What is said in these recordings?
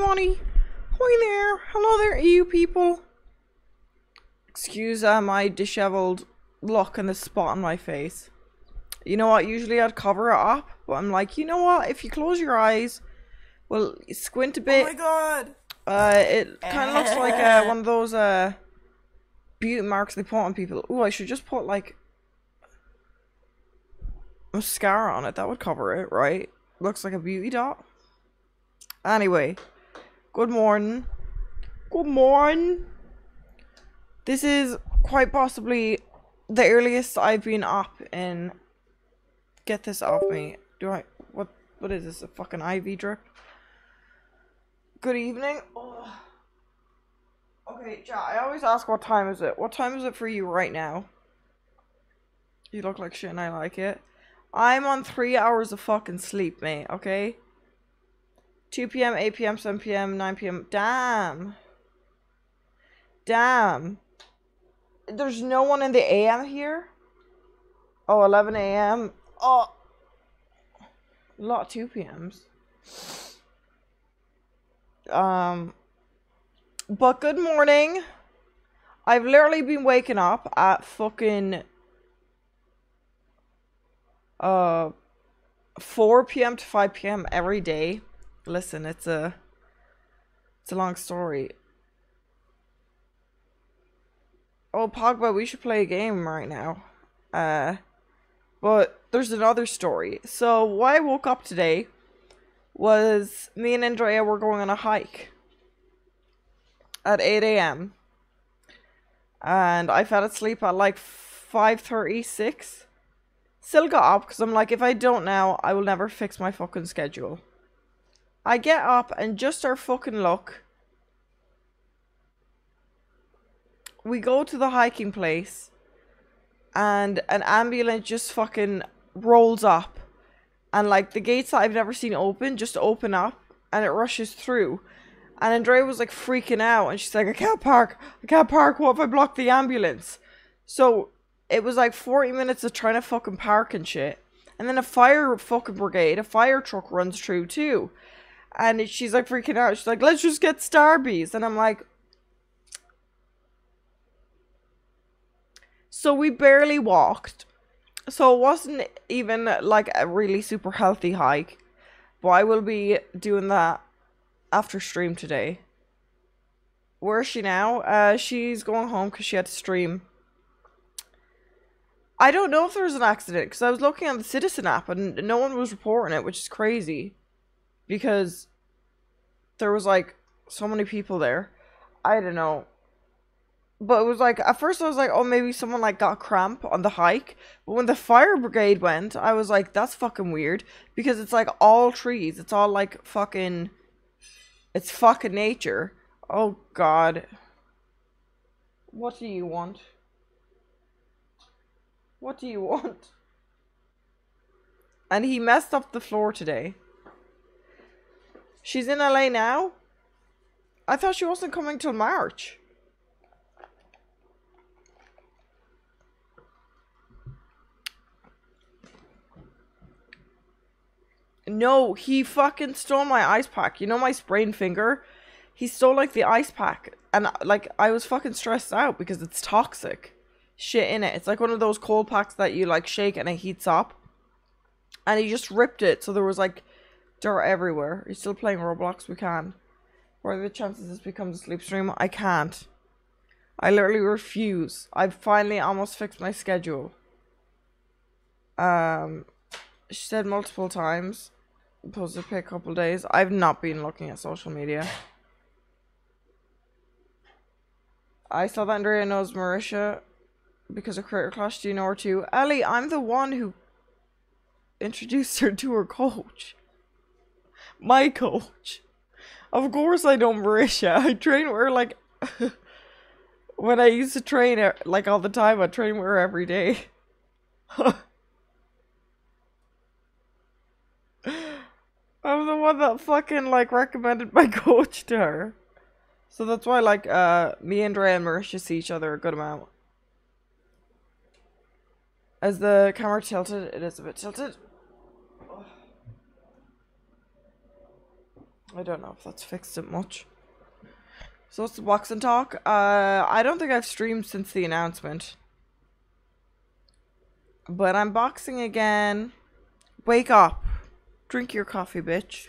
everybody. Hi there. Hello there, you people. Excuse my disheveled look and the spot on my face. You know what? Usually I'd cover it up, but I'm like, you know what? If you close your eyes, well, squint a bit. Oh my god. It kind of looks like one of those beauty marks they put on people. Ooh, I should just put like mascara on it. That would cover it, right? Looks like a beauty dot. Anyway, good morning. Good morning. This is quite possibly the earliest I've been up in. Get this off me. What is this? A fucking IV drip? Good evening. Oh. Okay, ja, I always ask what time is it? What time is it for you right now? You look like shit and I like it. I'm on 3 hours of fucking sleep, mate, okay? 2 p.m., 8 p.m., 7 p.m., 9 p.m. Damn. Damn. There's no one in the AM here? Oh, 11 a.m. Oh. A lot of 2 p.m.s. But good morning. I've literally been waking up at fucking 4 p.m. to 5 p.m. every day. Listen, it's a long story. Oh, Pogba, we should play a game right now. But there's another story. So, why I woke up today was me and Andrea were going on a hike at 8 a.m. And I fell asleep at like 5:36. Still got up because I'm like, if I don't now, I will never fix my fucking schedule. I get up and just our fucking luck, we go to the hiking place and an ambulance just fucking rolls up. And like the gates that I've never seen open just open up and it rushes through. And Andrea was like freaking out and she's like, I can't park. What if I block the ambulance? So it was like 40 minutes of trying to fucking park and shit. And then a fire truck runs through too. And she's like freaking out. She's like, let's just get Starbies. And I'm like, so we barely walked. So it wasn't even like a really super healthy hike. But I will be doing that after stream today. Where is she now? She's going home because she had to stream. I don't know if there was an accident because I was looking on the Citizen app and no one was reporting it, which is crazy. Because there was like so many people there. I don't know. But it was like, at first I was like, oh, maybe someone like got cramp on the hike. But when the fire brigade went, I was like, that's fucking weird. Because it's like all trees. It's all like fucking, it's fucking nature. Oh God. What do you want? What do you want? And he messed up the floor today. She's in LA now? I thought she wasn't coming till March. No, he fucking stole my ice pack. You know my sprained finger? He stole like the ice pack. And like I was fucking stressed out because it's toxic shit in it. It's like one of those cold packs that you like shake and it heats up. And he just ripped it, so there was like dirt everywhere. Are you still playing Roblox? We can. What are the chances this becomes a sleep stream? I can't. I literally refuse. I've finally almost fixed my schedule. She said multiple times. Posted a pic a couple days. I've not been looking at social media. I saw that Andrea knows Marisha because of Creator Clash. Do you know her too? Ellie, I'm the one who introduced her to her coach. My coach. Of course I know Marisha. I train with her like when I used to train her like all the time. I train with her every day. I'm the one that fucking like recommended my coach to her. So that's why like me, Andrea and Marisha see each other a good amount. As the camera tilted, it is a bit tilted. I don't know if that's fixed it much. So what's the boxing talk? I don't think I've streamed since the announcement. But I'm boxing again. Wake up. Drink your coffee, bitch.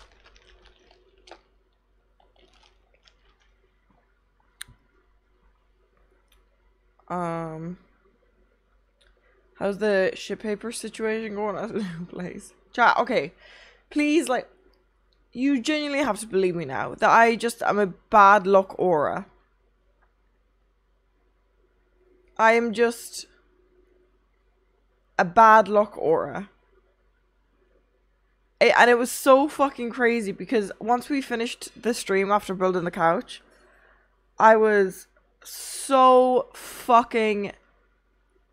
How's the shit paper situation going at the new place? Chat, okay. Please, like, you genuinely have to believe me now that I'm a bad luck aura. I am just a bad luck aura. And it was so fucking crazy because once we finished the stream after building the couch, I was so fucking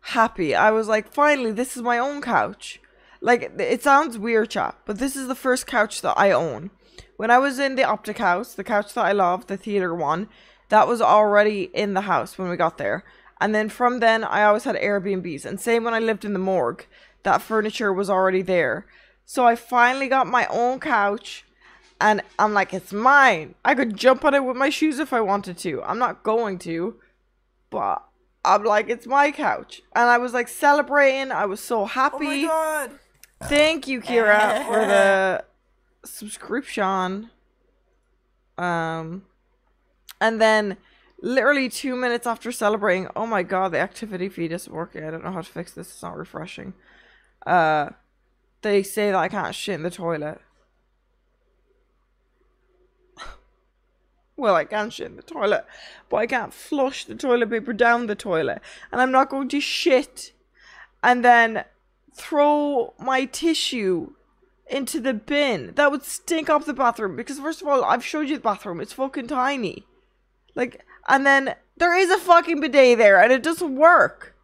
happy. I was like, finally, this is my own couch. Like, it sounds weird, chat, but this is the first couch that I own. When I was in the Optic house, the couch that I love, the theater one, that was already in the house when we got there. And then from then, I always had Airbnbs. And same when I lived in the morgue, that furniture was already there. So I finally got my own couch. And I'm like, it's mine. I could jump on it with my shoes if I wanted to. I'm not going to. But I'm like, it's my couch. And I was like celebrating. I was so happy. Oh my god. Thank you, Kira, for the subscription. And then literally 2 minutes after celebrating, oh my god, the activity feed isn't working. I don't know how to fix this. It's not refreshing. They say that I can't shit in the toilet. Well, I can shit in the toilet, but I can't flush the toilet paper down the toilet. And I'm not going to shit and then throw my tissue into the bin. That would stink up the bathroom. Because first of all, I've showed you the bathroom. It's fucking tiny. Like, and then there is a fucking bidet there and it doesn't work.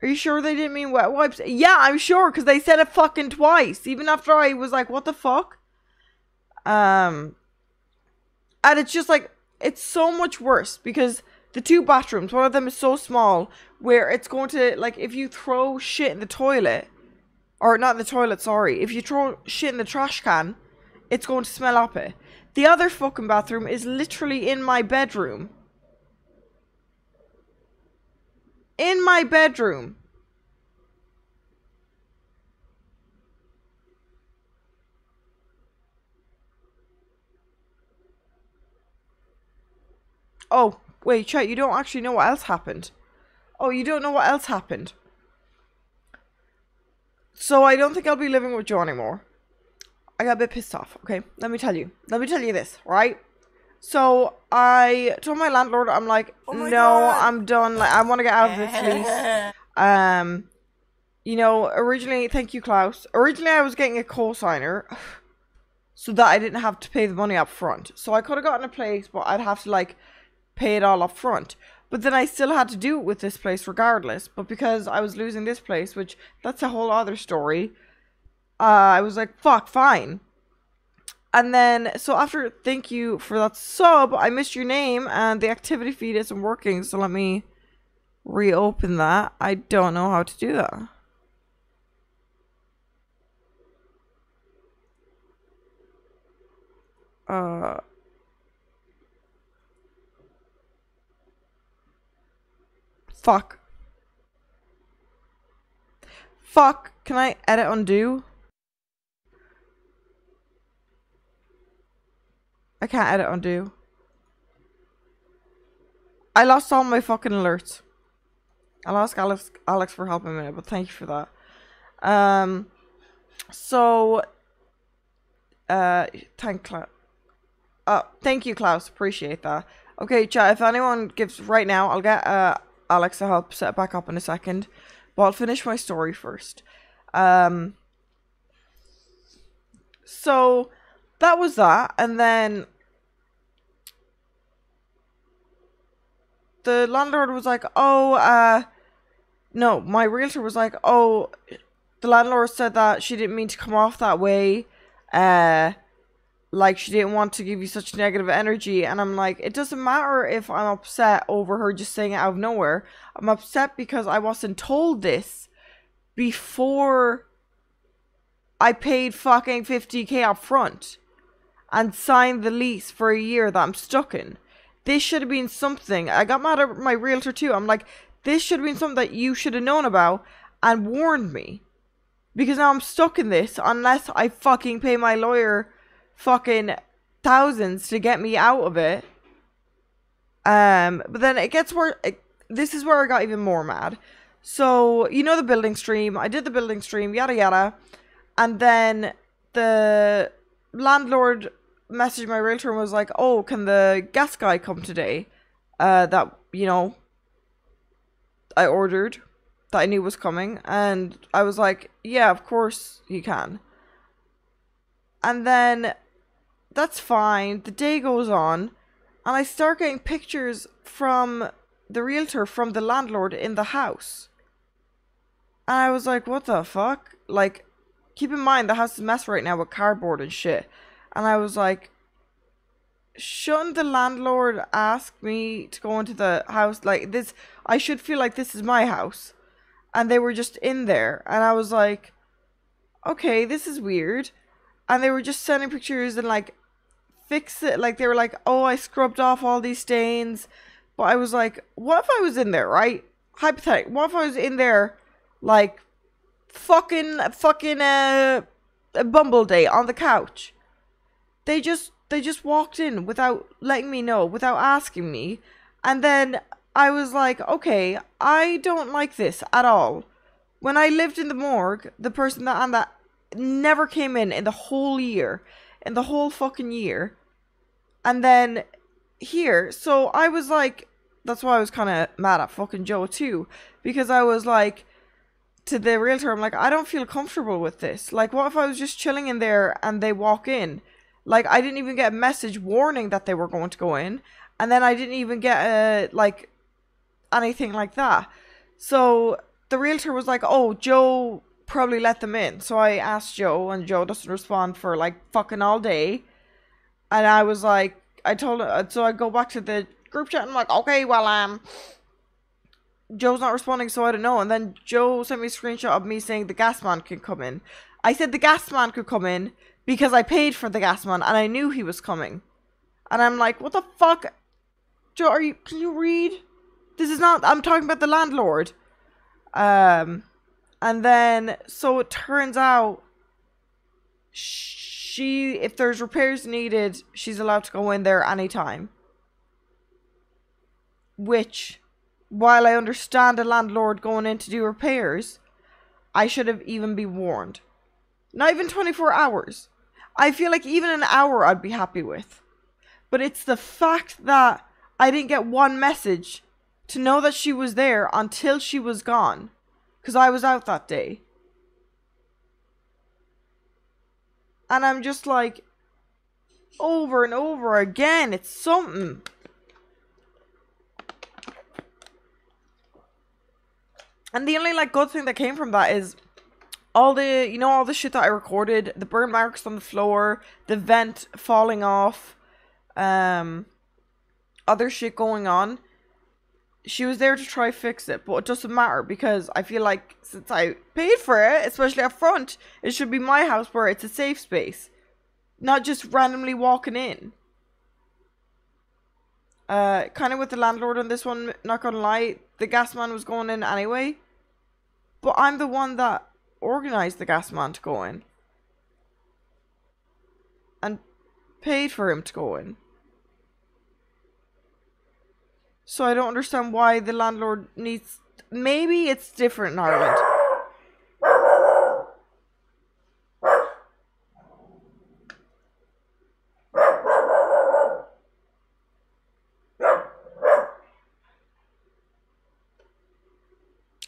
Are you sure they didn't mean wet wipes? Yeah, I'm sure, because they said it fucking twice. Even after I was like, what the fuck? And it's just like, it's so much worse because the two bathrooms, one of them is so small where it's going to, like, if you throw shit in the toilet, or not in the toilet, sorry, if you throw shit in the trash can, it's going to smell up it. The other fucking bathroom is literally in my bedroom. In my bedroom. Oh, wait, chat, you don't actually know what else happened. Oh, you don't know what else happened. So I don't think I'll be living with Joe anymore. I got a bit pissed off, okay? Let me tell you this, right? So I told my landlord, I'm like, Oh my no, God. I'm done. Like, I want to get out of this lease. You know, originally, thank you, Klaus. Originally, I was getting a co-signer so that I didn't have to pay the money up front. So I could have gotten a place, but I'd have to, like, pay it all up front. But then I still had to do it with this place regardless. But because I was losing this place, which that's a whole other story, I was like, fuck, fine. And then, so after thank you for that sub, I missed your name and the activity feed isn't working. So let me reopen that. I don't know how to do that. Fuck. Fuck. Can I edit undo? I can't edit undo. I lost all my fucking alerts. I'll ask Alex for help in a minute, but thank you for that. Thank you, Klaus. Appreciate that. Okay, chat, if anyone gives right now, I'll get Alex to help set it back up in a second. But I'll finish my story first. So that was that, and then the landlord was like, oh, no, my realtor was like, oh, the landlord said that she didn't mean to come off that way, like, she didn't want to give you such negative energy. And I'm like, it doesn't matter if I'm upset over her just saying it out of nowhere. I'm upset because I wasn't told this before I paid fucking 50k up front and signed the lease for a year that I'm stuck in. This should have been something. I got mad at my realtor too. I'm like, this should have been something that you should have known about and warned me. Because now I'm stuck in this unless I fucking pay my lawyer fucking thousands to get me out of it. But then it gets worse. This is where I got even more mad. So, you know the building stream. I did the building stream, yada yada. And then the landlord messaged my realtor and was like, oh, can the gas guy come today? That, you know, I ordered, that I knew was coming. And I was like, yeah, of course he can. And then that's fine. The day goes on. And I start getting pictures from the realtor, from the landlord in the house. And I was like, what the fuck? Like, keep in mind, the house is a mess right now with cardboard and shit. And I was like, shouldn't the landlord ask me to go into the house? Like, this, I should feel like this is my house. And they were just in there. And I was like, okay, this is weird. And they were just sending pictures and like, fix it. Like, they were like, oh, I scrubbed off all these stains. But I was like, what if I was in there, right? Hypothetical. What if I was in there, like, fucking a Bumble Day on the couch? They just walked in without letting me know, without asking me. And then I was like, okay, I don't like this at all. When I lived in the morgue, the person that never came in the whole year. In the whole fucking year. And then here, so I was like, that's why I was kind of mad at fucking Joe too. Because I was like, to the realtor, I'm like, I don't feel comfortable with this. Like, what if I was just chilling in there and they walk in? Like, I didn't even get a message warning that they were going to go in. And then I didn't even get like, anything like that. So the realtor was like, oh, Joe probably let them in. So I asked Joe, and Joe doesn't respond for like fucking all day. And I was like, I told her, so I go back to the group chat and I'm like, okay, well, Joe's not responding, so I don't know. And then Joe sent me a screenshot of me saying the gas man can come in. I said the gas man could come in because I paid for the gas man and I knew he was coming. And I'm like, what the fuck? Joe, can you read? This is not, I'm talking about the landlord. And then, so it turns out, if there's repairs needed, she's allowed to go in there anytime. Which, while I understand a landlord going in to do repairs, I should have even been warned. Not even 24 hours. I feel like even an hour I'd be happy with. But it's the fact that I didn't get one message to know that she was there until she was gone. Because I was out that day. And I'm just like, over and over again, it's something. And the only like good thing that came from that is all the, you know, all the shit that I recorded, the burn marks on the floor, the vent falling off, other shit going on. She was there to try fix it, but it doesn't matter because I feel like since I paid for it, especially up front, it should be my house where it's a safe space. Not just randomly walking in. Kind of with the landlord on this one, not gonna lie, the gas man was going in anyway. But I'm the one that organized the gas man to go in. And paid for him to go in. So I don't understand why the landlord needs... Maybe it's different in Ireland.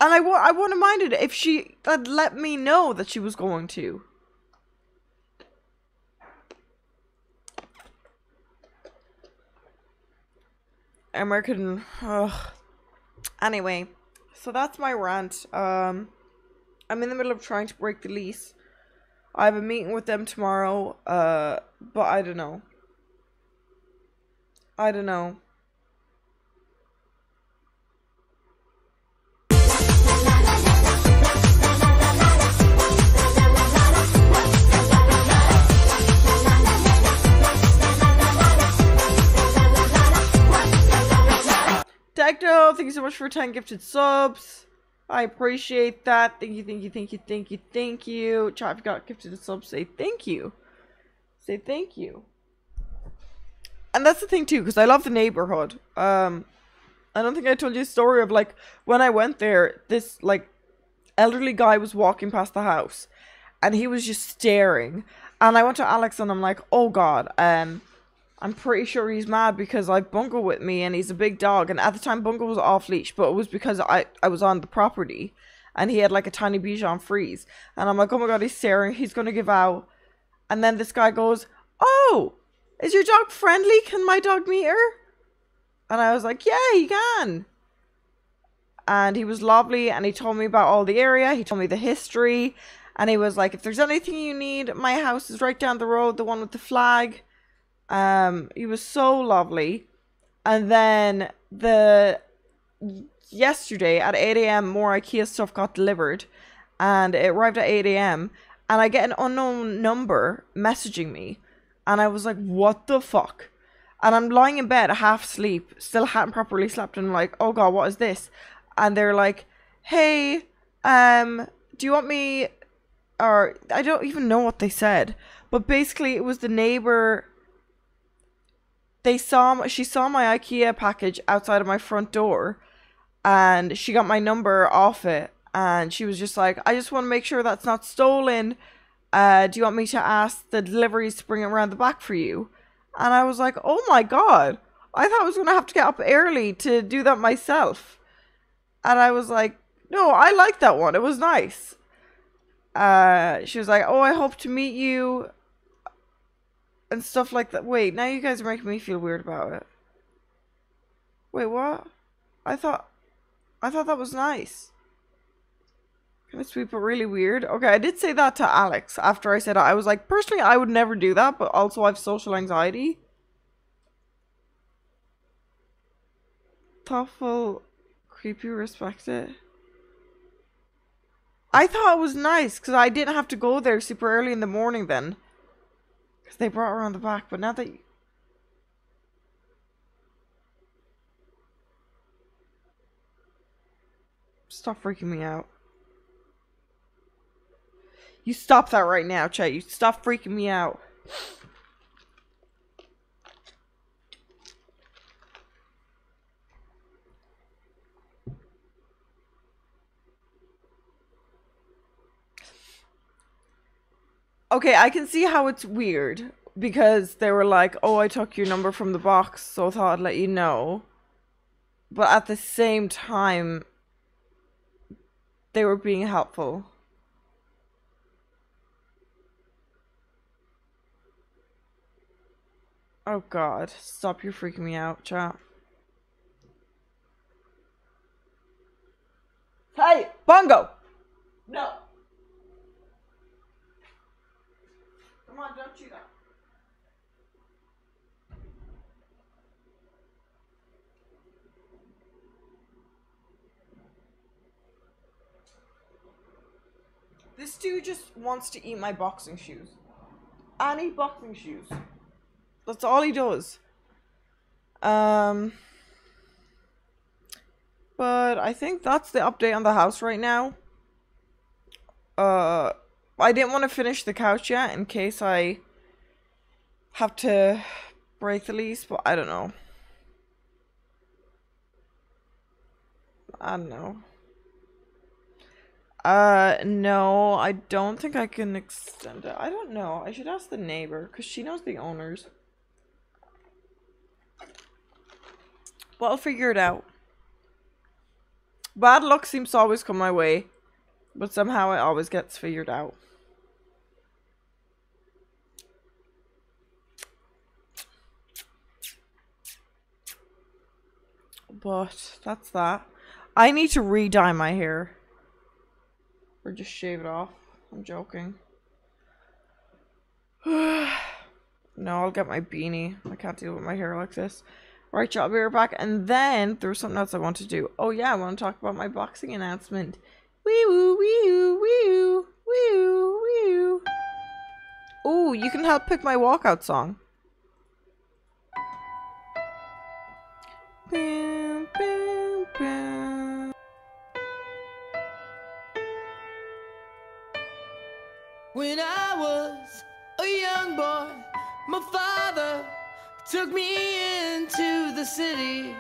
And I wouldn't have minded if she had let me know that she was going to. American... Ugh. Anyway, so that's my rant. I'm in the middle of trying to break the lease. I have a meeting with them tomorrow, but I don't know. I don't know. so much for 10 gifted subs. I appreciate that. Thank you, thank you, thank you, thank you, thank you. Chat, if you got gifted subs, say thank you. Say thank you. And that's the thing too, because I love the neighborhood. I don't think I told you a story of like when I went there, this like elderly guy was walking past the house and he was just staring. And I went to Alex and I'm like, oh god, I'm pretty sure he's mad because I've Bungo with me and he's a big dog. And at the time Bungo was off leash, but it was because I was on the property and he had like a tiny Bichon Frise. And I'm like, oh my god, he's staring, he's gonna give out. And then this guy goes, oh, is your dog friendly? Can my dog meet her? And I was like, yeah, he can. And he was lovely and he told me about all the area. He told me the history. And he was like, if there's anything you need, my house is right down the road, the one with the flag. He was so lovely. And then yesterday at 8 a.m. more IKEA stuff got delivered. And it arrived at 8 a.m. And I get an unknown number messaging me. And I was like, what the fuck? And I'm lying in bed, half asleep, still hadn't properly slept. And I'm like, oh god, what is this? And they're like, hey, do you want me... Or, I don't even know what they said. But basically, it was the neighbor... She saw my IKEA package outside of my front door. And she got my number off it. And she was just like, I just want to make sure that's not stolen. Do you want me to ask the deliveries to bring it around the back for you? And I was like, oh my god. I thought I was going to have to get up early to do that myself. And I was like, no, I like that one. It was nice. She was like, oh, I hope to meet you. And stuff like that. Wait, now you guys are making me feel weird about it. Wait, what? I thought that was nice. Kind of sweet, but really weird. Okay, I did say that to Alex after I said it. I was like, personally, I would never do that, but also I have social anxiety. Thoughtful, creepy, respect it. I thought it was nice because I didn't have to go there super early in the morning then. Because they brought her on the back, but now that... Stop freaking me out. You stop that right now, chat. You stop freaking me out. Okay, I can see how it's weird. Because they were like, oh, I took your number from the box, so I thought I'd let you know. But at the same time, they were being helpful. Oh god, stop, you're freaking me out, chat. Hey, Bongo! No. Come on, don't chew that. This dude just wants to eat my boxing shoes. I need boxing shoes. That's all he does. But I think that's the update on the house right now. I didn't want to finish the couch yet in case I have to break the lease, but I don't know. I don't know. No, I don't think I can extend it. I don't know. I should ask the neighbor because she knows the owners. But I'll figure it out. Bad luck seems to always come my way, but somehow it always gets figured out. But that's that. I need to re-dye my hair. Or just shave it off. I'm joking. No, I'll get my beanie. I can't deal with my hair like this. Right, y'all, I'll be right back. And then there was something else I want to do. Oh yeah, I want to talk about my boxing announcement. Wee woo, wee woo, wee woo, wee woo, wee woo. Ooh, you can help pick my walkout song. Boom, boom, open. When I was a young boy, my father took me into the city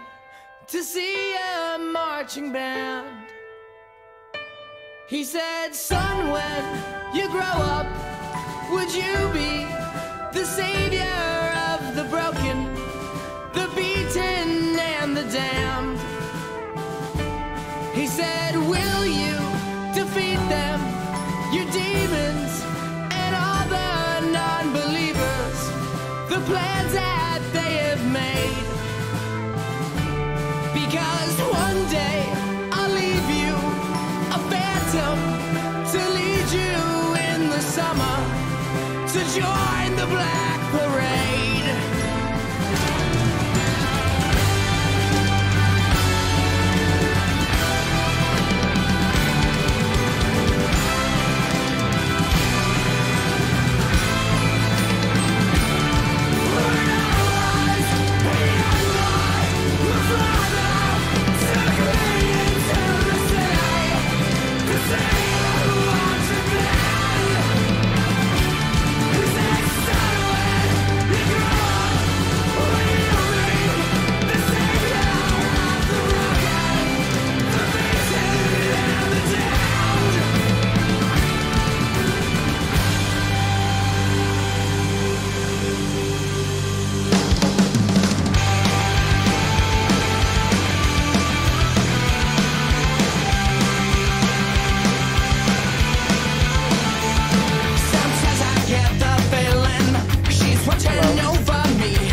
to see a marching band. He said, son, when you grow up, would you be the savior of the broken, the beaten, and the damned? He said, will you defeat them, your demons, and all the non-believers, the plans that they have made? Because one day I'll leave you a phantom to lead you in the summer to join the Black Parade.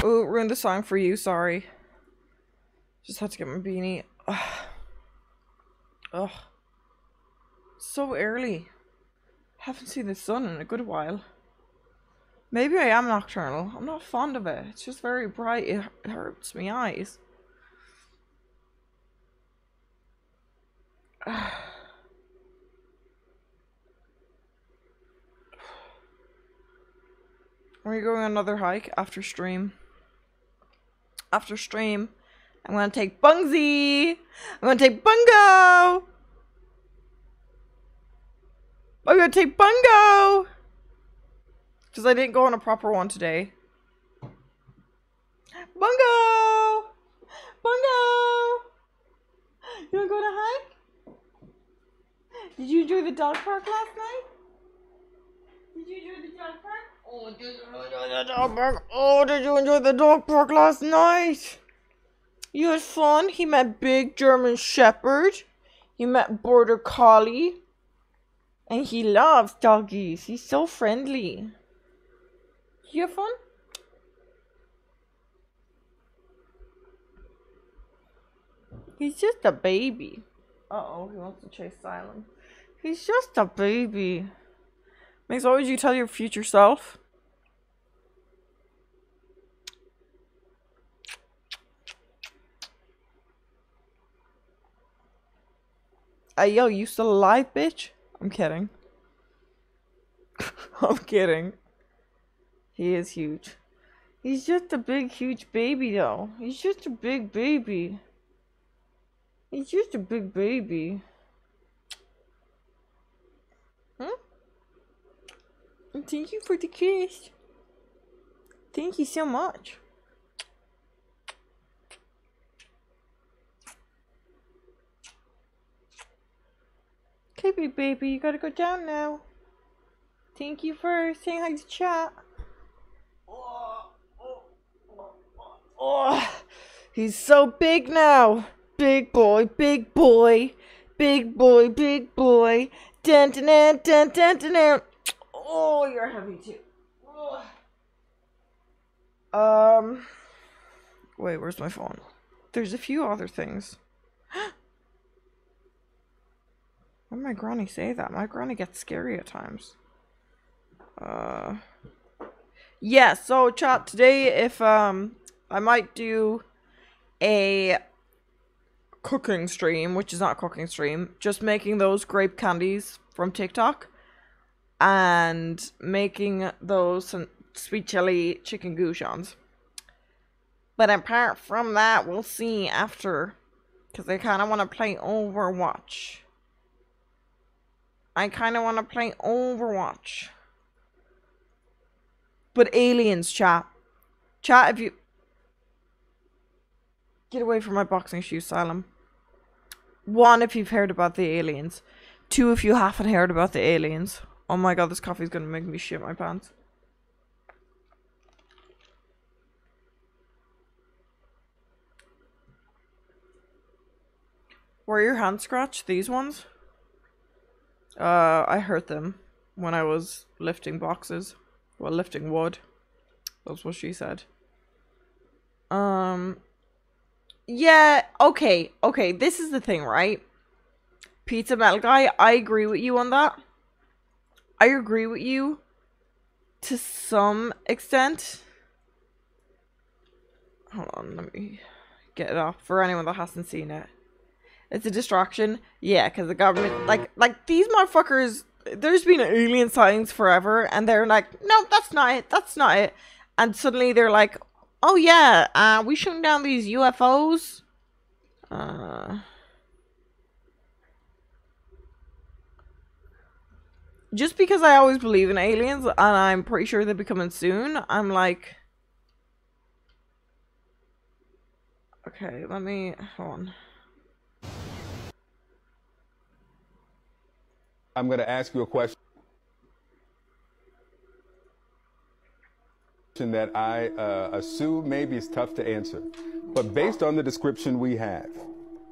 Ruined the song for you, sorry. Just had to get my beanie. Ugh. Ugh. So early. Haven't seen the sun in a good while. Maybe I am nocturnal. I'm not fond of it. It's just very bright. It hurts my eyes. Are we going on another hike after stream? After stream, I'm gonna take Bungsy. I'm gonna take Bungo. I'm gonna take Bungo. Because I didn't go on a proper one today. Bungo! Bungo! You wanna go on a hike? Did you enjoy the dog park last night? Did you enjoy the dog park? Oh, did you enjoy the dog park? Oh, did you enjoy the dog park last night? You had fun? He met big German Shepherd. He met Border Collie. And he loves doggies. He's so friendly. You have fun? He's just a baby. Uh-oh, he wants to chase Silence. He's just a baby. Minx, what would you tell your future self? Hey, yo, you still alive, bitch? I'm kidding. I'm kidding. He is huge. He's just a big, huge baby, though. He's just a big baby. He's just a big baby. Huh? And thank you for the kiss. Thank you so much. Okay, big baby, you gotta go down now. Thank you for saying hi to chat. Oh, he's so big now. Big boy, big boy, big boy, big boy. Dun dun dun dun dun dun dun. Oh, you're heavy too. Wait, where's my phone? There's a few other things. Why did my granny say that? My granny gets scary at times. Yeah, so chat today, if I might do a cooking stream, which is not a cooking stream, just making those grape candies from TikTok and making those sweet chili chicken goujons. But apart from that, we'll see after Because I kind of want to play Overwatch. But aliens, chat. Chat, if you... Get away from my boxing shoes, Salem. 1, if you've heard about the aliens. 2, if you haven't heard about the aliens. Oh my god, this coffee's gonna make me shit my pants. Were your hands scratched? These ones? I hurt them when I was lifting boxes. Well, lifting wood. That's what she said. Yeah, okay, this is the thing, right? Pizza Metal Guy, I agree with you on that. I agree with you to some extent. Hold on, let me get it up for anyone that hasn't seen it. It's a distraction. Yeah, because the government, like these motherfuckers, there's been alien sightings forever, and they're like, no, that's not it. And suddenly they're like, oh yeah, we shooting down these UFOs. Just because I always believe in aliens, and I'm pretty sure they'll be coming soon, I'm like... Okay, hold on. I'm going to ask you a question that I assume maybe is tough to answer. But based on the description we have,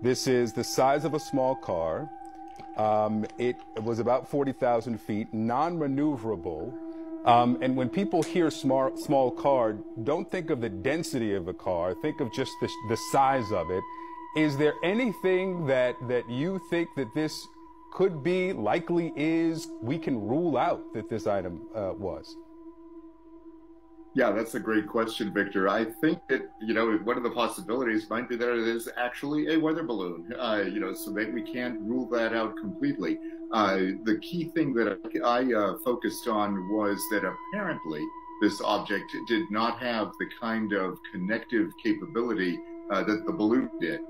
this is the size of a small car. It was about 40,000 feet, non-maneuverable. And when people hear small car, don't think of the density of the car. Think of just the size of it. Is there anything that you think that this could be, likely is, we can rule out that this item was? Yeah, that's a great question, Victor. I think that, one of the possibilities might be that it is actually a weather balloon, so that we can't rule that out completely. The key thing that I focused on was that apparently this object did not have the kind of connective capability that the balloon did.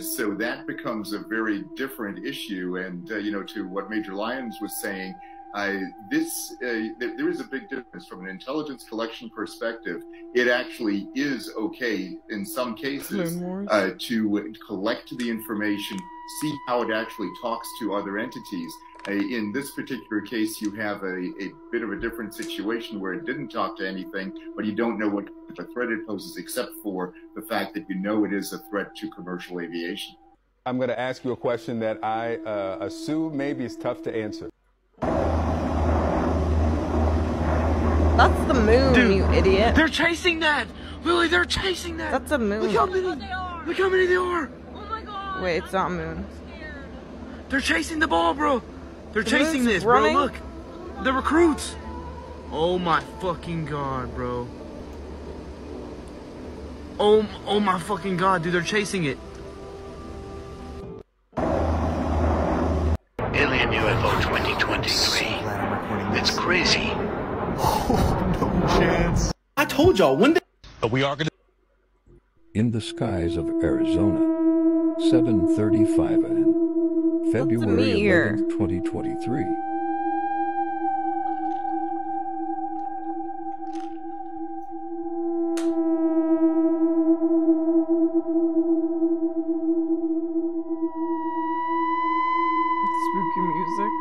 So that becomes a very different issue. And, to what Major Lyons was saying, there is a big difference from an intelligence collection perspective. It actually is okay in some cases to collect the information, see how it actually talks to other entities. In this particular case, you have a bit of a different situation where it didn't talk to anything, but you don't know what a threat it poses, except for the fact that it is a threat to commercial aviation. I'm going to ask you a question that I assume maybe is tough to answer. That's the moon, dude, you idiot. They're chasing that! Lily, they're chasing that! That's a moon. Look how many they are! Oh my god! Wait, it's not a moon. They're chasing the ball, bro! They're chasing this, bro, look! The recruits! Oh my fucking god, bro. Oh my fucking god, dude, they're chasing it. Alien UFO 2023. It's crazy. Oh, no chance. I told y'all one day. But we are gonna. In the skies of Arizona, 7:35 a.m., February 11th, 2023. Spooky music.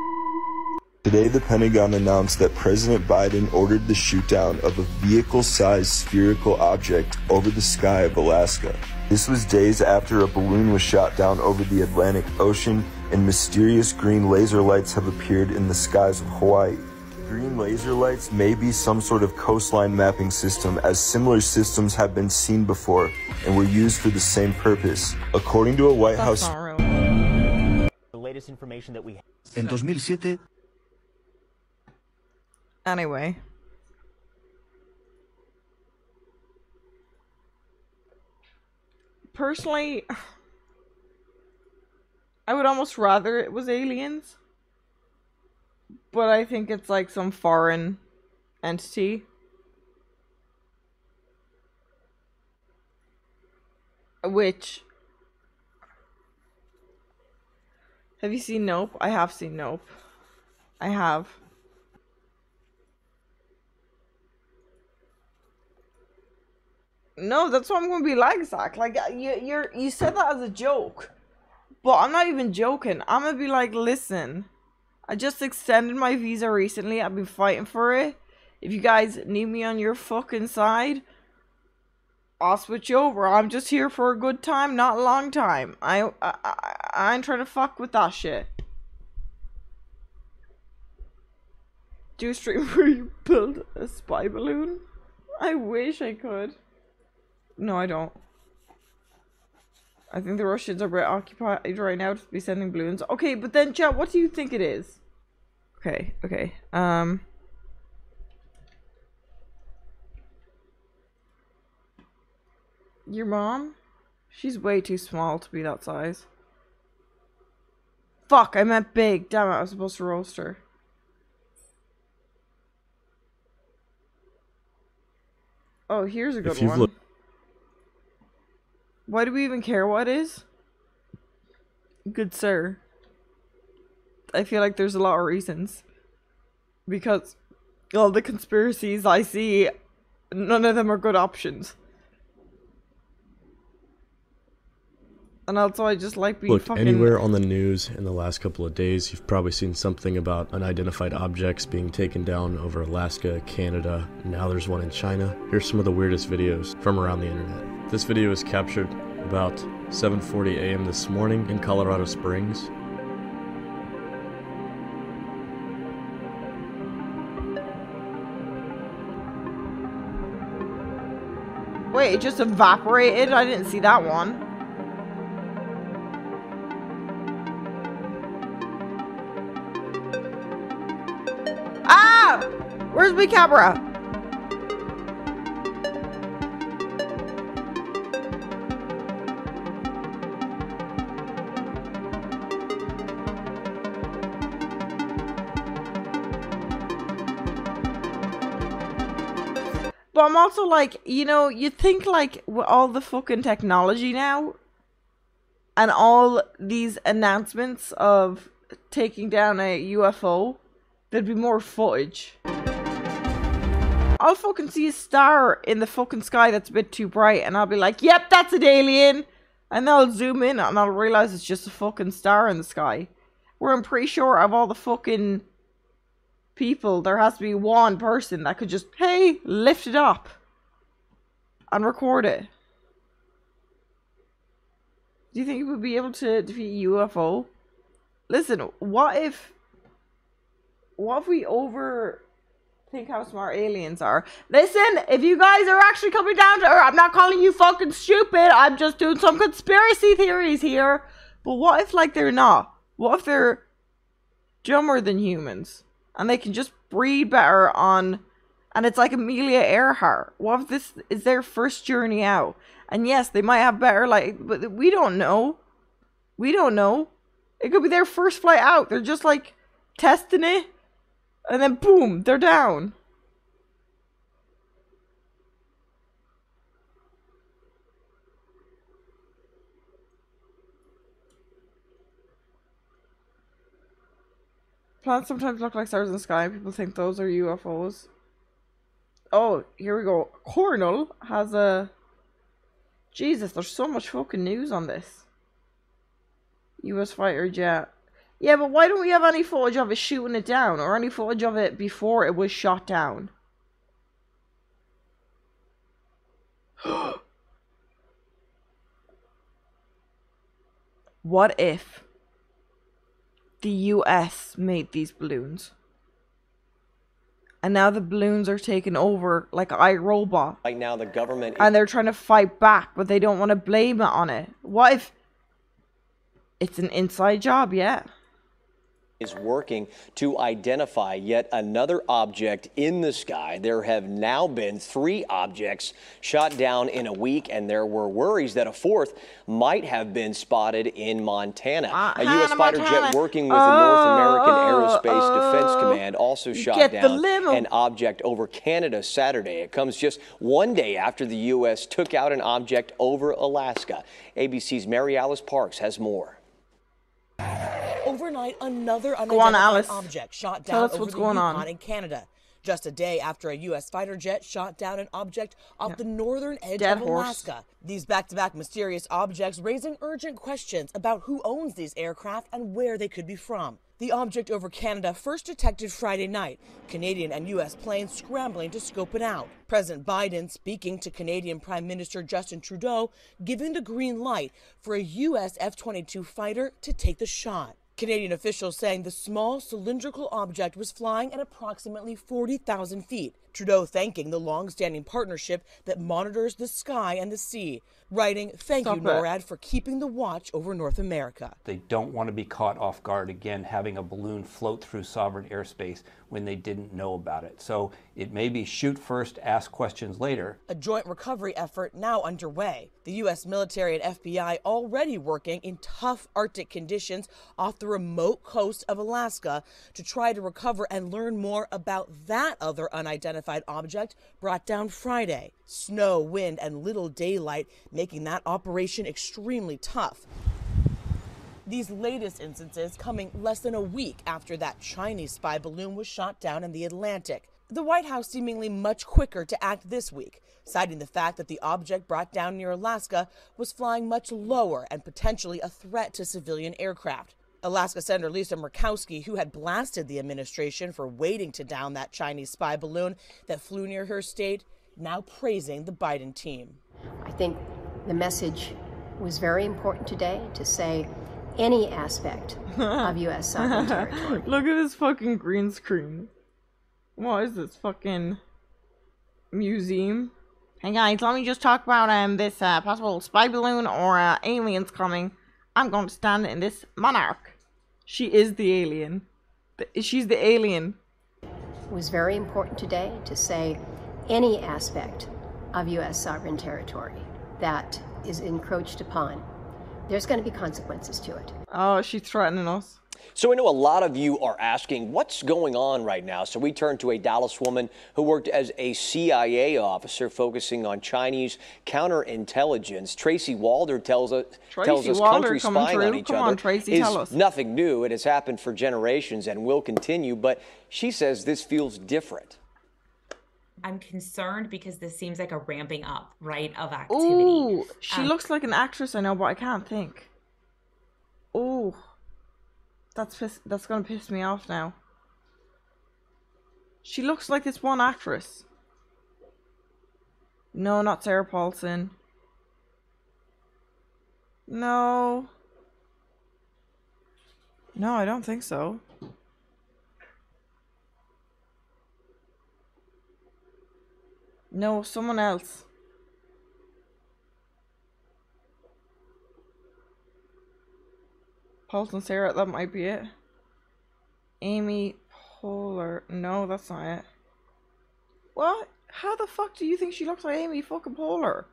Today, the Pentagon announced that President Biden ordered the shoot-down of a vehicle-sized spherical object over the sky of Alaska. This was days after a balloon was shot down over the Atlantic Ocean, and mysterious green laser lights have appeared in the skies of Hawaii. Green laser lights may be some sort of coastline mapping system, as similar systems have been seen before and were used for the same purpose. According to a White House... The latest information that we have. En 2007... Anyway. Personally, I would almost rather it was aliens. But I think it's like some foreign entity. Which Have you seen Nope? I have seen Nope. I have. No, that's what I'm gonna be like, Zach. Like you said that as a joke, but I'm not even joking. I'm gonna be like, listen, I just extended my visa recently. I've been fighting for it. If you guys need me on your fucking side, I'll switch over. I'm just here for a good time, not a long time. I ain't trying to fuck with that shit. Do a stream where you build a spy balloon? I wish I could. No, I don't. I think the Russians are very occupied right now to be sending balloons. Okay, but then, chat, what do you think it is? Okay, okay. Your mom? She's way too small to be that size. Fuck, I meant big. Damn it, I was supposed to roast her. Oh, here's a good one. Why do we even care what it is? Good sir. I feel like there's a lot of reasons. Because all the conspiracies I see, none of them are good options. And also I just like being fucking... Anywhere on the news in the last couple of days, you've probably seen something about unidentified objects being taken down over Alaska, Canada, and now there's one in China. Here's some of the weirdest videos from around the internet. This video was captured about 7:40 a.m. this morning in Colorado Springs. Wait, it just evaporated? I didn't see that one. Ah! Where's my camera? But I'm also like, you know, you think like with all the fucking technology now and all these announcements of taking down a UFO, there'd be more footage. I'll fucking see a star in the fucking sky that's a bit too bright and I'll be like, yep, that's an alien. And then I'll zoom in and I'll realize it's just a fucking star in the sky. Where I'm pretty sure of all the fucking people, there has to be one person that could just, hey, lift it up and record it. Do you think you would be able to defeat a UFO? Listen, what if we overthink how smart aliens are? Listen, if you guys are actually coming down to Earth, I'm not calling you fucking stupid, I'm just doing some conspiracy theories here. But what if, like, they're not? What if they're dumber than humans? And they can just breathe better on... And it's like Amelia Earhart. What if this is their first journey out? And yes, they might have better, like... But we don't know. We don't know. It could be their first flight out. They're just, like, testing it. And then, boom, they're down. Planets sometimes look like stars in the sky. People think those are UFOs. Oh, here we go. Cornell has a... Jesus, there's so much fucking news on this. US fighter jet. Yeah, but why don't we have any footage of it shooting it down? Or any footage of it before it was shot down? What if the US made these balloons? And now the balloons are taking over like iRobot. Right now the government... And they're trying to fight back, but they don't want to blame it on it. What if it's an inside job? Yeah. Is working to identify yet another object in the sky. There have now been 3 objects shot down in a week, and there were worries that a 4th might have been spotted in Montana. A U.S. fighter jet working with the North American Aerospace Defense Command also shot down an object over Canada Saturday. It comes just one day after the U.S. took out an object over Alaska. ABC's Mary Alice Parks has more. Overnight, another Go on, Alice. unidentified object shot Tell down us over what's the going Yukon on. in Canada. Just a day after a U.S. fighter jet shot down an object off the northern edge Dead of horse. Alaska. These back-to-back mysterious objects raising urgent questions about who owns these aircraft and where they could be from. The object over Canada first detected Friday night. Canadian and U.S. planes scrambling to scope it out. President Biden speaking to Canadian Prime Minister Justin Trudeau, giving the green light for a U.S. F-22 fighter to take the shot. Canadian officials saying the small cylindrical object was flying at approximately 40,000 feet. Trudeau thanking the long-standing partnership that monitors the sky and the sea, writing, "Thank you, NORAD, for keeping the watch over North America." They don't want to be caught off guard again, having a balloon float through sovereign airspace when they didn't know about it. So it may be shoot first, ask questions later. A joint recovery effort now underway. The U.S. military and FBI already working in tough Arctic conditions off the remote coast of Alaska to try to recover and learn more about that other unidentified object brought down Friday. Snow, wind, and little daylight making that operation extremely tough. These latest instances coming less than a week after that Chinese spy balloon was shot down in the Atlantic. The White House seemingly much quicker to act this week, citing the fact that the object brought down near Alaska was flying much lower and potentially a threat to civilian aircraft. Alaska Senator Lisa Murkowski, who had blasted the administration for waiting to down that Chinese spy balloon that flew near her state, now praising the Biden team. I think the message was very important today to say any aspect of U.S. sovereign territory. Look at this fucking green screen. What is this fucking museum? Hey guys, let me just talk about this possible spy balloon or aliens coming. I'm going to stand in this monarch. She is the alien. She's the alien. It was very important today to say any aspect of U.S. sovereign territory that is encroached upon, there's going to be consequences to it. Oh, she's threatening us. So I know a lot of you are asking what's going on right now. So we turn to a Dallas woman who worked as a CIA officer focusing on Chinese counterintelligence. Tracy Walder tells us country spying on each other is nothing new. It has happened for generations and will continue. But she says this feels different. I'm concerned because this seems like a ramping up, right, of activity. Ooh, she looks like an actress I know, but I can't think. Ooh. That's gonna piss me off now. She looks like this one actress. No, not Sarah Paulson. No. No, I don't think so. No, someone else. Paulson Sarah, that might be it. Amy Poehler. No, that's not it. What? How the fuck do you think she looks like Amy fucking Poehler?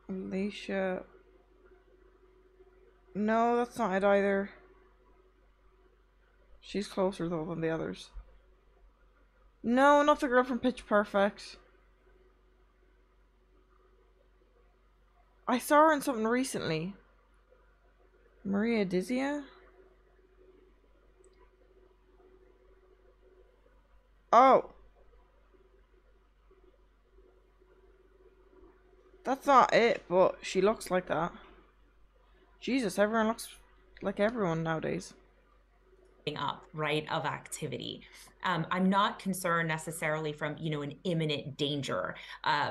Alicia. No, that's not it either. She's closer though than the others. No, not the girl from Pitch Perfect. I saw her in something recently. Maria Dizia? Oh. That's not it, but she looks like that. Jesus, everyone looks like everyone nowadays. Up, right, of activity. I'm not concerned necessarily from, you know, an imminent danger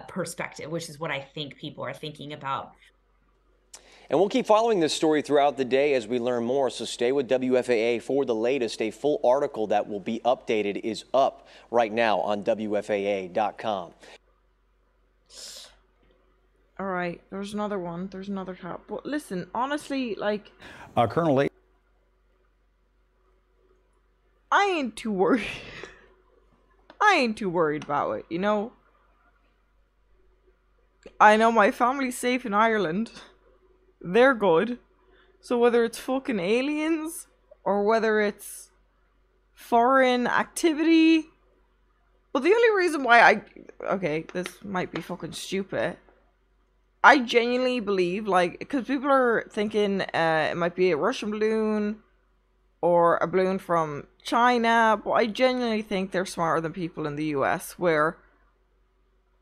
perspective, which is what I think people are thinking about. And we'll keep following this story throughout the day as we learn more, so stay with WFAA for the latest. A full article that will be updated is up right now on WFAA.com. Alright, there's another one. There's another cat. But listen, honestly, like... Colonel Lee... I ain't too worried. I ain't too worried about it, you know? I know my family's safe in Ireland. They're good. So whether it's fucking aliens or whether it's foreign activity, But the only reason why okay, this might be fucking stupid. I genuinely believe, like, because people are thinking it might be a Russian balloon or a balloon from China, but I genuinely think they're smarter than people in the US, where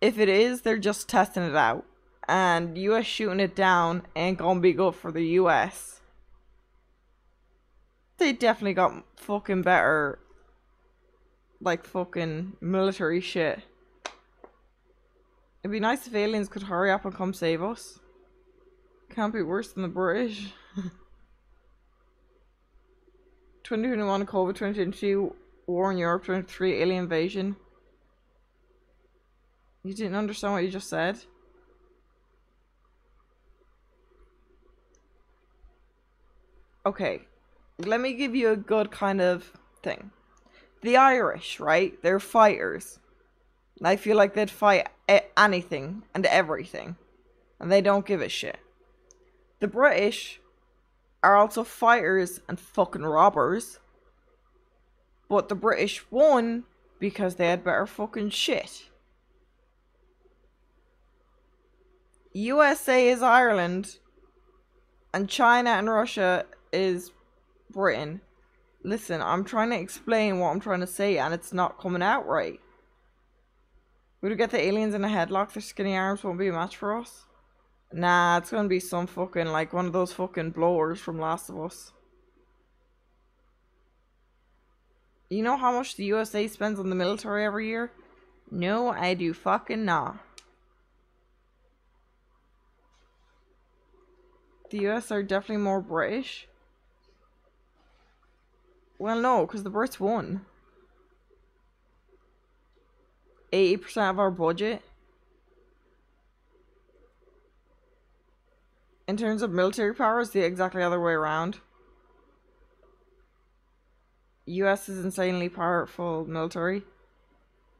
if it is, they're just testing it out. And US shooting it down ain't gonna be good for the US. They definitely got fucking better, like, fucking military shit. It'd be nice if aliens could hurry up and come save us. Can't be worse than the British. 2021 COVID, 2022 war in Europe, 2023 alien invasion. You didn't understand what you just said? Okay, let me give you a good kind of thing. The Irish, right? They're fighters. And I feel like they'd fight anything and everything. And they don't give a shit. The British are also fighters and fucking robbers. But the British won because they had better fucking shit. USA is Ireland. And China and Russia is Britain. Listen, I'm trying to explain what I'm trying to say and it's not coming out right. Would we get the aliens in a headlock? Their skinny arms won't be a match for us. Nah, it's gonna be some fucking, like, one of those fucking blowers from Last of Us. You know how much the USA spends on the military every year? No, I do fucking not. The US are definitely more British. Well, no, because the Brits won. 80% of our budget. In terms of military power, it's the exactly other way around. US is insanely powerful military.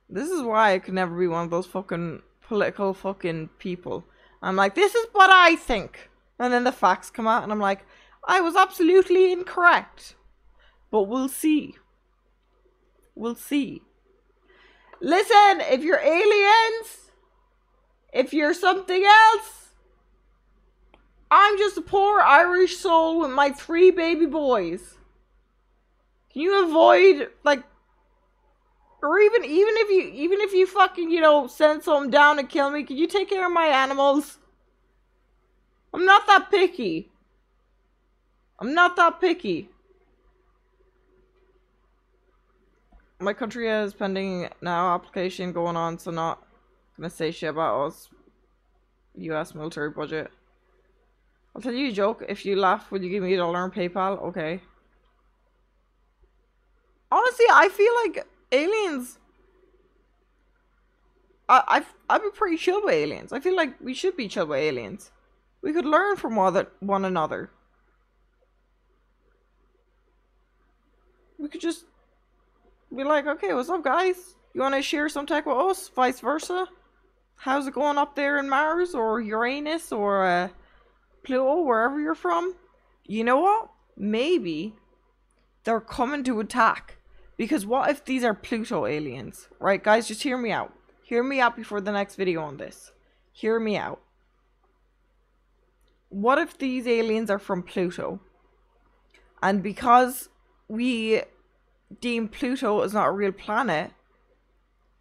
This is why I could never be one of those fucking political fucking people. I'm like, this is what I think. And then the facts come out and I'm like, I was absolutely incorrect. But we'll see. We'll see. Listen, if you're aliens, if you're something else, I'm just a poor Irish soul with my 3 baby boys. Can you avoid, like, or even if you fucking, you know, send someone down and kill me, can you take care of my animals? I'm not that picky. I'm not that picky. My country has pending now application going on, so not gonna say shit about us. US military budget. I'll tell you a joke. If you laugh, will you give me $1 on PayPal? Okay. Honestly, I feel like aliens. I'd be pretty chill with aliens. I feel like we should be chill with aliens. We could learn from one another. We could just be like, okay, what's up, guys? You want to share some tech with us? Vice versa. How's it going up there in Mars or Uranus or Pluto, wherever you're from? You know what? Maybe they're coming to attack. Because what if these are Pluto aliens? Right, guys, just hear me out. Hear me out before the next video on this. Hear me out. What if these aliens are from Pluto? And because we deem Pluto as not a real planet,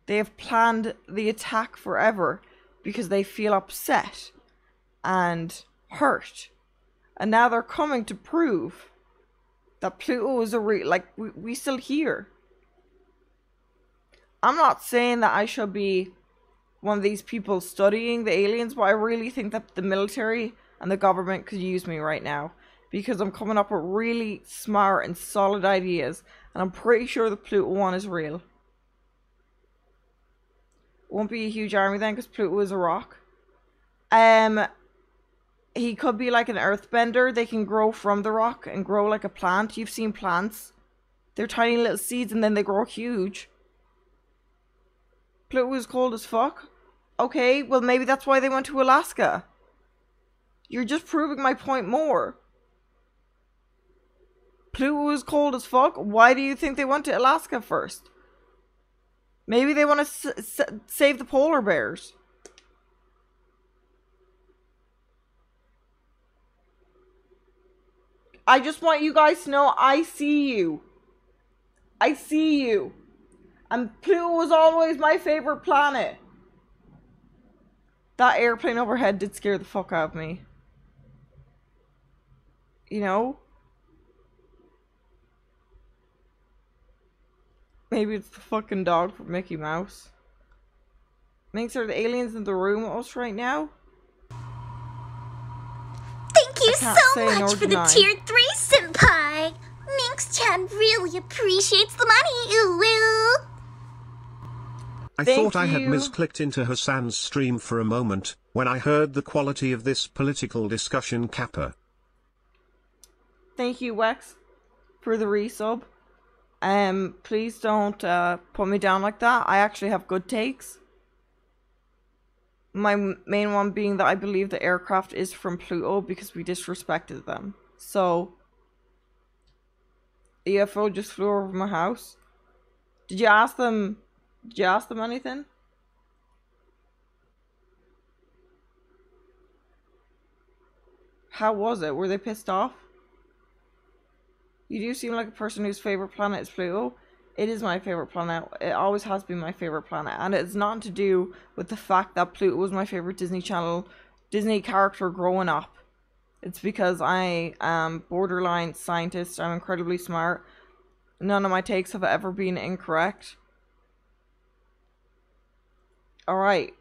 they have planned the attack forever because they feel upset and hurt. And now they're coming to prove that Pluto is a real, like, we still here. I'm not saying that I should be one of these people studying the aliens, but I really think that the military and the government could use me right now. Because I'm coming up with really smart and solid ideas. And I'm pretty sure the Pluto one is real. Won't be a huge army then, because Pluto is a rock. He could be like an earthbender. They can grow from the rock and grow like a plant. You've seen plants. They're tiny little seeds and then they grow huge. Pluto is cold as fuck. Okay, well maybe that's why they went to Alaska. You're just proving my point more. Pluto is cold as fuck. Why do you think they went to Alaska first? Maybe they want to save the polar bears. I just want you guys to know I see you. I see you. And Pluto was always my favorite planet. That airplane overhead did scare the fuck out of me. You know? Maybe it's the fucking dog from Mickey Mouse. Minx, are the aliens in the room with us right now? Thank you so much for the tier 3, senpai. Minx-chan really appreciates the money. Ooh, woo. I thought I had misclicked into Hassan's stream for a moment, when I heard the quality of this political discussion capper. Thank you, Wex, for the resub. Please don't put me down like that. I actually have good takes. My main one being that I believe the aircraft is from Pluto because we disrespected them. So, the UFO just flew over my house. Did you ask them anything? How was it? Were they pissed off? You do seem like a person whose favorite planet is Pluto. It is my favorite planet. It always has been my favorite planet. And it's not to do with the fact that Pluto was my favorite Disney character growing up. It's because I am borderline scientist. I'm incredibly smart. None of my takes have ever been incorrect. Alright,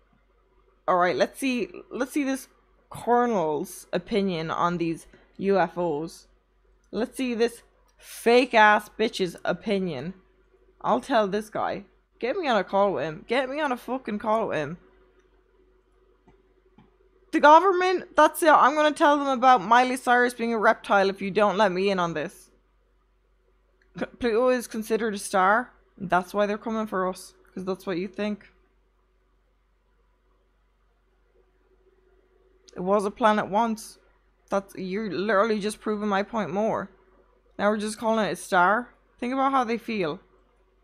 let's see this Colonel's opinion on these UFOs. Let's see this fake ass bitch's opinion. I'll tell this guy. Get me on a call with him. Get me on a fucking call with him. The government, that's it. I'm gonna tell them about Miley Cyrus being a reptile if you don't let me in on this. Pluto is considered a star. That's why they're coming for us. Because that's what you think. It was a planet once. You're literally just proving my point more. Now we're just calling it a star. Think about how they feel.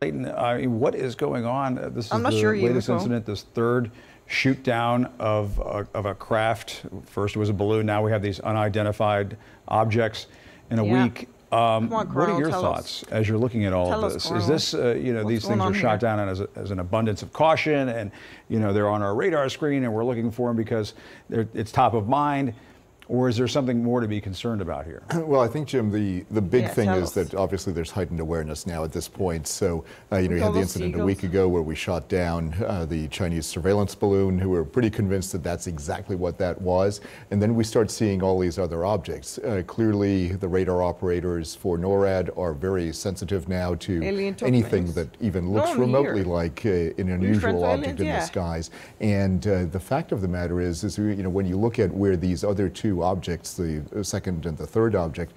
I mean, what is going on? This is I'm not the sure latest incident, this third shoot down of a craft. First it was a balloon, now we have these unidentified objects in a week. What are your thoughts as you're looking at all of this? Is this, you know, these things are shot down as an abundance of caution, and, you know, they're on our radar screen and we're looking for them because it's top of mind? Or is there something more to be concerned about here? Well, I think, Jim, the big thing is that obviously there's heightened awareness now at this point. So, you know, you had the incident a week ago where we shot down the Chinese surveillance balloon, who were pretty convinced that that's exactly what that was. And then we start seeing all these other objects. Clearly, the radar operators for NORAD are very sensitive now to anything that even looks remotely like an unusual object in the skies. And the fact of the matter is, you know, when you look at where these other two objects, the second and the third object,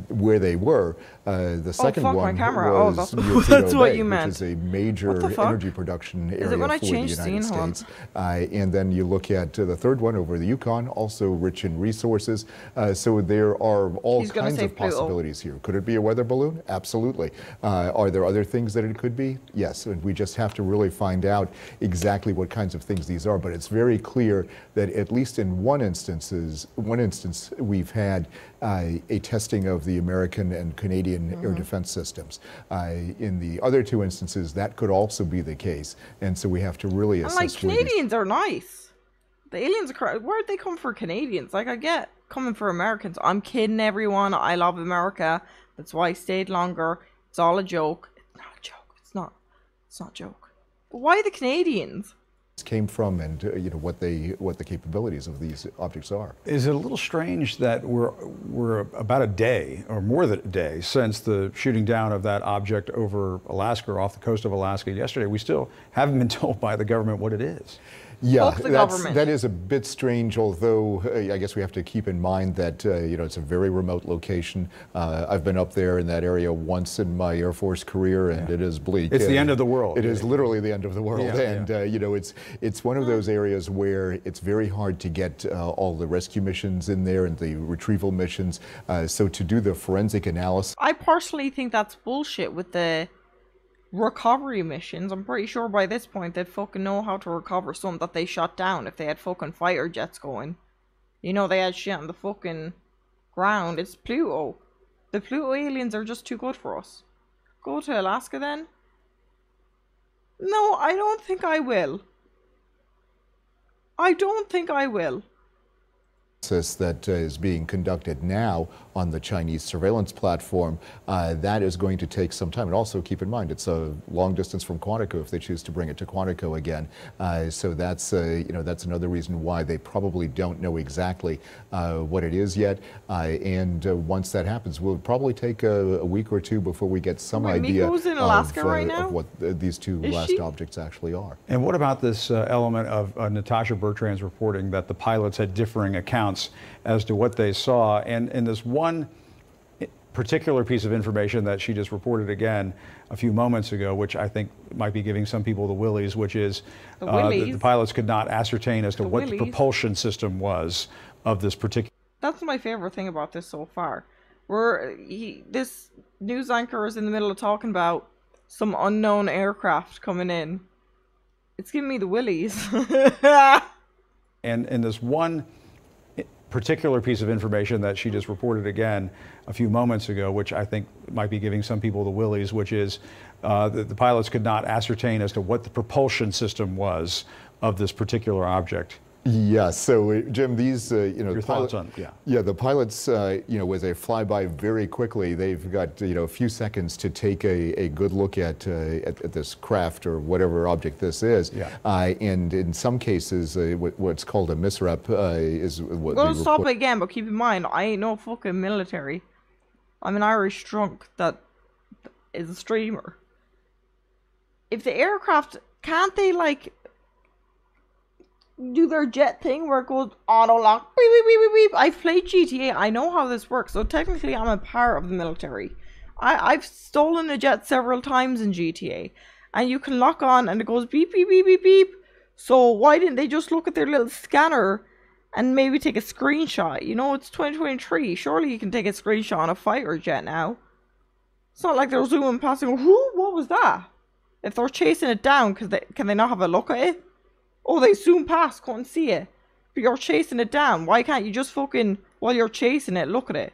where they were. The second one was that's what you meant. Which is a major energy production area for the United States. And then you look at the third one over the Yukon, also rich in resources. So there are all kinds of possibilities here. Could it be a weather balloon? Absolutely. Are there other things that it could be? Yes. And we just have to really find out exactly what kinds of things these are. But it's very clear that at least in one instance, we've had a testing of the American and Canadian air defense systems. In the other two instances, that could also be the case. And so we have to really assess. Like, Canadians are nice. The aliens are, where'd they come for Canadians? Like, I get coming for Americans. I'm kidding, everyone. I love America. That's why I stayed longer. It's all a joke. It's not a joke. It's not a joke. But why the Canadians? Came from, and you know what the capabilities of these objects are. Is it a little strange that we're about a day or more than a day since the shooting down of that object over Alaska, or off the coast of Alaska yesterday? We still haven't been told by the government what it is. Yeah, that is a bit strange, although I guess we have to keep in mind that you know, it's a very remote location. I've been up there in that area once in my Air Force career, and it is bleak. It's the end of the world. It is literally the end of the world, and you know, it's one of those areas where it's very hard to get all the rescue missions in there and the retrieval missions. So to do the forensic analysis, I personally think that's bullshit with the recovery missions. I'm pretty sure by this point they'd fucking know how to recover something that they shot down if they had fucking fighter jets going. You know, they had shit on the fucking ground. It's Pluto. The Pluto aliens are just too good for us. Go to Alaska then? No, I don't think I will. I don't think I will. That is being conducted now on the Chinese surveillance platform. That is going to take some time. And also keep in mind, it's a long distance from Quantico if they choose to bring it to Quantico again. So that's, that's another reason why they probably don't know exactly what it is yet. And once that happens, we'll probably take a week or two before we get some idea in Alaska right now? of what these two last objects actually are. And what about this element of Natasha Bertrand's reporting that the pilots had differing accounts as to what they saw? And in this one particular piece of information that she just reported again a few moments ago, which I think might be giving some people the willies, which is the pilots could not ascertain as to what the propulsion system was of this particular. That's my favorite thing about this so far. This news anchor is in the middle of talking about some unknown aircraft coming in. It's giving me the willies. And in this one particular piece of information that she just reported again a few moments ago, which I think might be giving some people the willies, which is the pilots could not ascertain as to what the propulsion system was of this particular object. Yeah, so Jim, these, your thoughts on, the pilots, as they fly by very quickly, they've got, a few seconds to take a good look at this craft or whatever object this is. Yeah. And in some cases, what's called a misrep is what we're gonna stop again, but keep in mind, I ain't no fucking military. I'm an Irish drunk that is a streamer. If the aircraft, can't they, like, do their jet thing where it goes auto lock, beep, beep, beep, beep, beep. I've played GTA, I know how this works, so technically I'm a part of the military. I've stolen a jet several times in GTA, and you can lock on and it goes beep, beep, beep, beep, beep. So why didn't they just look at their little scanner and maybe take a screenshot? You know, it's 2023, surely you can take a screenshot on a fighter jet now. It's not like they're zooming past and go, what was that? If they're chasing it down, can they not have a look at it? Oh, they zoom past, can't see it. But you're chasing it down. Why can't you just fucking, while you're chasing it, look at it?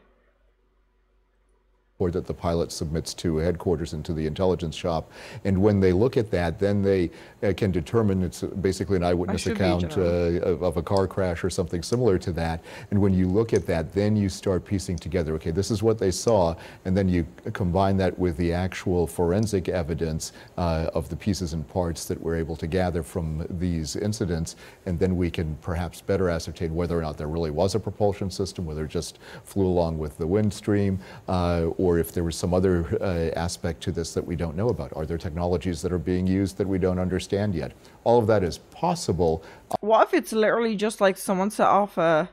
That the pilot submits to headquarters and to the intelligence shop. And when they look at that, then they can determine it's basically an eyewitness account of a car crash or something similar to that. And when you look at that, then you start piecing together, okay, this is what they saw, and then you combine that with the actual forensic evidence of the pieces and parts that we're able to gather from these incidents, and then we can perhaps better ascertain whether or not there really was a propulsion system, whether it just flew along with the wind stream, or if there was some other aspect to this that we don't know about. Are there technologies that are being used that we don't understand yet? All of that is possible. What if it's literally just like someone set off a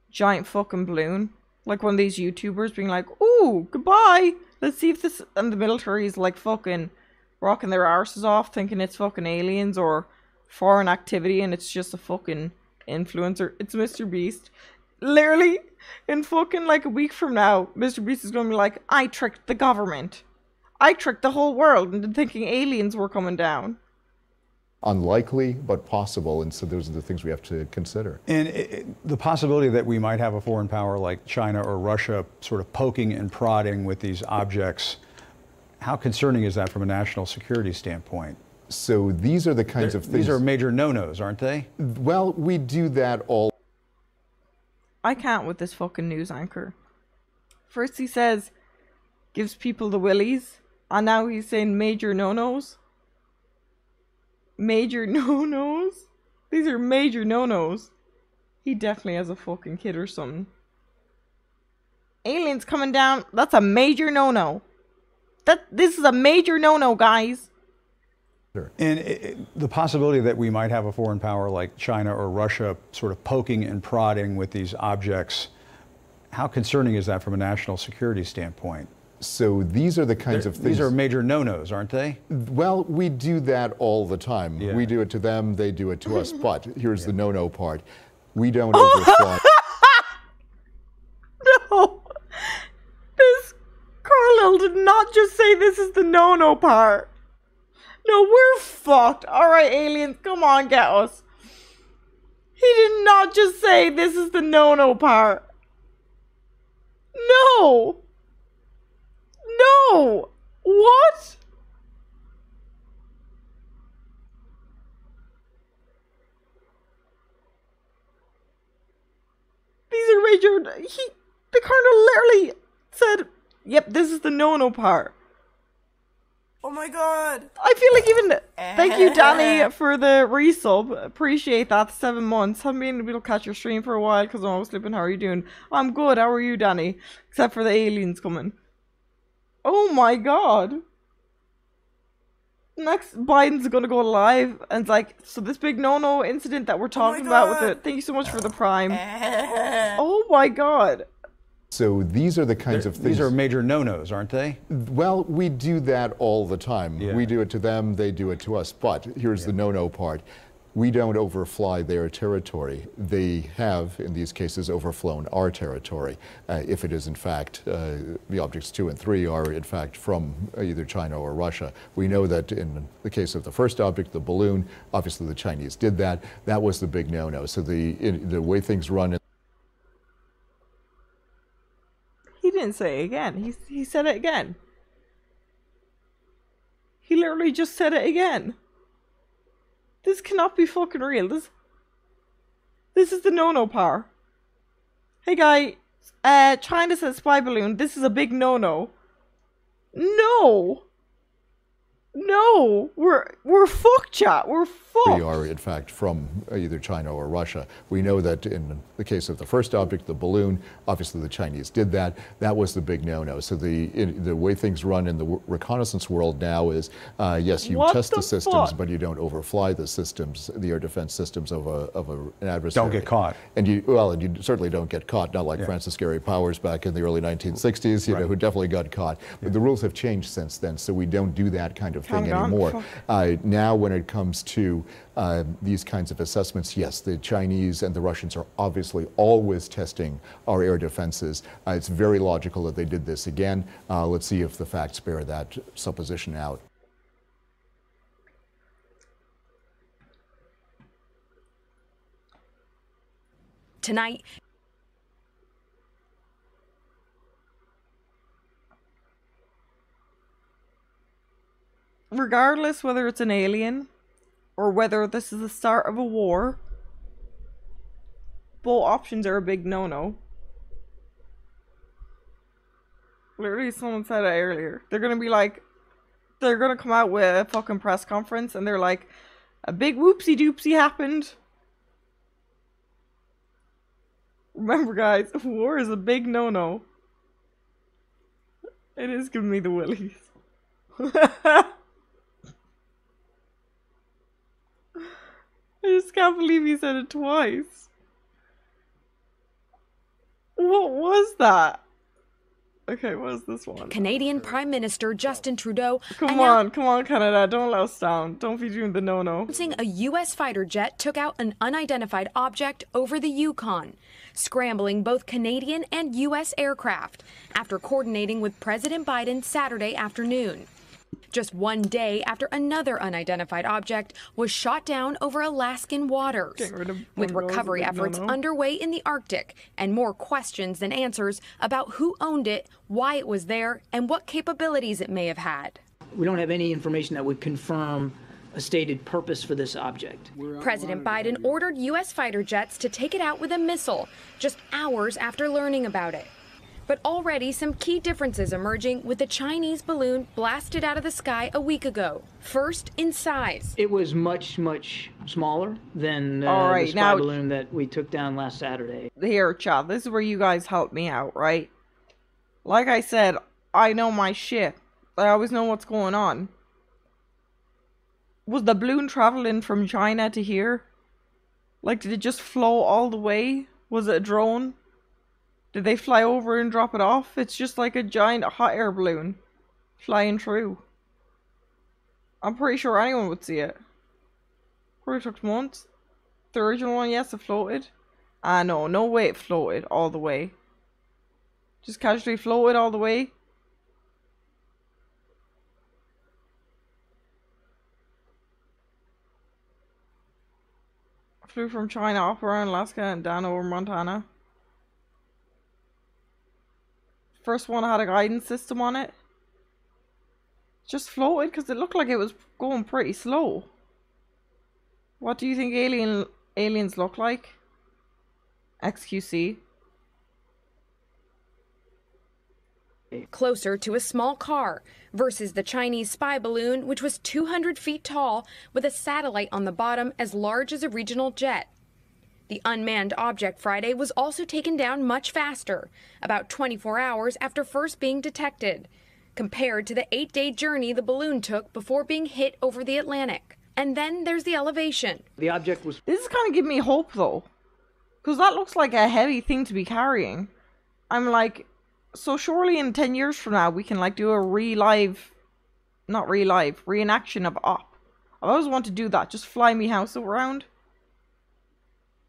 giant fucking balloon? Like one of these YouTubers being like, ooh, goodbye. Let's see if this, and the military is like fucking rocking their arses off thinking it's fucking aliens or foreign activity, and it's just a fucking influencer. It's Mr. Beast. Literally, in fucking like a week from now, Mr. Beast is going to be like, I tricked the government. I tricked the whole world into thinking aliens were coming down. Unlikely, but possible, and so those are the things we have to consider. And the possibility that we might have a foreign power like China or Russia sort of poking and prodding with these objects, how concerning is that from a national security standpoint? So these are the kinds of things... These are major no-nos, aren't they? Well, we do that all... I can't with this fucking news anchor. First he says, gives people the willies, and now he's saying major no-nos. Major no-nos? These are major no-nos. He definitely has a fucking kid or something. Aliens coming down, that's a major no-no. This is a major no-no, guys. And the possibility that we might have a foreign power like China or Russia sort of poking and prodding with these objects, how concerning is that from a national security standpoint? So these are the kinds of things... These are major no-nos, aren't they? Well, we do that all the time. Yeah. We do it to them, they do it to us. But here's the no-no part. We don't overfly. No! This Carlisle did not just say this is the no-no part. No, we're fucked. Alright, aliens, come on, get us. He did not just say this is the no-no part. No! No! What? These are major... The colonel literally said, yep, this is the no-no part. Oh my god. I feel like even... Thank you, Danny, for the resub. Appreciate that. 7 months. Haven't been able to catch your stream for a while because I'm always sleeping. How are you doing? I'm good. How are you, Danny? Except for the aliens coming. Oh my god. Next, Biden's gonna go live and it's like, so this big no-no incident that we're talking about with the... Thank you so much for the prime. Oh my god. So these are the kinds of things. These are major no-nos, aren't they? Well, we do that all the time. Yeah. We do it to them, they do it to us. But here's the no-no part. We don't overfly their territory. They have, in these cases, overflown our territory. If it is, in fact, the objects 2 and 3 are, in fact, from either China or Russia. We know that in the case of the first object, the balloon, obviously the Chinese did that. That was the big no-no. So the way things run... He didn't say it again. He said it again. He literally just said it again. This cannot be fucking real. This is the no-no power. Hey guy, China says spy balloon. This is a big no-no. No. No, we're fucked, chat. We're fucked. We are, in fact, from either China or Russia. We know that in the case of the first object, the balloon, obviously the Chinese did that. That was the big no-no. So the way things run in the reconnaissance world now is, yes, you test the systems, but you don't overfly the systems, the air defense systems of an adversary. Don't get caught. And you certainly don't get caught. Not like Francis Gary Powers back in the early 1960s, you know, who definitely got caught. But the rules have changed since then, so we don't do that kind of thing anymore. Now, when it comes to these kinds of assessments, yes, the Chinese and the Russians are obviously always testing our air defenses. It's very logical that they did this again. Let's see if the facts bear that supposition out. Tonight, regardless whether it's an alien or whether this is the start of a war, both options are a big no-no. Literally, someone said it earlier. They're gonna be like, they're gonna come out with a fucking press conference and they're like, a big whoopsie doopsie happened. Remember guys, war is a big no-no. It is giving me the willies. I just can't believe he said it twice. What was that? Okay, what is this one? Canadian Prime Minister Justin Trudeau... Come on, Canada. Don't let us down. Don't be doing the no-no. Announcing a U.S. fighter jet took out an unidentified object over the Yukon, scrambling both Canadian and U.S. aircraft after coordinating with President Biden Saturday afternoon. Just one day after another unidentified object was shot down over Alaskan waters, with recovery efforts underway in the Arctic and more questions than answers about who owned it, why it was there, and what capabilities it may have had. We don't have any information that would confirm a stated purpose for this object. President Biden ordered U.S. fighter jets to take it out with a missile just hours after learning about it. But already some key differences emerging with the Chinese balloon blasted out of the sky a week ago. First, in size. It was much, much smaller than the spy balloon that we took down last Saturday. Here, chat, this is where you guys help me out, right? Like I said, I know my shit. I always know what's going on. Was the balloon traveling from China to here? Like, did it just flow all the way? Was it a drone? Did they fly over and drop it off? It's just like a giant hot air balloon flying through. I'm pretty sure anyone would see it. Probably took months. The original one, yes, it floated. No way it floated all the way. Just casually floated all the way. Flew from China up around Alaska and down over Montana. First one had a guidance system on it. Just floated because it looked like it was going pretty slow. What do you think aliens look like? XQC. Closer to a small car versus the Chinese spy balloon, which was 200 feet tall with a satellite on the bottom as large as a regional jet. The unmanned object Friday was also taken down much faster, about 24 hours after first being detected, compared to the 8-day journey the balloon took before being hit over the Atlantic. And then there's the elevation. The object was... This is kind of giving me hope, though. Because that looks like a heavy thing to be carrying. I'm like, so surely in 10 years from now, we can like do a reenaction of Op. I always want to do that. Just fly me house around.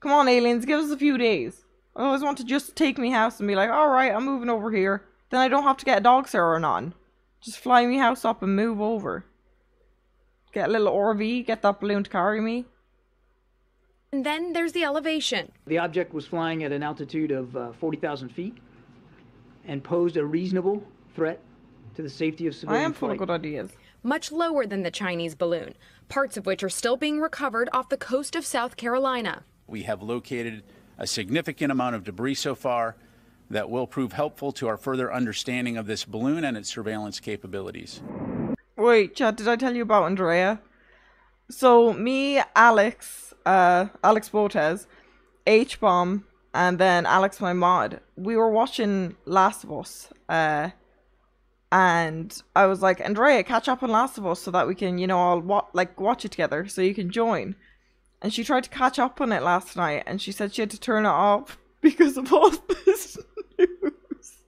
Come on, aliens, give us a few days. I always want to just take me house and be like, alright, I'm moving over here. Then I don't have to get a dog sitter on. Just fly me house up and move over. Get a little RV, get that balloon to carry me. And then there's the elevation. The object was flying at an altitude of 40,000 feet and posed a reasonable threat to the safety of civilian I am full of flight. good ideas. Much lower than the Chinese balloon, parts of which are still being recovered off the coast of South Carolina. We have located a significant amount of debris so far that will prove helpful to our further understanding of this balloon and its surveillance capabilities. Wait, Chad, did I tell you about Andrea? So, me, Alex Botez, H-Bomb, and then Alex, my mod, we were watching Last of Us, and I was like, Andrea, catch up on Last of Us so that we can, you know, all watch it together so you can join. And she tried to catch up on it last night, and she said she had to turn it off because of all this news.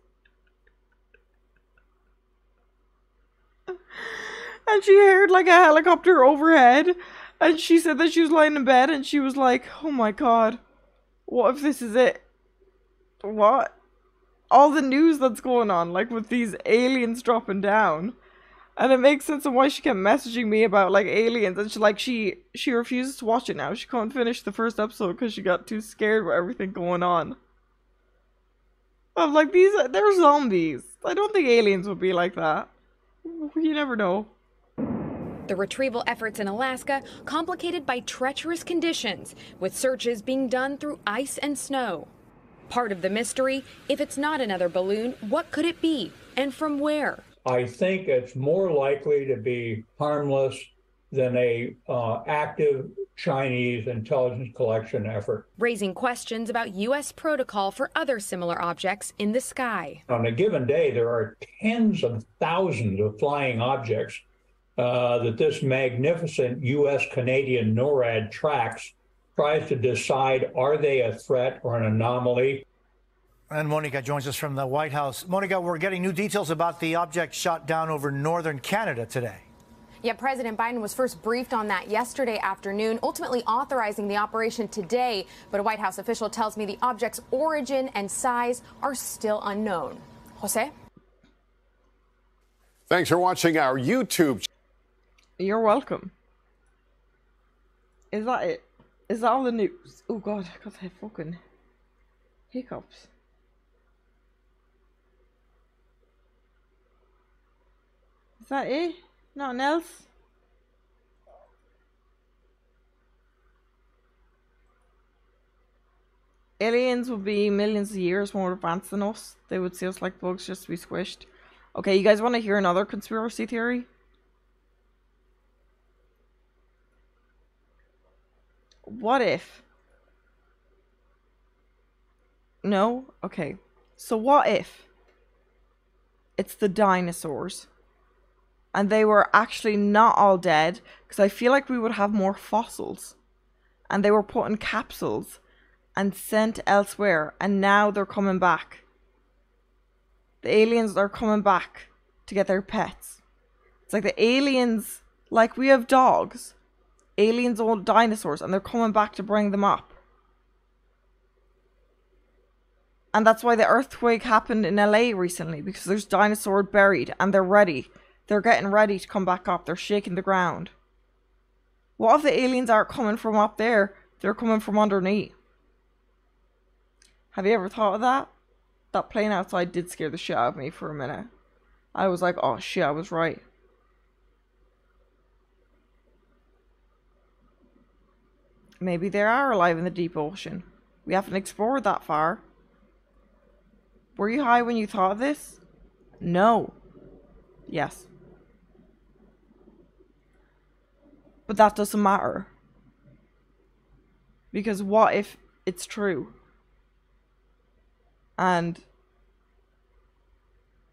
And she heard like a helicopter overhead, and she said that she was lying in bed, and she was like, oh my god, what if this is it? What? All the news that's going on, like with these aliens dropping down. And it makes sense of why she kept messaging me about like aliens, and she refuses to watch it now. She can't finish the first episode because she got too scared with everything going on. I'm like, they're zombies. I don't think aliens would be like that. You never know. The retrieval efforts in Alaska complicated by treacherous conditions, with searches being done through ice and snow. Part of the mystery, if it's not another balloon, what could it be, and from where? I think it's more likely to be harmless than a active Chinese intelligence collection effort. Raising questions about U.S. protocol for other similar objects in the sky. On a given day, there are tens of thousands of flying objects that this magnificent U.S.-Canadian NORAD tracks, tries to decide, are they a threat or an anomaly? And Monica joins us from the White House. Monica, we're getting new details about the object shot down over northern Canada today. Yeah, President Biden was first briefed on that yesterday afternoon, ultimately authorizing the operation today. But a White House official tells me the object's origin and size are still unknown. Jose? Thanks for watching our YouTube. You're welcome. Is that it? Is that all the news? Oh god, I got the fucking hiccups. Is that it? Nothing else? Aliens would be millions of years more advanced than us. They would see us like bugs just to be squished. Okay, you guys want to hear another conspiracy theory? What if? No? Okay. So what if it's the dinosaurs and they were actually not all dead? Because I feel like we would have more fossils. And they were put in capsules and sent elsewhere, and now they're coming back. The aliens are coming back to get their pets. It's like the aliens, like we have dogs. Aliens own dinosaurs, and they're coming back to bring them up. And that's why the earthquake happened in LA recently, because there's dinosaurs buried, and they're ready. They're getting ready to come back up. They're shaking the ground. What if the aliens aren't coming from up there? They're coming from underneath. Have you ever thought of that? That plane outside did scare the shit out of me for a minute. I was like, oh shit, I was right. Maybe they are alive in the deep ocean. We haven't explored that far. Were you high when you thought of this? No. Yes. But that doesn't matter. Because what if it's true? And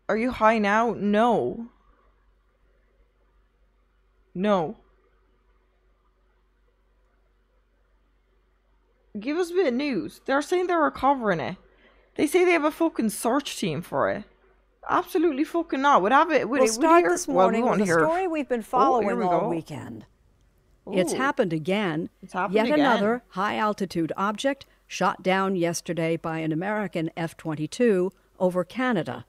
are you high now? No. No. Give us a bit of news. They're saying they're recovering it. They say they have a fucking search team for it. Absolutely fucking not. We'll start this morning with a story we've been following all weekend. It's happened again. Yet another high-altitude object shot down yesterday by an American F-22 over Canada.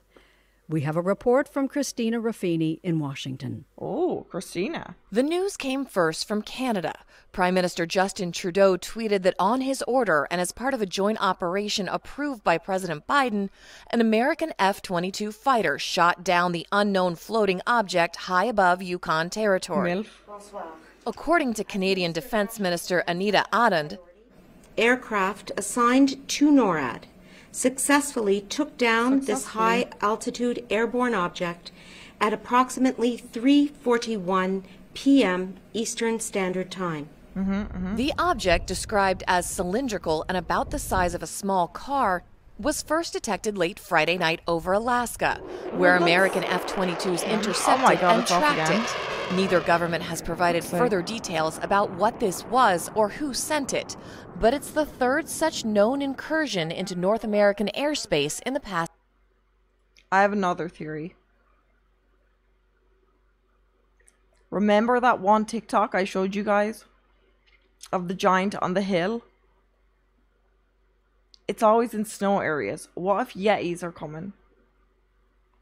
We have a report from Christina Ruffini in Washington. Oh, Christina. The news came first from Canada. Prime Minister Justin Trudeau tweeted that on his order and as part of a joint operation approved by President Biden, an American F-22 fighter shot down the unknown floating object high above Yukon territory. According to Canadian Defence Minister Anita Anand, aircraft assigned to NORAD successfully took down this high-altitude airborne object at approximately 3:41 p.m. Eastern Standard Time. The object, described as cylindrical and about the size of a small car, was first detected late Friday night over Alaska, where American F-22s intercepted and tracked it. Neither government has provided further details about what this was or who sent it, but it's the third such known incursion into North American airspace in the past. I have another theory. Remember that one TikTok I showed you guys? Of the giant on the hill? It's always in snow areas. What if Yetis are coming?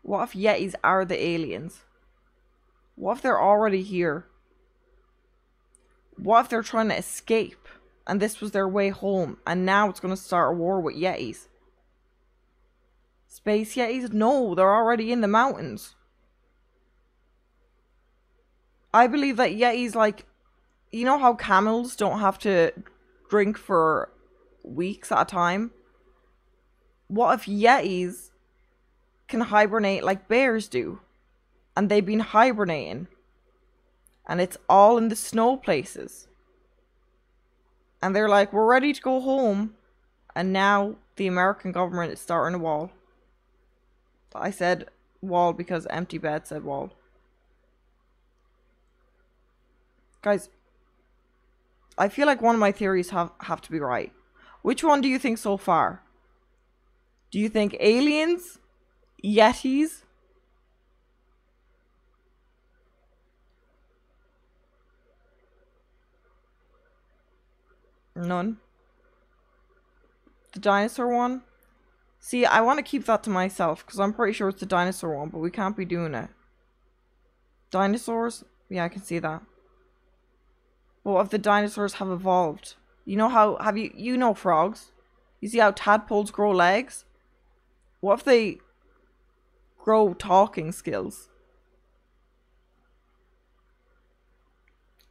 What if Yetis are the aliens? What if they're already here? What if they're trying to escape and this was their way home and now it's going to start a war with Yetis? Space Yetis? No, they're already in the mountains. I believe that Yetis, like, you know how camels don't have to drink for weeks at a time? What if Yetis can hibernate like bears do? And they've been hibernating. And it's all in the snow places. And they're like, we're ready to go home. And now the American government is starting a wall. I said wall because Empty Bed said wall. Guys, I feel like one of my theories have to be right. Which one do you think so far? Do you think aliens? Yetis? None. The dinosaur one? See, I want to keep that to myself because I'm pretty sure it's the dinosaur one, but we can't be doing it. Dinosaurs? Yeah, I can see that. But what if the dinosaurs have evolved? You know how, you know frogs? You see how tadpoles grow legs? What if they grow talking skills?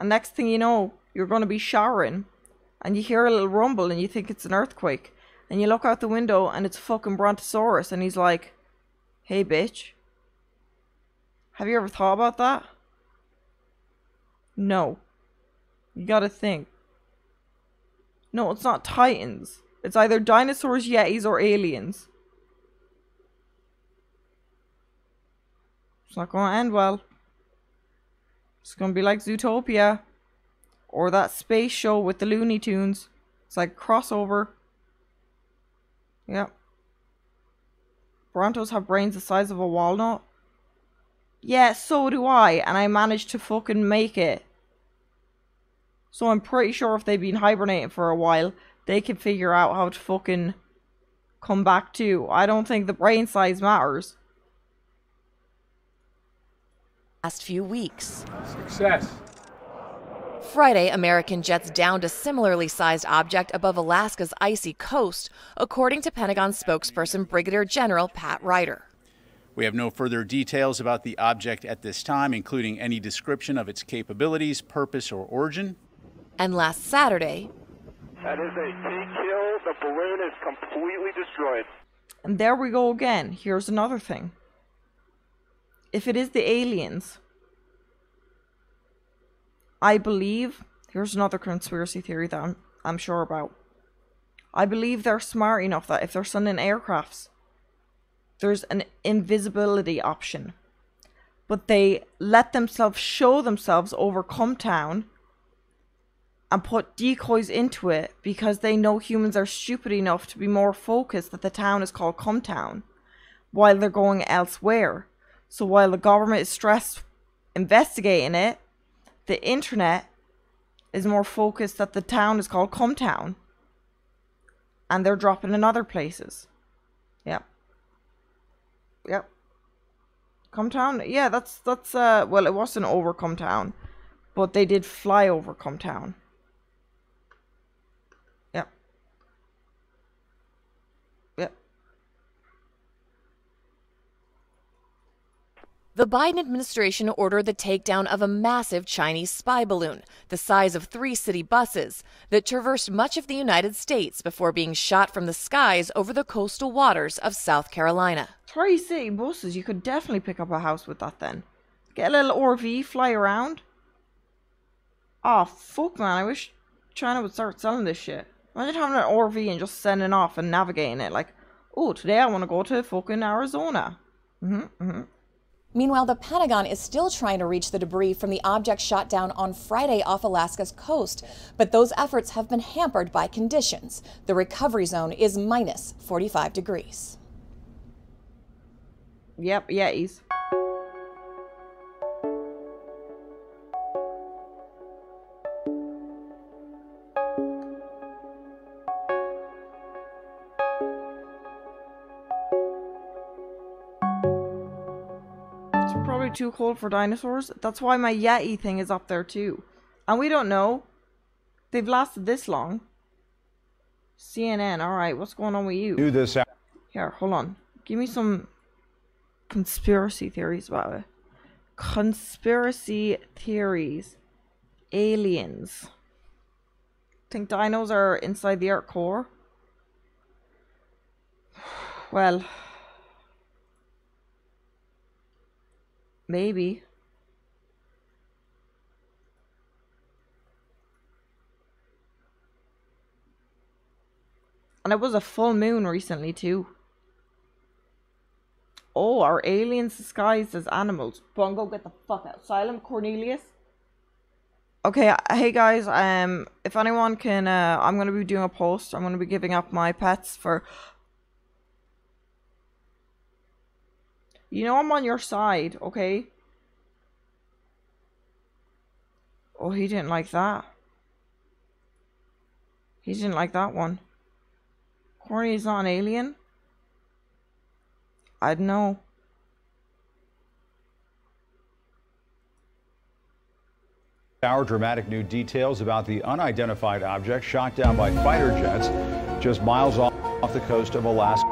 And next thing you know, you're going to be showering. And you hear a little rumble and you think it's an earthquake. And you look out the window and it's fucking Brontosaurus. And he's like, hey bitch. Have you ever thought about that? No. You gotta think. No, it's not titans. It's either dinosaurs, yetis, or aliens. It's not gonna end well. It's gonna be like Zootopia. Or that space show with the Looney Tunes. It's like crossover. Yep. Brontos have brains the size of a walnut. Yeah, so do I. And I managed to fucking make it. So I'm pretty sure if they've been hibernating for a while, they can figure out how to fucking come back too. I don't think the brain size matters. Last few weeks. Success. Friday, American jets downed a similarly sized object above Alaska's icy coast, according to Pentagon spokesperson Brigadier General Pat Ryder. We have no further details about the object at this time, including any description of its capabilities, purpose, or origin. And last Saturday, that is a T-kill. The balloon is completely destroyed. And there we go again. Here's another thing. If it is the aliens, I believe, here's another conspiracy theory that I'm sure about. I believe they're smart enough that if they're sending aircrafts, there's an invisibility option. But they let themselves show themselves over Town and put decoys into it because they know humans are stupid enough to be more focused that the town is called Town while they're going elsewhere. So while the government is stressed investigating it, the internet is more focused that the town is called Town. And they're dropping in other places. Yep. Yep. Town? Yeah, that's well, it wasn't over Town, but they did fly over Town. Yep. Yep. the Biden administration ordered the takedown of a massive Chinese spy balloon, the size of 3 city buses, that traversed much of the United States before being shot from the skies over the coastal waters of South Carolina. 3 city buses, you could definitely pick up a house with that then. Get a little RV, fly around. Oh, fuck, man, I wish China would start selling this shit. Imagine having an RV and just sending off and navigating it like, oh, today I want to go to fucking Arizona. Meanwhile, the Pentagon is still trying to reach the debris from the object shot down on Friday off Alaska's coast, but those efforts have been hampered by conditions. The recovery zone is minus 45 degrees. Yep, Yetis. Too cold for dinosaurs. That's why my Yeti thing is up there too. And we don't know. They've lasted this long. CNN, alright, what's going on with you? Do this out. Here, hold on. Give me some conspiracy theories about it. Conspiracy theories. Aliens. Think dinos are inside the Earth core? Well, maybe. And it was a full moon recently too. Oh, are aliens disguised as animals? Bongo, get the fuck out. Silent Cornelius. Okay, hey guys, if anyone can, I'm gonna be doing a post. I'm gonna be giving up my pets for... You know I'm on your side, okay? Oh, he didn't like that. He didn't like that one. Corny's not an alien? I don't know. Our dramatic new details about the unidentified object shot down by fighter jets just miles off the coast of Alaska.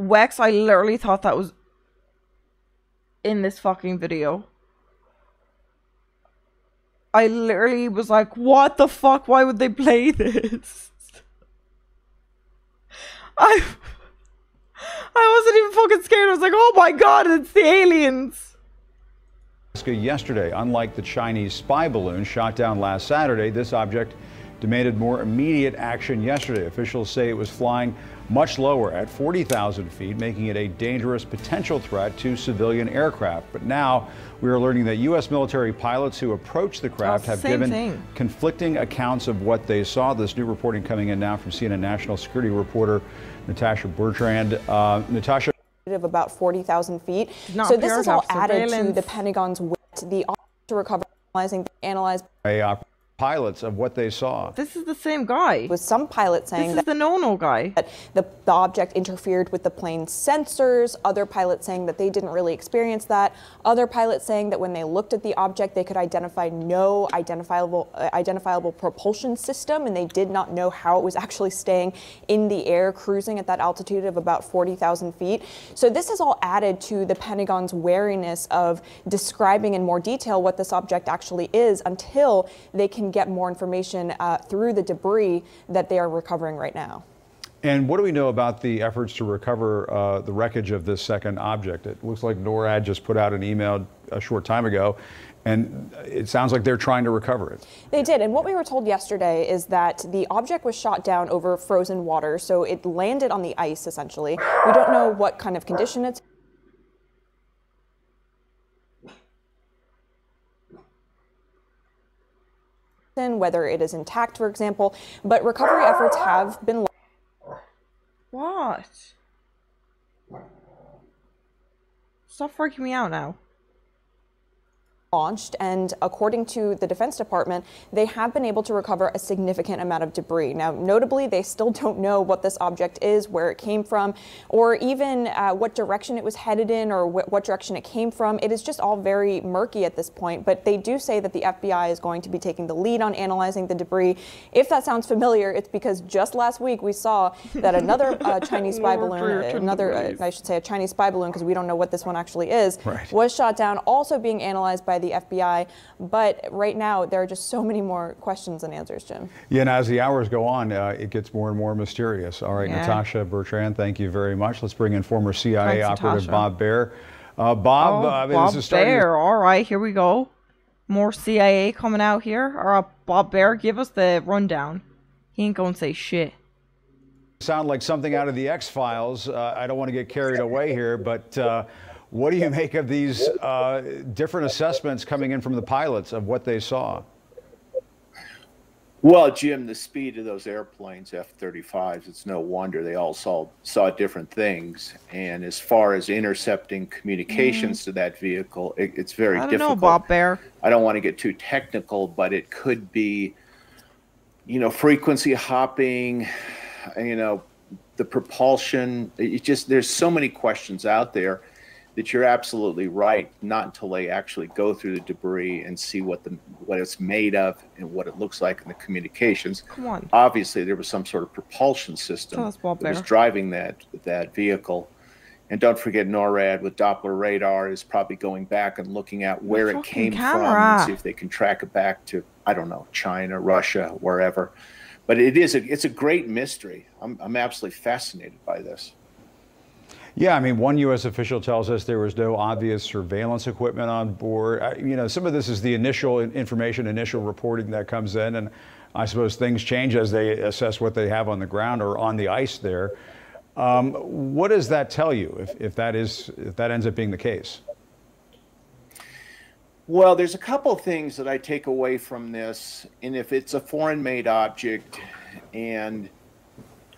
Wex, I literally thought that was in this fucking video. I literally was like, what the fuck? Why would they play this? I wasn't even fucking scared. I was like, oh my god, it's the aliens. Yesterday, unlike the Chinese spy balloon shot down last Saturday, this object demanded more immediate action yesterday. Officials say it was flying much lower at 40,000 feet, making it a dangerous potential threat to civilian aircraft. But now we are learning that U.S. military pilots who approached the craft have given conflicting accounts of what they saw. This new reporting coming in now from CNN national security reporter Natasha Bertrand. Natasha. Of about 40,000 feet. So this is all added to the Pentagon's weight. The to recover analyzing pilots of what they saw. This is the same guy. With some pilots saying this is the no-no guy. That the object interfered with the plane's sensors, other pilots saying that they didn't really experience that, other pilots saying that when they looked at the object they could identify no identifiable propulsion system, and they did not know how it was actually staying in the air, cruising at that altitude of about 40,000 feet. So this has all added to the Pentagon's wariness of describing in more detail what this object actually is until they can get more information through the debris that they are recovering right now. And what do we know about the efforts to recover the wreckage of this second object? It looks like NORAD just put out an email a short time ago, and it sounds like they're trying to recover it. They did, and what we were told yesterday is that the object was shot down over frozen water, so it landed on the ice, essentially. We don't know what kind of condition it's in, whether it is intact, for example, but recovery efforts have been... What? Stop freaking me out now. Launched, and according to the Defense Department, they have been able to recover a significant amount of debris. Now, notably, they still don't know what this object is, where it came from, or even what direction it was headed in, or what direction it came from. It is just all very murky at this point, but they do say that the FBI is going to be taking the lead on analyzing the debris. If that sounds familiar, it's because just last week we saw that another Chinese spy balloon, I should say a Chinese spy balloon, because we don't know what this one actually is, was shot down, also being analyzed by the FBI, but right now there are just so many more questions than answers, Jim. Yeah, and as the hours go on, it gets more and more mysterious. All right, Natasha Bertrand, thank you very much. Let's bring in former CIA operative Bob Baer. Bob, Bob this is starting Baer. All right, here we go. More CIA coming out here. All right, Bob Baer, give us the rundown. He ain't gonna say shit. Sound like something out of the X-Files. I don't want to get carried away here, but what do you make of these different assessments coming in from the pilots of what they saw? Well, Jim, the speed of those airplanes, F-35s, it's no wonder they all saw different things. And as far as intercepting communications to that vehicle, it's very difficult. I don't know, Bob Baer. I don't want to get too technical, but it could be, frequency hopping, the propulsion. There's so many questions out there that you're absolutely right, not until they actually go through the debris and see what it's made of and what it looks like in the communications. Come on. Obviously, there was some sort of propulsion system that was driving that vehicle. And don't forget, NORAD with Doppler radar is probably going back and looking at where it came from and see if they can track it back to, I don't know, China, Russia, wherever. But it's a great mystery. I'm absolutely fascinated by this. Yeah, I mean, one U.S. official tells us there was no obvious surveillance equipment on board. Some of this is the initial information, initial reporting that comes in, and I suppose things change as they assess what they have on the ground or on the ice there. What does that tell you if that ends up being the case? Well, there's a couple of things that I take away from this, and if it's a foreign-made object and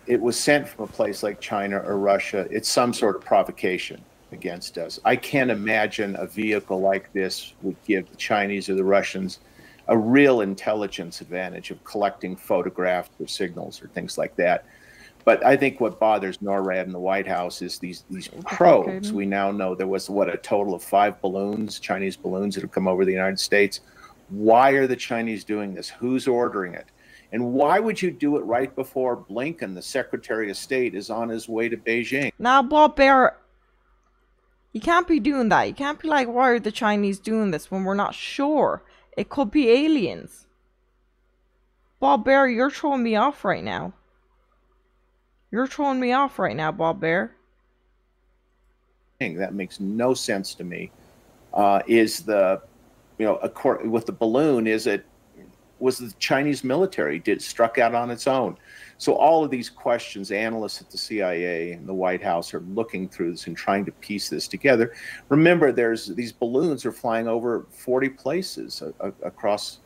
it was sent from a place like China or Russia, it's some sort of provocation against us. I can't imagine a vehicle like this would give the Chinese or the Russians a real intelligence advantage of collecting photographs or signals or things like that. But I think what bothers NORAD and the White House is these probes. We now know there was, a total of 5 balloons, Chinese balloons that have come over the United States. Why are the Chinese doing this? Who's ordering it? And why would you do it right before Blinken, the Secretary of State, is on his way to Beijing? Now, Bob Baer, you can't be doing that. You can't be like, why are the Chinese doing this when we're not sure? It could be aliens. Bob Baer, you're throwing me off right now. You're throwing me off right now, Bob Baer. That makes no sense to me. With the balloon, was the Chinese military struck out on its own? So all of these questions, analysts at the CIA and the White House are looking through this and trying to piece this together. Remember, these balloons are flying over 40 places across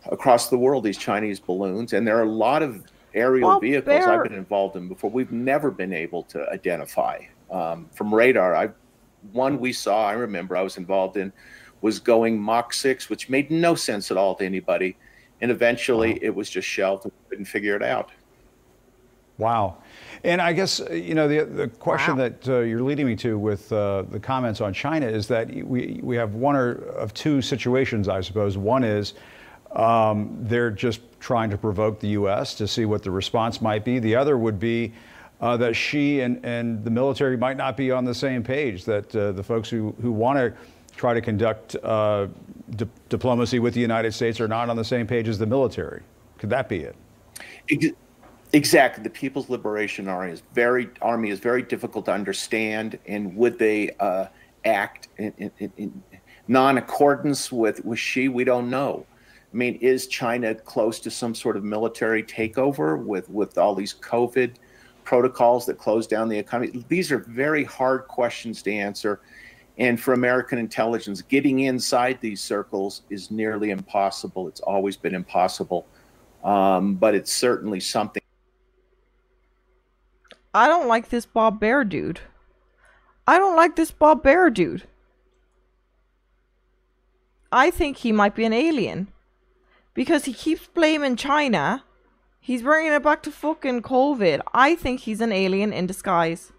the world, these Chinese balloons, and there are a lot of aerial vehicles I've been involved in before we've never been able to identify from radar. One we saw, I remember I was involved in, was going Mach 6, which made no sense at all to anybody. And eventually it was just shelved and couldn't figure it out. Wow. And I guess, the question that you're leading me to with the comments on China is that we have one of two situations, I suppose. One is they're just trying to provoke the U.S. to see what the response might be. The other would be that she and the military might not be on the same page, that the folks who want to try to conduct diplomacy with the United States are not on the same page as the military. Could that be it? Exactly. The People's Liberation Army is very difficult to understand, and would they act in non-accordance with Xi? We don't know. I mean, is China close to some sort of military takeover with all these COVID protocols that close down the economy? These are very hard questions to answer. And for American intelligence, getting inside these circles is nearly impossible. It's always been impossible. But it's certainly something. I don't like this Bob Bear dude. I don't like this Bob Bear dude. I think he might be an alien. Because he keeps blaming China. He's bringing it back to fucking COVID. I think he's an alien in disguise.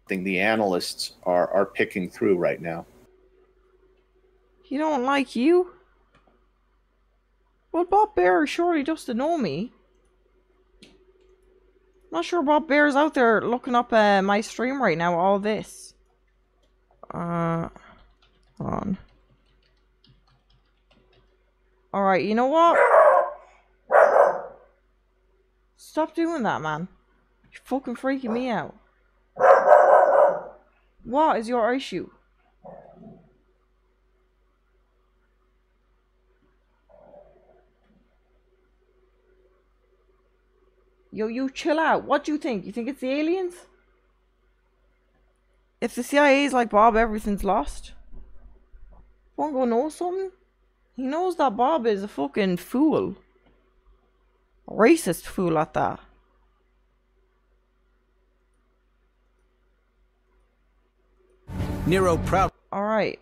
The analysts are picking through right now. He don't like you? Well, Bob Bear surely doesn't know me. Not sure Bob Bear's out there looking up my stream right now, all this. Hold on. Alright, you know what? Stop doing that, man. You're fucking freaking me out. What is your issue? Yo, you chill out. What do you think? You think it's the aliens? If the CIA is like Bob, everything's lost. Wanna go know something? He knows that Bob is a fucking fool. A racist fool at that. Nero proud. Alright.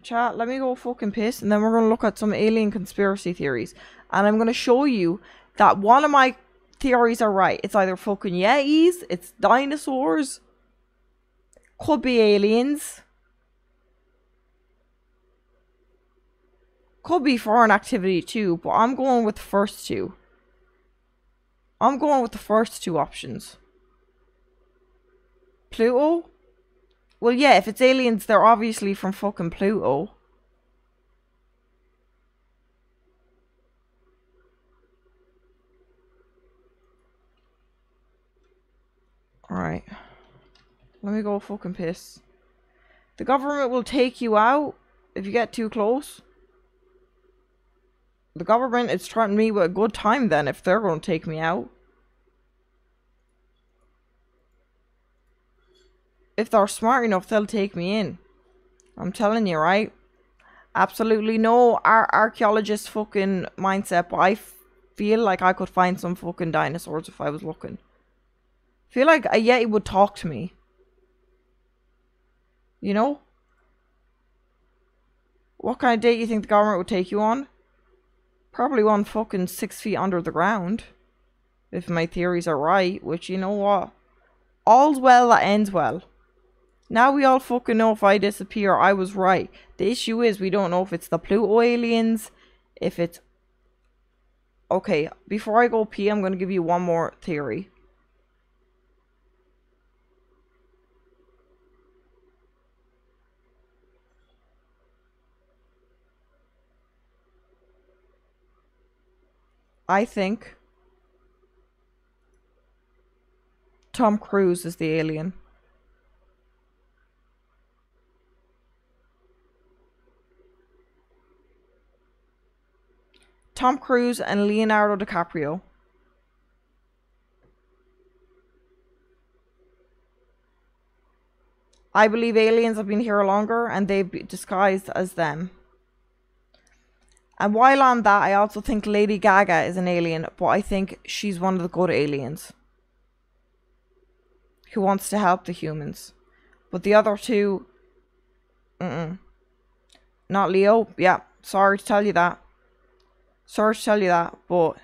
Chat, let me go fucking piss, and then we're gonna look at some alien conspiracy theories. And I'm gonna show you that one of my theories are right. It's either fucking Yetis, it's dinosaurs, could be aliens, could be foreign activity too, but I'm going with the first two. I'm going with the first two options. Pluto? Well, yeah, if it's aliens, they're obviously from fucking Pluto. Alright. Let me go fucking piss. The government will take you out if you get too close. The government is threatening me with a good time then if they're going to take me out. If they're smart enough, they'll take me in. I'm telling you, right? Absolutely no archaeologist fucking mindset, but I feel like I could find some fucking dinosaurs if I was looking. I feel like a Yeti would talk to me. You know? What kind of date you think the government would take you on? Probably one fucking 6 feet under the ground. If my theories are right, which, you know what? All's well that ends well. Now we all fucking know if I disappear, I was right. The issue is we don't know if it's the Pluto aliens, if it's... Okay, before I go pee, I'm going to give you one more theory. I think Tom Cruise is the alien. Tom Cruise and Leonardo DiCaprio. I believe aliens have been here longer and they've been disguised as them. And while on that, I also think Lady Gaga is an alien, but I think she's one of the good aliens who wants to help the humans. But the other two, not Leo. Yeah, Sorry to tell you that. Sorry to tell you that, but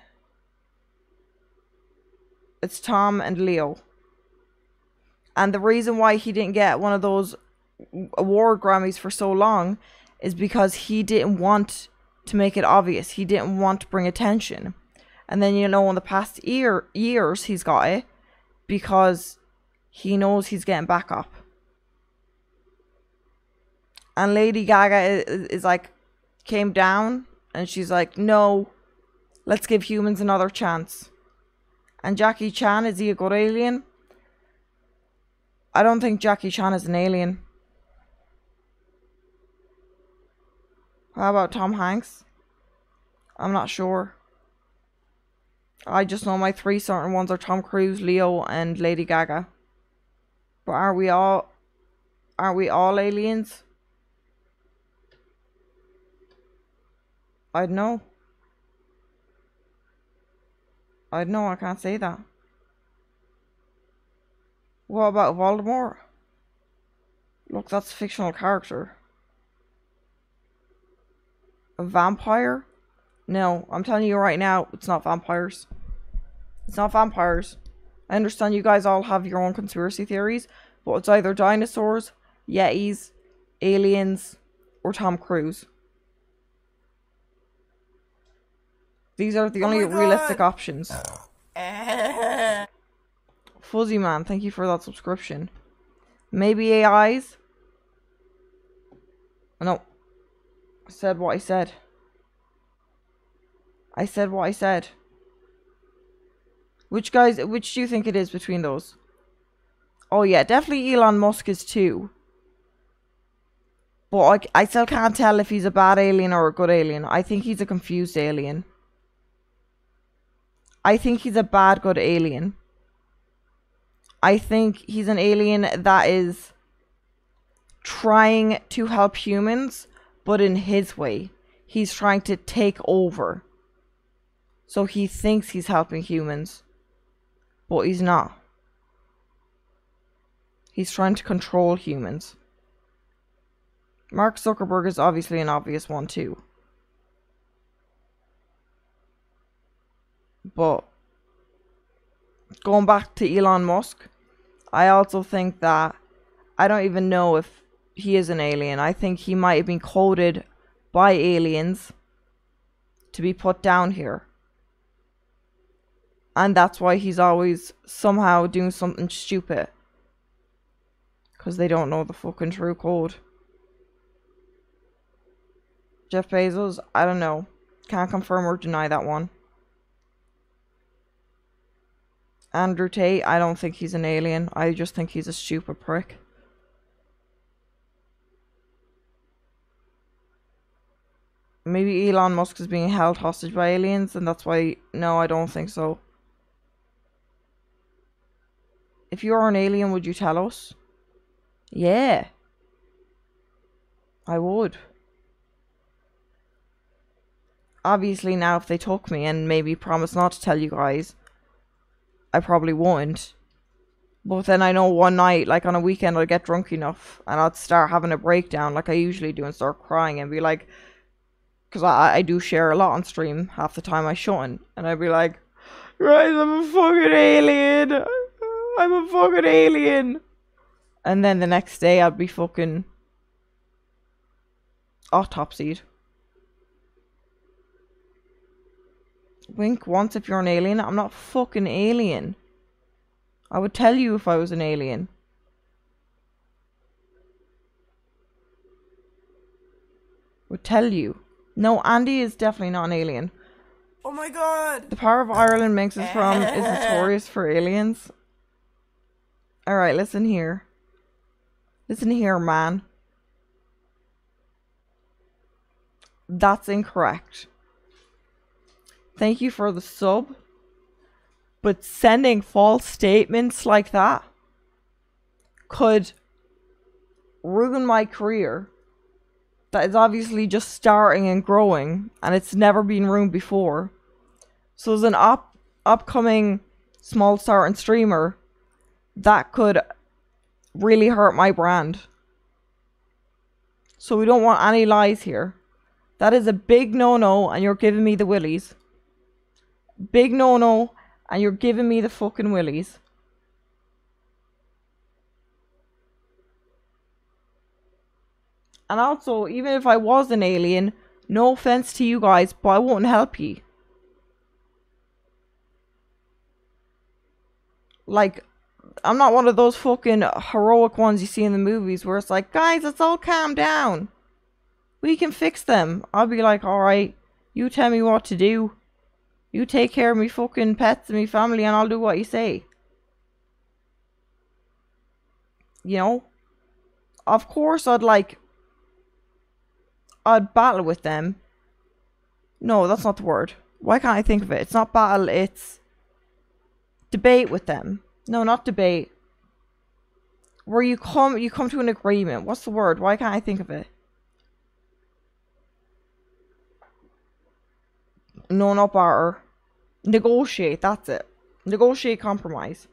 it's Tom and Leo. And the reason why he didn't get one of those award Grammys for so long is because he didn't want to make it obvious. He didn't want to bring attention. And then, you know, in the past years, he's got it because he knows he's getting back up. And Lady Gaga is like, came down and she's like, no, let's give humans another chance. And Jackie Chan, is he a good alien? I don't think Jackie Chan is an alien. How about Tom Hanks? I'm not sure. I just know my 3 certain ones are Tom Cruise, Leo, and Lady Gaga. But aren't we all aliens? I'd know. I can't say that. What about Voldemort? Look, that's a fictional character. A vampire? No, I'm telling you right now, it's not vampires. It's not vampires. I understand you guys all have your own conspiracy theories, but it's either dinosaurs, Yetis, aliens, or Tom Cruise. These are the only realistic options. Fuzzy Man, thank you for that subscription. Maybe AIs? No. I said what I said. I said what I said. Which do you think it is between those? Oh yeah, definitely Elon Musk is 2. But I still can't tell if he's a bad alien or a good alien. I think he's a confused alien. I think he's a bad, good alien. I think he's an alien that is trying to help humans, but in his way. He's trying to take over. So he thinks he's helping humans, but he's not. He's trying to control humans. Mark Zuckerberg is obviously an obvious one too. But going back to Elon Musk, I also think that I don't even know if he is an alien. I think he might have been coded by aliens to be put down here. And that's why he's always somehow doing something stupid. Because they don't know the fucking true code. Jeff Bezos, I don't know. Can't confirm or deny that one. Andrew Tate, I don't think he's an alien. I just think he's a stupid prick. Maybe Elon Musk is being held hostage by aliens, and that's why... No, I don't think so. If you are an alien, would you tell us? Yeah. I would. Obviously now if they took me and maybe promised not to tell you guys, I probably wouldn't. But then I know one night, like on a weekend, I'll get drunk enough and I'll start having a breakdown like I usually do and start crying and be like... Because I do share a lot on stream, half the time I shouldn't. And I'd be like, guys, I'm a fucking alien. I'm a fucking alien. And then the next day I'd be fucking autopsied. Wink once if you're an alien. I'm not fucking alien. I would tell you if I was an alien. Would tell you. No, Andy is definitely not an alien. Oh my god! The Power of Ireland Minx is from is notorious for aliens. Alright, listen here. Listen here, man. That's incorrect. Thank you for the sub. But sending false statements like that could ruin my career. That is obviously just starting and growing, and it's never been ruined before. So as an upcoming small starting streamer, that could really hurt my brand. So we don't want any lies here. That is a big no-no, and you're giving me the willies. Big no-no, and you're giving me the fucking willies. And also, even if I was an alien, no offense to you guys, but I won't help you. Like, I'm not one of those fucking heroic ones you see in the movies where it's like, guys, let's all calm down. We can fix them. I'll be like, alright, you tell me what to do. You take care of me fucking pets and me family and I'll do what you say. You know? Of course I'd battle with them. No, that's not the word. Why can't I think of it? It's not battle, it's debate with them. No, not debate. Where you come to an agreement. What's the word? Why can't I think of it? No, not barter. Negotiate, that's it. Negotiate compromise.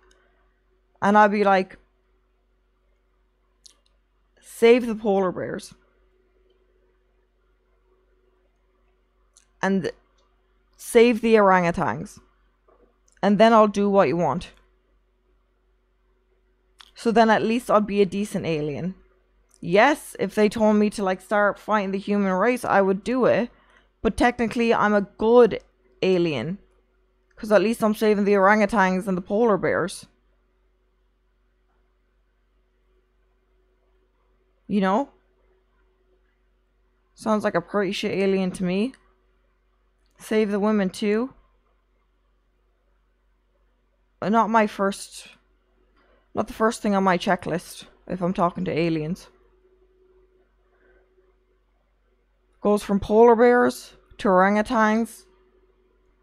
And I'd be like, save the polar bears. And save the orangutans. And then I'll do what you want. So then at least I'll be a decent alien. Yes, if they told me to like start fighting the human race, I would do it. But technically I'm a good alien. Because at least I'm saving the orangutans and the polar bears. You know? Sounds like a pretty shit alien to me. Save the women too. Not the first thing on my checklist if I'm talking to aliens. Goes from polar bears to orangutans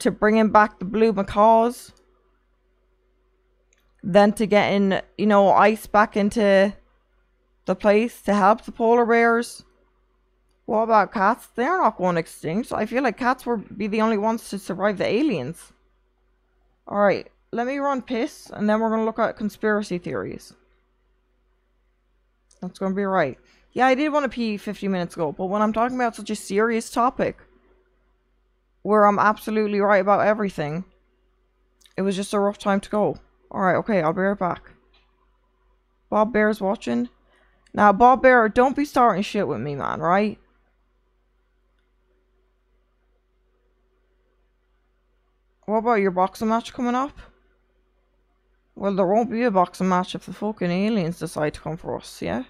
to bringing back the blue macaws. Then to getting, you know, ice back into the place to help the polar bears. What about cats? They're not going extinct. I feel like cats would be the only ones to survive the aliens. Alright, let me run piss and then we're going to look at conspiracy theories. That's going to be right. Yeah, I did want to pee 50 minutes ago, but when I'm talking about such a serious topic, where I'm absolutely right about everything, it was just a rough time to go. Alright, okay, I'll be right back. Bob Bear's watching. Now, Bob Bear, don't be starting shit with me, man, right? What about your boxing match coming up? Well, there won't be a boxing match if the fucking aliens decide to come for us, yeah?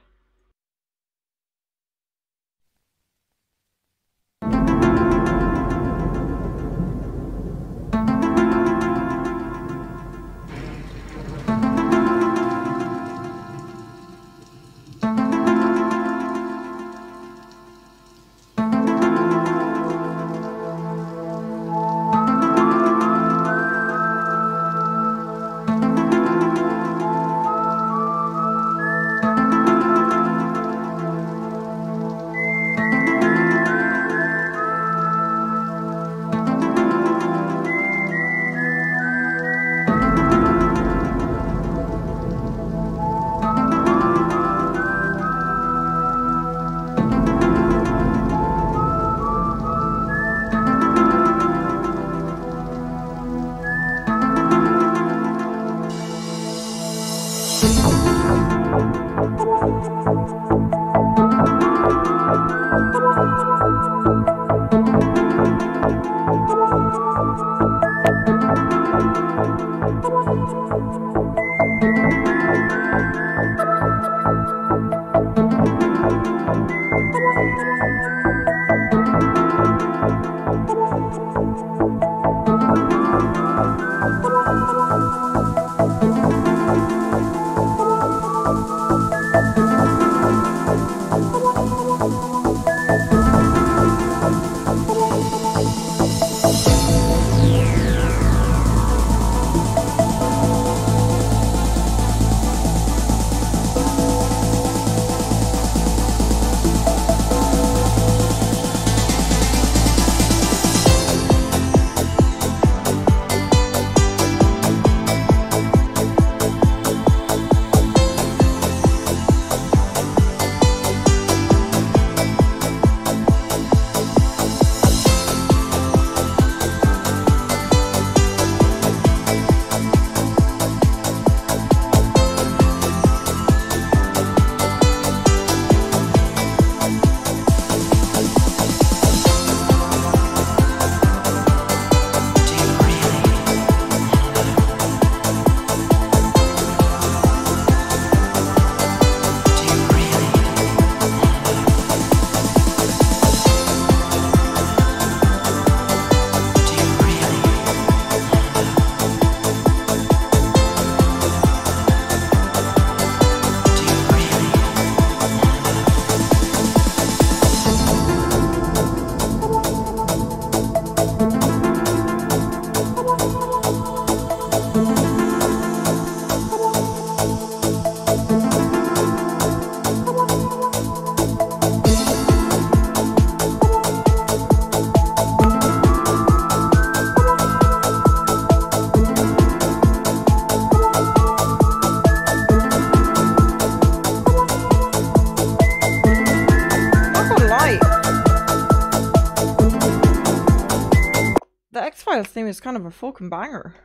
X-Files theme is kind of a fucking banger.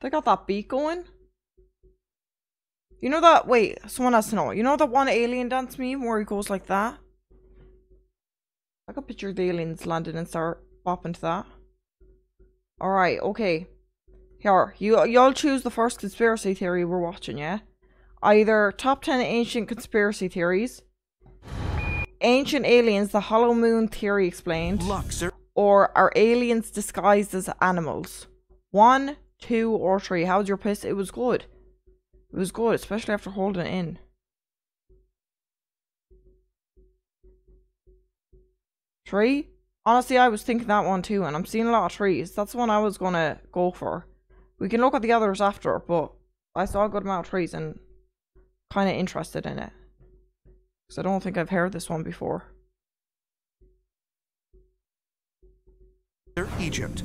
They got that beat going. You know that, wait, someone has to know. You know that one alien dance meme where he goes like that? I could picture the aliens landing and start bopping to that. Alright, okay. Here, y'all choose the first conspiracy theory we're watching, yeah? Either top 10 ancient conspiracy theories, ancient aliens, the hollow moon theory explained, or are aliens disguised as animals? 1, 2, or 3. How's your piss? It was good. It was good, especially after holding it in. 3? Honestly, I was thinking that one too, and I'm seeing a lot of 3s. That's the one I was gonna go for. We can look at the others after, but I saw a good amount of 3s and kind of interested in it. Because I don't think I've heard this one before. Egypt.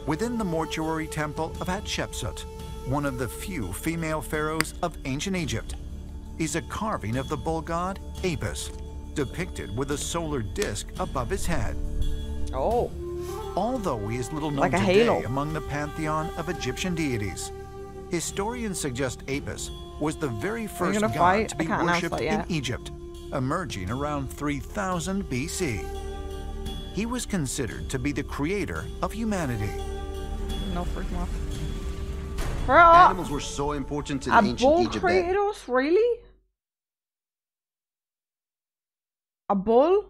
Within the mortuary temple of Hatshepsut, one of the few female pharaohs of ancient Egypt, is a carving of the bull god Apis, depicted with a solar disk above his head. Oh. Although he is little known today among the pantheon of Egyptian deities, historians suggest Apis was the very first god to be worshipped in Egypt, emerging around 3000 BC. He was considered to be the creator of humanity. No freaking off. Animals were so important in ancient Egypt. Created us, really? A bull?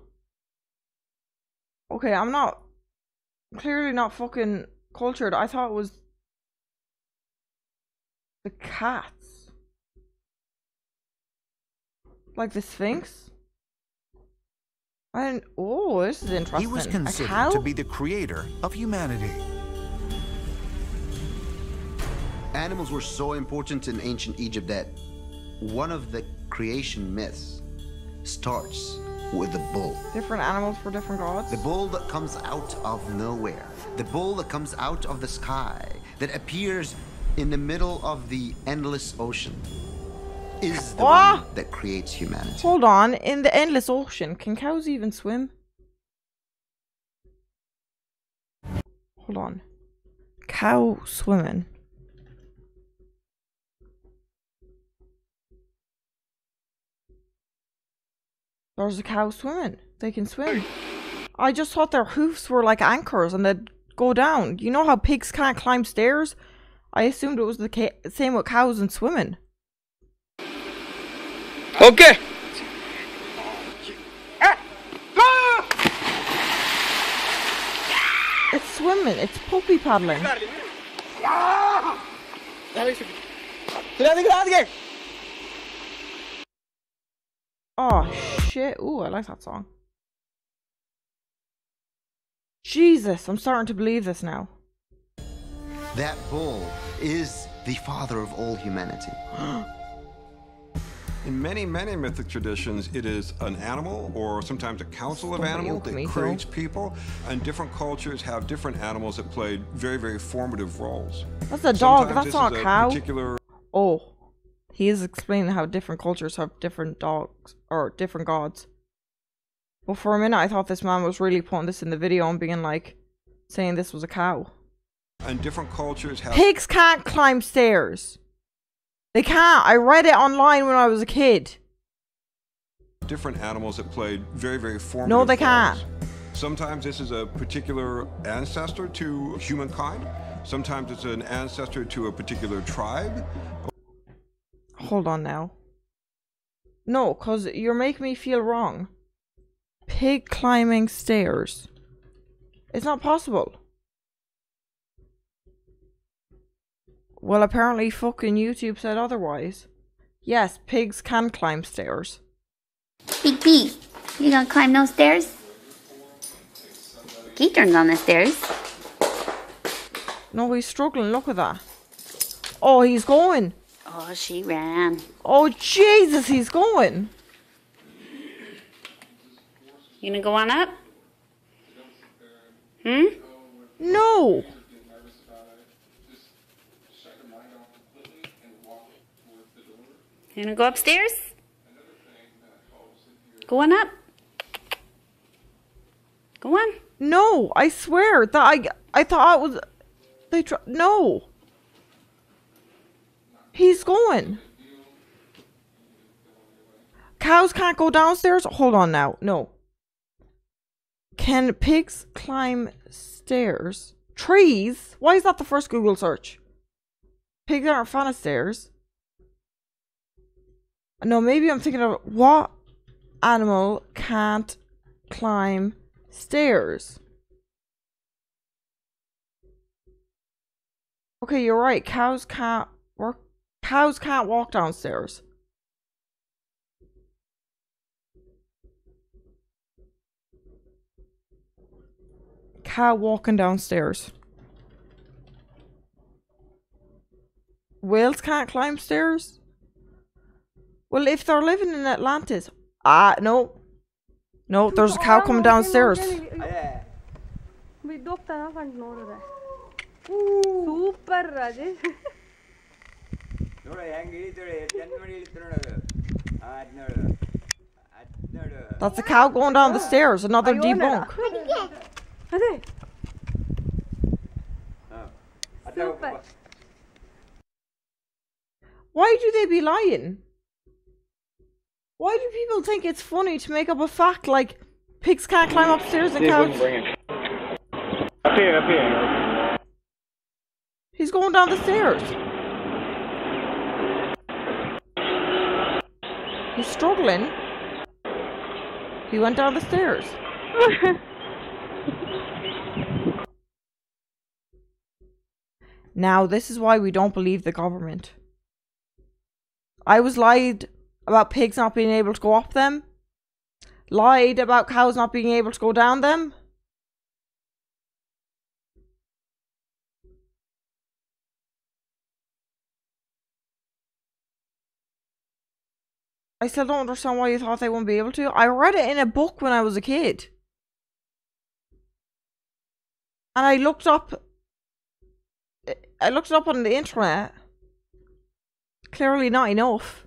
Okay, I'm clearly not fucking cultured. I thought it was the cats. Like the Sphinx? Oh, this is interesting. He was considered to be the creator of humanity. Animals were so important in ancient Egypt that one of the creation myths starts with the bull. Different animals for different gods? The bull that comes out of nowhere. The bull that comes out of the sky, that appears in the middle of the endless ocean, is the one that creates humanity. Hold on, in the endless ocean, can cows even swim? Hold on. Cow swimming. There's a cow swimming. They can swim. I just thought their hoofs were like anchors and they'd go down. You know how pigs can't climb stairs? I assumed it was the same with cows and swimming. Okay. It's swimming. It's puppy paddling. Oh shit. Ooh, I like that song. Jesus, I'm starting to believe this now. That bull is the father of all humanity. In many mythic traditions, it is an animal or sometimes a council of animals that creates people, and different cultures have different animals that played very formative roles. That's a dog, that's not a cow. Oh, he is explaining how different cultures have different dogs, or different gods. But for a minute I thought this man was really putting this in the video and being like, saying this was a cow. And different cultures have... Pigs can't climb stairs. They can't. I read it online when I was a kid. Different animals that played very formative No, they can't. roles. Sometimes this is a particular ancestor to humankind. Sometimes it's an ancestor to a particular tribe. Hold on now. No, because you're making me feel wrong. Pig climbing stairs. It's not possible. Well, apparently fucking YouTube said otherwise. Yes, pigs can climb stairs. Big Pig, you gonna climb those stairs? Keaton's on the stairs. No, he's struggling. Look at that. Oh, he's going. Oh, she ran. Oh, Jesus, he's going. You gonna go on up? No. You gonna go upstairs? Go on up. Go on. No, I swear that I thought it was no. He's going. Cows can't go downstairs? Hold on now. No. Can pigs climb stairs? Trees? Why is that the first Google search? Pigs aren't fan of stairs. No, maybe I'm thinking of what animal can't climb stairs? Okay, you're right. Cows can't walk downstairs. Cow walking downstairs. Whales can't climb stairs? Well, if they're living in Atlantis. No. No, there's a cow coming downstairs. Super, Rajesh. That's a cow going down the stairs. Another debunk. Super. Why do they be lying? Why do people think it's funny to make up a fact like pigs can't climb upstairs and cows? Up here. He's going down the stairs. He's struggling. He went down the stairs. Now, this is why we don't believe the government. I was lied about pigs not being able to go up them. Lied about cows not being able to go down them. I still don't understand why you thought they wouldn't be able to. I read it in a book when I was a kid. And I looked up on the internet. Clearly not enough.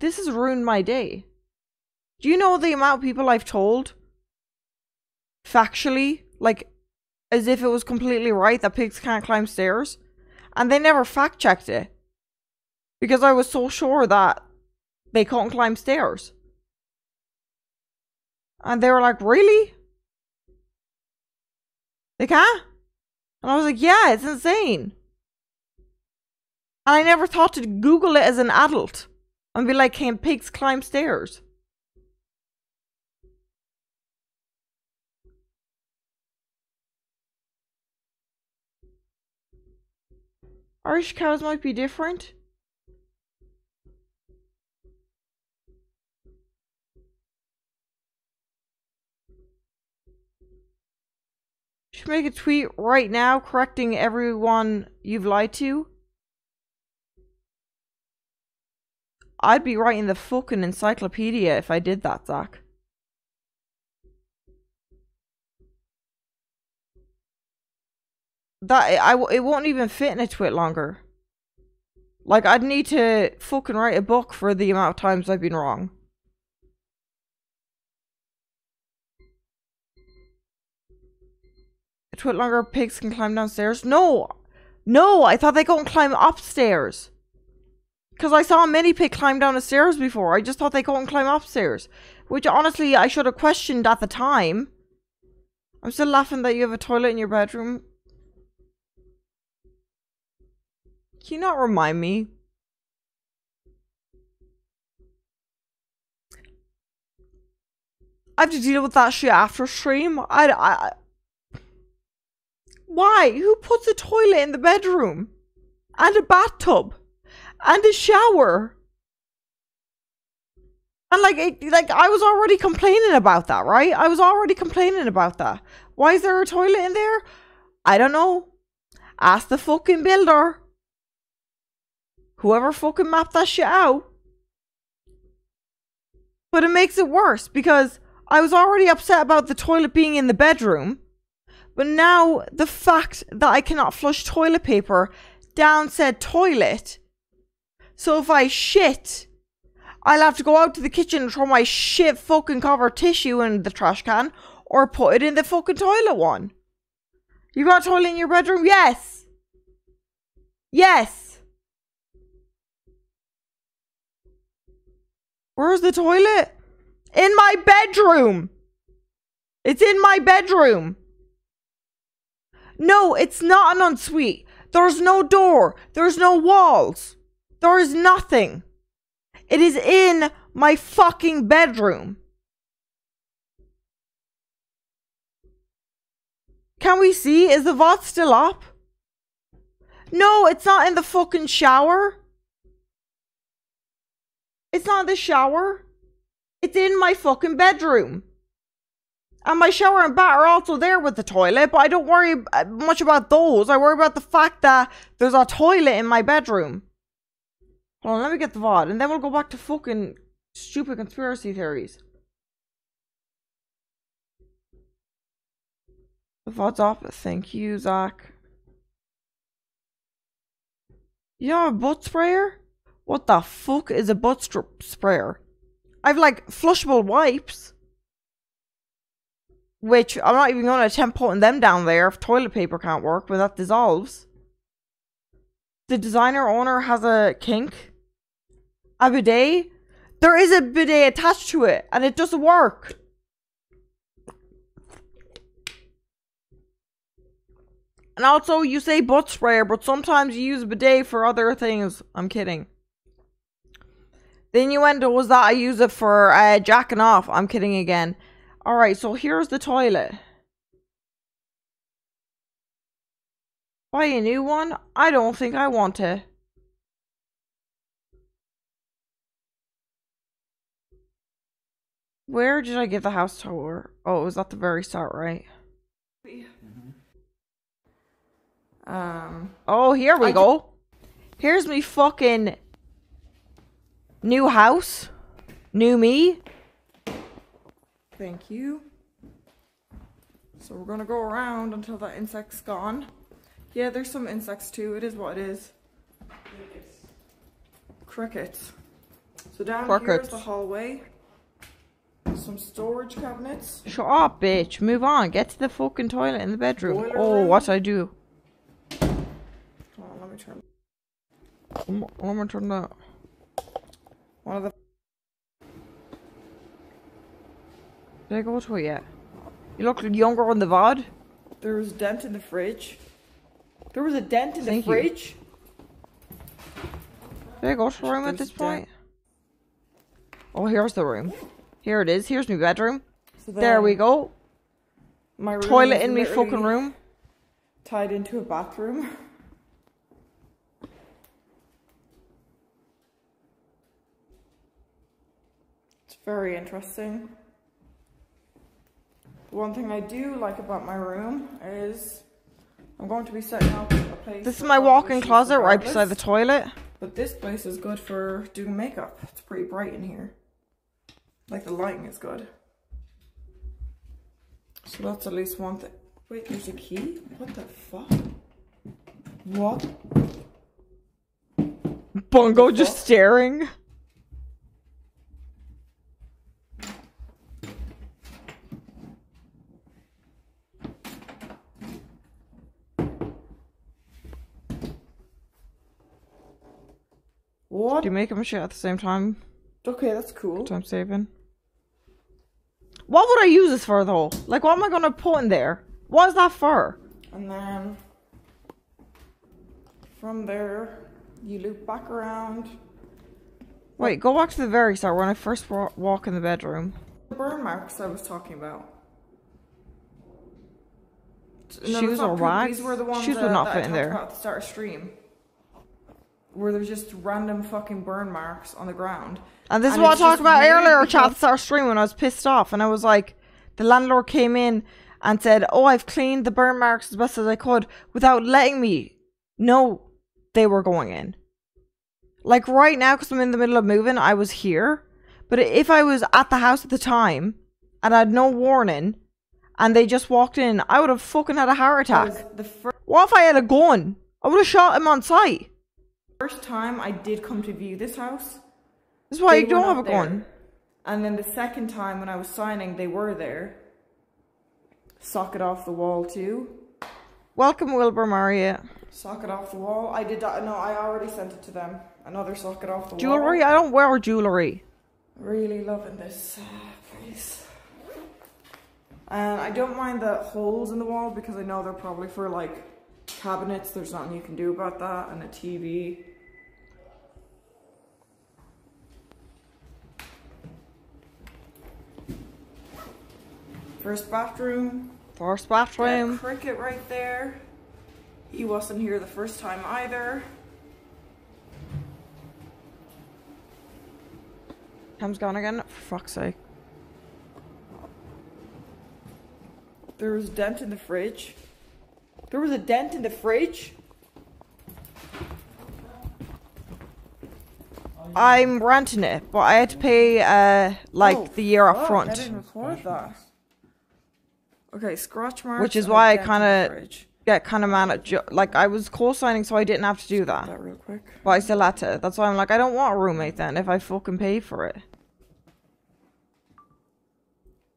This has ruined my day. Do you know the amount of people I've told? Factually, like, as if it was completely right that pigs can't climb stairs. And they never fact checked it. Because I was so sure that they couldn't climb stairs. And they were like, really? They can't? And I was like, yeah, it's insane. And I never thought to Google it as an adult. And be like, can pigs climb stairs? Irish cows might be different. Should make a tweet right now correcting everyone you've lied to. I'd be writing the fucking encyclopedia if I did that, Zach. It won't even fit in a tweet longer. Like, I'd need to fucking write a book for the amount of times I've been wrong. A tweet longer, pigs can climb downstairs? No! No, I thought they couldn't climb upstairs. Because I saw a mini pig climb down the stairs before. I just thought they couldn't climb upstairs. Which, honestly, I should have questioned at the time. I'm still laughing that you have a toilet in your bedroom. Can you not remind me? I have to deal with that shit after stream. Why? Who puts a toilet in the bedroom? And a bathtub? And a shower? And like I was already complaining about that, right? I was already complaining about that. Why is there a toilet in there? I don't know. Ask the fucking builder. Whoever fucking mapped that shit out. But it makes it worse because I was already upset about the toilet being in the bedroom. But now the fact that I cannot flush toilet paper down said toilet. So if I shit, I'll have to go out to the kitchen and throw my shit fucking covered tissue in the trash can, or put it in the fucking toilet one. You got a toilet in your bedroom? Yes. Yes. Where's the toilet? In my bedroom. It's in my bedroom. No, it's not an ensuite. There's no door. There's no walls. There is nothing. It is in my fucking bedroom. Can we see? Is the VOD still up? No, it's not in the fucking shower. It's not in the shower. It's in my fucking bedroom. And my shower and bath are also there with the toilet, but I don't worry much about those. I worry about the fact that there's a toilet in my bedroom. Hold on, let me get the VOD, and then we'll go back to fucking stupid conspiracy theories. The VOD's off. Thank you, Zach. You have a butt sprayer? What the fuck is a butt sprayer? I've like flushable wipes. Which I'm not even going to attempt putting them down there if toilet paper can't work, but that dissolves. The designer owner has a kink. A bidet. There is a bidet attached to it, and it doesn't work. And also, you say butt sprayer, but sometimes you use bidet for other things. I'm kidding. The innuendo was that I use it for jacking off. I'm kidding again. Alright, so here's the toilet. Buy a new one? I don't think I want to. Where did I give the house tour? Oh, it was at the very start, right? Oh, here we go. Here's me fucking new house. New me. Thank you. So we're gonna go around until that insect's gone. Yeah, there's some insects too. It is what it is. Crickets. So down here is the hallway. Some storage cabinets. Shut up, bitch. Move on. Get to the fucking toilet in the bedroom. Boiler room. What I do? Hold on, let me turn. Let me turn that. One of the. Did I go to it yet? You look younger on the VOD. There was a dent in the fridge. There was a dent in the fridge. Did I go to the room at this point? Oh, here's the room. Here it is. Here's my bedroom. So there we go. My room toilet in my fucking room. Tied into a bathroom. It's very interesting. One thing I do like about my room is I'm going to be setting up a place. This is my walk-in closet right beside the toilet. But this place is good for doing makeup. It's pretty bright in here. Like the lighting is good. So that's at least one thing. Wait, there's a key? What the fuck? What? Bongo just staring. What? Do you make them shit at the same time? Okay, that's cool. Time saving. What would I use this for though? Like, what am I gonna put in there? What is that for? And then from there, you loop back around. Wait, go back to the very start when I first walk in the bedroom. The burn marks I was talking about. No, shoes or wax? These were the ones shoes would not fit in there. About at the start of stream. Where there's just random fucking burn marks on the ground. And this is what I talked about earlier, chat at the start of stream when I was pissed off. And I was like, the landlord came in and said, oh, I've cleaned the burn marks as best as I could without letting me know they were going in. Like right now, because I'm in the middle of moving, I was here. But if I was at the house at the time and I had no warning and they just walked in, I would have fucking had a heart attack. What if I had a gun? I would have shot him on sight. First time I did come to view this house, This is why you don't have a gun. And then the second time when I was signing, they were there. Socket off the wall too. Welcome, Wilbur Marriott. Socket off the wall. I did that. No, I already sent it to them. Another socket off the wall. Jewelry? I don't wear jewelry. Really loving this place. And I don't mind the holes in the wall because I know they're probably for like cabinets. There's nothing you can do about that. And a TV. First bathroom. First bathroom. Got cricket right there. He wasn't here the first time either. Cam's gone again, for fuck's sake. There was a dent in the fridge. There was a dent in the fridge? I'm renting it, but I had to pay, like, the year up front. I didn't record that. Okay, scratch marks. Which is why I kind of get kind of mad at like, I was co-signing, so I didn't have to do that. That real quick. But I still had to. That's why I'm like, I don't want a roommate then if I fucking pay for it.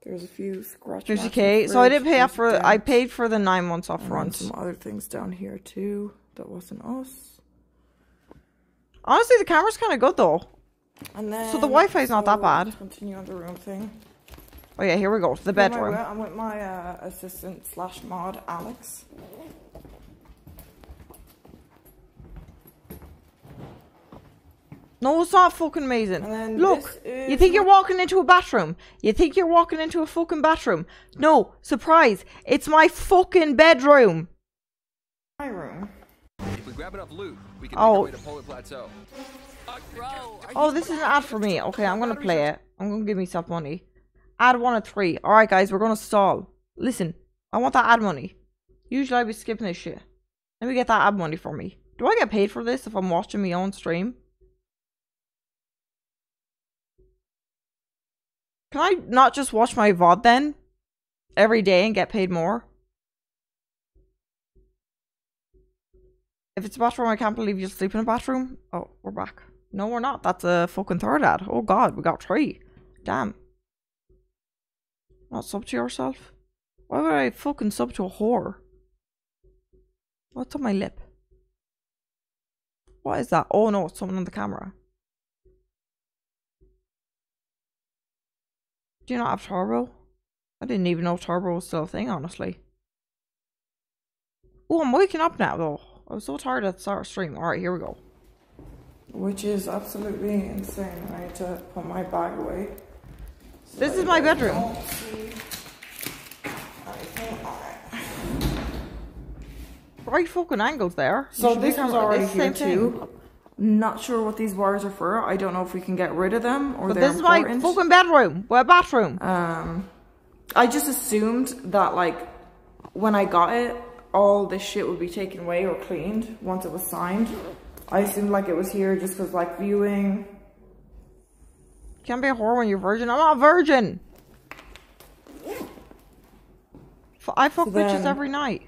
There's a few scratch marks. 50k. So I didn't pay up for. I paid for the 9 months up front. Some other things down here too. That wasn't us. Honestly, the camera's kind of good though. And then, so the Wi-Fi's not that bad. Continue on the room thing. Oh yeah, here we go. The bedroom. I'm with my assistant / mod, Alex. No, it's not fucking amazing. Look, you think you're walking into a bathroom? You think you're walking into a fucking bathroom? No, surprise! It's my fucking bedroom. My room. If we grab enough loot, we can make our way to Polar Plateau. Oh, this is an ad for me. Okay, I'm gonna play it. I'm gonna give myself money. Ad 1 of 3. Alright guys, we're gonna stall. Listen, I want that ad money. Usually I'd be skipping this shit. Let me get that ad money for me. Do I get paid for this if I'm watching my own stream? Can I not just watch my VOD then? Every day and get paid more? If it's a bathroom, I can't believe you sleep in a bathroom. Oh, we're back. No, we're not. That's a fucking third ad. Oh god, we got 3. Damn. Not sub to yourself? Why would I fucking sub to a whore? What's on my lip? What is that? Oh no, it's someone on the camera. Do you not have turbo? I didn't even know turbo was still a thing, honestly. Oh, I'm waking up now though. I was so tired at the start of stream. Alright, here we go. Which is absolutely insane. I need to put my bag away. This is my bedroom. Right fucking angles there. So this was already here too. Not sure what these wires are for. I don't know if we can get rid of them or they're important. This is my fucking bedroom. What bathroom? I just assumed that like when I got it, all this shit would be taken away or cleaned once it was signed. I assumed like it was here just because like viewing. Can't be a whore when you're virgin. I'm not a virgin. I fuck bitches every night.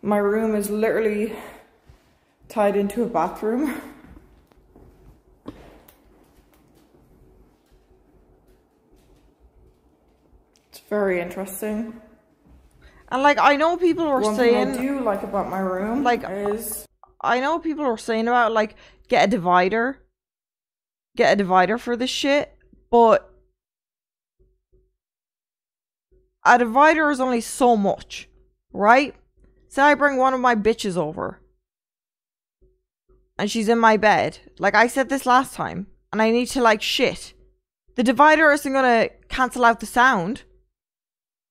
My room is literally tied into a bathroom. It's very interesting. And like I know people are saying, one thing I do like about my room like is I know people are saying about like get a divider for this shit, but a divider is only so much, right? Say I bring one of my bitches over and she's in my bed, like I said this last time, and I need to like shit. The divider isn't gonna cancel out the sound.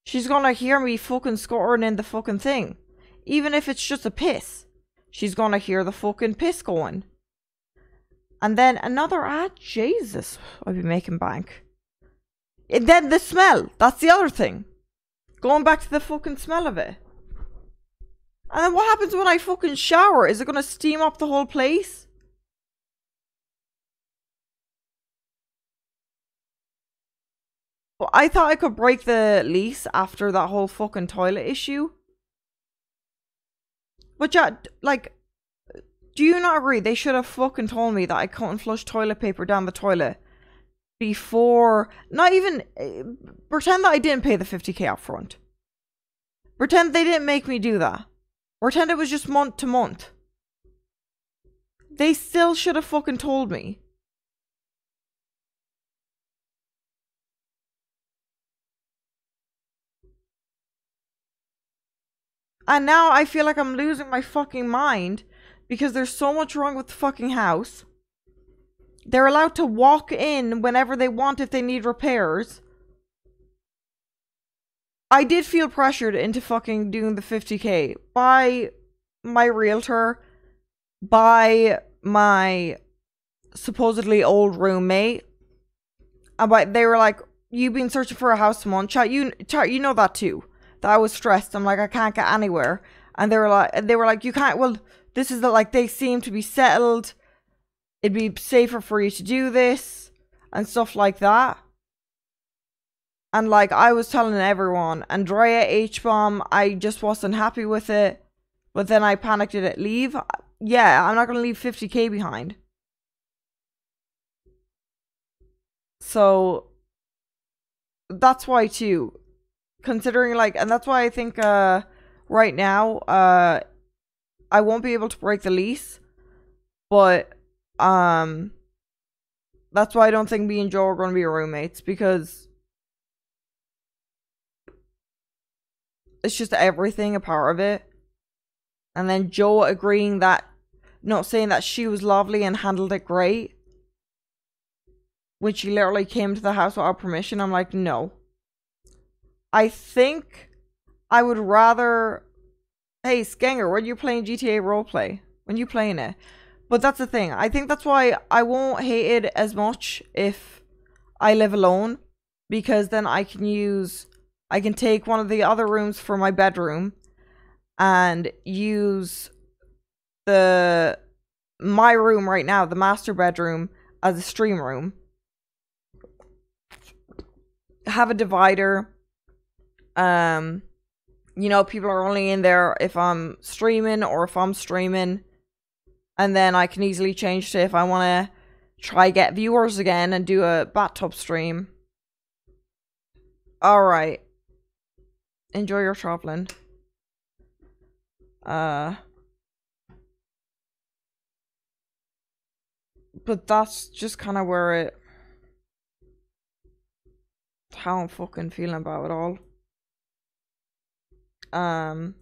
She's gonna hear me fucking scoring in the fucking thing. Even if it's just a piss. She's gonna hear the fucking piss going. And then another ad? Jesus. I'll be making bank. And then the smell. That's the other thing. Going back to the fucking smell of it. And then what happens when I fucking shower? Is it gonna steam up the whole place? Well, I thought I could break the lease after that whole fucking toilet issue. But yeah, like, Do you not agree? They should have fucking told me that I couldn't flush toilet paper down the toilet before. Not even pretend that I didn't pay the 50k up front. Pretend they didn't make me do that. Pretend it was just month to month. They still should have fucking told me. And now I feel like I'm losing my fucking mind because there's so much wrong with the fucking house. They're allowed to walk in whenever they want if they need repairs. I did feel pressured into fucking doing the 50k by my realtor, by my supposedly old roommate. And they were like, you've been searching for a house a month. Chat, you know that too. That I was stressed. I'm like, I can't get anywhere. And they were like, you can't, well, this is like, they seem to be settled. It'd be safer for you to do this and stuff like that. And like, I was telling everyone, Andrea H-bomb, I just wasn't happy with it. But then I panicked at leave. Yeah, I'm not going to leave 50k behind. So that's why too. Considering like, and that's why I think right now I won't be able to break the lease. But that's why I don't think me and Joe are going to be roommates, because it's just everything a part of it. And then Joe agreeing that, not saying that she was lovely and handled it great, when she literally came to the house without permission. I'm like, no. I think I would rather... Hey, Skenger, when you playing GTA roleplay? When you playing it? But that's the thing. I think that's why I won't hate it as much if I live alone. Because then I can take one of the other rooms for my bedroom and use my room right now, the master bedroom, as a stream room. Have a divider. You know, people are only in there if I'm streaming or if I'm streaming. And then I can easily change to if I want to try get viewers again and do a bathtub stream. Alright. Enjoy your traveling. But that's just kind of how I'm fucking feeling about it all. And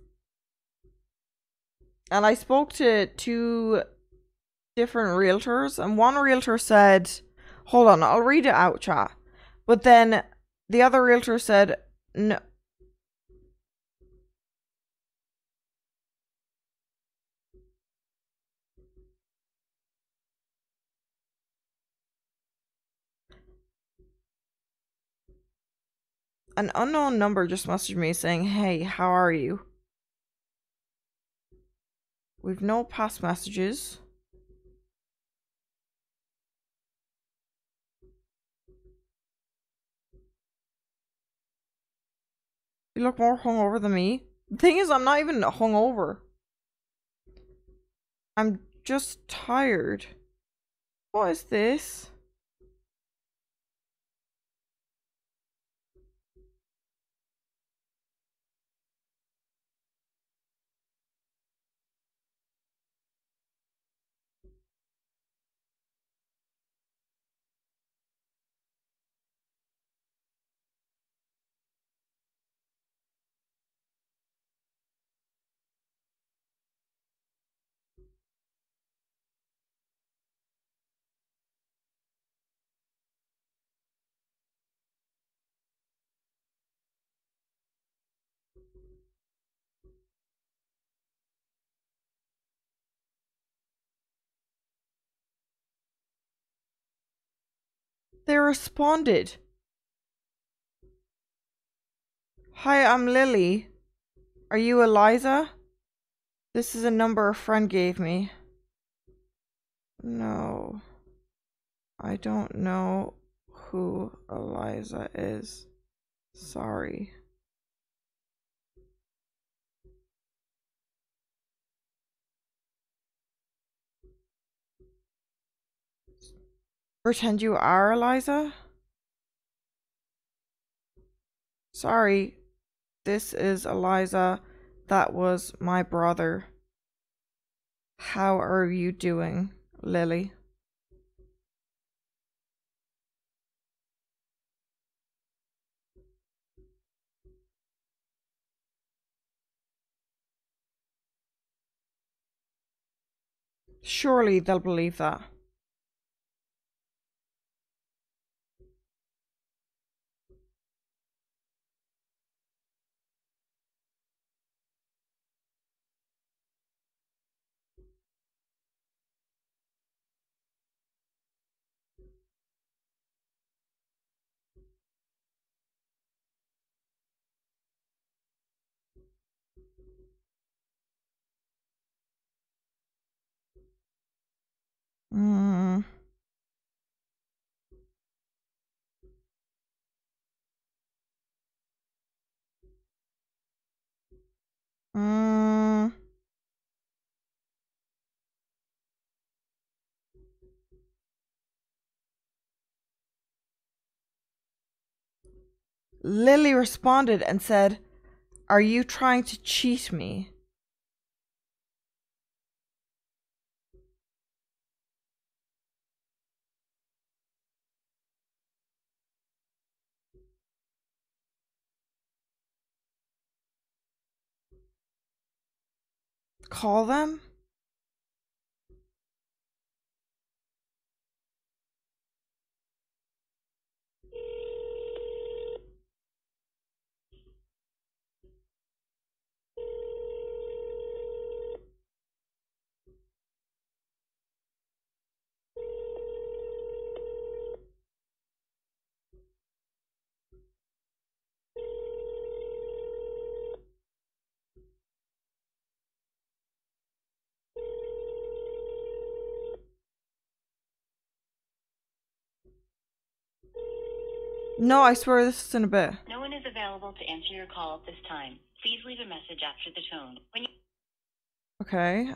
I spoke to 2 different realtors, and one realtor said, hold on, I'll read it out, chat. But then the other realtor said, no. An unknown number just messaged me saying, hey, how are you? We've no past messages. You look more hungover than me. The thing is, I'm not even hungover. I'm just tired. What is this? They responded. Hi, I'm Lily. Are you Eliza? This is a number a friend gave me. No. I don't know who Eliza is. Sorry. Pretend you are Eliza? Sorry, this is Eliza. That was my brother. How are you doing, Lily? Surely they'll believe that. Mm. Mm. Lily responded and said, "Are you trying to cheat me?" Call them? No, I swear this is in a bit. No one is available to answer your call at this time. Please leave a message after the tone. Okay,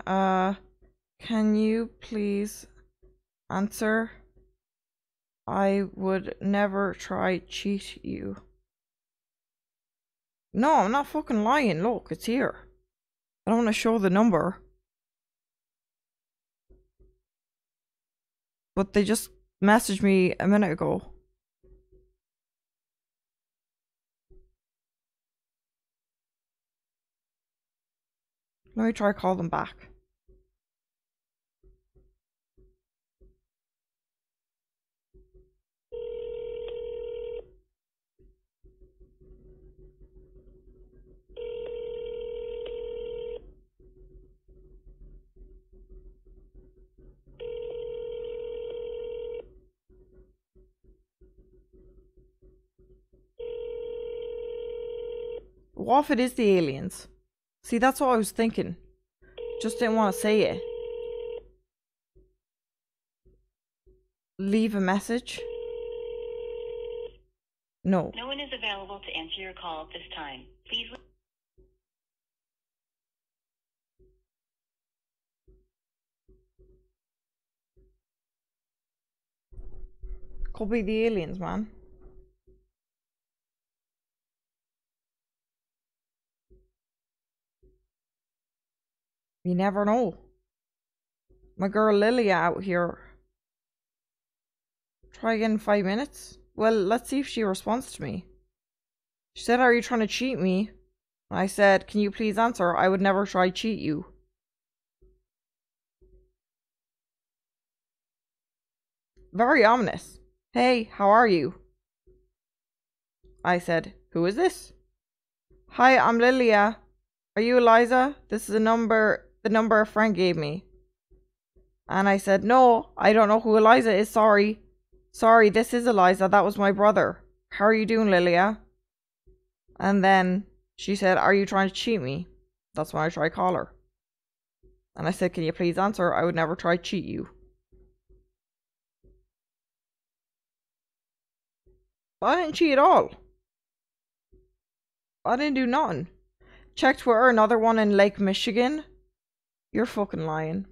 can you please answer? I would never try cheat you. No, I'm not fucking lying. Look, it's here. I don't want to show the number. But they just messaged me a minute ago. Let me try call them back. What if it is the aliens? See, that's what I was thinking. Just didn't want to say it. Leave a message? No. No one is available to answer your call at this time. Please. Could be the aliens, man. You never know. My girl Lily out here. Try again in 5 minutes? Well, let's see if she responds to me. She said, "Are you trying to cheat me?" I said, "Can you please answer? I would never try cheat you." Very ominous. "Hey, how are you?" I said, "Who is this?" "Hi, I'm Lilia. Are you Eliza? This is the number a friend gave me." And I said, "No, I don't know who Eliza is, sorry. Sorry, this is Eliza, that was my brother. How are you doing, Lilia?" And then she said, "Are you trying to cheat me?" That's when I tried to call her. And I said, "Can you please answer? I would never try to cheat you." But I didn't cheat at all. I didn't do nothing. Check Twitter, another one in Lake Michigan. You're fucking lying.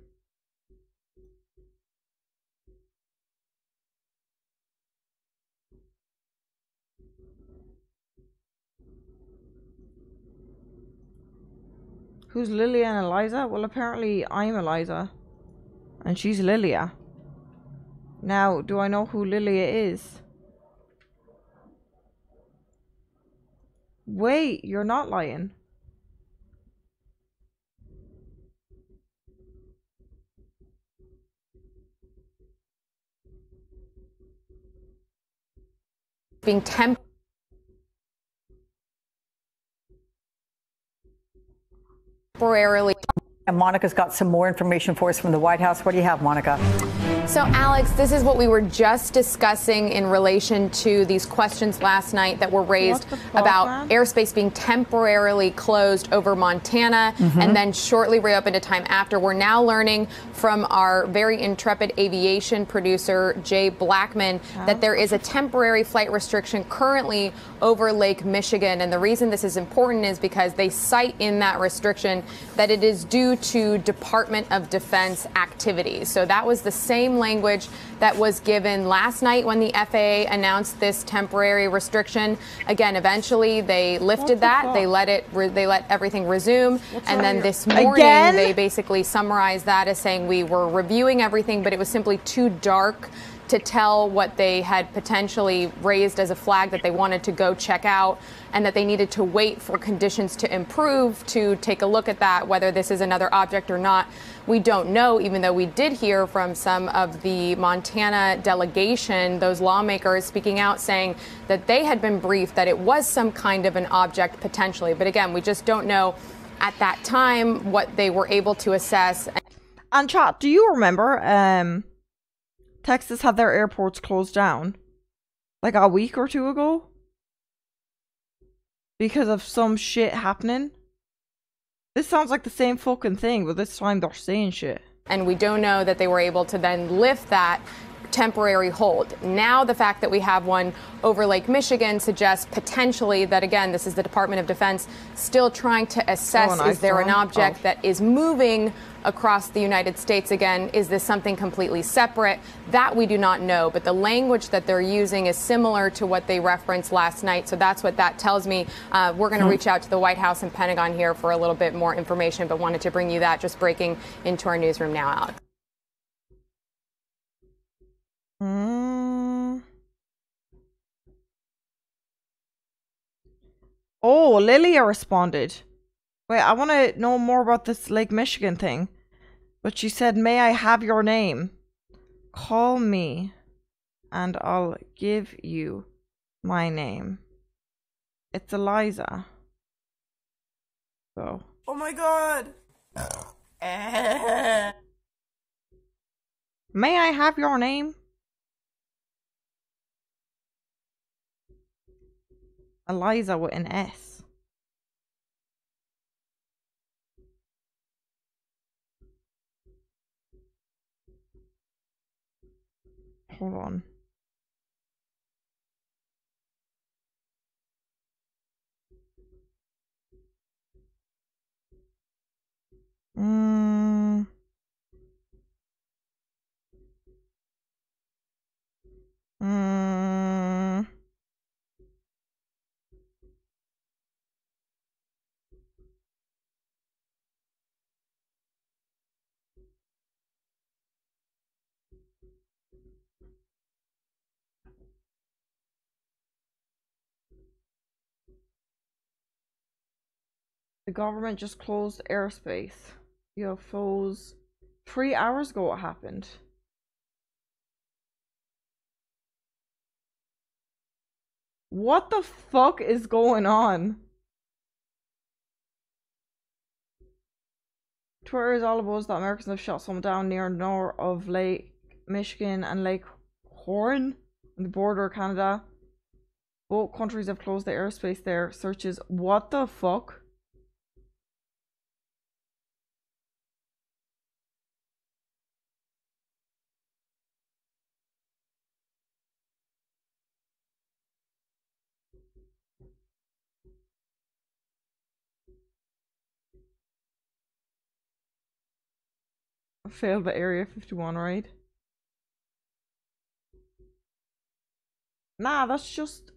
Who's Lilia and Eliza? Well, apparently I'm Eliza. And she's Lilia. Now, do I know who Lilia is? Wait, you're not lying. Being temporarily. And Monica's got some more information for us from the White House. What do you have, Monica? So, Alex, this is what we were just discussing in relation to these questions last night that were raised about airspace being temporarily closed over Montana and then shortly reopened a time after. We're now learning from our very intrepid aviation producer, Jay Blackman, that there is a temporary flight restriction currently over Lake Michigan. And the reason this is important is because they cite in that restriction that it is due to Department of Defense activities. So that was the same language that was given last night when the FAA announced this temporary restriction. Again, eventually they lifted that. They let everything resume. And then this morning they basically summarized that as saying we were reviewing everything, but it was simply too dark to tell what they had potentially raised as a flag that they wanted to go check out, and that they needed to wait for conditions to improve to take a look at that, whether this is another object or not. We don't know, even though we did hear from some of the Montana delegation, those lawmakers speaking out saying that they had been briefed that it was some kind of an object potentially. But again, we just don't know at that time what they were able to assess. And chat, do you remember Texas had their airports closed down like a week or two ago because of some shit happening? This sounds like the same fucking thing, but this time they're saying shit. And we don't know that they were able to then lift that temporary hold. Now the fact that we have one over Lake Michigan suggests potentially that, again, this is the Department of Defense still trying to assess, is there an object that is moving across the United States again? Is this something completely separate? That we do not know, but the language that they're using is similar to what they referenced last night, so that's what that tells me. We're going to reach out to the White House and Pentagon here for a little bit more information, but wanted to bring you that just breaking into our newsroom now, Alex. Oh, Lilia responded. Wait, I want to know more about this Lake Michigan thing. But she said, may I have your name? Call me and I'll give you my name. It's Eliza. So. Oh my god. May I have your name? Eliza with an S. Hold on. The government just closed airspace. UFOs. 3 hours ago it happened. What the fuck is going on? Twitter is all about that Americans have shot someone down near north of Lake Michigan and Lake Huron on the border of Canada. Both countries have closed the airspace there. Searches. What the fuck? Failed the Area 51, right? Nah, that's just...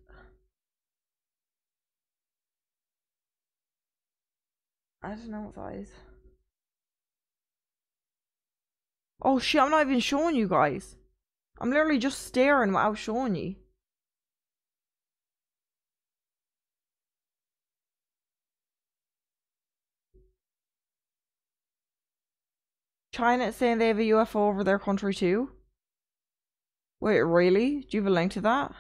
I don't know what that is. Oh shit, I'm not even showing you guys. I'm literally just staring without showing you. China is saying they have a UFO over their country too. Wait, really? Do you have a link to that?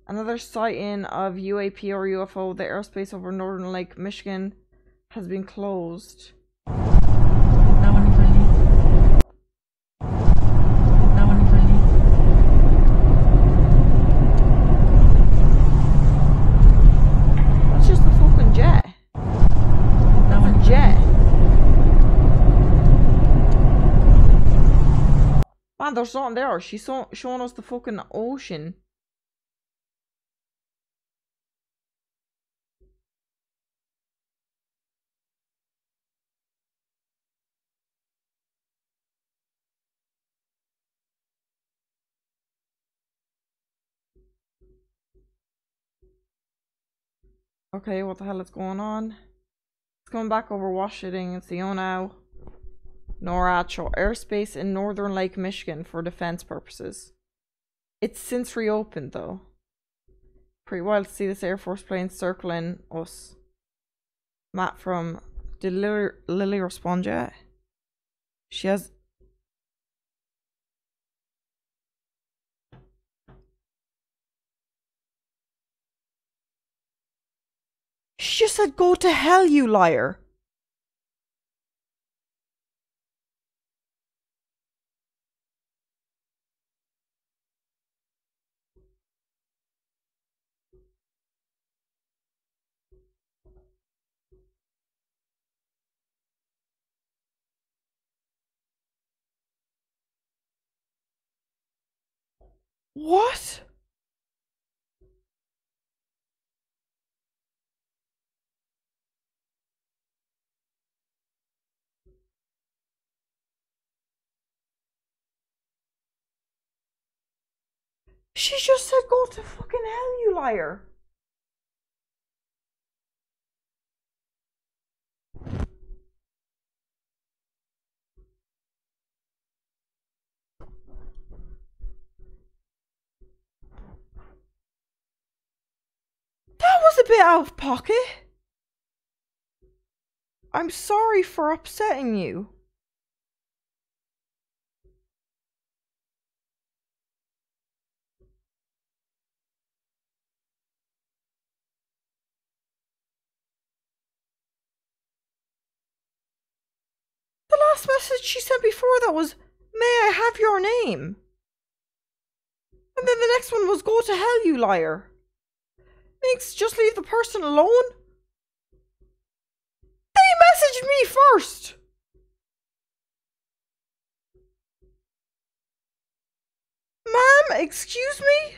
Another sighting of UAP or UFO. The airspace over Northern Lake, Michigan has been closed. That's just the fucking jet. That's a jet. Man, there's something there. She's showing us the fucking ocean. Okay, what the hell is going on? It's coming back over Washington. It's the now. NORAD show airspace in Northern Lake, Michigan for defense purposes. It's since reopened though. Pretty wild to see this Air Force plane circling us. Matt from did Lily respond yet? She has. She just said, "Go to hell, you liar." What? She just said, "Go to fucking hell, you liar." That was a bit out of pocket. I'm sorry for upsetting you. The last message she sent before that was, "May I have your name?" And then the next one was, "Go to hell, you liar." Minx, just leave the person alone. They messaged me first. Ma'am, excuse me?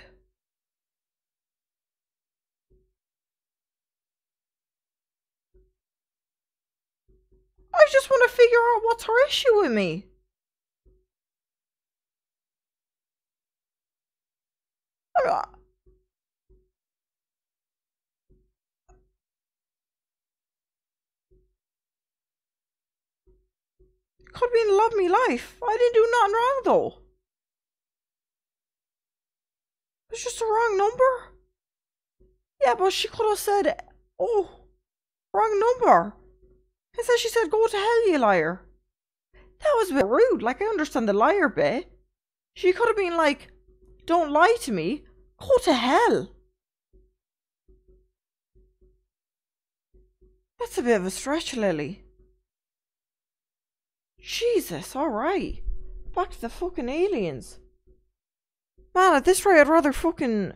I just want to figure out what's her issue with me. Could be in love me life. I didn't do nothing wrong though. It's just a wrong number. Yeah, but she could have said, "Oh, wrong number." Instead she said, "Go to hell, you liar." That was a bit rude. Like, I understand the liar bit. She could have been like, "Don't lie to me. Go to hell." That's a bit of a stretch, Lily. Jesus, alright. Back to the fucking aliens. Man, at this rate, I'd rather fucking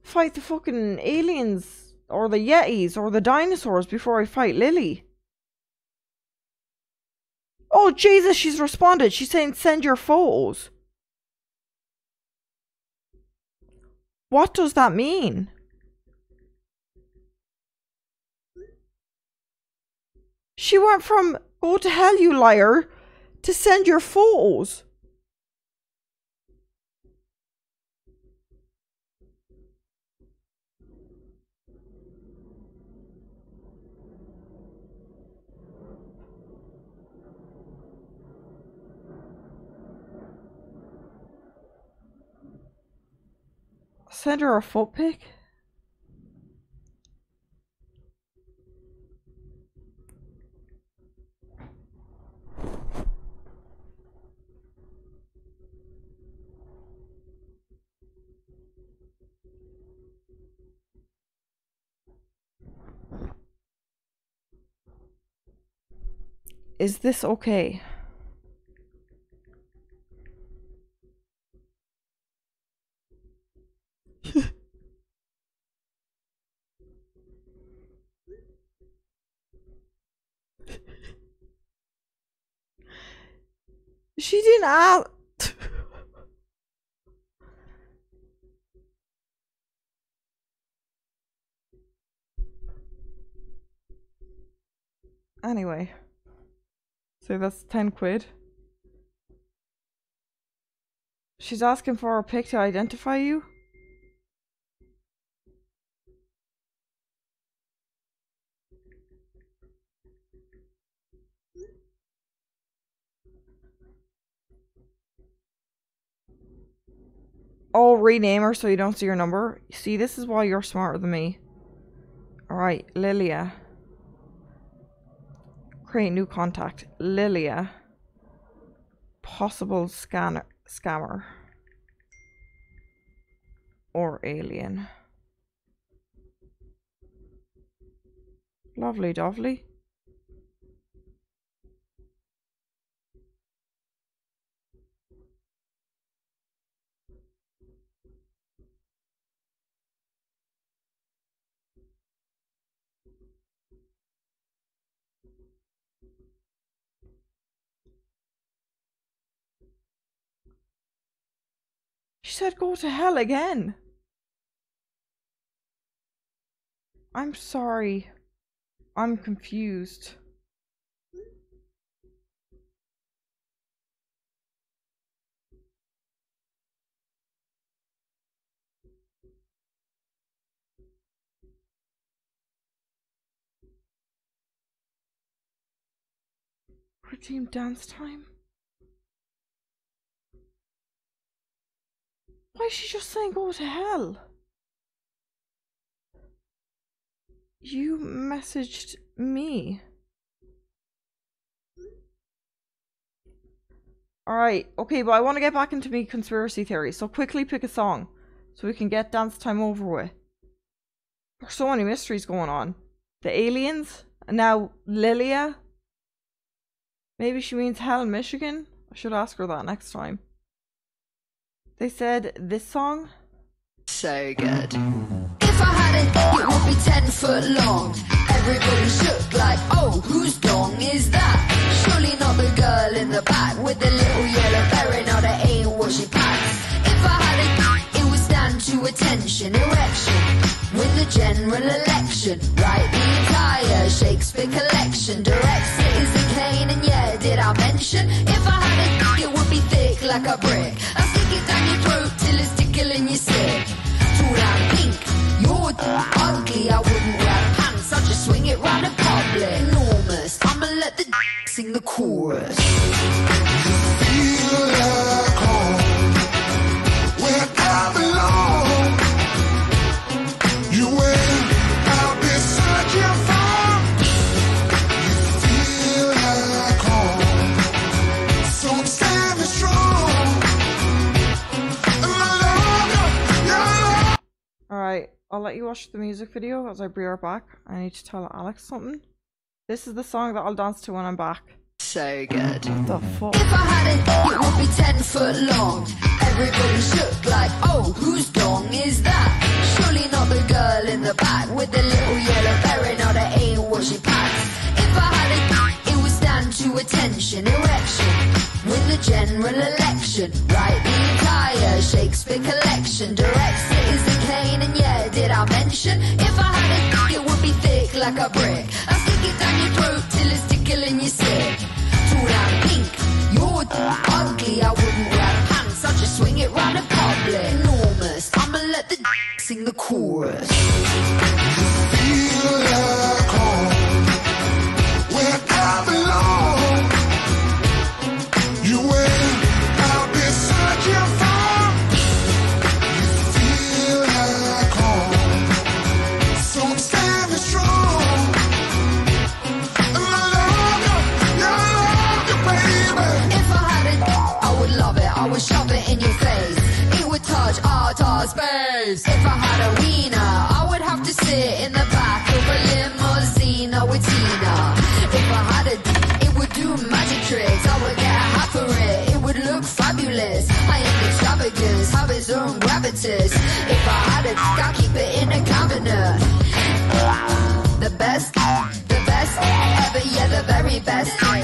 fight the fucking aliens or the Yetis or the dinosaurs before I fight Lily. Oh, Jesus, she's responded. She's saying, "Send your photos." What does that mean? She went from "Go to hell, you liar" to "Send your photos." Send her a foot pic? Is this okay? She didn't ask. Anyway. So that's 10 quid. She's asking for a pic to identify you? Oh, rename her so you don't see her number. See, this is why you're smarter than me. Alright, Lilia. Create new contact. Lilia. Possible scammer. Or alien. Lovely dovely. She said go to hell again. I'm sorry. I'm confused. Redeem dance time? Why is she just saying go to hell? You messaged me. Alright, okay, but I want to get back into me conspiracy theory, so quickly pick a song so we can get dance time over with. There's so many mysteries going on. The aliens, and now Lilia. Maybe she means hell in Michigan? I should ask her that next time. They said this song. So good. If I had it, it would be 10 foot long. Everybody shook like, oh, whose dong is that? Surely not the girl in the back with the little yellow berry. No, that ain't what she packs. If I had it would stand to attention. Erection, win the general election. Write the entire Shakespeare collection. Direct Citizen Kane, and yeah, did I mention? If I had it would be thick like a brick. I stick it down your throat till it's tickling you sick. Tall and pink, you're ugly. I wouldn't wear pants, I'd just swing it round in public. Enormous, I'ma let the sing the chorus. Feel like home, where I belong. You ain't out there searching for. You feel like home, so I'm standing strong. Alright, I'll let you watch the music video as I bring her back. I need to tell Alex something. This is the song that I'll dance to when I'm back. So good. What the fuck? If I had it would be 10 foot long. Everybody shook like, oh, whose dong is that? Surely not the girl in the back with the little yellow berry. No, that ain't what she packs. If I had it would stand to attention. Erection, win the general election. Write the entire Shakespeare collection. Direct Citizen Kane, and yeah, did I mention? If I had it would be thick like a brick. I stick it down your throat till it's tickling you sick. Tall and pink, you're ugly. I wouldn't wear pants, I'd just swing it round in public. Enormous, I'ma let the sing the chorus. Feel like home, where I belong. You ain't out there searching for. You feel like space. If I had a wiener, I would have to sit in the back of a limousine with Tina. If I had a it would do magic tricks. I would get a hat for it. It would look fabulous. I am extravagance, have its own gravitas. If I had a I'd keep it in a cabinet. The best ever, yeah, the very best. If I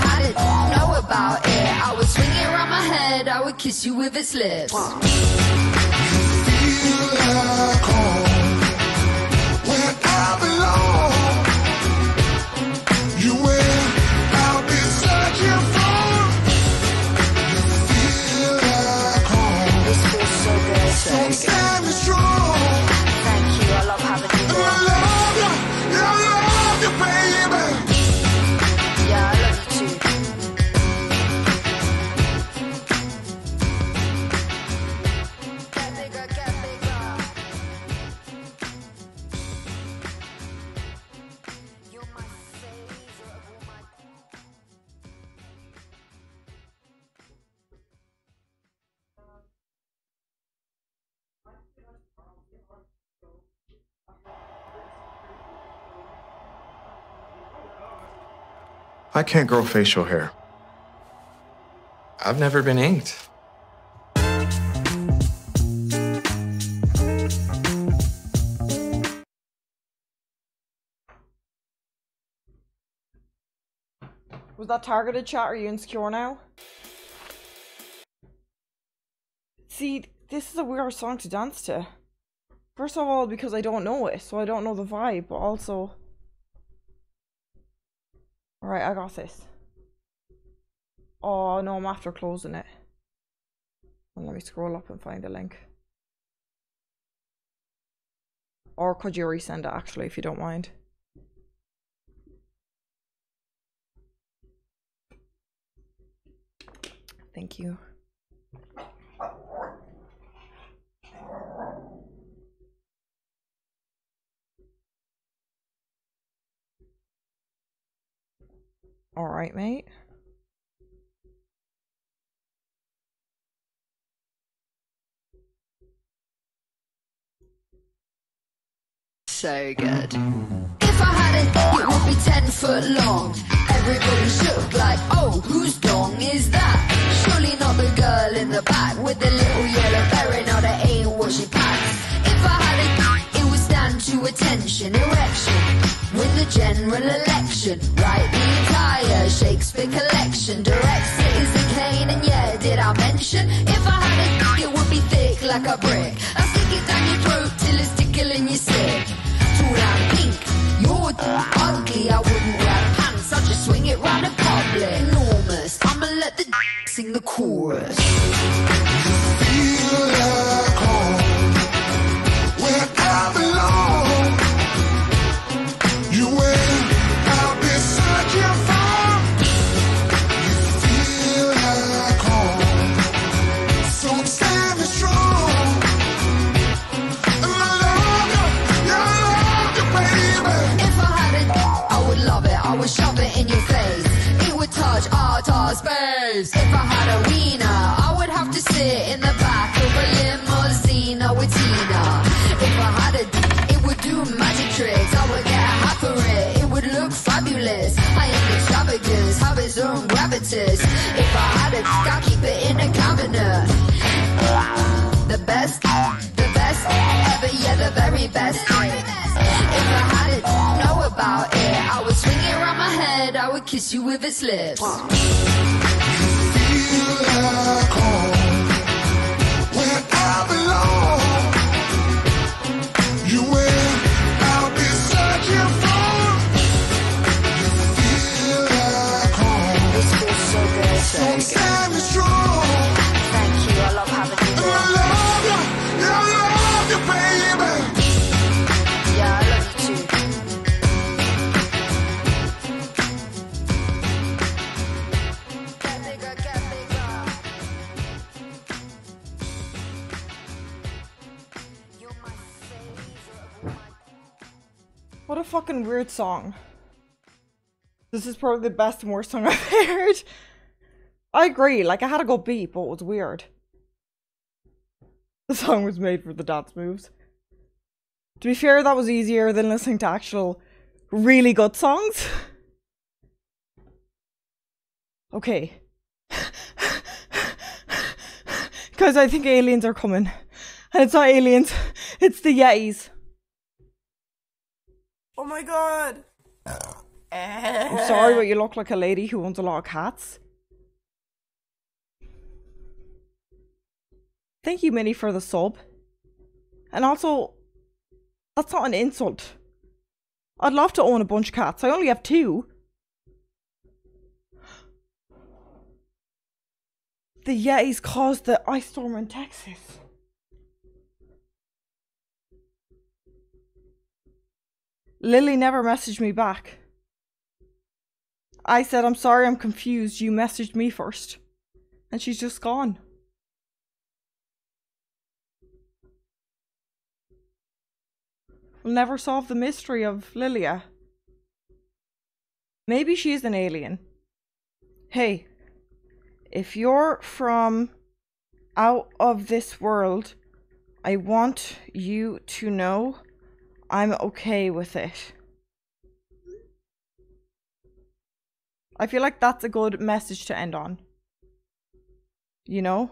had it, know about it, I would swing it around my head, I would kiss you with its lips. Feel like home, where I belong. You will, I'll be searching for. Feel like home. This feels so good. So stand me strong. Thank you, I love having you here. I love you, baby. Yeah, I love you too. Get bigger, get bigger. You're my favorite of all my... I can't grow facial hair. I've never been inked. Was that targeted chat? Are you insecure now? See, this is a weird song to dance to. First of all, because I don't know it, so I don't know the vibe, but also... Alright, I got this. Oh no, I'm after closing it. Well, let me scroll up and find the link. Or could you resend it actually, if you don't mind? Thank you. Alright, mate. So good. If I had it, it would be 10 foot long. Everybody shook like, oh, whose dong is that? Surely not the girl in the back with the little yellow berry. No, that ain't what she packs. If I had it, it would stand to attention. Erection, win the general election. Write the entire Shakespeare collection. Direct Citizen Kane, and yeah, did I mention? If I had it, it would be thick like a brick. I stick it down your throat till it's tickling your sick. Tall and pink, you're ugly, I wouldn't wear pants, I'd just swing it round in public. Enormous, I'ma let the sing the chorus. Feel like home, where I belong. You will, I'll be searching for. Feel like home, so stand me strong. And I love you, baby. If I had it, I would love it, I would shove it in your face. It would touch our space. If I had a wiener, I would have to sit in the back of a limousine with Tina. If I had it, it would do magic tricks. I would get a hat for it, it would look fabulous. I am extravagance, have its own gravitas. If I had it, I'd keep it in a cabinet. The best ever, yeah, the very best. If I had it, know about it, I would swing it around my head, I would kiss you with its lips. Feel like home, where I belong. You will, I'll be searching for. Feel like home. This feels so good. So stand me strong. Thank you, I love having you And here. I love you, baby. Yeah, I love you too. Get bigger, get bigger. You're my favorite of all my... What a fucking weird song. This is probably the best and worst song I've heard. I agree, like I had a good beat, but it was weird. The song was made for the dance moves. To be fair, that was easier than listening to actual really good songs. Okay. Guys, I think aliens are coming. And it's not aliens, it's the Yetis. Oh my god. I'm sorry, but you look like a lady who owns a lot of cats. Thank you, Minnie, for the sub. And also, that's not an insult. I'd love to own a bunch of cats. I only have 2. The Yetis caused the ice storm in Texas. Lily never messaged me back. I said, I'm sorry, I'm confused. You messaged me first. And she's just gone. We'll never solve the mystery of Lilia. Maybe she's an alien. Hey, if you're from out of this world, I want you to know I'm okay with it. I feel like that's a good message to end on. You know?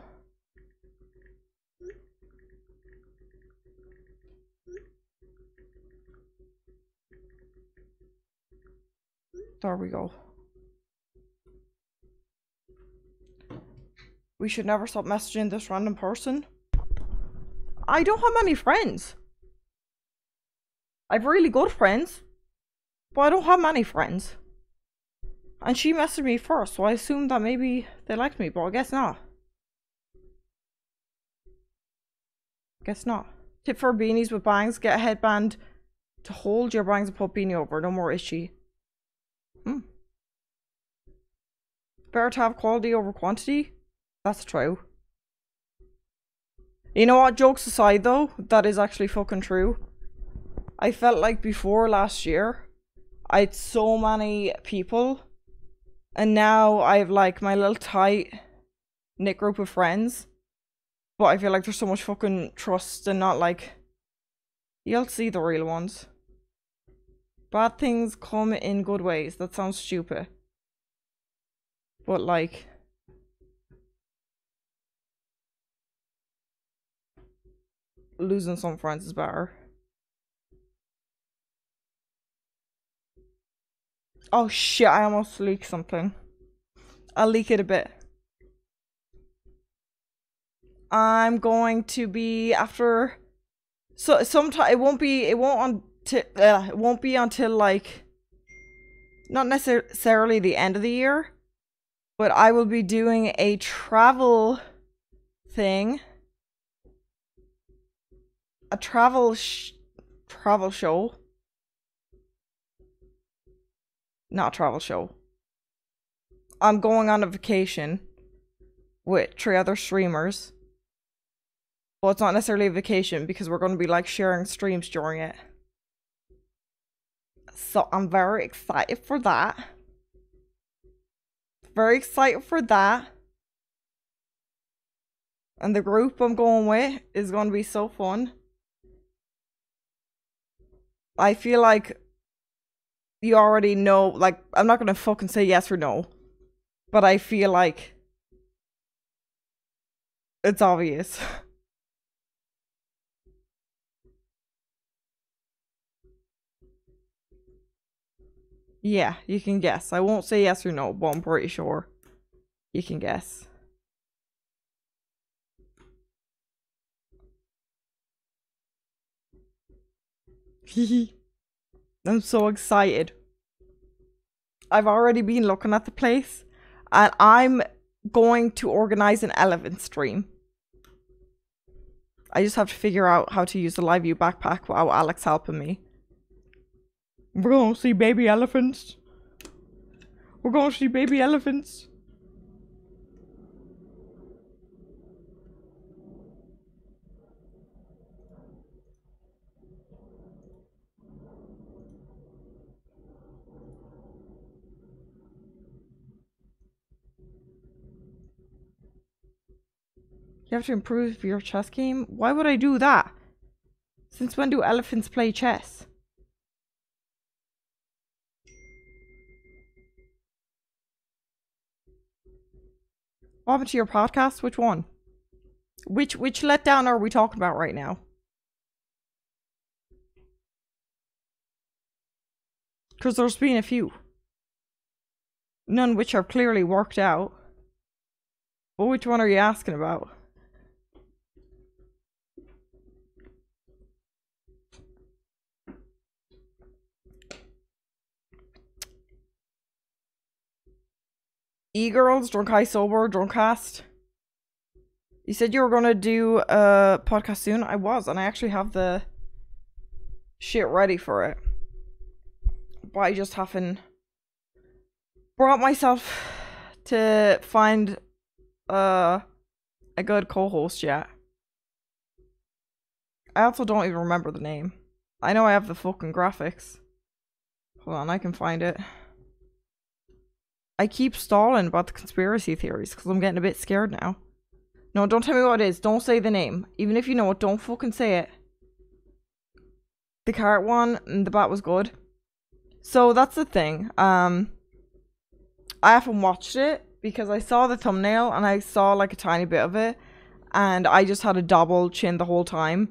There we go. We should never stop messaging this random person. I don't have many friends. I've really good friends, but I don't have many friends. And she messaged me first, so I assumed that maybe they liked me, but I guess not. Guess not. Tip for beanies with bangs. Get a headband to hold your bangs and put beanie over. No more itchy. Better to have quality over quantity? That's true. You know what? Jokes aside though, that is actually fucking true. I felt like before last year, I had so many people. And now I have like my little tight knit group of friends. But I feel like there's so much fucking trust and not like... You'll see the real ones. Bad things come in good ways. That sounds stupid. But like... losing some friends is better. Oh shit, I almost leaked something. I'll leak it a bit. I'm going to be after... So sometime it won't be until like not necessarily the end of the year, but I will be doing a travel thing. A travel show. Not a travel show. I'm going on a vacation with 3 other streamers. Well, it's not necessarily a vacation because we're going to be like sharing streams during it. So I'm very excited for that. Very excited for that. And the group I'm going with is going to be so fun. I feel like you already know, like, I'm not going to fucking say yes or no. But I feel like it's obvious. Yeah, you can guess. I won't say yes or no, but I'm pretty sure you can guess. I'm so excited. I've already been looking at the place and I'm going to organize an elephant stream. I just have to figure out how to use the live view backpack while Alex helping me. We're going to see baby elephants. We're going to see baby elephants. You have to improve your chess game? Why would I do that? Since when do elephants play chess? What happened to your podcast? Which one? Which letdown are we talking about right now? Because there's been a few. None which have clearly worked out. But which one are you asking about? E-girls, drunk high sober, drunkcast. You said you were gonna do a podcast soon. I was, and I actually have the shit ready for it. But I just haven't brought myself to find a good co-host yet. I also don't even remember the name. I know I have the fucking graphics. Hold on, I can find it. I keep stalling about the conspiracy theories because I'm getting a bit scared now. No, don't tell me what it is. Don't say the name. Even if you know it, don't fucking say it. The carrot one and the bat was good. So that's the thing. I haven't watched it because I saw the thumbnail and I saw like a tiny bit of it. And I just had a double chin the whole time.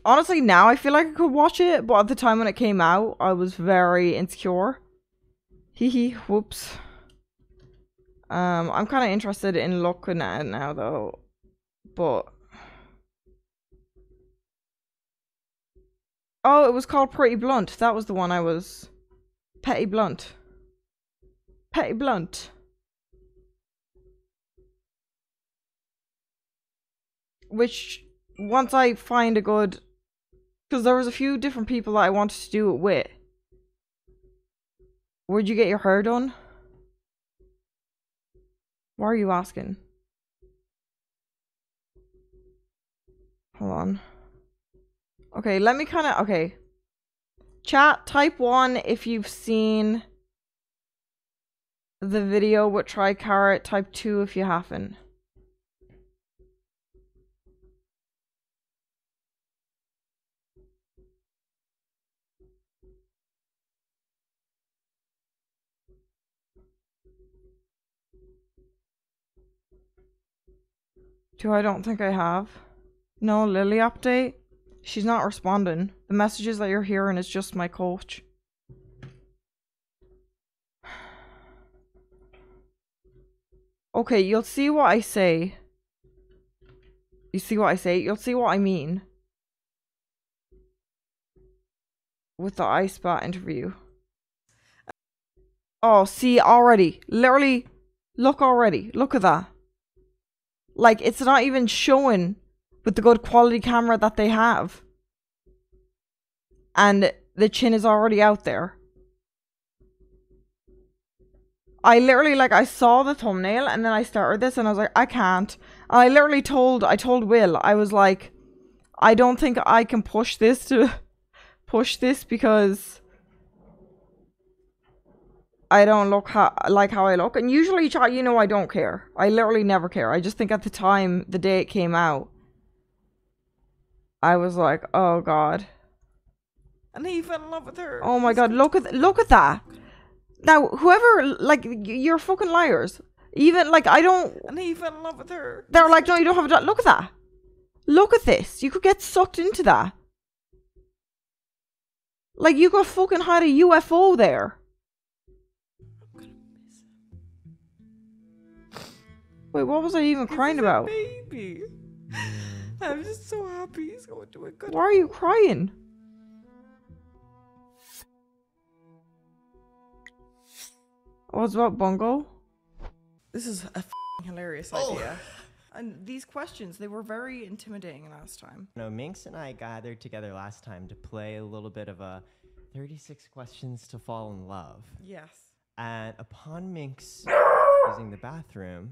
Honestly, now I feel like I could watch it. But at the time when it came out, I was very insecure. Hee, whoops. I'm kind of interested in looking at it now, though. But... oh, it was called Pretty Blunt. That was the one I was... Petty Blunt. Petty Blunt. Which, once I find a good... because there was a few different people that I wanted to do it with. Where'd you get your hair done? Why are you asking? Hold on. Okay, let me kind of... okay. Chat, type 1 if you've seen the video with Tri-Carrot. Type 2 if you haven't. I don't think I have. No, Lily update. She's not responding. The messages that you're hearing is just my coach. Okay, you'll see what I say. You see what I say? You'll see what I mean. With the Ice Bat interview. Oh, see already. Literally, look already. Look at that. Like, it's not even showing with the good quality camera that they have. And the chin is already out there. I literally, like, I saw the thumbnail and then I started this and I was like, I can't. And I literally I told Will, I was like, I don't think I can push this because I don't look like how I look. And usually, chat, you know, I don't care. I literally never care. I just think at the time, the day it came out, I was like, oh god. And he fell in love with her. Oh my god, look at that. Now, whoever, like, you're fucking liars. Even, like, I don't... and he fell in love with her. They're like, no, you don't have a... look at that. Look at this. You could get sucked into that. Like, you could fucking hide a UFO there. Wait, what was I even crying about? Baby. I'm just so happy he's going to a good... why are you crying? Oh, it's about Bungo? This is a hilarious idea. And these questions, they were very intimidating last time. No, Minx and I gathered together last time to play a little bit of a 36 questions to fall in love. Yes. And upon Minx using the bathroom,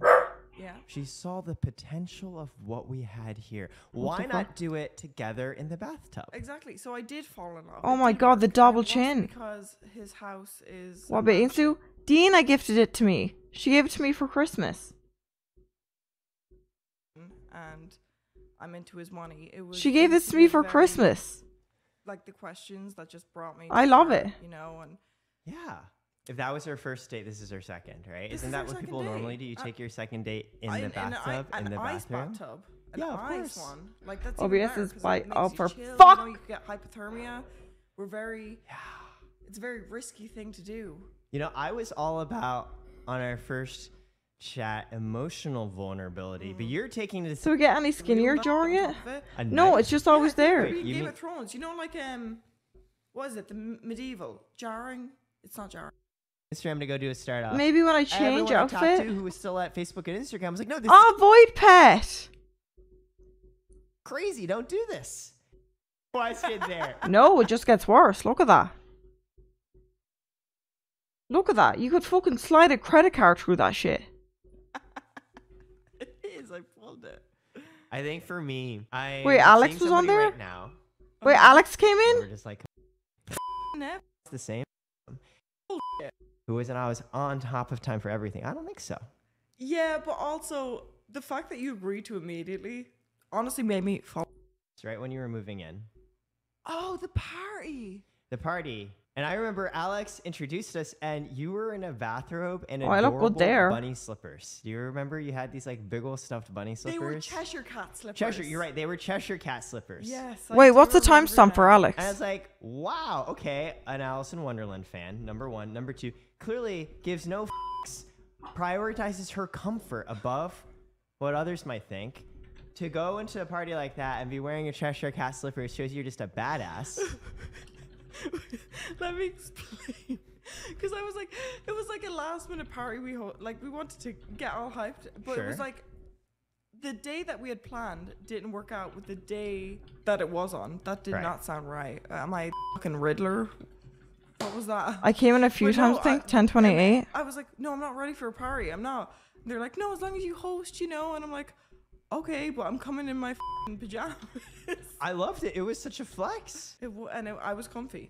yeah, she saw the potential of what we had here. Why not do it together in the bathtub? Exactly. So I did fall in love. Oh my god, the double chin. Because his house is... what about Insu? Dina gifted it to me. She gave it to me for Christmas. and I'm into his money. She gave this to me for Christmas. Like the questions that just brought me. I love it. And yeah. If that was her first date, this is her second, right? Isn't that what people normally do? You take your second date in the bathtub, in the bathroom? Bathtub. Yeah, of course. One. Like that's OBS is by for fuck. You could get hypothermia. It's a very risky thing to do. I was all about on our first chat emotional vulnerability, but you're taking it. So we get any skinnier during it? No, it's just always there. Game of Thrones. Like what is it? The medieval jarring. It's not jarring. Instagram to go do a startup. Maybe when I change outfit. I talked to who was still at Facebook and Instagram was like, no, this void pet. Crazy, don't do this. Why sit there? No, it just gets worse. Look at that. Look at that. You could fucking slide a credit card through that shit. It is. I pulled it. I think for me, Wait, Alex was on there? Right now. Wait, Alex came in? We're just like it's the same. Who wasn't always on top of time for everything? I don't think so. Yeah, but also the fact that you agreed to immediately honestly made me fall. It's right when you were moving in. Oh, the party. The party. And I remember Alex introduced us, and you were in a bathrobe and I look good there. Bunny slippers. Do you remember you had these like big old stuffed bunny slippers? They were Cheshire Cat slippers. Cheshire, you're right. They were Cheshire Cat slippers. Yes. Wait, what's the timestamp for Alex? And I was like, wow, okay, an Alice in Wonderland fan, number one. Number two, clearly gives no f***s, prioritizes her comfort above what others might think. To go into a party like that and be wearing a Cheshire Cat slippers shows you're just a badass. Let me explain. Because it was like a last minute party. We wanted to get all hyped, but it was like the day that we had planned didn't work out with the day that it was on. That did not sound right. Am I fucking Riddler? What was that? I came in a few times, I think 10:28. I was like, no, I'm not ready for a party. I'm not. And they're like, no, as long as you host, And I'm like, okay, but I'm coming in my pajamas. I loved it. It was such a flex. I was comfy.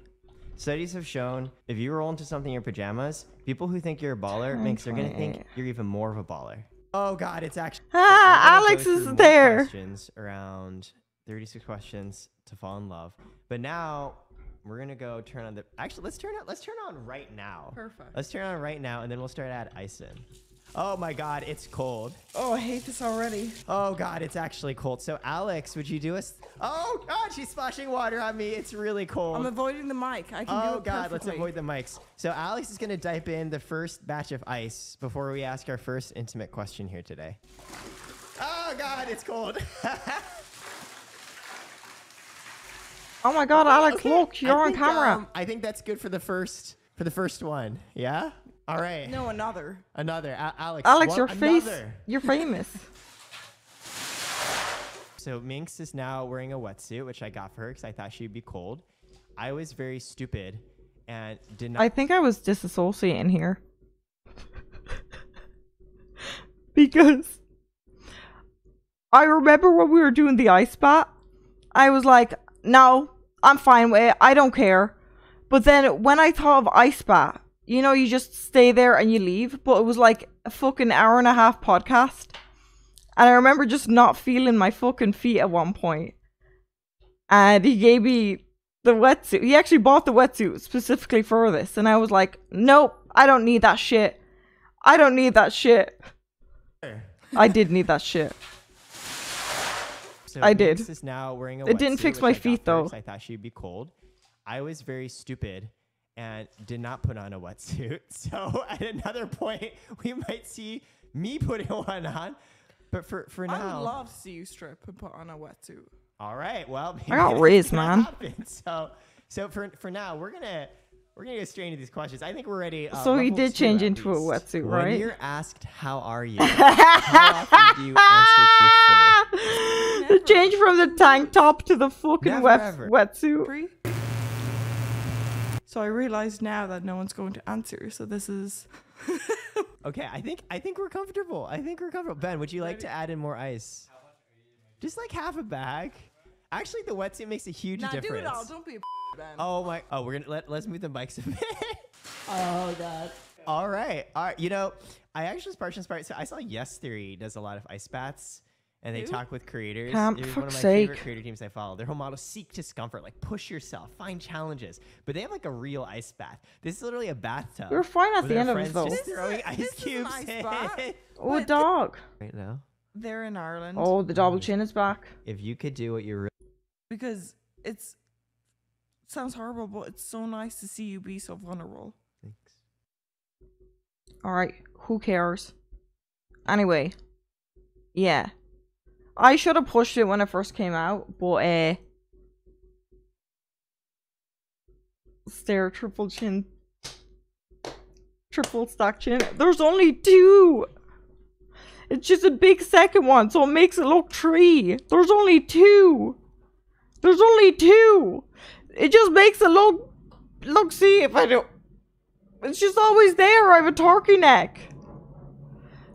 Studies have shown if you roll into something in your pajamas, people who think you're a baller, they're going to think you're even more of a baller. Oh, God, it's actually... Alex is there. Questions around 36 questions to fall in love. But now we're going to go turn on the... Actually, let's turn on right now. Perfect. Let's turn on right now, and then we'll start add ice in. Oh my God, it's cold. Oh, I hate this already. Oh God, it's actually cold. So Alex, would you do us? Oh God, she's splashing water on me. It's really cold. I'm avoiding the mic. I can do it perfectly. Oh God, let's avoid the mics. So Alex is gonna type in the first batch of ice before we ask our first intimate question here today. Oh God, it's cold. Oh my God, Alex, okay. Look, you're on camera. I think that's good for the first one. Yeah. All right. No, another. Alex. Alex, your face. You're famous. So Minx is now wearing a wetsuit, which I got for her because I thought she'd be cold. I was very stupid and did not. I think I was disassociating here. Because I remember when we were doing the ice bath, I was like, no, I'm fine with it. I don't care. But then when I thought of ice bath, you just stay there and you leave. But it was like a fucking hour and a half podcast. And I remember just not feeling my fucking feet at one point. And he gave me the wetsuit. He actually bought the wetsuit specifically for this. And I was like, nope, I don't need that shit. I don't need that shit. I did need that shit. So I did. Is now wearing a it didn't fix my feet though. I thought she'd be cold. I was very stupid and did not put on a wetsuit. So at another point, we might see me putting one on. But for now, I would love to see you strip and put on a wetsuit. All right. Well, I got raised, man. So for now, we're gonna get straight into these questions. I think we're ready. So he did change into a wetsuit, right? When you're asked, "How are you?" how often do you answer truthfully? The change from the tank top to the fucking wetsuit. So I realize now that no one's going to answer. So this is. Okay, I think we're comfortable. Ben, would you like to add in more ice? How much are you making? Just like half a bag. Actually, the wetsuit makes a huge difference. Do it all. Don't be a Ben. Oh my. Oh, we're gonna let's move the mics a bit. Oh God. All right. I actually was partially inspired. So I saw Yes Theory does a lot of ice baths, and they talk with creators. Camp, They're for one of my fuck's favorite sake. creator teams I follow. Their whole motto: seek discomfort, like push yourself, find challenges. But they have like a real ice bath. This is literally a bathtub. We were fine at with the their end of it, friends though. just throwing ice This is an cubes ice in. bath. Oh, a dog. Right now, They're in Ireland. Oh, the double chin is back. if you could do what you're really Because sounds horrible, but it's so nice to see you be so vulnerable. Alright, who cares? Anyway. Yeah. I should have pushed it when it first came out, but stare, triple chin. Triple stack chin. There's only 2! It's just a big second one, so it makes it look 3. There's only 2! There's only 2! It just makes it look, see if I do. It's just always there. I have a turkey neck.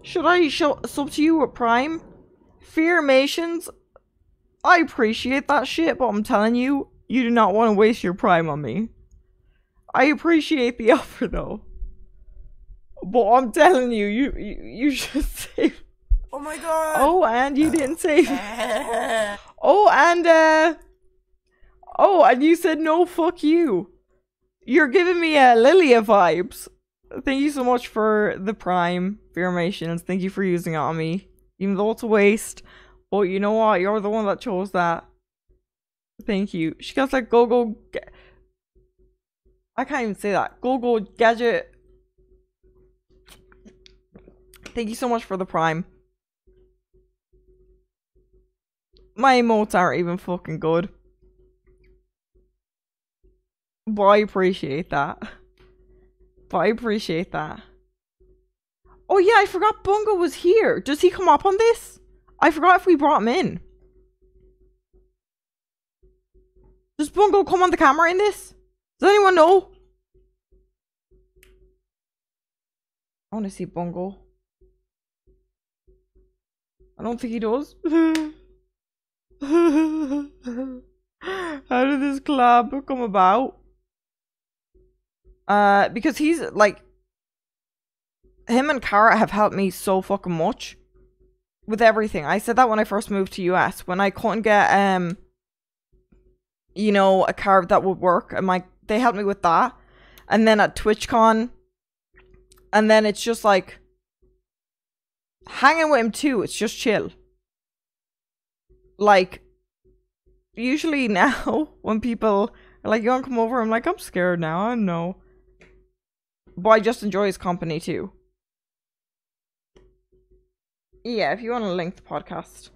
Should I sub to you with Prime? Fearmations? I appreciate that shit, but I'm telling you, you do not want to waste your Prime on me. I appreciate the offer though. But I'm telling you, you should save. Oh my god. Oh, and you didn't save. Oh, and you said no, fuck you. You're giving me Lilia vibes. Thank you so much for the Prime Fearmations. Thank you for using it on me. Even though it's a waste. But you know what? You're the one that chose that. Thank you. She got like go. I can't even say that. Go gadget. Thank you so much for the Prime. My emotes aren't even fucking good. But I appreciate that. Oh yeah, I forgot Bungo was here. Does he come up on this? I forgot if we brought him in. Does Bungo come on the camera in this? Does anyone know? I want to see Bungo. I don't think he does. How did this collab come about? Because he's like, him and Kara have helped me so fucking much with everything. I said that when I first moved to US, when I couldn't get you know, a car that would work, and they helped me with that. And then at TwitchCon, and then it's just like hanging with him too. It's just chill. Like, usually now when people are like, you want to come over? I'm like, I'm scared now. I don't know. But I just enjoy his company too. Yeah, if you want to link the podcast.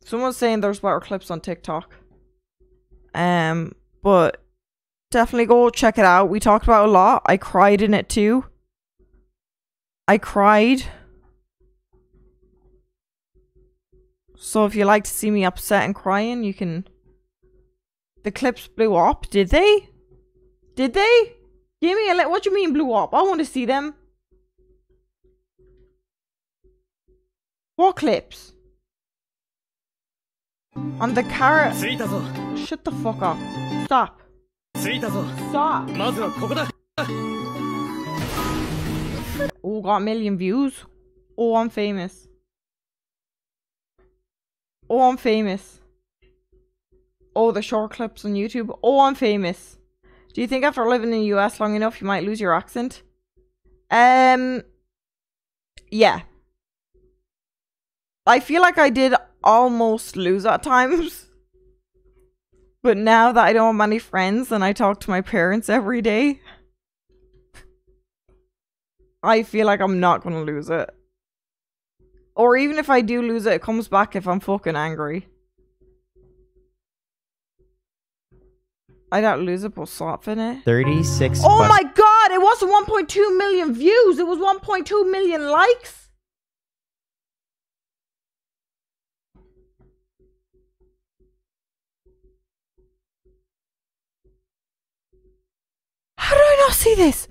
Someone's saying there's better clips on TikTok. But definitely go check it out. We talked about it a lot. I cried in it too. I cried. So if you like to see me upset and crying, you can... The clips blew up. Did they? Did they? Give me a what do you mean blew up? I want to see them. What clips? On the carrot. Shut the fuck up. Stop. Stop. Oh, got a million views. Oh, I'm famous. Oh, I'm famous. Oh, the short clips on YouTube. Oh, I'm famous. Do you think after living in the US long enough you might lose your accent? Yeah. I feel like I did almost lose at times. But now that I don't have many friends and I talk to my parents every day, I feel like I'm not gonna lose it. Or even if I do lose it, it comes back if I'm fucking angry. I don't lose it, but soften it. 36. Oh my god! It wasn't 1.2 million views. It was 1.2 million likes. How did I not see this?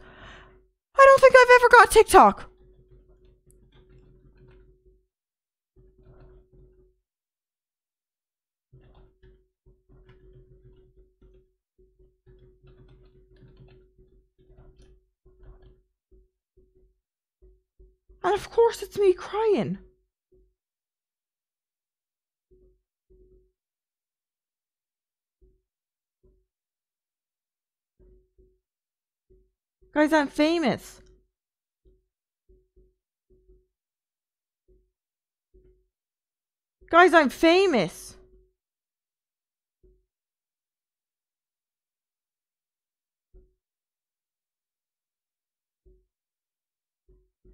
I don't think I've ever got TikTok. And of course it's me crying. Guys, I'm famous. Guys, I'm famous.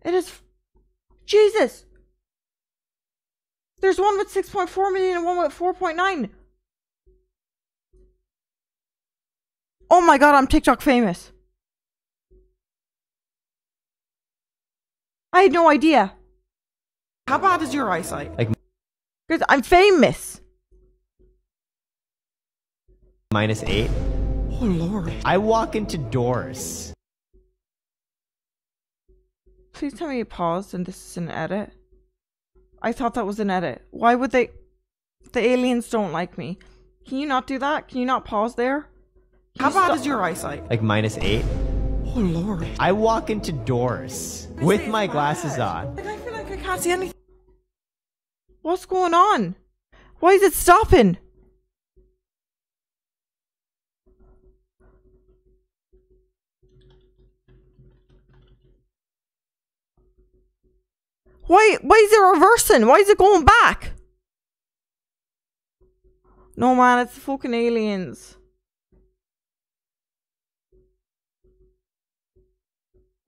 It is... Jesus! There's one with 6.4 million and one with 4.9. Oh my god, I'm TikTok famous. I had no idea. How bad is your eyesight? Like, Guys, I'm famous. -8. Oh lord. I walk into doors. Please tell me you paused and this is an edit. I thought that was an edit. Why would they... The aliens don't like me. Can you not do that? Can you not pause there? How bad is your eyesight? Like -8. Oh lord. I walk into doors with my glasses on. Like, I feel like I can't see anything. What's going on? Why is it stopping? Why is it reversing? Why is it going back? No man, it's the fucking aliens.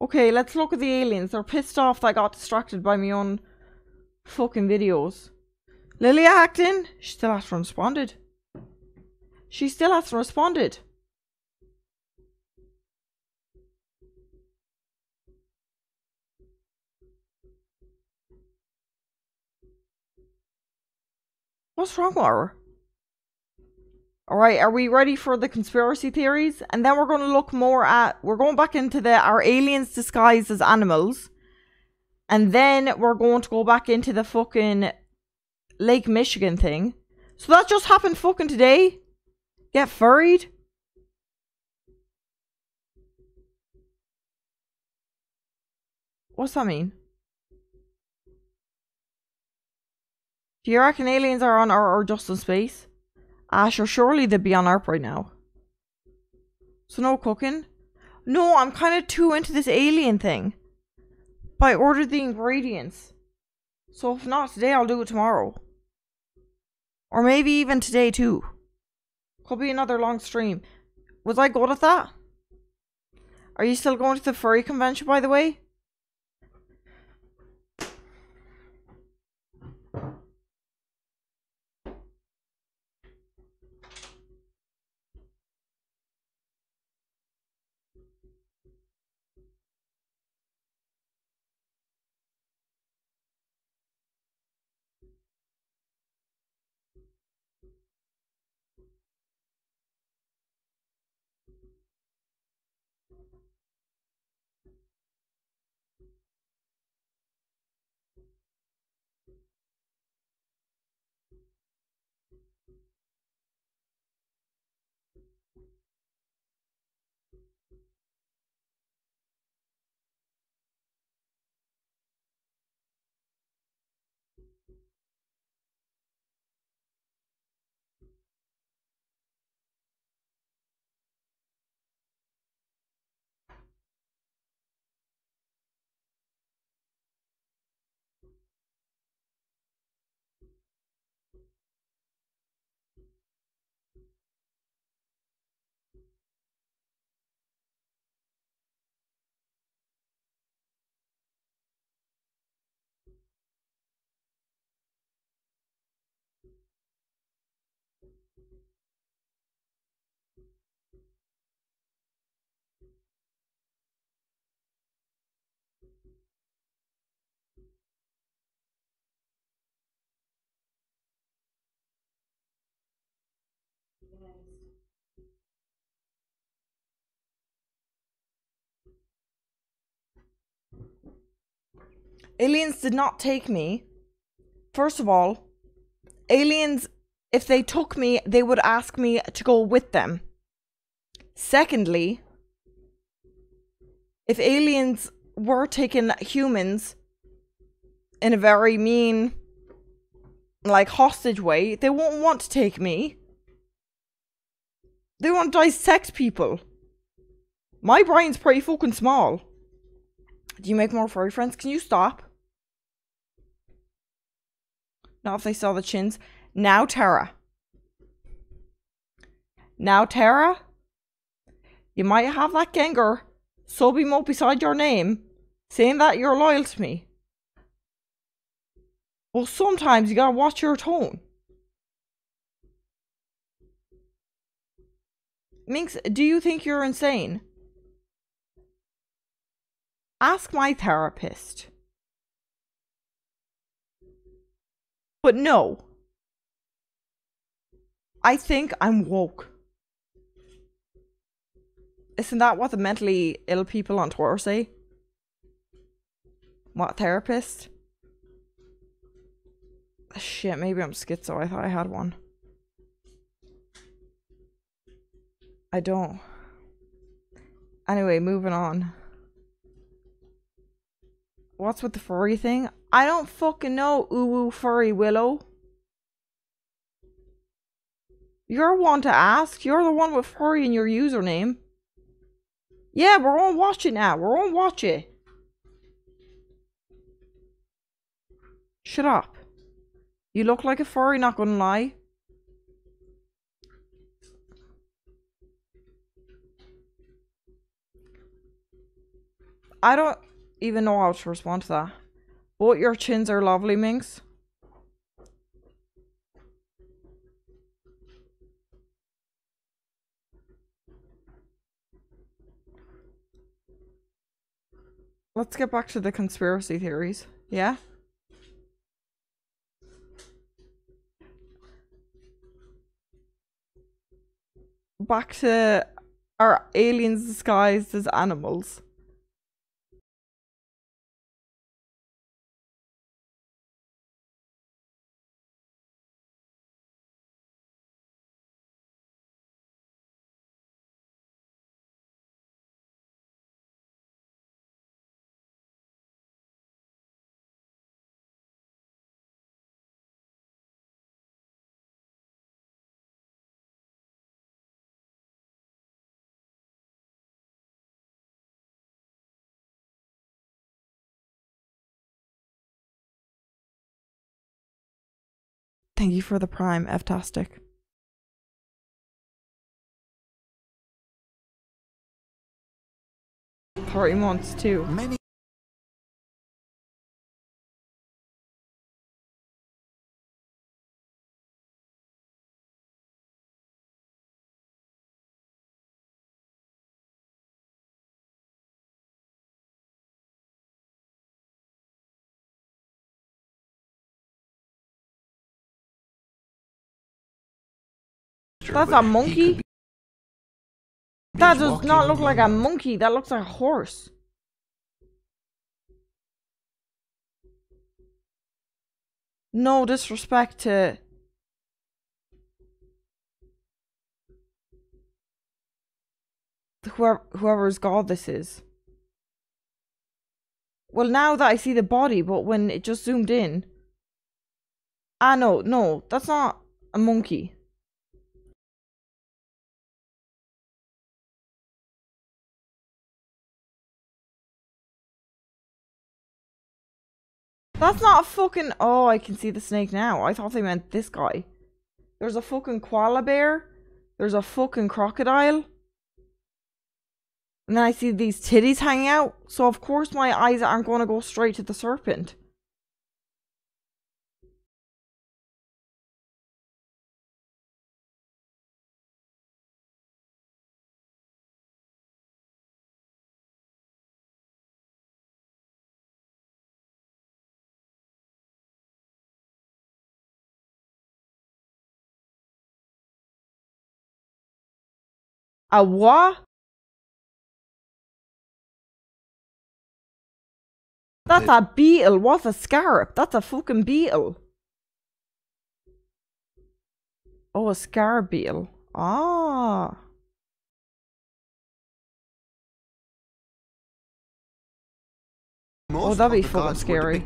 Okay, let's look at the aliens. They're pissed off that I got distracted by my own fucking videos. Lilia Acton? She still hasn't responded. She still hasn't responded. What's wrong with her? Alright, are we ready for the conspiracy theories? And then we're going to look more at... We're going back into are aliens disguised as animals? And then we're going to go back into the fucking Lake Michigan thing. So that just happened fucking today? Get furried? What's that mean? Do you reckon aliens are on Earth or just in space? Sure, surely they'd be on Earth right now. So no cooking? No, I'm kind of too into this alien thing. But I ordered the ingredients. So if not today, I'll do it tomorrow. Or maybe even today too. Could be another long stream. Was I good at that? Are you still going to the furry convention, by the way? Aliens did not take me. First of all, aliens, if they took me, they would ask me to go with them. Secondly, if aliens were taking humans in a very mean, like, hostage way, they won't want to take me. They want to dissect people. My brain's pretty fucking small. Do you make more furry friends? Can you stop? Not if they saw the chins. Now, Tara. Now, Tara. You might have that Gengar sub emote beside your name, saying that you're loyal to me. Well, sometimes you gotta watch your tone. Minx, do you think you're insane? Ask my therapist. But no. I think I'm woke. Isn't that what the mentally ill people on Twitter say? What, therapist? Shit, maybe I'm schizo. I thought I had one. I don't. Anyway, moving on. What's with the furry thing? I don't fucking know, ooh furry Willow. You're one to ask. You're the one with furry in your username. Yeah, we're on watch it now. We're on watch it. Shut up. You look like a furry, not gonna lie. I don't even know how to respond to that. But your chins are lovely, Minx. Let's get back to the conspiracy theories. Yeah? Back to our aliens disguised as animals. Thank you for the prime, F-tastic. $30 too. Many That's a monkey? That does not look like a monkey. That looks like a horse. No disrespect to... whoever's god this is. Well, now that I see the body, but when it just zoomed in... Ah, no, that's not a monkey. That's not a fucking... Oh, I can see the snake now. I thought they meant this guy. There's a fucking koala bear. There's a fucking crocodile. And then I see these titties hanging out. So of course my eyes aren't going to go straight to the serpent. A what? That's a beetle. What's a scarab? That's a fucking beetle. Oh, a scarab beetle. Ah. Oh, that'd be fucking scary.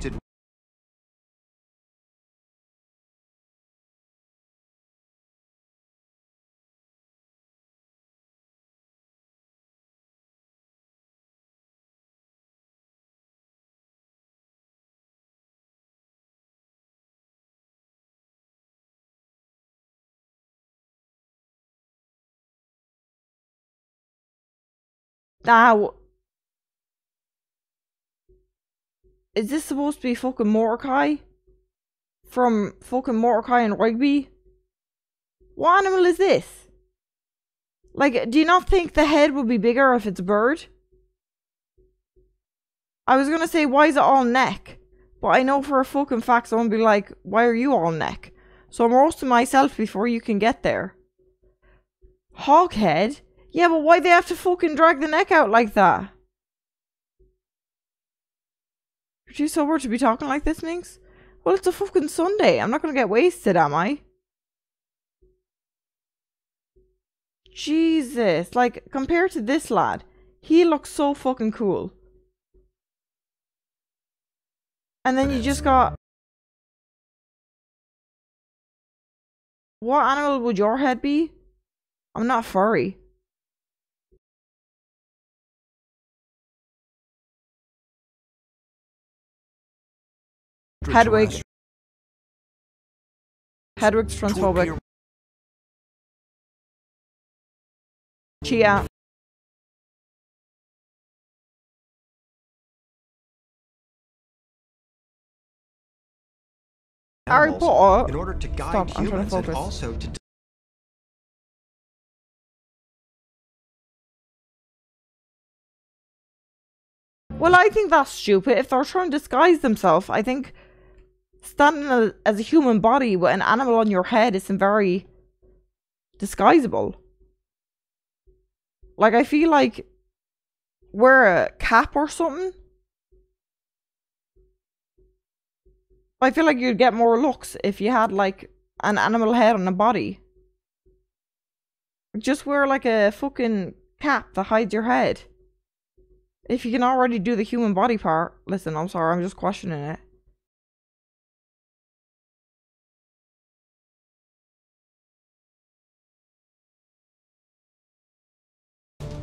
Now, is this supposed to be fucking Mordecai? From fucking Mordecai and Rigby? What animal is this? Like, do you not think the head would be bigger if it's a bird? I was gonna say, why is it all neck? But I know for a fucking fact someone will be like, why are you all neck? So I'm roasting myself before you can get there. Hog head? Yeah, but why they have to fucking drag the neck out like that? You're too sober to be talking like this, Minx? Well, it's a fucking Sunday. I'm not gonna get wasted, am I? Jesus. Like, compared to this lad, he looks so fucking cool. And then you just got... What animal would your head be? I'm not furry. Hedwig. Hedwig's transphobic. Chia. Harry Potter. In order to guide Stop, I'm trying to humans and focus. also to Well, I think that's stupid. If they're trying to disguise themselves, I think standing as a human body with an animal on your head isn't very disguisable. Like, I feel like wear a cap or something. I feel like you'd get more looks if you had like an animal head on a body. Just wear like a fucking cap that hides your head. If you can already do the human body part. Listen, I'm sorry, I'm just questioning it.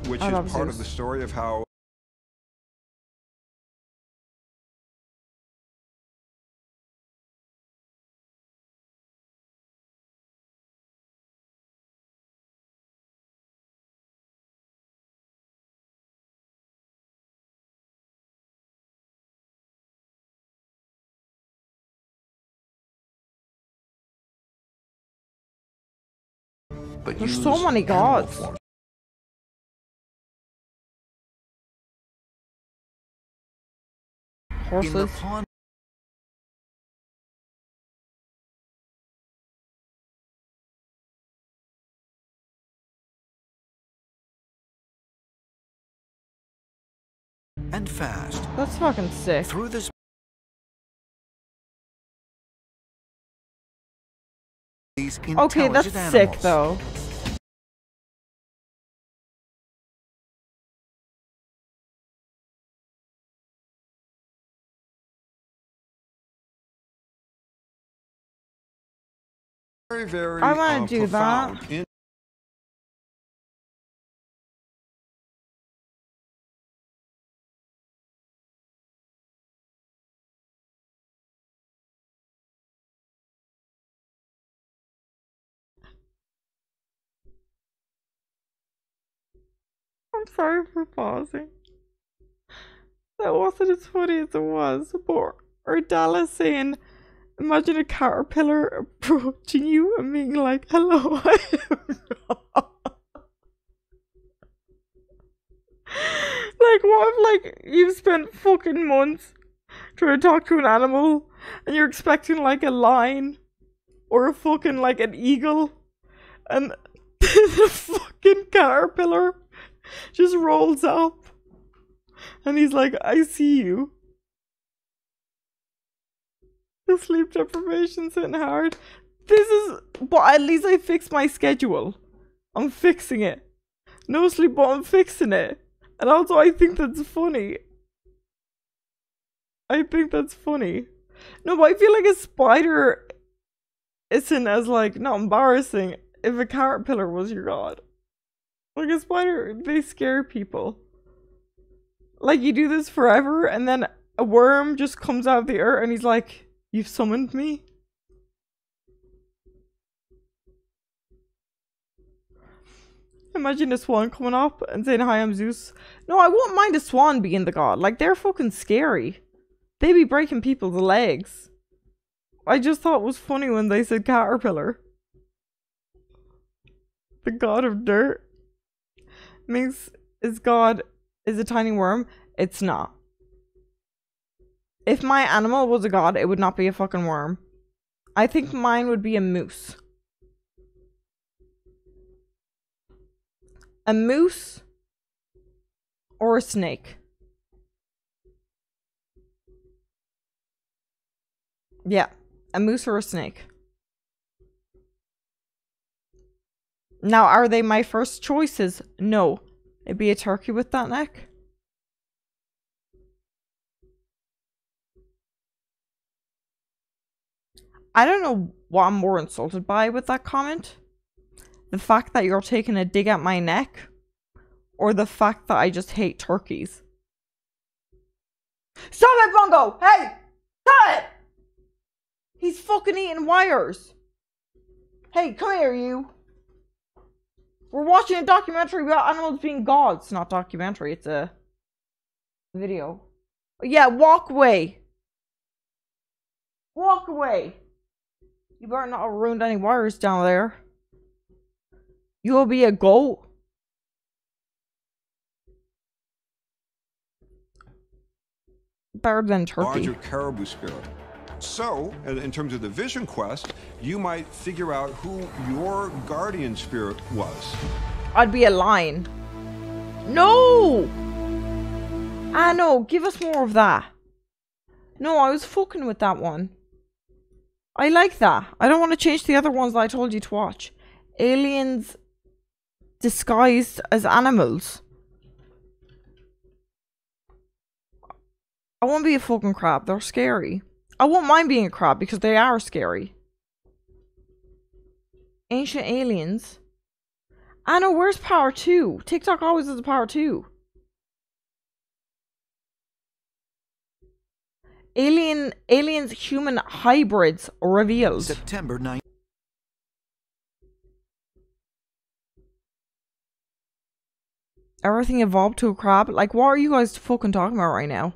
Which I is love part of Zeus. the story of how but There's use so many animal gods. form. In the Horses. pond and fast. That's fucking sick. Through this these Okay, that's intelligent sick animals. though. very, very I wanna do profound. that. I'm sorry for pausing. That wasn't as funny as it was. Or Dallas saying, imagine a caterpillar approaching you and being like, hello, I am God." Like, what if, like, you've spent fucking months trying to talk to an animal and you're expecting, like, a lion or a fucking, like, an eagle, and the fucking caterpillar just rolls up and he's like, I see you. The sleep deprivation's hitting hard. But at least I fixed my schedule. I'm fixing it. No sleep, but I'm fixing it. And also, I think that's funny. I think that's funny. No, but I feel like a spider isn't as, like, not embarrassing if a caterpillar was your god. Like, a spider, they scare people. Like, you do this forever, and then a worm just comes out of the earth and he's like, you've summoned me? Imagine a swan coming up and saying, "Hi, I'm Zeus." No, I wouldn't mind a swan being the god. Like, they're fucking scary. They be breaking people's legs. I just thought it was funny when they said caterpillar. The god of dirt. Minx is a tiny worm. It's not. If my animal was a god, it would not be a fucking worm. I think mine would be a moose. A moose or a snake. Yeah, a moose or a snake. Now, are they my first choices? No. It'd be a turkey with that neck. I don't know what I'm more insulted by with that comment. The fact that you're taking a dig at my neck, or the fact that I just hate turkeys. Stop it, Bongo! Hey! Stop it! He's fucking eating wires. Hey, come here, you. We're watching a documentary about animals being gods. Not documentary, it's a video. Yeah, walk away. Walk away. You better not have ruined any wires down there. You'll be a goat. Better than turkey. Larger caribou spirit. So, in terms of the vision quest, you might figure out who your guardian spirit was. I'd be a lion. No! Ah, no, give us more of that. No, I was fucking with that one. I like that. I don't want to change the other ones that I told you to watch. Aliens disguised as animals. I won't be a fucking crab. They're scary. I won't mind being a crab because they are scary. Ancient aliens. I know, where's power 2? TikTok always has a power 2. Aliens human hybrids revealed. September 9th. Everything evolved to a crab? Like, what are you guys fucking talking about right now?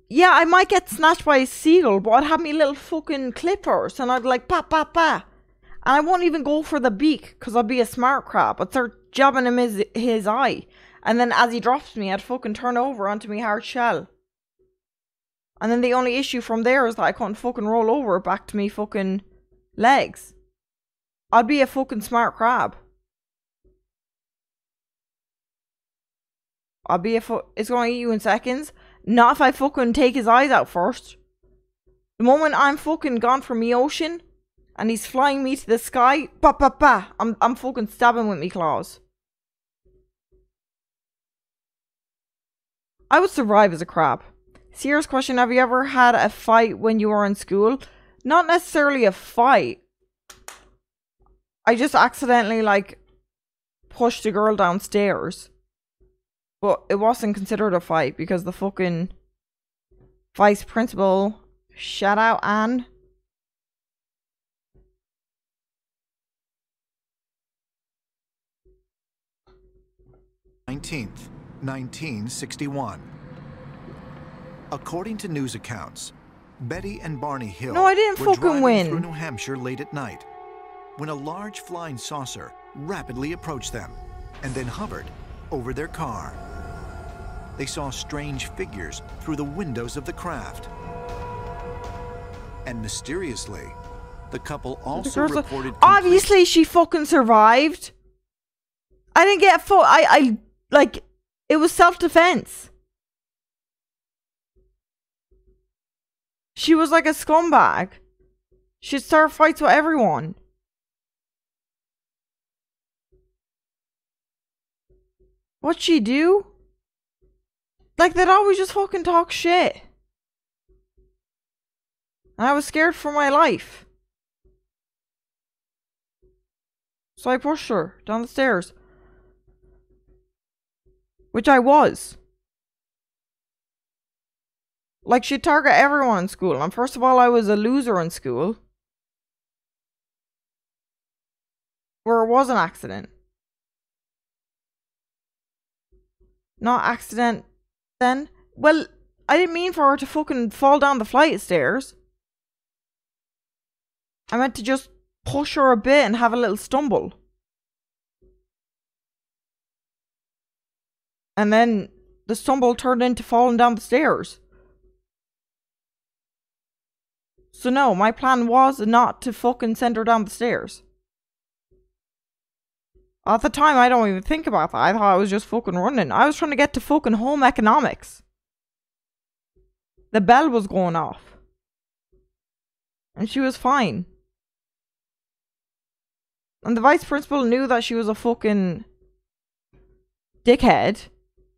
Yeah, I might get snatched by a seagull, but I'd have me little fucking clippers and I'd like, pa, pa, pa. And I won't even go for the beak because I'd be a smart crab. I'd start jabbing him his eye. And then as he drops me, I'd fucking turn over onto me hard shell. And then the only issue from there is that I couldn't fucking roll over back to me fucking legs. I'd be a fucking smart crab. It's going to eat you in seconds. Not if I fucking take his eyes out first. The moment I'm fucking gone from the ocean and he's flying me to the sky, pa pa pa, I'm fucking stabbing with me claws. I would survive as a crab. Serious question, have you ever had a fight when you were in school? Not necessarily a fight. I just accidentally like pushed a girl downstairs. But it wasn't considered a fight because the fucking vice principal, shout out Anne. '19th, 1961. According to news accounts, Betty and Barney Hill No, I didn't were fucking driving win. through New Hampshire late at night when a large flying saucer rapidly approached them and then hovered over their car. They saw strange figures through the windows of the craft. And mysteriously, the couple also reported... Obviously, she fucking survived. I didn't get like, it was self-defense. She was like a scumbag. She'd start fights with everyone. What'd she do? Like, they'd always just fucking talk shit. And I was scared for my life. So I pushed her down the stairs. Which I was. Like, she'd target everyone in school. And first of all, I was a loser in school. Where it was an accident. Not accident then? Well, I didn't mean for her to fucking fall down the flight of stairs. I meant to just push her a bit and have a little stumble. And then the stumble turned into falling down the stairs. So no, my plan was not to fucking send her down the stairs. At the time, I don't even think about that. I thought I was just fucking running. I was trying to get to fucking home economics. The bell was going off. And she was fine. And the vice principal knew that she was a fucking dickhead.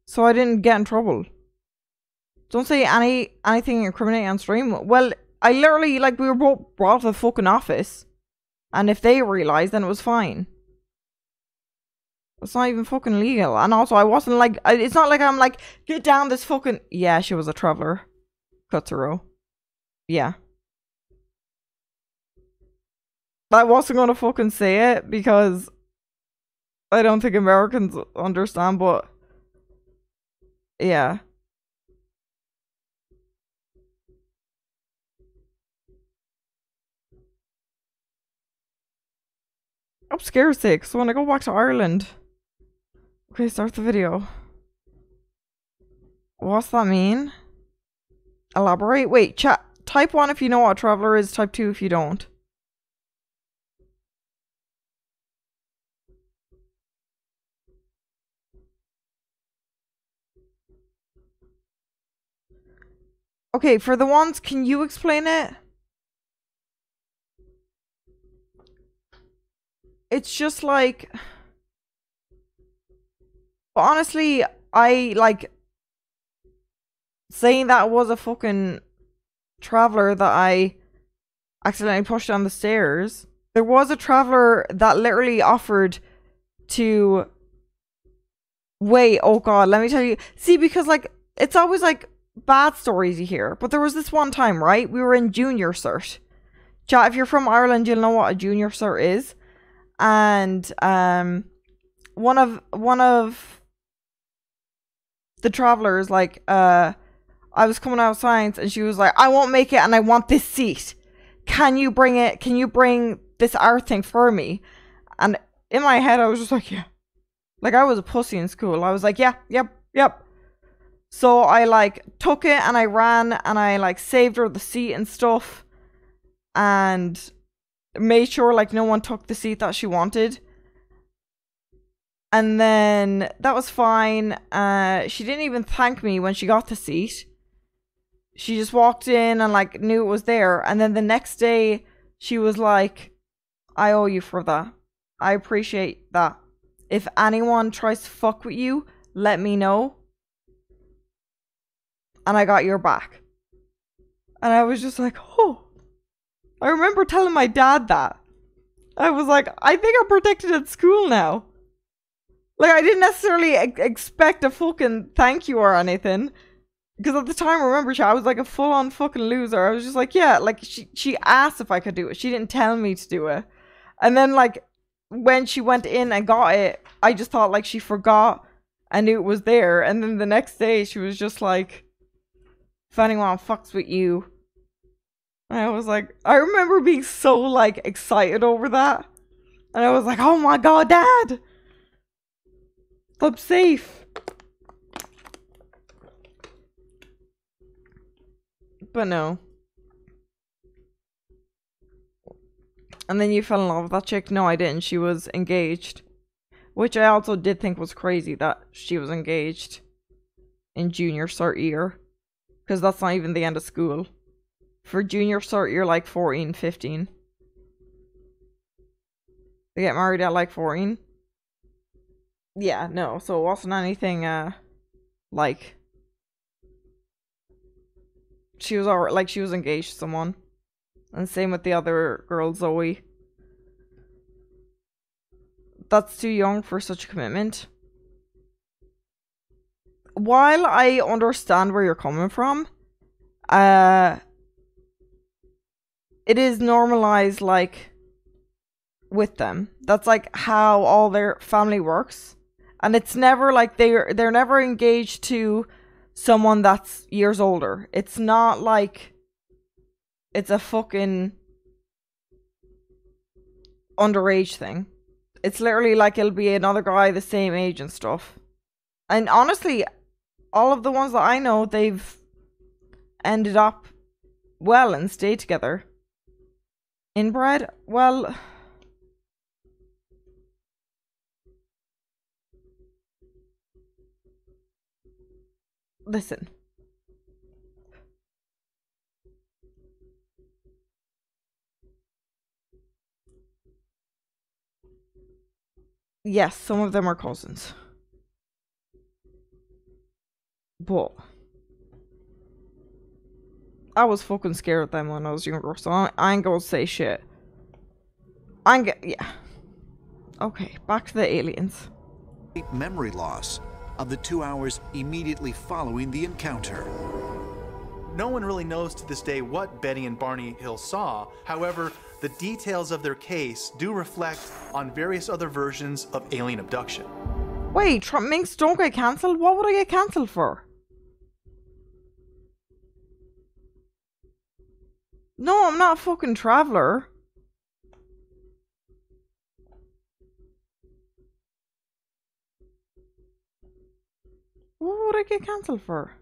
So I didn't get in trouble. Don't say anything incriminating on stream. Well, I literally, like, we were both brought to the fucking office. And if they realised, then it was fine. It's not even fucking legal. And also, I wasn't like, it's not like I'm like, get down this fucking... Yeah, she was a traveller. Cuts a row. Yeah. I wasn't gonna fucking say it because I don't think Americans understand, but... Yeah. I'm scared sick, so when I go back to Ireland... Okay, start the video. What's that mean? Elaborate? Wait, chat. Type 1 if you know what a traveller is, type 2 if you don't. Okay, for the ones, can you explain it? It's just like... But honestly, I like... Saying that was a fucking traveller that I accidentally pushed down the stairs. There was a traveller that literally offered to... Wait, oh god, let me tell you. See, because like, it's always like bad stories you hear. But there was this one time, right? We were in junior cert. Chat, if you're from Ireland, you'll know what a junior cert is. And one of the travelers, like, I was coming out of science and she was like, I won't make it and I want this seat. Can you bring it? Can you bring this art thing for me? And in my head, I was just like, yeah. Like, I was a pussy in school. I was like, yeah, yep. So I like took it and I ran and I like saved her the seat and stuff. And made sure like no one took the seat that she wanted. And then that was fine. She didn't even thank me when she got the seat. She just walked in and like knew it was there. And then the next day she was like, I owe you for that. I appreciate that. If anyone tries to fuck with you, let me know. And I got your back. And I was just like, oh. I remember telling my dad that. I was like, I think I'm protected at school now. Like, I didn't necessarily expect a fucking thank you or anything. Because at the time, remember, I was like a full-on fucking loser. I was just like, yeah, like, she asked if I could do it. She didn't tell me to do it. And then, like, when she went in and got it, I just thought, like, she forgot and knew it was there. And then the next day, she was just like, if anyone fucks with you. And I was like, I remember being so, like, excited over that. And I was like, oh my god, Dad! I'm safe. But no. And then you fell in love with that chick? No, I didn't. She was engaged. Which I also did think was crazy that she was engaged in junior cert year. Because that's not even the end of school. For junior cert, you're like 14, 15. They get married at like 14. Yeah, no. So it wasn't anything, like... She was already, like, she was engaged to someone. And same with the other girl, Zoe. That's too young for such a commitment. While I understand where you're coming from, it is normalized, like, with them. That's like how all their family works. And it's never like they're never engaged to someone that's years older. It's not like it's a fucking underage thing. It's literally like it'll be another guy the same age and stuff. And honestly, all of the ones that I know, they've ended up well and stayed together. Inbred? Well, listen. Yes, some of them are cousins. But I was fucking scared of them when I was younger, so I ain't gonna say shit. Yeah. Okay, back to the aliens. Memory loss of the 2 hours immediately following the encounter. No one really knows to this day what Betty and Barney Hill saw. However, the details of their case do reflect on various other versions of alien abduction. Wait, Minx don't get cancelled? What would I get cancelled for? No, I'm not a fucking traveller. What would I get cancelled for?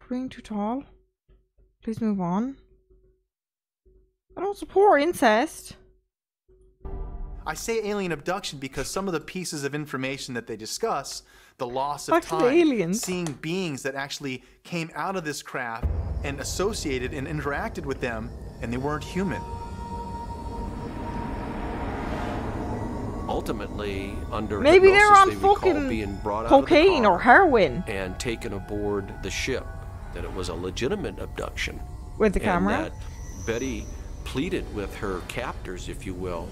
Being too tall? Please move on. I don't support incest. I say alien abduction because some of the pieces of information that they discuss, the loss of Back to the time, aliens. seeing beings that actually came out of this craft and associated and interacted with them, and they weren't human. Ultimately, under maybe they're on hypnosis, they recall fucking being brought out cocaine of the car or heroin and taken aboard the ship. That it was a legitimate abduction. with the and camera. That Betty pleaded with her captors, if you will,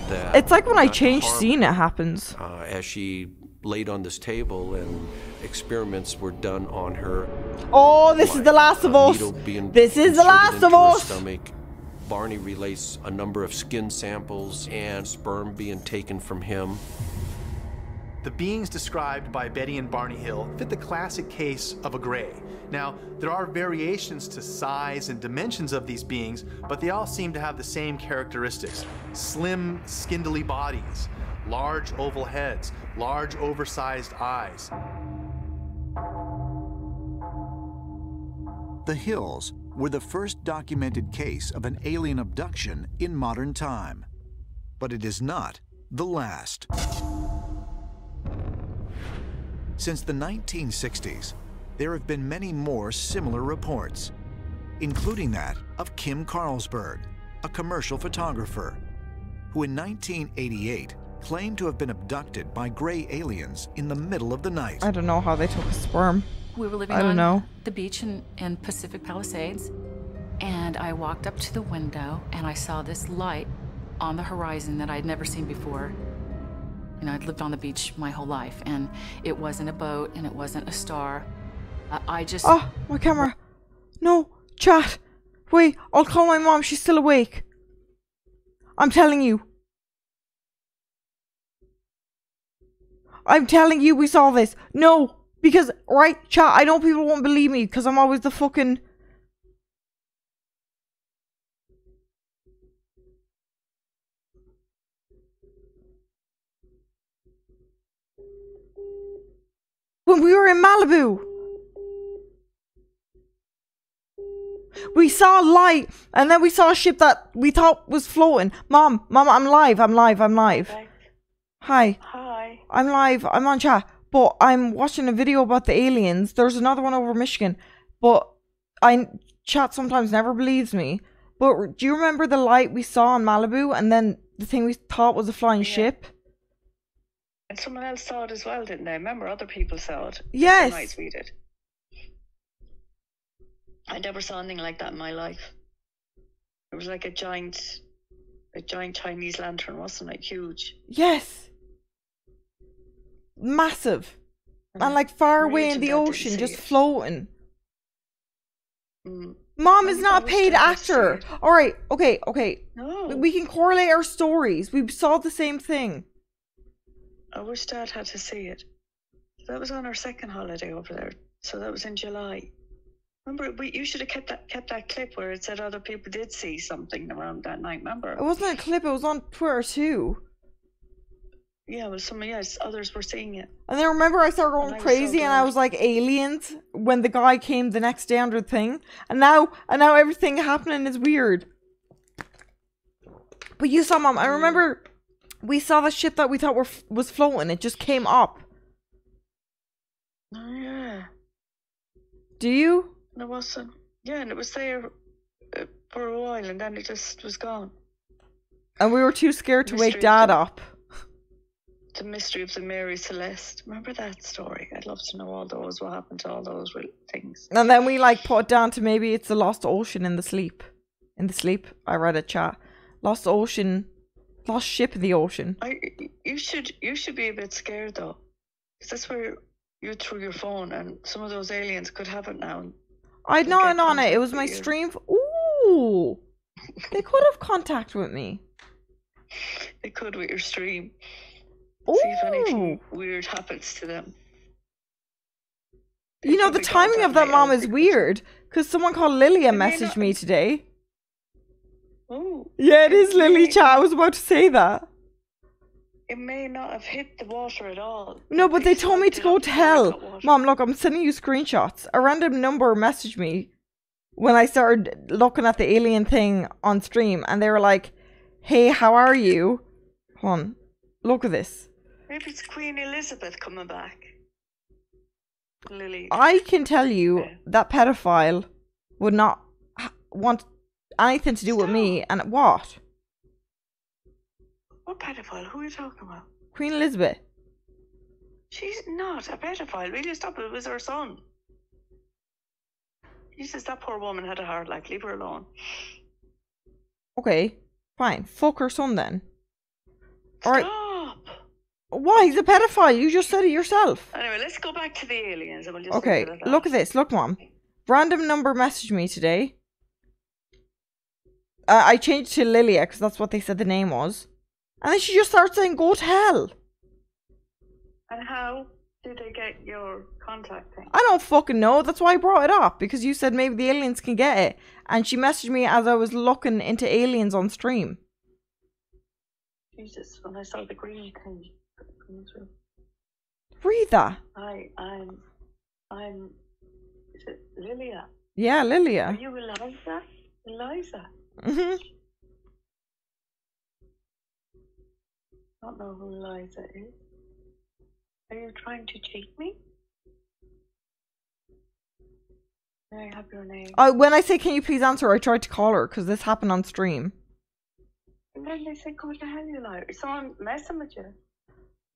that It's like when I not to change harm scene, her, it happens. as she laid on this table and experiments were done on her. Oh, this is The Last of Us. This is The Last of Us. Stomach. Barney relates a number of skin samples and sperm being taken from him. The beings described by Betty and Barney Hill fit the classic case of a gray. Now, there are variations to size and dimensions of these beings, but they all seem to have the same characteristics. Slim, skindly bodies, large oval heads, large oversized eyes. The Hills were the first documented case of an alien abduction in modern time. But it is not the last. Since the 1960s, there have been many more similar reports, including that of Kim Carlsberg, a commercial photographer, who in 1988 claimed to have been abducted by gray aliens in the middle of the night. I don't know how they took a sperm. We were living I don't on know. the beach in Pacific Palisades, and I walked up to the window and I saw this light on the horizon that I'd never seen before. You know, I'd lived on the beach my whole life, and it wasn't a boat and it wasn't a star. I just... Oh, my camera. No, chat. Wait, I'll call my mom. She's still awake. I'm telling you. I'm telling you we saw this. No, because, right, chat, I know people won't believe me because I'm always the fucking... When we were in Malibu, we saw a light, and then we saw a ship that we thought was floating. Mom, I'm live. Hi. Hi. I'm live. I'm on chat, but I'm watching a video about the aliens. There's another one over Michigan, but chat sometimes never believes me. But do you remember the light we saw in Malibu, and then the thing we thought was a flying ship? And someone else saw it as well, didn't they? Remember, other people saw it. Yes. The nights we did. I never saw anything like that in my life. It was like a giant Chinese lantern, wasn't it? Huge. Yes. Massive. And like far away in the ocean, just floating. Mom is not a paid actor. All right, okay. No. We can correlate our stories. We saw the same thing. I wish Dad had to see it. That was on our second holiday over there. So that was in July. Remember, you should have kept that clip where it said other people did see something around that night. Remember? It wasn't a clip. It was on Twitter too. Yeah, well, others were seeing it. And then remember, I started going crazy, and I was like aliens when the guy came the next day under the thing, and now everything happening is weird. But you saw, Mom. I remember we saw the shit that we thought was floating. It just came up. Oh yeah. Do you? And it wasn't. Yeah, and it was there for a while, and then it just was gone. And we were too scared to wake Dad up. The mystery of the Mary Celeste. Remember that story? I'd love to know all those. What happened to all those things? And then we like put it down to maybe it's the lost ocean in the sleep. In the sleep, I read a chat. Lost ocean, lost ship in the ocean. You should be a bit scared though, because that's where you threw your phone, and some of those aliens could have it now. I'd not on it. It was my stream. Ooh, they could have contact with me. They could with your stream. Ooh. See if anything weird happens to them. You know, the timing of that, Mom, is weird. Because someone called Lilia messaged me today. Oh. Yeah, it is Lily chat. I was about to say that. It may not have hit the water at all. No, but they told me to go to hell. Mom, look, I'm sending you screenshots. A random number messaged me when I started looking at the alien thing on stream. And they were like, hey, how are you? Hold on. Look at this. Maybe it's Queen Elizabeth coming back. Lily. I can tell you that pedophile would not want anything to do with me. And what? What pedophile? Who are you talking about? Queen Elizabeth. She's not a pedophile. Will you stop it? It was her son. Jesus, that poor woman had a heart. Like, leave her alone. Okay, fine. Fuck her son then. Stop. Why? He's a pedophile. You just said it yourself. Anyway, let's go back to the aliens. And we'll just Okay, look at this. Look, Mom. Random number messaged me today. I changed to Lilia because that's what they said the name was. And then she just starts saying, go to hell. And how did they get your contact thing? I don't fucking know. That's why I brought it up. Because you said maybe the aliens can get it. And she messaged me as I was looking into aliens on stream. Jesus, when I saw the green thing coming through. Read that. I'm. Is it Lilia? Yeah, Lilia. Are you Eliza? Eliza? Mm-hmm. I don't know who Eliza is. Are you trying to cheat me? May I have your name? When I say, can you please answer, I tried to call her because this happened on stream. And then they said, go to hell, you liar. Is someone messing with you?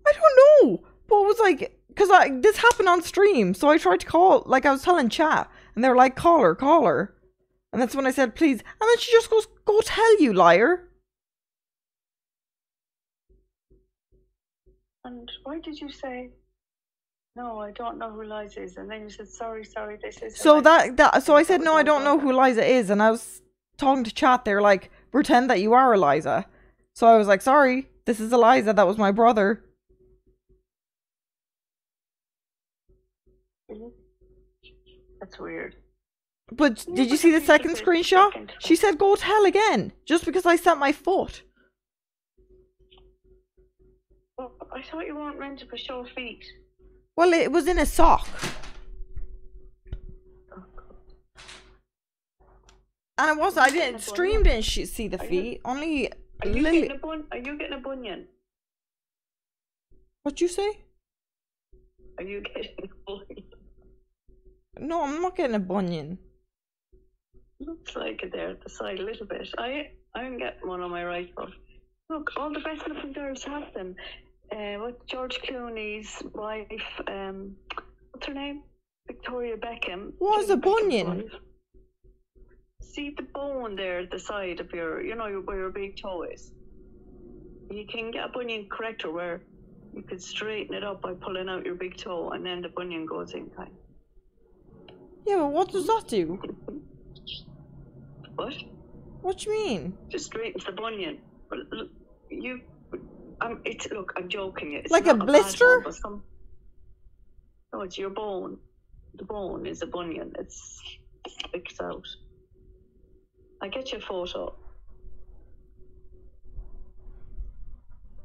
I don't know. But it was like, because this happened on stream. So I tried to call, like I was telling chat. And they were like, call her. And that's when I said, please. And then she just goes, go to hell, you liar. And why did you say, no, I don't know who Liza is? And then you said, sorry, this is. So so I said, no, I don't know who Liza is. And I was talking to chat. They're like, pretend that you are Eliza. So I was like, sorry, this is Eliza. That was my brother. That's weird. But did you see the second screenshot? She said, go to hell again. Just because I set my foot. Well, I thought you weren't meant to show feet. Well, it was in a sock. And it was, I didn't stream, didn't see the feet. Only Are you getting a bunion? What'd you say? Are you getting a bunion? No, I'm not getting a bunion. Looks like it there at the side a little bit. I'm getting one on my right foot. Look, all the best looking girls have them. What George Clooney's wife, what's her name? Victoria Beckham. What's a bunion? See the bone there at the side of your, where your big toe is. You can get a bunion corrector where you could straighten it up by pulling out your big toe and then the bunion goes in kind. Yeah, but what does that do? What? What do you mean? Just straightens the bunion. But look, look, I'm joking. It's like a not blister? bad one, no, it's your bone. The bone is a bunion. It sticks out. I get your photo.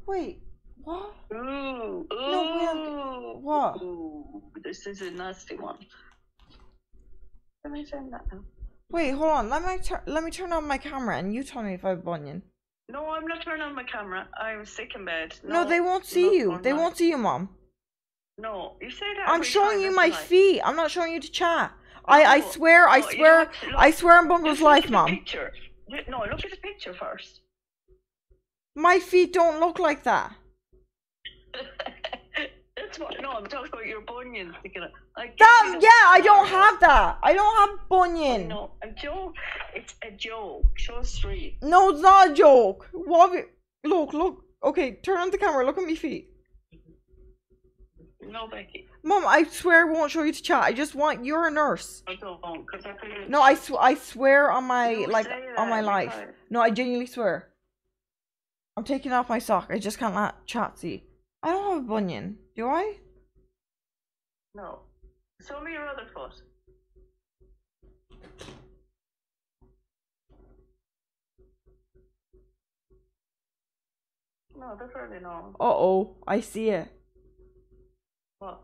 Wait, what? Ooh, No, what? Ooh, this is a nasty one. Let me turn that now. Wait, hold on. Let me turn on my camera and you tell me if I have bunion. No, I'm not turning on my camera. I'm sick in bed. No, they won't see you. They won't see you, Mom. No, you say that. I'm showing you my feet. I'm not showing you to chat. I swear on Bungle's life, Mom. No, look at the picture first. My feet don't look like that. That's what. No, I'm talking about your bunion sticking out. I don't have that. I don't have bunion. No, a joke. It's a joke. Show straight. No, it's not a joke. Look. Okay, turn on the camera. Look at my feet. No, Becky. Mom, I swear I won't show you to chat. I just want you're a nurse. I don't, because I can. No, I swear on my on my life. No, I genuinely swear. I'm taking off my sock. I just can't let chat see. I don't have a bunion. Do I? No. Show me your other foot. No, they're fairly normal. Uh-oh, I see it. What?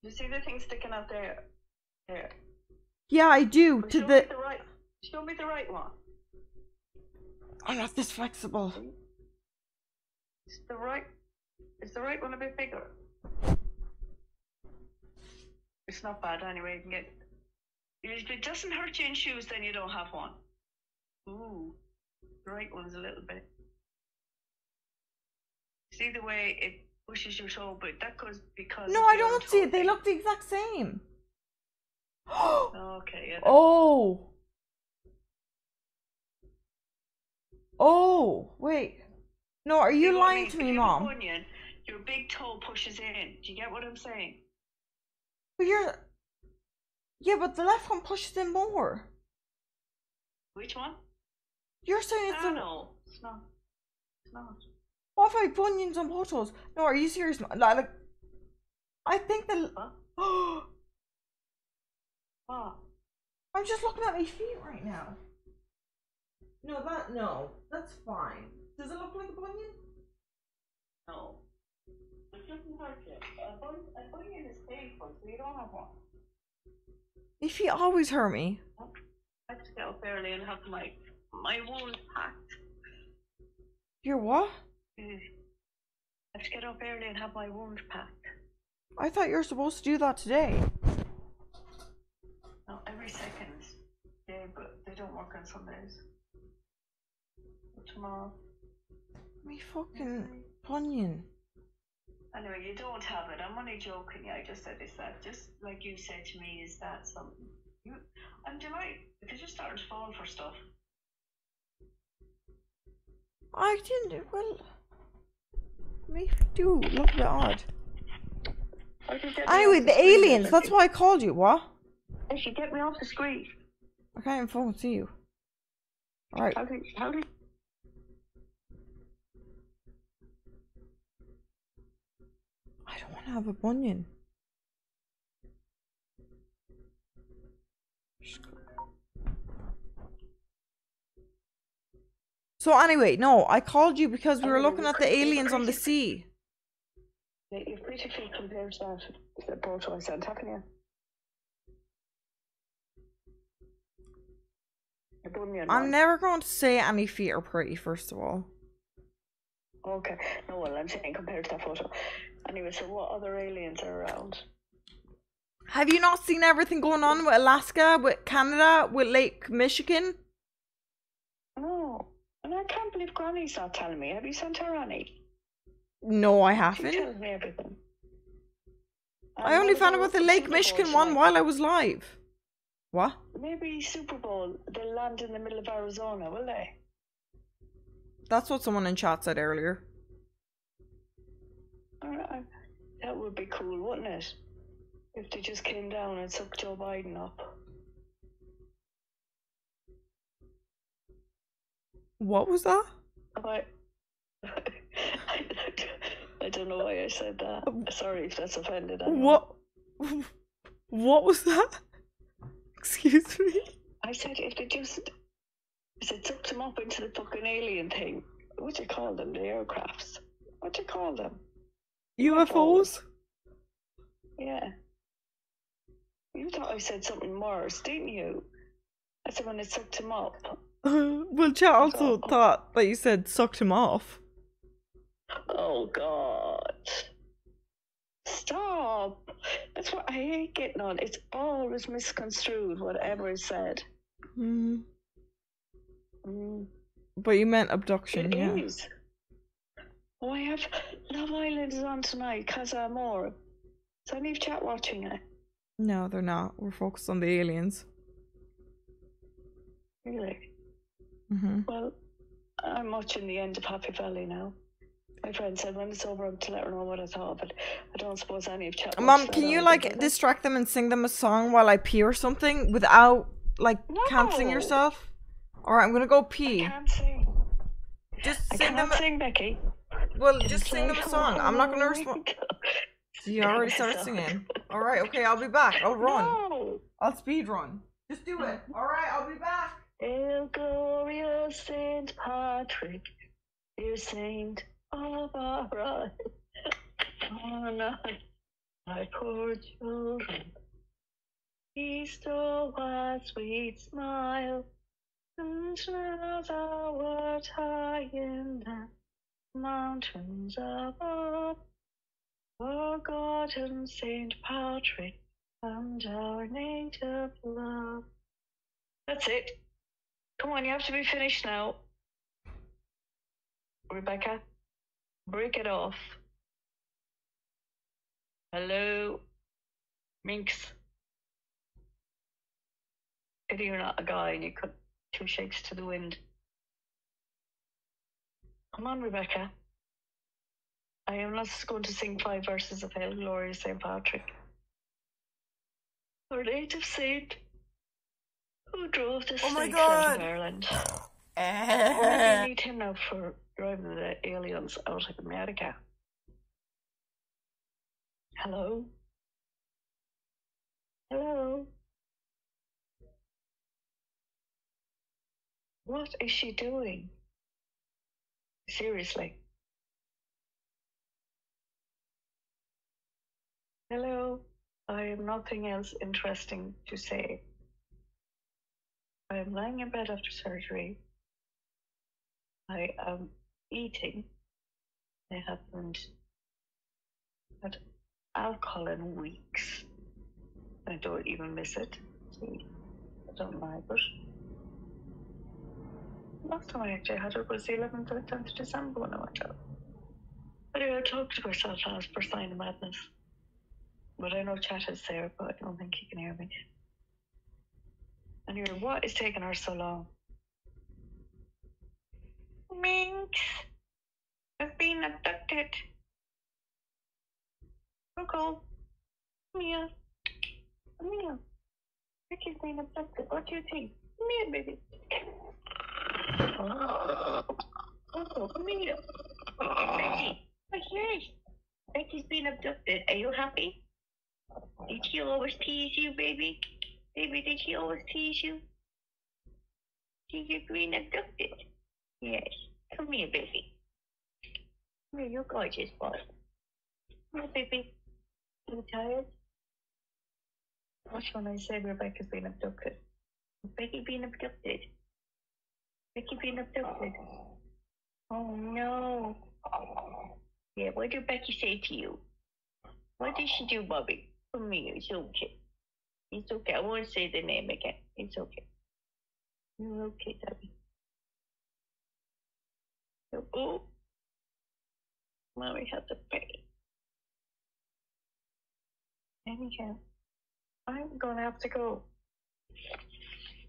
You see the thing sticking out there? There. Yeah, I do. Show me the right one. I'm not this flexible. Is the right one a bit bigger? It's not bad anyway. You can get. If it doesn't hurt you in shoes, then you don't have one. Ooh, the right one's a little bit. See the way it pushes your toe, but that goes because. No, I don't see it. They look the exact same. Okay. Yeah, Oh, wait. No, are you lying to me, Mom? Bunion, your big toe pushes in. Do you get what I'm saying? But yeah, but the left one pushes in more. Which one? You're saying it's no, it's not. It's not. What if I have bunions on both toes? No, are you serious? Like, I think the. What? What? I'm just looking at my feet right now. No, that's fine. Does it look like a bunion? No. It doesn't hurt you. A bunion is painful, so you don't have one. My feet always hurt me. I have to get up early and have my wound packed. Your what? I have to get up early and have my wound packed. I thought you were supposed to do that today. No, every second. Yeah, but they don't work on Sundays. Tomorrow. My fucking bunion. Anyway, you don't have it. I'm only joking. I just said, is that just like you said to me? Is that something? I'm delighted because you're starting to fall for stuff. I didn't. Well, maybe do look a bit odd. Anyway, the aliens. That's why I called you. What? If you get me off the screen. I can't even fucking see you. All right. How do? I don't want to have a bunion. So anyway, no, I called you because we were looking at the aliens on the sea. Yeah, you're pretty fit compared to that photo I sent, haven't you? I'm never going to say any feet are pretty, first of all. Okay. No, well, I'm saying compared to that photo. Anyway, so what other aliens are around? Have you not seen everything going on with Alaska, with Canada, with Lake Michigan? No. And I can't believe Granny's not telling me. Have you sent her any? No, I haven't. She tells me everything. I only found out about the Lake Michigan one while I was live. What? Maybe Super Bowl, they'll land in the middle of Arizona, will they? That's what someone in chat said earlier. That would be cool, wouldn't it? If they just came down and sucked Joe Biden up. What was that? I don't know why I said that. Sorry if that's offended anyone. What was that? Excuse me? I said if they just sucked them up into the fucking alien thing. What do you call them? The aircrafts. What do you call them? UFOs? Yeah. You thought I said something worse, didn't you? I said when it sucked him up. Well, chat also thought that you said sucked him off. Oh, God. Stop. That's what I hate getting on. It's always misconstrued, whatever is said. But you meant abduction, yeah. It is. Oh, I have Love Island is on tonight, Casa Amor. Is any of chat watching it? No, they're not. We're focused on the aliens. Really? Mm-hmm. Well, I'm watching the end of Happy Valley now. My friend said when it's over, I'm to let her know what I thought, but I don't suppose any of chat. Mom, can you distract them and sing them a song while I pee or something without cancelling yourself? Alright, I'm gonna go pee. I can't sing. Just I sing cannot sing, Becky. Well, just sing them a song. I'm not gonna respond. You already started singing. Alright, okay, I'll be back. I'll run. No. I'll speed run. Just do it. Alright, I'll be back. El glorious Saint Patrick, dear saint of our right. On my poor children, bestow a sweet smile, and now thou art high in the mountains above. Forgotten Saint Patrick and our native love. That's it. Come on, you have to be finished now. Rebecca, break it off. Hello, Minx. If you're not a guy and you cut 2 shakes to the wind. Come on, Rebecca. I am not going to sing 5 verses of Hail Glorious St. Patrick. Our native saint who drove the snakes out of Ireland. Why do you need him now for driving the aliens out of America? Hello? Hello? What is she doing? Seriously. Hello? I have nothing else interesting to say. I am lying in bed after surgery. I am eating. I haven't had alcohol in weeks. I don't even miss it. See, I don't like it. Last time I actually had it was the 11th or 10th of December when I went out. Anyway, I talked to myself last for Sign of Madness. But I know chat is there, but I don't think he can hear me. Anyway, what is taking her so long? Minx, I've been abducted. Coco, come here. Come here. Becky's been abducted. What do you think? Come here, baby. Coco, come here. Becky, what's yours? Becky's been abducted. Are you happy? Did she always tease you, baby? Baby, did she always tease you? Did you been abducted? Yes. Come here, baby. Come here, you're gorgeous, boy. Come here, baby. Are you tired? Watch when I say Rebecca's been abducted. Has Becky been abducted? Becky been abducted? Oh, no. Yeah, what did Becky say to you? What did she do, Bobby? Come here, it's okay. It's okay. I won't say the name again. It's okay. You're okay, Debbie. Oh, Mommy had to pay. Anyhow, I'm gonna have to go.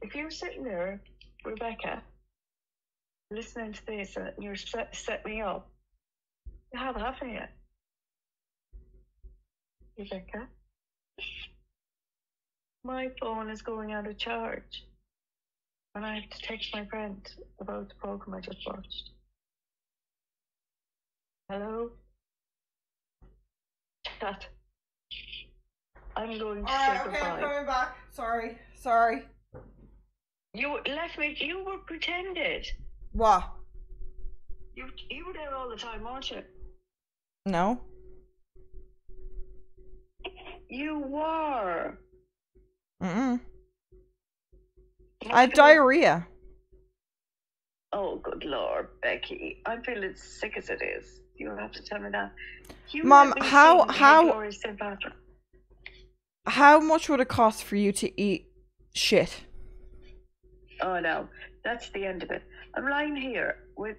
If you're sitting there, Rebecca, listening to this and you're set me up, you haven't you? Rebecca? My phone is going out of charge. And I have to text my friend about the program I just watched. Hello? Chat. I'm going to say goodbye. I'm coming back. Sorry. You left me. You were pretended. What? You were there all the time, weren't you? No. You were. I have diarrhea. Oh, good Lord, Becky. I'm feeling sick as it is. You have to tell me that. Mom, how much would it cost for you to eat shit? Oh no, that's the end of it. I'm lying here with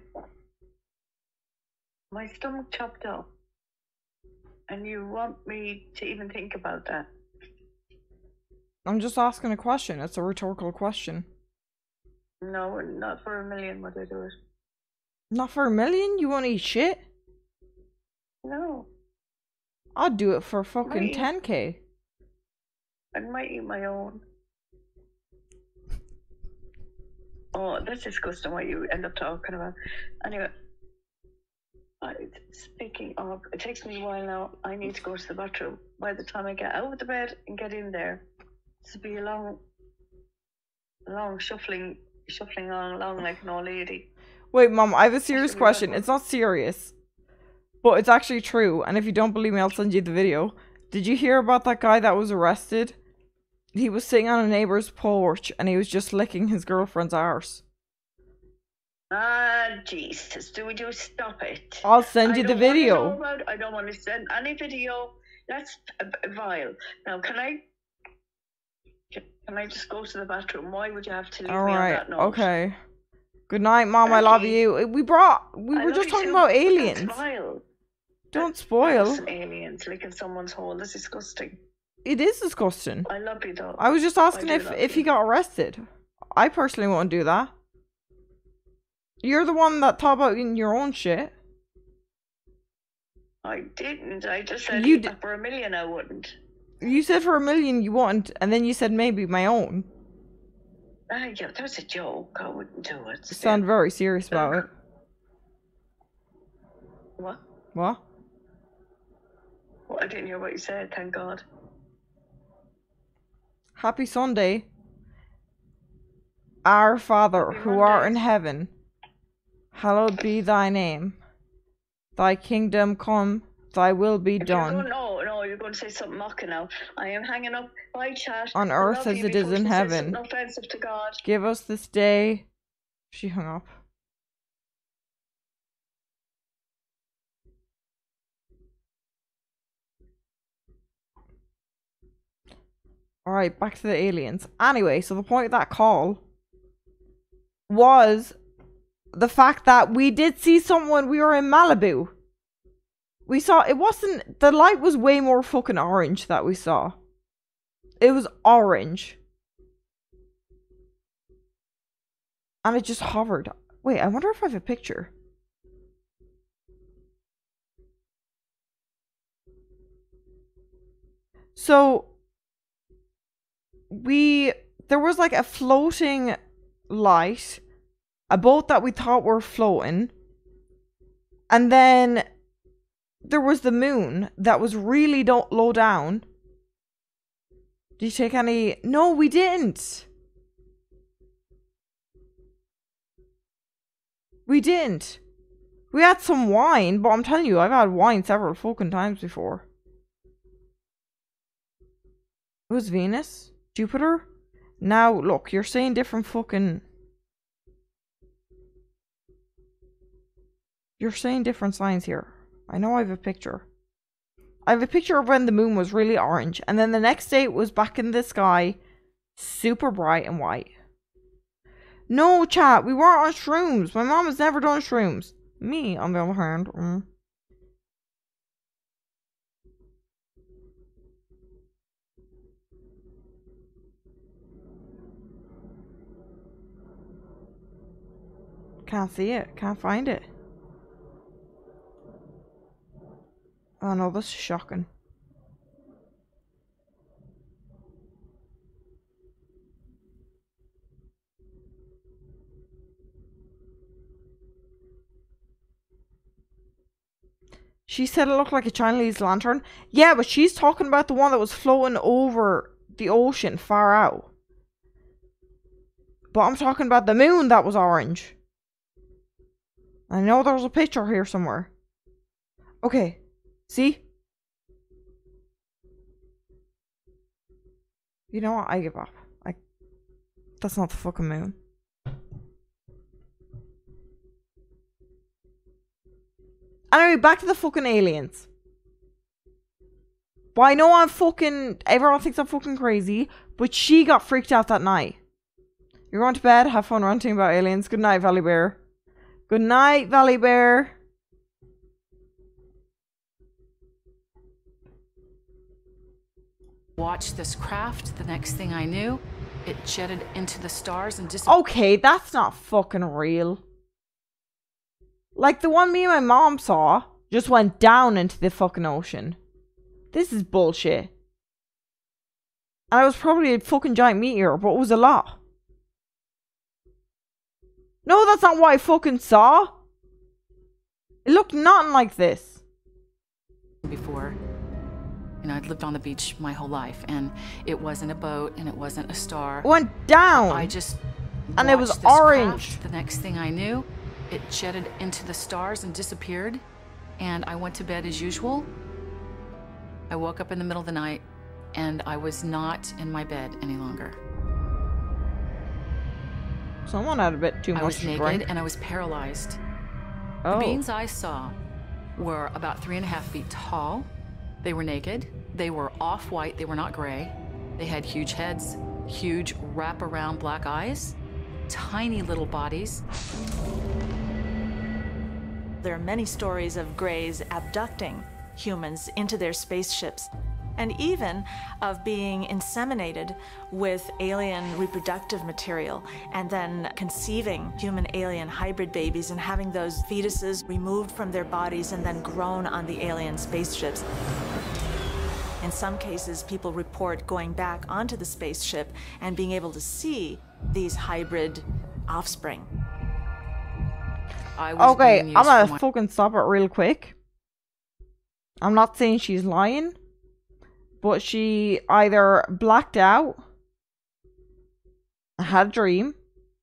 my stomach chopped up, and you want me to even think about that? I'm just asking a question. It's a rhetorical question. No, not for a million would I do it. Not for a million? You won't eat shit? No. I'd do it for fucking 10k. I might eat my own. Oh, that's disgusting what you end up talking about. Anyway, speaking of, it takes me a while now. I need to go to the bathroom. By the time I get out of the bed and get in there, this will be a long shuffling along like an old lady. Wait, Mom, I have a serious question. It's not serious, but it's actually true. And if you don't believe me, I'll send you the video. Did you hear about that guy that was arrested? He was sitting on a neighbor's porch and he was just licking his girlfriend's arse. Ah, Jesus, do stop it? I'll send you the video. I don't want to send any video. That's vile. Now, can I just go to the bathroom? Why would you have to leave me on that note? Okay. Good night, Mom. I love you. We were just talking about aliens. That's vile. Don't spoil. That's aliens licking someone's hole. That's disgusting. It is disgusting. I love you though. I was just asking if he got arrested. I personally won't do that. You're the one that thought about eating your own shit. I didn't. I just said for a million I wouldn't. You said for a million you wouldn't, and then you said maybe my own. Yeah, that was a joke. I wouldn't do it. You sound very serious about it. What? What? Well, I didn't hear what you said, thank God. Happy Sunday. Our Father, who art in heaven, hallowed be thy name. Thy kingdom come, thy will be done. No, you're going to say something mocking now. I am hanging up. Bye, chat. On earth as it is in heaven. Offensive to God. Give us this day. She hung up. Alright, back to the aliens. Anyway, so the point of that call was the fact that we did see someone. We were in Malibu. We saw, it wasn't, the light was way more fucking orange that we saw. It was orange. And it just hovered. Wait, I wonder if I have a picture. So, there was like a floating light, a boat that we thought were floating, and then there was the moon that was really low down. Did you take any? No, we didn't. We didn't. We had some wine, but I'm telling you, I've had wine several fucking times before. It was Venus? Jupiter? Now, look, you're saying different fucking... You're saying different signs here. I know I have a picture. I have a picture of when the moon was really orange, and then the next day it was back in the sky, super bright and white. No, chat, we weren't on shrooms. My mom has never done shrooms. Me, on the other hand, Can't see it. Can't find it. Oh no, this is shocking. She said it looked like a Chinese lantern. Yeah, but she's talking about the one that was floating over the ocean far out. But I'm talking about the moon that was orange. I know there's a picture here somewhere. Okay. See? You know what? I give up. That's not the fucking moon. Anyway, back to the fucking aliens. Well, I know everyone thinks I'm fucking crazy, but she got freaked out that night. You're going to bed, have fun ranting about aliens. Good night, Valley Bear. Good night, Valley Bear. Watched this craft. The next thing I knew, it jetted into the stars and disappeared. Okay, that's not fucking real. Like the one me and my mom saw just went down into the fucking ocean. This is bullshit. And it was probably a fucking giant meteor, but it was a lot. No, that's not what I fucking saw. It looked nothing like this. Before, you know, I'd lived on the beach my whole life, and it wasn't a boat, and it wasn't a star. It went down. I just and it was watched this orange. craft. The next thing I knew, it jetted into the stars and disappeared, and I went to bed as usual. I woke up in the middle of the night, and I was not in my bed any longer. Someone had a bit too much I was to naked drink. and I was paralyzed. Oh. The beings I saw were about 3.5 feet tall. They were naked. They were off-white. They were not gray. They had huge heads, huge wrap-around black eyes, tiny little bodies. There are many stories of Greys abducting humans into their spaceships, and even of being inseminated with alien reproductive material and then conceiving human-alien hybrid babies and having those fetuses removed from their bodies and then grown on the alien spaceships. In some cases, people report going back onto the spaceship and being able to see these hybrid offspring. Okay, I'm gonna fucking stop it real quick. I'm not saying she's lying, but she either blacked out, had a dream,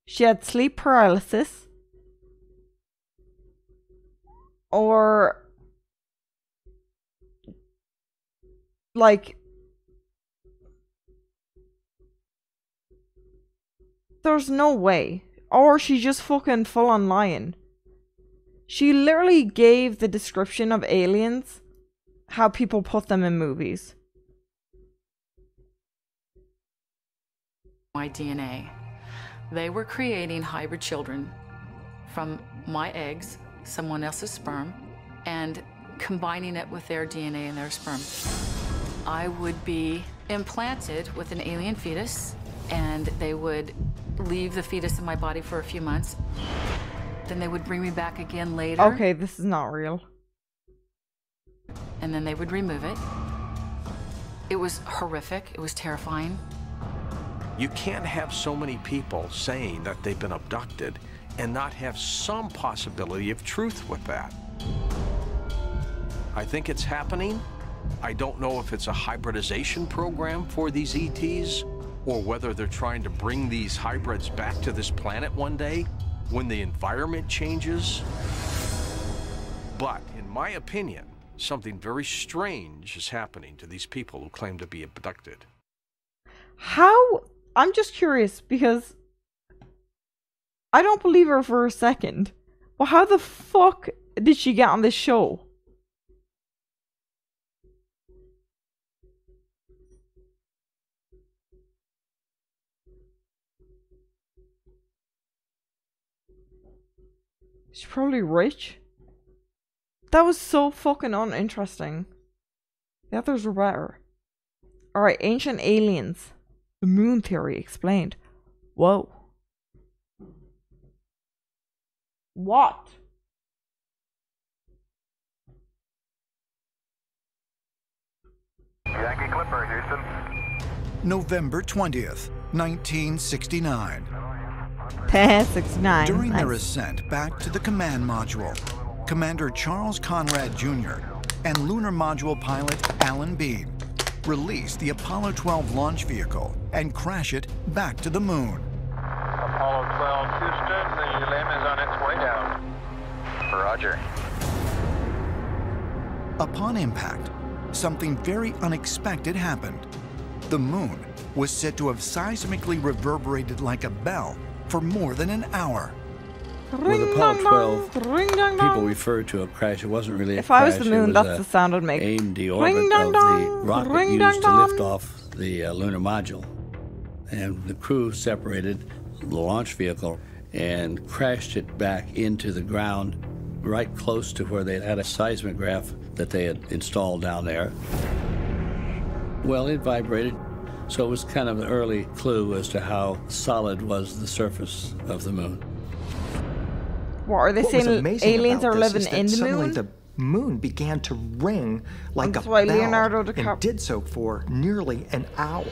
she had sleep paralysis, or like there's no way. Or she's just fucking full on lying. She literally gave the description of aliens how people put them in movies. My DNA. They were creating hybrid children from my eggs, someone else's sperm, and combining it with their DNA and their sperm. I would be implanted with an alien fetus, and they would leave the fetus in my body for a few months. Then they would bring me back again later. Okay, this is not real. And then they would remove it. It was horrific. It was terrifying. You can't have so many people saying that they've been abducted and not have some possibility of truth with that. I think it's happening. I don't know if it's a hybridization program for these ETs or whether they're trying to bring these hybrids back to this planet one day when the environment changes. But in my opinion, something very strange is happening to these people who claim to be abducted. How? I'm just curious because I don't believe her for a second. Well, how the fuck did she get on this show? She's probably rich. That was so fucking uninteresting. The others were better. Alright, ancient aliens. The moon theory explained. Whoa. What? Yankee Clipper, Houston. November 20th, 1969. 69. During their Nice. ascent back to the command module, Commander Charles Conrad Jr. and lunar module pilot Alan Bean release the Apollo 12 launch vehicle and crash it back to the moon. Apollo 12, Houston, the LEM is on its way down. Roger. Upon impact, something very unexpected happened. The moon was said to have seismically reverberated like a bell for more than an hour. With Apollo 12, people referred to a crash. It wasn't really a crash. If I was the moon, that's the sound I'd make. Aimed the orbit of the rocket used to lift off the lunar module. And the crew separated the launch vehicle and crashed it back into the ground right close to where they had a seismograph that they had installed down there. Well, it vibrated, so it was kind of an early clue as to how solid was the surface of the moon. What are they saying? Aliens are living in the moon? The moon began to ring like a why bell Leonardo and did so for nearly an hour.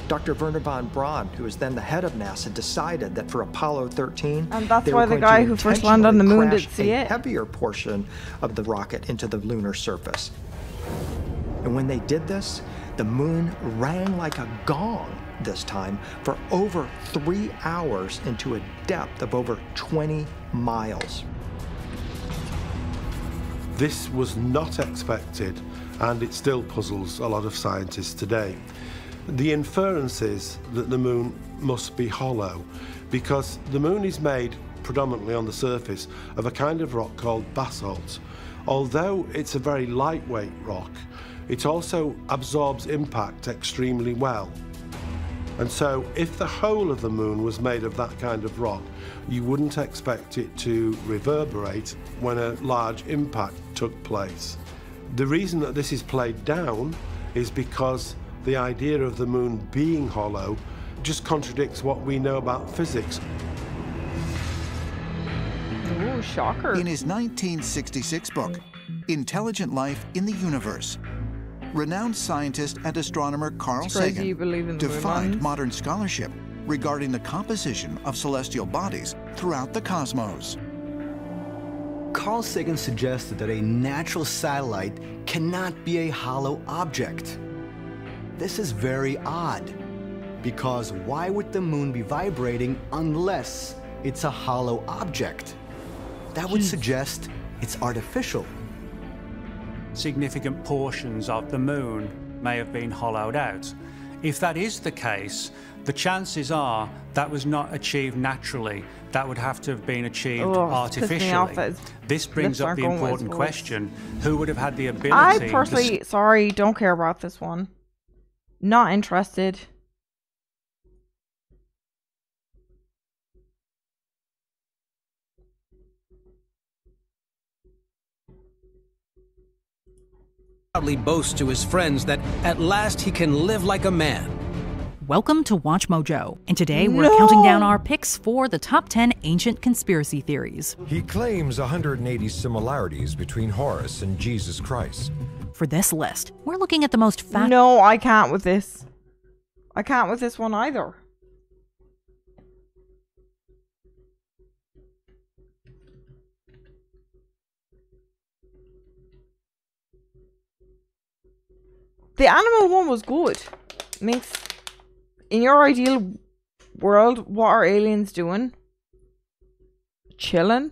Dr. Werner von Braun, who was then the head of NASA, decided that for Apollo 13, and that's they why were the going guy to who first landed on the moon crash didn't see a it. heavier portion of the rocket into the lunar surface. And when they did this, the moon rang like a gong this time for over 3 hours into a depth of over 20 miles. This was not expected, and it still puzzles a lot of scientists today. The inference is that the moon must be hollow because the moon is made predominantly on the surface of a kind of rock called basalt. Although it's a very lightweight rock, it also absorbs impact extremely well. And so if the whole of the moon was made of that kind of rock, you wouldn't expect it to reverberate when a large impact took place. The reason that this is played down is because the idea of the moon being hollow just contradicts what we know about physics. Ooh, shocker. In his 1966 book, Intelligent Life in the Universe, renowned scientist and astronomer Carl Sagan defined modern scholarship regarding the composition of celestial bodies throughout the cosmos. Carl Sagan suggested that a natural satellite cannot be a hollow object. This is very odd, because why would the moon be vibrating unless it's a hollow object? That would suggest it's artificial. Significant portions of the moon may have been hollowed out. If that is the case, the chances are that was not achieved naturally. That would have to have been achieved artificially. This brings up the important question, who would have had the ability I personally, sorry, don't care about this one. Not interested. Proudly boasts to his friends that at last he can live like a man. Welcome to Watch Mojo, and today we're counting down our picks for the top 10 ancient conspiracy theories. He claims 180 similarities between Horus and Jesus Christ. For this list, we're looking at the most No, I can't with this. I can't with this one either. The animal one was good. Minx, in your ideal world, what are aliens doing? Chilling?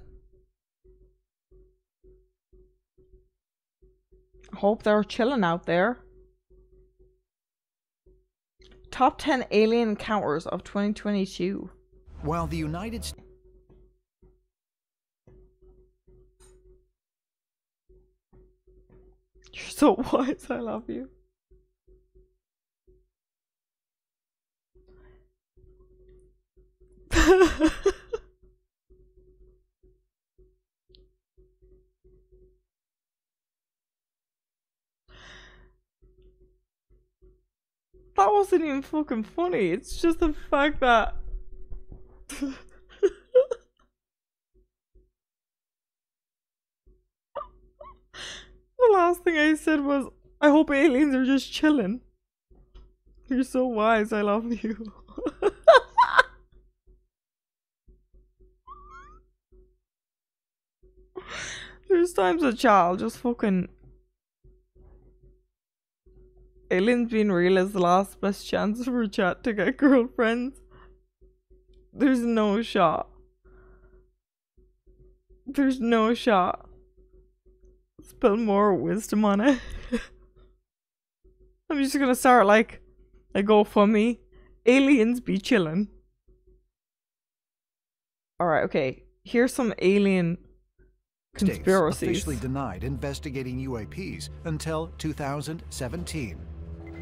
I hope they're chilling out there. Top 10 alien encounters of 2022. While the United States... You're so wise, I love you. That wasn't even fucking funny. It's just the fact that the last thing I said was, I hope aliens are just chilling. You're so wise, I love you. There's times a child just fucking Aliens being real is the last best chance for a chat to get girlfriends. There's no shot. There's no shot. Spell more wisdom on it. I'm just gonna start like a GoFundMe. Aliens be chillin'. Alright, okay. Here's some alien conspiracies. States officially denied investigating UAPs until 2017.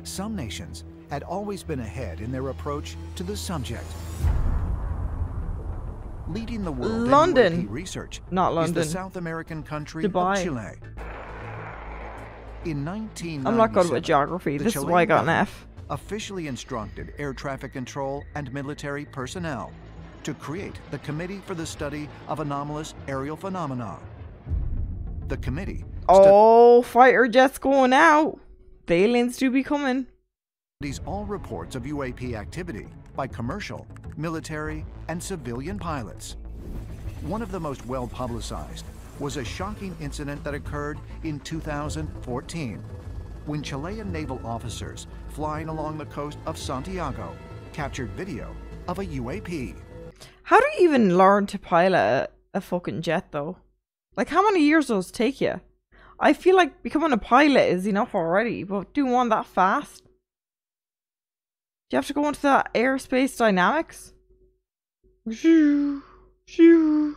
Some nations had always been ahead in their approach to the subject. Leading the world London. in UAP research Not London. is the South American country Dubai. of Chile. In 1997, I'm not good with geography. This is why I got an F. Officially instructed air traffic control and military personnel to create the Committee for the Study of Anomalous Aerial Phenomena. The committee Oh, fighter jets going out. The aliens do be coming. studies all reports of UAP activity by commercial, military, and civilian pilots. One of the most well-publicized was a shocking incident that occurred in 2014 when Chilean naval officers flying along the coast of Santiago captured video of a UAP. How do you even learn to pilot a fucking jet though? Like how many years does it take you? I feel like becoming a pilot is enough already, but doing one that fast? Do you have to go into that airspace dynamics? Shoo, shoo.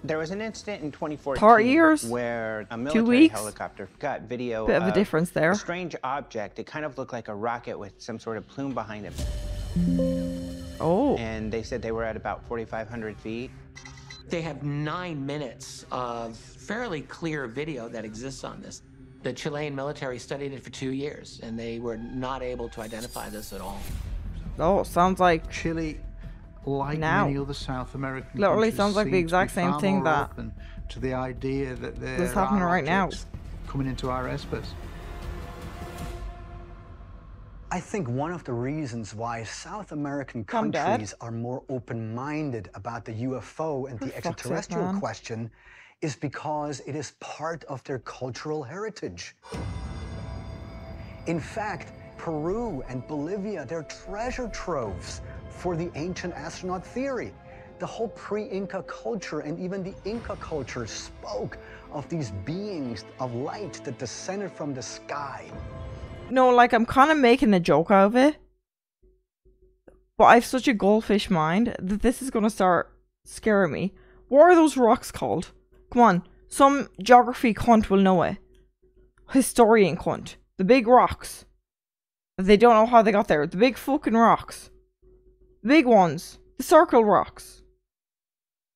There was an incident in 2014 30 years? where a 2 military weeks? helicopter got video Bit of a difference there. a strange object. It kind of looked like a rocket with some sort of plume behind it. Oh. And they said they were at about 4,500 feet. They have 9 minutes of fairly clear video that exists on this. The Chilean military studied it for 2 years, and they were not able to identify this at all. Oh, sounds like Chile, like now. many other South American Literally countries, sounds like the seem to exact be same far thing more that open to the idea that there is happening are right now. objects coming into our airspace. I think one of the reasons why South American Come, Dad. countries are more open-minded about the UFO and the For fuck's sake, extraterrestrial man. question is because it is part of their cultural heritage. In fact, Peru and Bolivia, they're treasure troves for the ancient astronaut theory. The whole pre-Inca culture and even the Inca culture spoke of these beings of light that descended from the sky. No, like I'm kind of making a joke out of it. But I have such a goldfish mind that this is going to start scaring me. What are those rocks called? Come on, some geography cunt will know it. Historian cunt. The big rocks. They don't know how they got there. The big fucking rocks. The big ones. The circle rocks.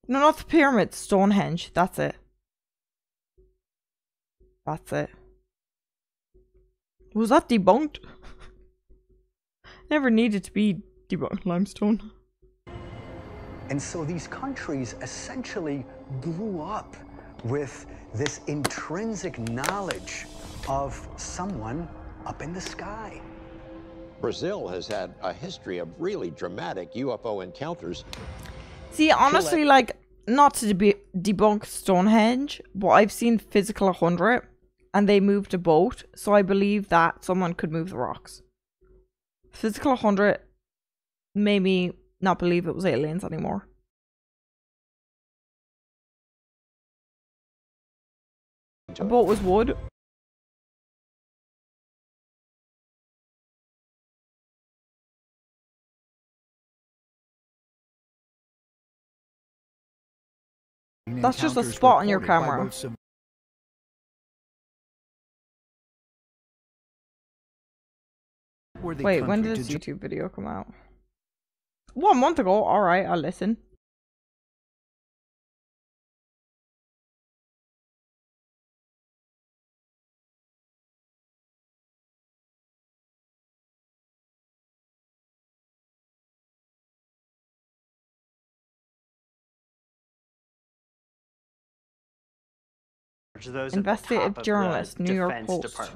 No, not the pyramids. Stonehenge. That's it. That's it. Was that debunked? Never needed to be debunked. Limestone. And so these countries essentially grew up with this intrinsic knowledge of someone up in the sky. Brazil has had a history of really dramatic UFO encounters. See, honestly, like, not to debunk Stonehenge, but I've seen Physical 100, and they moved a boat, so I believe that someone could move the rocks. Physical 100 made me not believe it was aliens anymore. A boat was wood. That's just a spot on your camera. Wait, when did this YouTube video come out? 1 month ago. Alright, I'll listen. Investigative journalist, New York Post.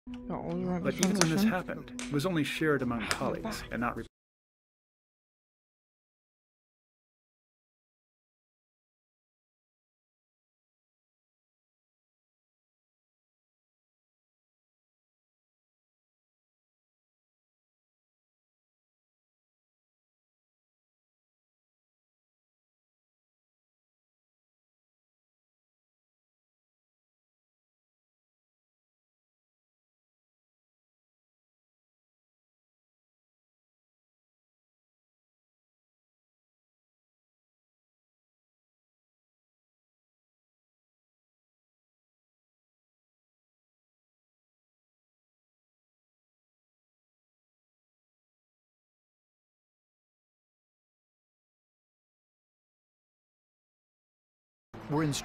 But even when this happened, it was only shared among colleagues and not.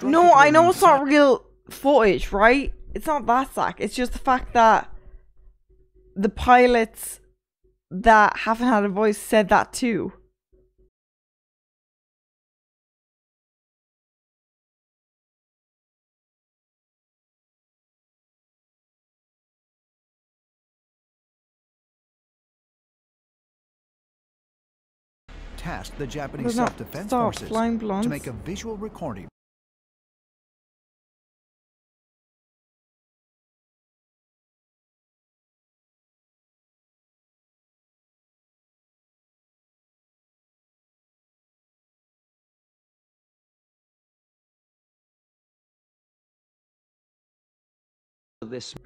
No, I know it's not real footage, right? It's not that, Zach. It's just the fact that the pilots that haven't had a voice said that too. Tasked the Japanese self-defense forces to make a visual recording.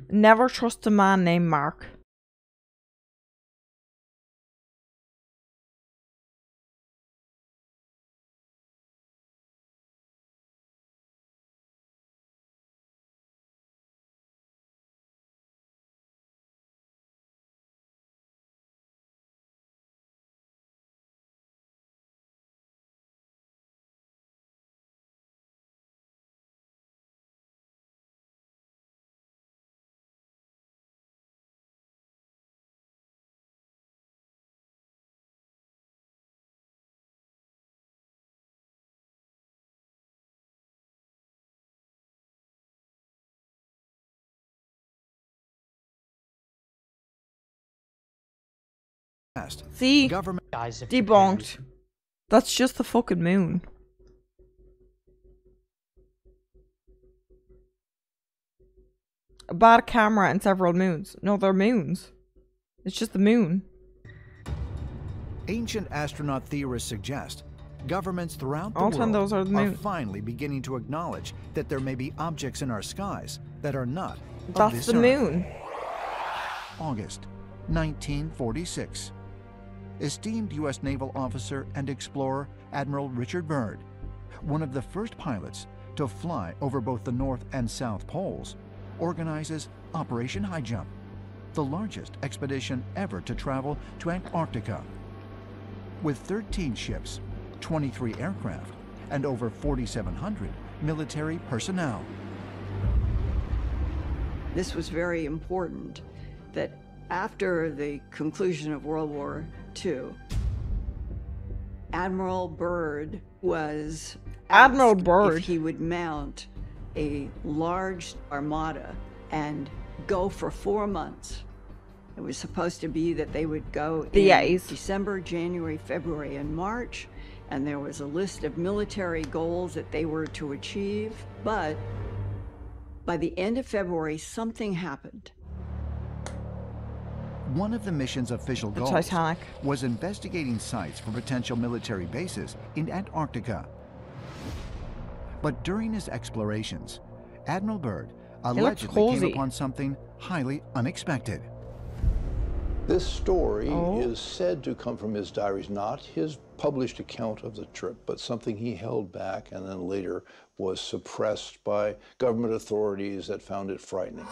Never trust a man named Mark. See? Debunked. That's just the fucking moon. A bad camera and several moons. No, they're moons. It's just the moon. Ancient astronaut theorists suggest governments throughout the All 10 world those are the moon. finally beginning to acknowledge that there may be objects in our skies that are not of That's this the Earth. moon. August 1946. Esteemed U.S. naval officer and explorer Admiral Richard Byrd, one of the first pilots to fly over both the North and South Poles, organizes Operation High Jump, the largest expedition ever to travel to Antarctica. With 13 ships, 23 aircraft, and over 4,700 military personnel. This was very important, that after the conclusion of World War II, Admiral Byrd was asked if he would mount a large armada and go for 4 months. It was supposed to be that they would go in December, January, February, and March, and there was a list of military goals that they were to achieve, but by the end of February, something happened. One of the mission's official goals Titanic was investigating sites for potential military bases in Antarctica. But during his explorations, Admiral Byrd allegedly came upon something highly unexpected. This story is said to come from his diaries, not his published account of the trip, but something he held back and then later was suppressed by government authorities that found it frightening.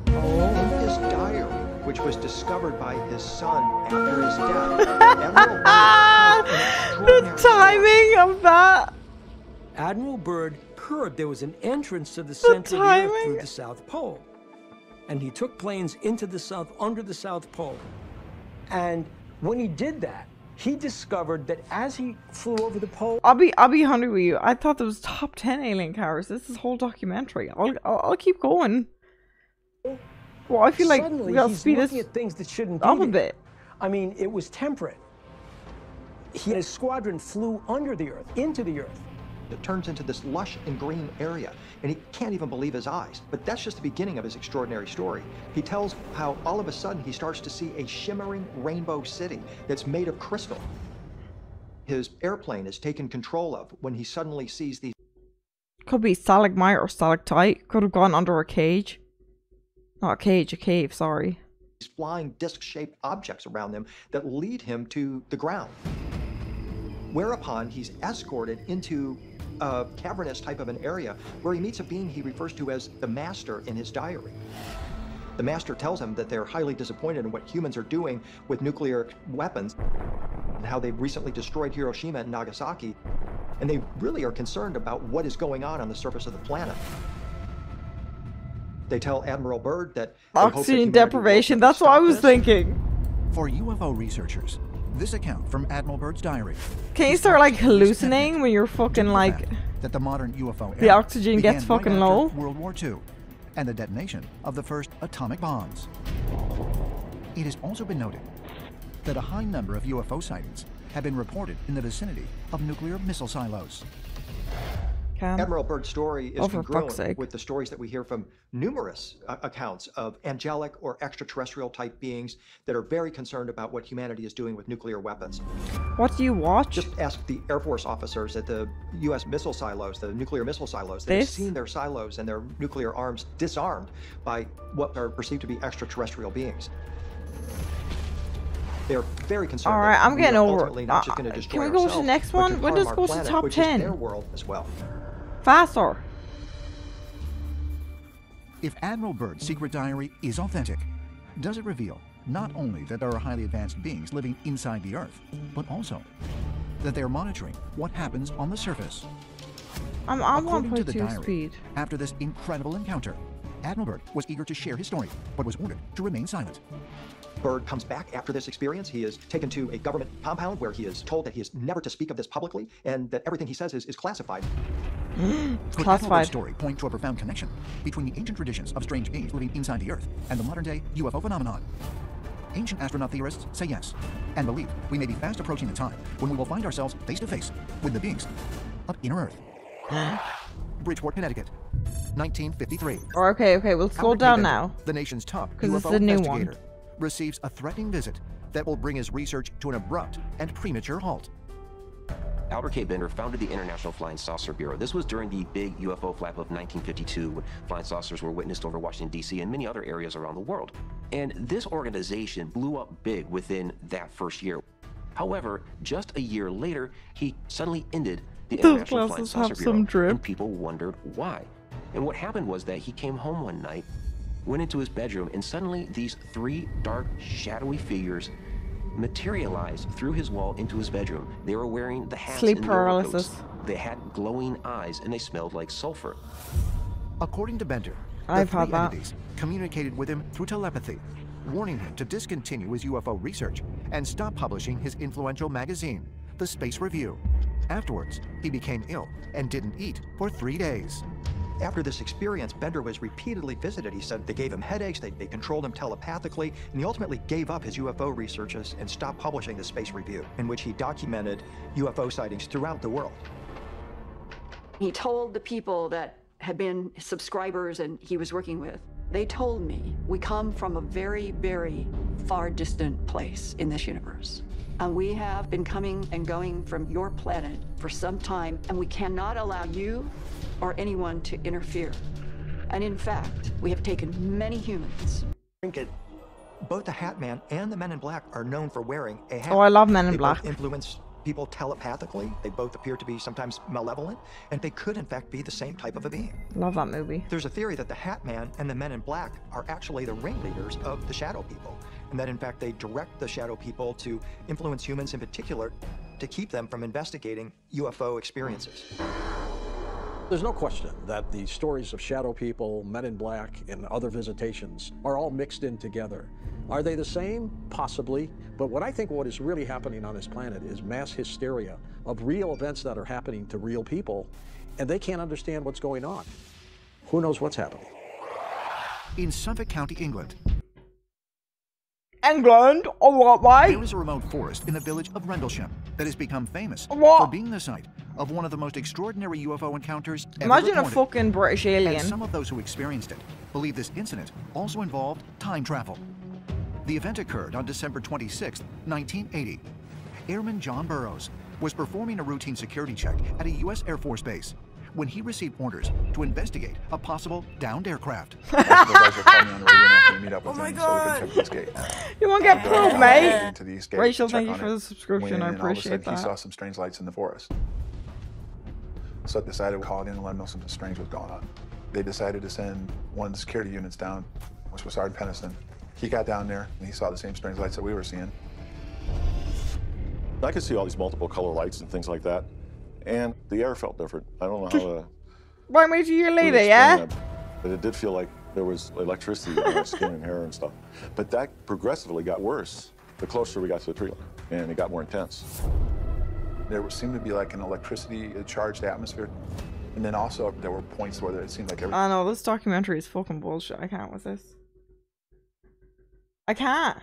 In his diary, which was discovered by his son after his death, the timing of that. Admiral Byrd heard there was an entrance to the center of the Earth through the South Pole. And he took planes into the South, under the South Pole. And when he did that, he discovered that as he flew over the pole... I'll be hungry with you. I thought there was top 10 alien cars. This is whole documentary. I'll keep going. Well, I feel like Suddenly, we gotta he's speed looking this at things that shouldn't up be a there. bit. I mean, it was temperate. His squadron flew under the Earth, into the Earth. It turns into this lush and green area, and he can't even believe his eyes. But that's just the beginning of his extraordinary story. He tells how all of a sudden he starts to see a shimmering rainbow city that's made of crystal. His airplane is taken control of when he suddenly sees these. Could be stalagmite or stalactite. Could have gone under a cage. Not a cage, a cave, sorry. Flying disc-shaped objects around them that lead him to the ground. Whereupon he's escorted into a cavernous type of an area where he meets a being he refers to as the Master in his diary. The Master tells him that they're highly disappointed in what humans are doing with nuclear weapons and how they've recently destroyed Hiroshima and Nagasaki, and they really are concerned about what is going on the surface of the planet. They tell Admiral Byrd that oxygen deprivation, that's what I was thinking. For UFO researchers, this account from Admiral Byrd's diary. Can you start like hallucinating when you're fucking like that the modern UFO the oxygen gets fucking low? World War II and the detonation of the first atomic bombs. It has also been noted that a high number of UFO sightings have been reported in the vicinity of nuclear missile silos. Admiral Byrd's story is congruent with the stories that we hear from numerous accounts of angelic or extraterrestrial type beings that are very concerned about what humanity is doing with nuclear weapons. What do you watch? Just ask the Air Force officers at the U.S. missile silos, the nuclear missile silos. They've seen their silos and their nuclear arms disarmed by what are perceived to be extraterrestrial beings. They're very concerned. All right, I'm getting over it. Not just going to destroy can we go to the next one? When does go to top 10? Their world as well. Faster. If Admiral Byrd's secret diary is authentic, does it reveal not only that there are highly advanced beings living inside the Earth, but also that they are monitoring what happens on the surface? I'm on According to the 1.2 diary, speed. after this incredible encounter, Admiral Byrd was eager to share his story, but was ordered to remain silent. Byrd comes back after this experience. He is taken to a government compound where he is told that he is never to speak of this publicly and that everything he says is classified. Could Admiral Byrd's story point to a profound connection between the ancient traditions of strange beings living inside the Earth and the modern-day UFO phenomenon? Ancient astronaut theorists say yes, and believe we may be fast approaching the time when we will find ourselves face-to-face with the beings of inner Earth. Bridgeport, Connecticut, 1953. Okay, we'll slow down now. The nation's top because it's UFO the new investigator one. Receives a threatening visit that will bring his research to an abrupt and premature halt. Albert K. Bender founded the International Flying Saucer Bureau. This was during the big UFO flap of 1952, when flying saucers were witnessed over Washington, D.C. and many other areas around the world. And this organization blew up big within that first year. However, just a year later, he suddenly ended the International Flying Saucer Bureau, and people wondered why. And what happened was that he came home one night, went into his bedroom, and suddenly these three dark, shadowy figures materialized through his wall into his bedroom. They were wearing the hats and the overcoats. They had glowing eyes, and they smelled like sulfur. According to Bender, the three entities communicated with him through telepathy, warning him to discontinue his UFO research and stop publishing his influential magazine, The Space Review. Afterwards, he became ill and didn't eat for 3 days. After this experience, Bender was repeatedly visited. He said they gave him headaches, they controlled him telepathically, and he ultimately gave up his UFO researches and stopped publishing the Space Review, in which he documented UFO sightings throughout the world. He told the people that had been subscribers and he was working with, they told me, we come from a very, very far distant place in this universe. And we have been coming and going from your planet for some time, and we cannot allow you or anyone to interfere. And in fact, we have taken many humans. Both the Hat Man and the Men in Black are known for wearing a hat. Oh, I love Men in They Black. both influence people telepathically. They both appear to be sometimes malevolent, and they could in fact be the same type of a being. Love that movie. There's a theory that the Hat Man and the Men in Black are actually the ringleaders of the Shadow People, and that in fact they direct the Shadow People to influence humans in particular to keep them from investigating UFO experiences. There's no question that the stories of shadow people, men in black, and other visitations are all mixed in together. Are they the same? Possibly. But what I think what is really happening on this planet is mass hysteria of real events that are happening to real people, and they can't understand what's going on. Who knows what's happening? in Suffolk County, England. England? Oh, what, why? There is a remote forest in the village of Rendlesham that has become famous for being the site of one of the most extraordinary UFO encounters ever Imagine reported. a fucking British alien. And some of those who experienced it believe this incident also involved time travel. The event occurred on December 26, 1980. Airman John Burroughs was performing a routine security check at a U.S. Air Force base when he received orders to investigate a possible downed aircraft. Oh my god! You won't get proof, mate! Rachel, thank you for the subscription, I appreciate that. He saw some strange lights in the forest. So I decided to call in and let him know something strange was going on. They decided to send one of the security units down, which was Sergeant Penniston. He got down there and he saw the same strange lights that we were seeing. I could see all these multiple color lights and things like that. And the air felt different. I don't know how to... Why wait a year later, yeah? But it did feel like there was electricity in my skin and hair and stuff. But that progressively got worse the closer we got to the tree line, and it got more intense. There seemed to be like an electricity-charged atmosphere. And then also there were points where it seemed like I know, this documentary is fucking bullshit. I can't with this. I can't.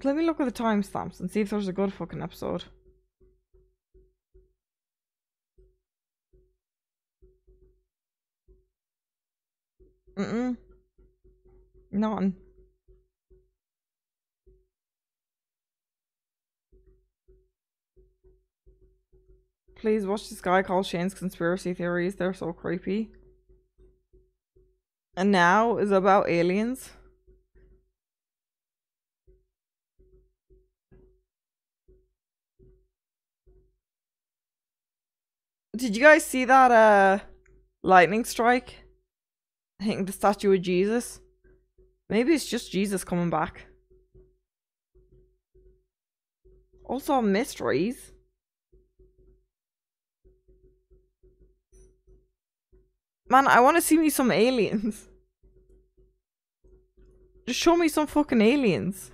Let me look at the timestamps and see if there's a good fucking episode. None. Please watch this guy called Shane's Conspiracy Theories. They're so creepy. And now is about aliens. Did you guys see that lightning strike? I think the statue of Jesus. Maybe it's just Jesus coming back. Also mysteries. Man, I want to see me some aliens. Just show me some fucking aliens.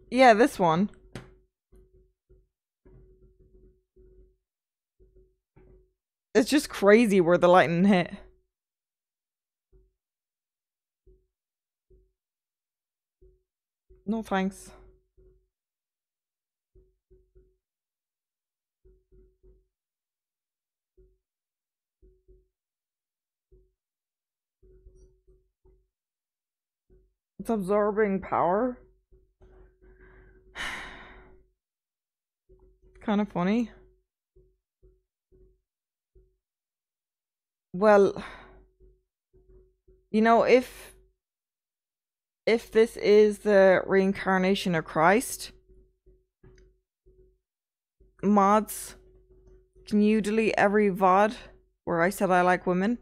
Yeah, this one. It's just crazy where the lightning hit. No thanks. It's absorbing power. Kind of funny. Well, you know, if this is the reincarnation of Christ, mods, can you delete every VOD where I said I like women?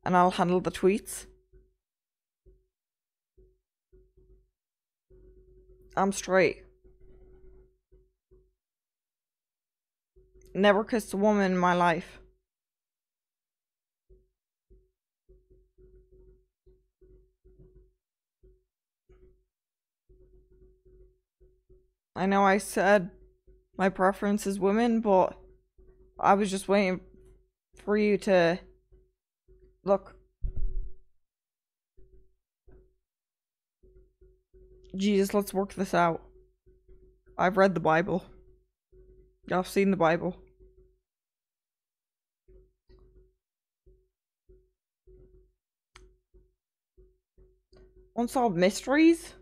And I'll handle the tweets. I'm straight. Never kissed a woman in my life. I know I said my preference is women, but I was just waiting for you to look. Jesus, let's work this out. I've read the Bible. I've seen the Bible. Unsolved mysteries?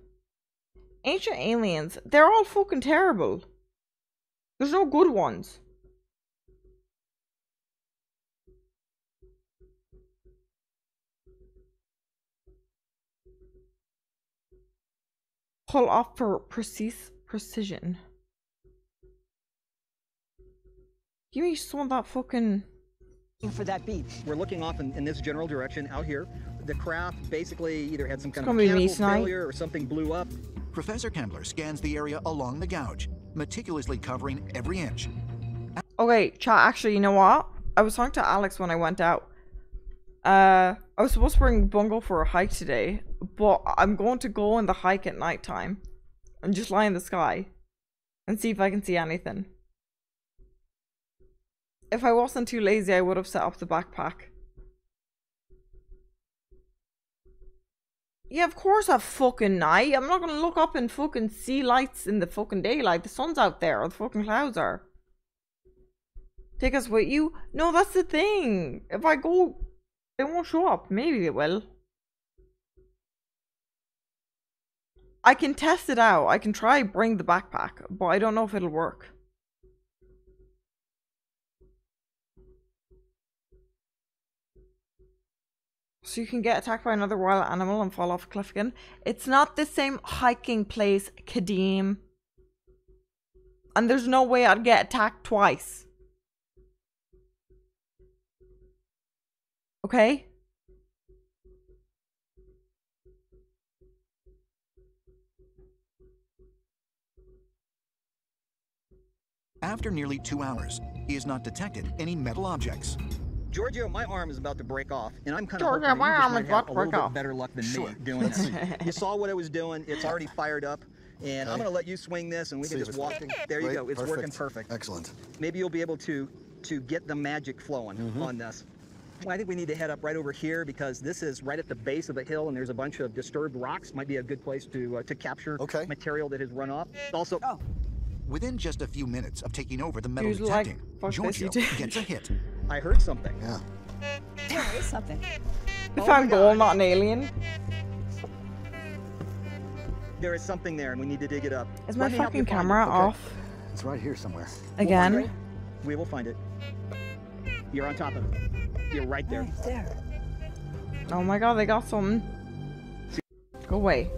Ancient aliens. They're all fucking terrible. There's no good ones. Pull off for precision. Give me some of that fucking... For that beat. We're looking off in this general direction out here. The craft basically either had some kind of mechanical failure or something blew up. Professor Kembler scans the area along the gouge, meticulously covering every inch. Okay, chat, actually, you know what? I was talking to Alex when I went out. I was supposed to bring Bungo for a hike today, but I'm going to go on the hike at night time and just lie in the sky and see if I can see anything. If I wasn't too lazy, I would have set up the backpack. Yeah, of course at fucking night. I'm not gonna look up and fucking see lights in the fucking daylight. The sun's out there, or the fucking clouds are. Take us with you? No, that's the thing. If I go, they won't show up. Maybe they will. I can test it out. I can try bring the backpack, but I don't know if it'll work. So you can get attacked by another wild animal and fall off a cliff again. It's not the same hiking place, Kadeem. And there's no way I'd get attacked twice. Okay? After nearly 2 hours, he has not detected any metal objects. Giorgio, my arm is about to break off, and I'm kind of Giorgio, hoping my you just arm might is have about to a little break bit off. better luck than Sure. me doing this. You saw what I was doing. It's already fired up, and I'm going to let you swing this, and we can just walk. There you go. It's working perfect. Excellent. Maybe you'll be able to get the magic flowing on this. Well, I think we need to head up right over here because this is right at the base of the hill, and there's a bunch of disturbed rocks. Might be a good place to capture material that has run off. Also, Within just a few minutes of taking over the metal detecting, Giorgio gets a hit. I heard something. Yeah. There is something. If I'm gold, not an alien. There is something there, and we need to dig it up. Is my Let me help you fucking find camera it. off? It's right here somewhere. Again? We will find it. You're on top of it. You're right there. Right there. Oh my god, they got something. Go away.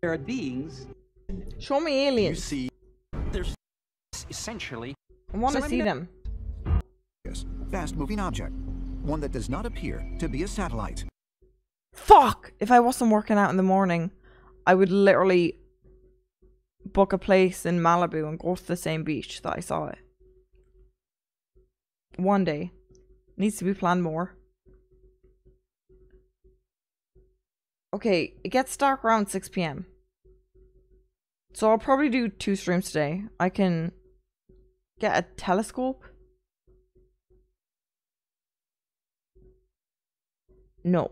There are beings. Show me aliens. You see, there's essentially. I want to see them. Yes, fast-moving object. One that does not appear to be a satellite. Fuck! If I wasn't working out in the morning, I would literally book a place in Malibu and go to the same beach that I saw it. One day. Needs to be planned more. Okay, it gets dark around 6 p.m. So I'll probably do 2 streams today. I can get a telescope. No.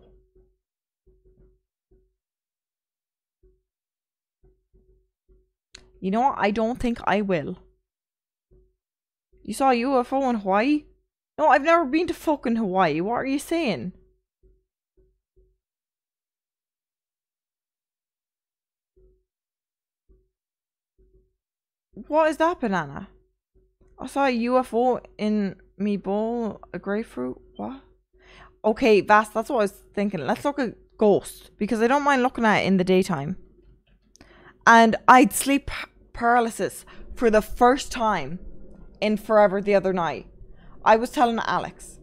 You know what? I don't think I will. You saw a UFO in Hawaii? No, I've never been to fucking Hawaii. What are you saying? What is that banana? I saw a UFO in me bowl, a grapefruit. What? Okay, that's what I was thinking. Let's look at Ghost, because I don't mind looking at it in the daytime. And I'd sleep paralysis for the first time in forever the other night. I was telling Alex.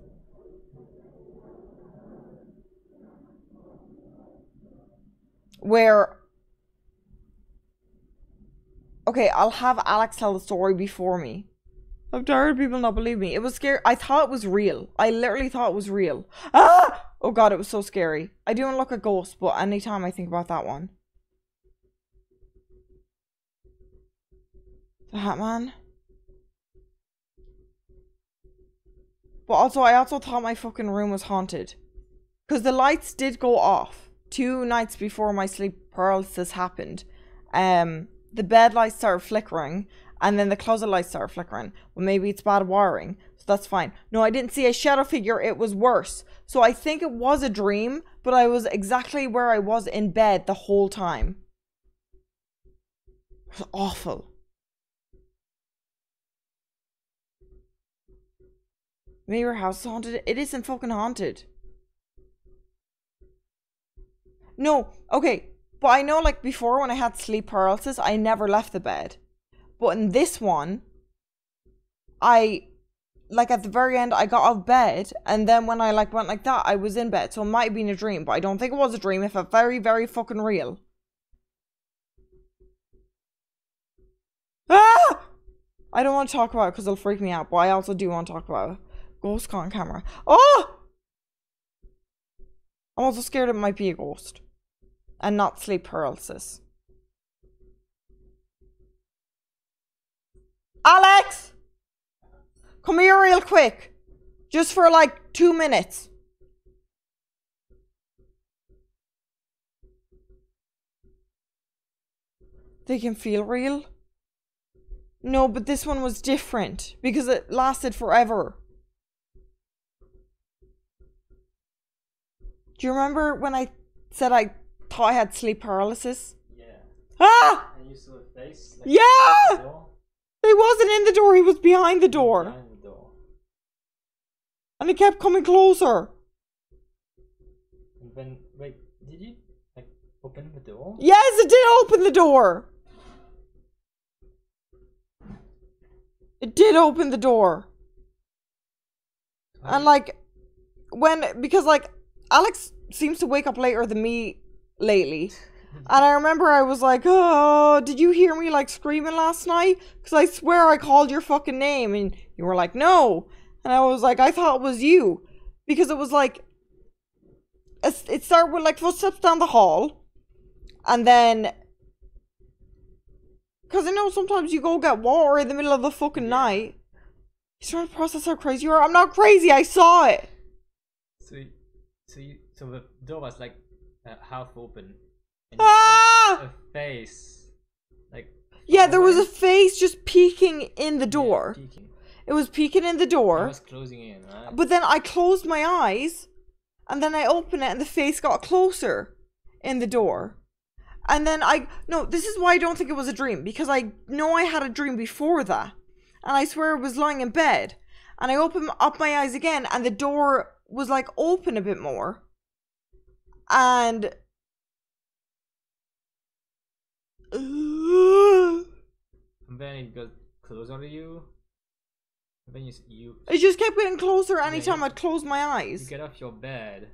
Where... Okay, I'll have Alex tell the story before me. I'm tired of people not believe me. It was scary. I thought it was real. I literally thought it was real. Ah! Oh god, it was so scary. I do want to look at Ghosts, but anytime I think about that one. The Hat Man. But also, I also thought my fucking room was haunted. Because the lights did go off 2 nights before my sleep paralysis happened. The bed lights started flickering, and then the closet lights started flickering. Well, maybe it's bad wiring, so that's fine. No, I didn't see a shadow figure. It was worse. So I think it was a dream, but I was exactly where I was in bed the whole time. It was awful. Maybe your house is haunted. It isn't fucking haunted. No, okay. But I know, like, before when I had sleep paralysis, I never left the bed. But in this one, like, at the very end, I got out of bed. And then when I, like, went like that, I was in bed. So it might have been a dream. But I don't think it was a dream. It felt very, very fucking real. Ah! I don't want to talk about it because it'll freak me out. But I also do want to talk about it. Ghost con camera. Oh! I'm also scared it might be a ghost. And not sleep paralysis. Alex! Come here real quick. Just for like 2 minutes. They can feel real? No, but this one was different. Because it lasted forever. Do you remember when I said I thought I had sleep paralysis? Yeah. Ah! And you saw a face? Like, Yeah! He wasn't in the door, he was behind the door. behind the door. And he kept coming closer. And then, wait, did you, like, open the door? Yes, it did open the door. It did open the door. And like, because like, Alex seems to wake up later than me lately. And I remember I was like, oh, did you hear me like screaming last night? Because I swear I called your fucking name. And you were like, no. And I was like, I thought it was you. Because it was like, it started with like footsteps down the hall. And then, because I know sometimes you go get water in the middle of the fucking night. He's trying to process how crazy you are. I'm not crazy, I saw it. So the door was like half open. And Ah! a face. Like. Yeah, there was a face just peeking in the door. Yeah, peeking. It was peeking in the door. It was closing in, right? But then I closed my eyes. And then I opened it and the face got closer in the door. And then no, this is why I don't think it was a dream. Because I know I had a dream before that. And I swear I was lying in bed. And I opened up my eyes again. And the door was like open a bit more. And... and then it got closer to you. And then you... It just kept getting closer anytime I'd close my eyes. You get off your bed.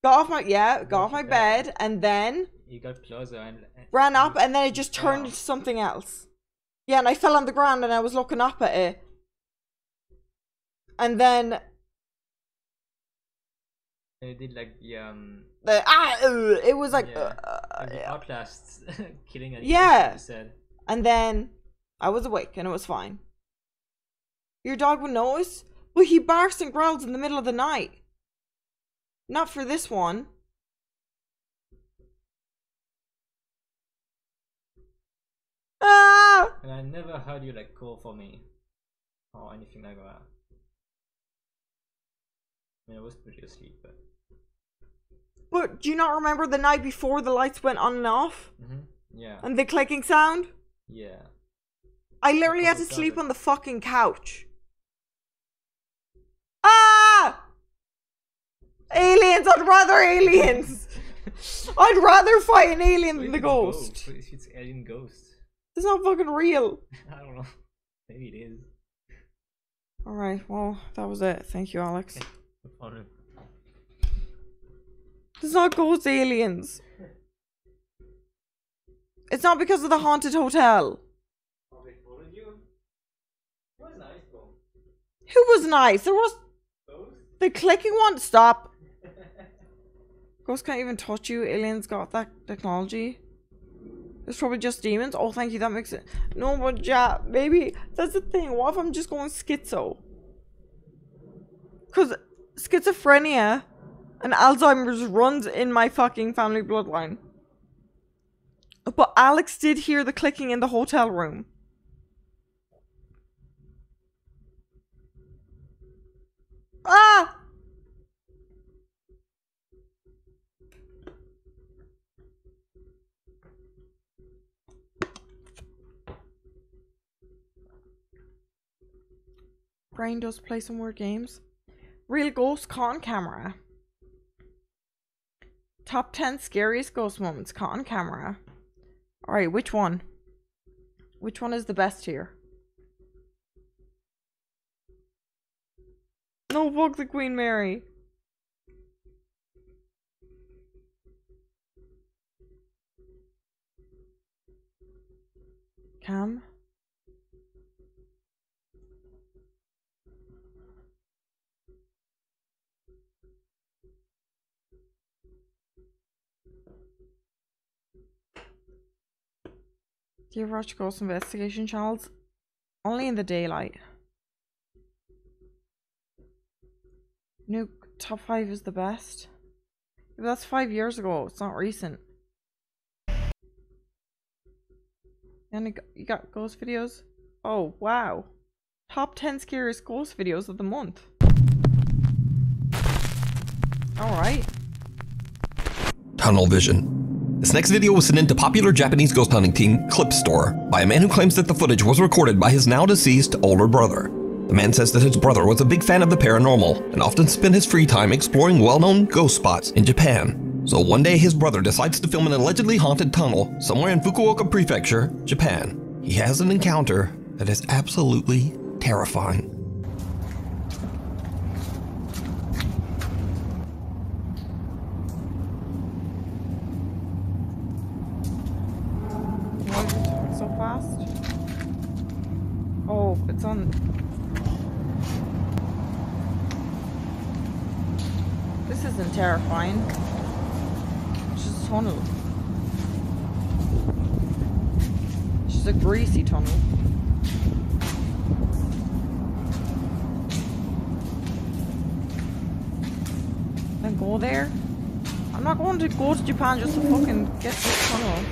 Got off my bed, and then... You got closer and ran up, and then it just turned into something else. Yeah, and I fell on the ground, and I was looking up at it. And then... It did like the it was like... like the Outlast killing an yeah. said. And then I was awake, and it was fine. Your dog would notice? Well, he barks and growls in the middle of the night. Not for this one. Ah! And I never heard you like call for me. Or anything like that. I mean, I was pretty asleep, but... But do you not remember the night before the lights went on and off? Yeah. And the clicking sound? Yeah. I literally had to sleep on the fucking couch. Ah! Aliens! I'd rather aliens! I'd rather fight an alien than the ghost. If it's alien ghost. It's not fucking real. I don't know. Maybe it is. Alright, well, that was it. Thank you, Alex. Okay. It's not ghost aliens. It's not because of the haunted hotel. Who was nice? There was... The clicking one? Stop. Ghosts can't even touch you. Aliens got that technology. It's probably just demons. Oh, thank you. That makes it... No, but yeah, maybe... That's the thing. What if I'm just going schizo? Because schizophrenia and Alzheimer's runs in my fucking family bloodline. But Alex did hear the clicking in the hotel room. Ah! Brain does play some more games. Real ghost con camera. Top 10 scariest ghost moments con camera. Alright, which one? Which one is the best here? No, fuck the Queen Mary. Cam? Do you ever watch ghost investigation channels? Only in the daylight. Nuke top 5 is the best. But that's 5 years ago. It's not recent. And you got ghost videos? Oh, wow. Top 10 scariest ghost videos of the month. Alright. Tunnel vision. This next video was sent in to popular Japanese ghost hunting team Clipstore by a man who claims that the footage was recorded by his now deceased older brother. The man says that his brother was a big fan of the paranormal and often spent his free time exploring well-known ghost spots in Japan. So one day his brother decides to film an allegedly haunted tunnel somewhere in Fukuoka Prefecture, Japan. He has an encounter that is absolutely terrifying. Why did you talk so fast? Oh, it's on. This isn't terrifying. It's just a tunnel. It's just a greasy tunnel. Then go there? I'm not going to go to Japan just to fucking get this tunnel.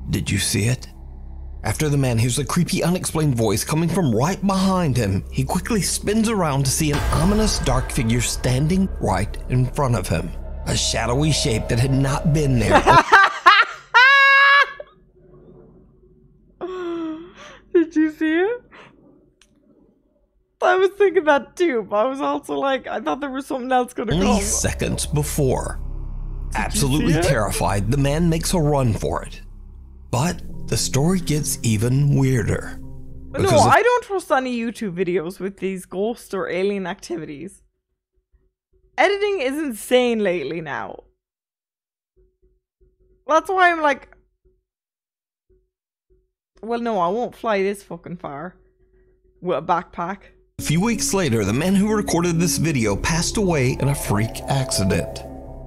Did you see it? After the man hears a creepy, unexplained voice coming from right behind him, he quickly spins around to see an ominous dark figure standing right in front of him. A shadowy shape that had not been there. Did you see it? I was thinking that too, but I was also like, I thought there was something else gonna come. Only seconds before. Absolutely terrified, the man makes a run for it. But the story gets even weirder. No, I don't trust any YouTube videos with these ghost or alien activities. Editing is insane lately now. That's why I'm like, well, no, I won't fly this fucking far with a backpack. A few weeks later, the man who recorded this video passed away in a freak accident.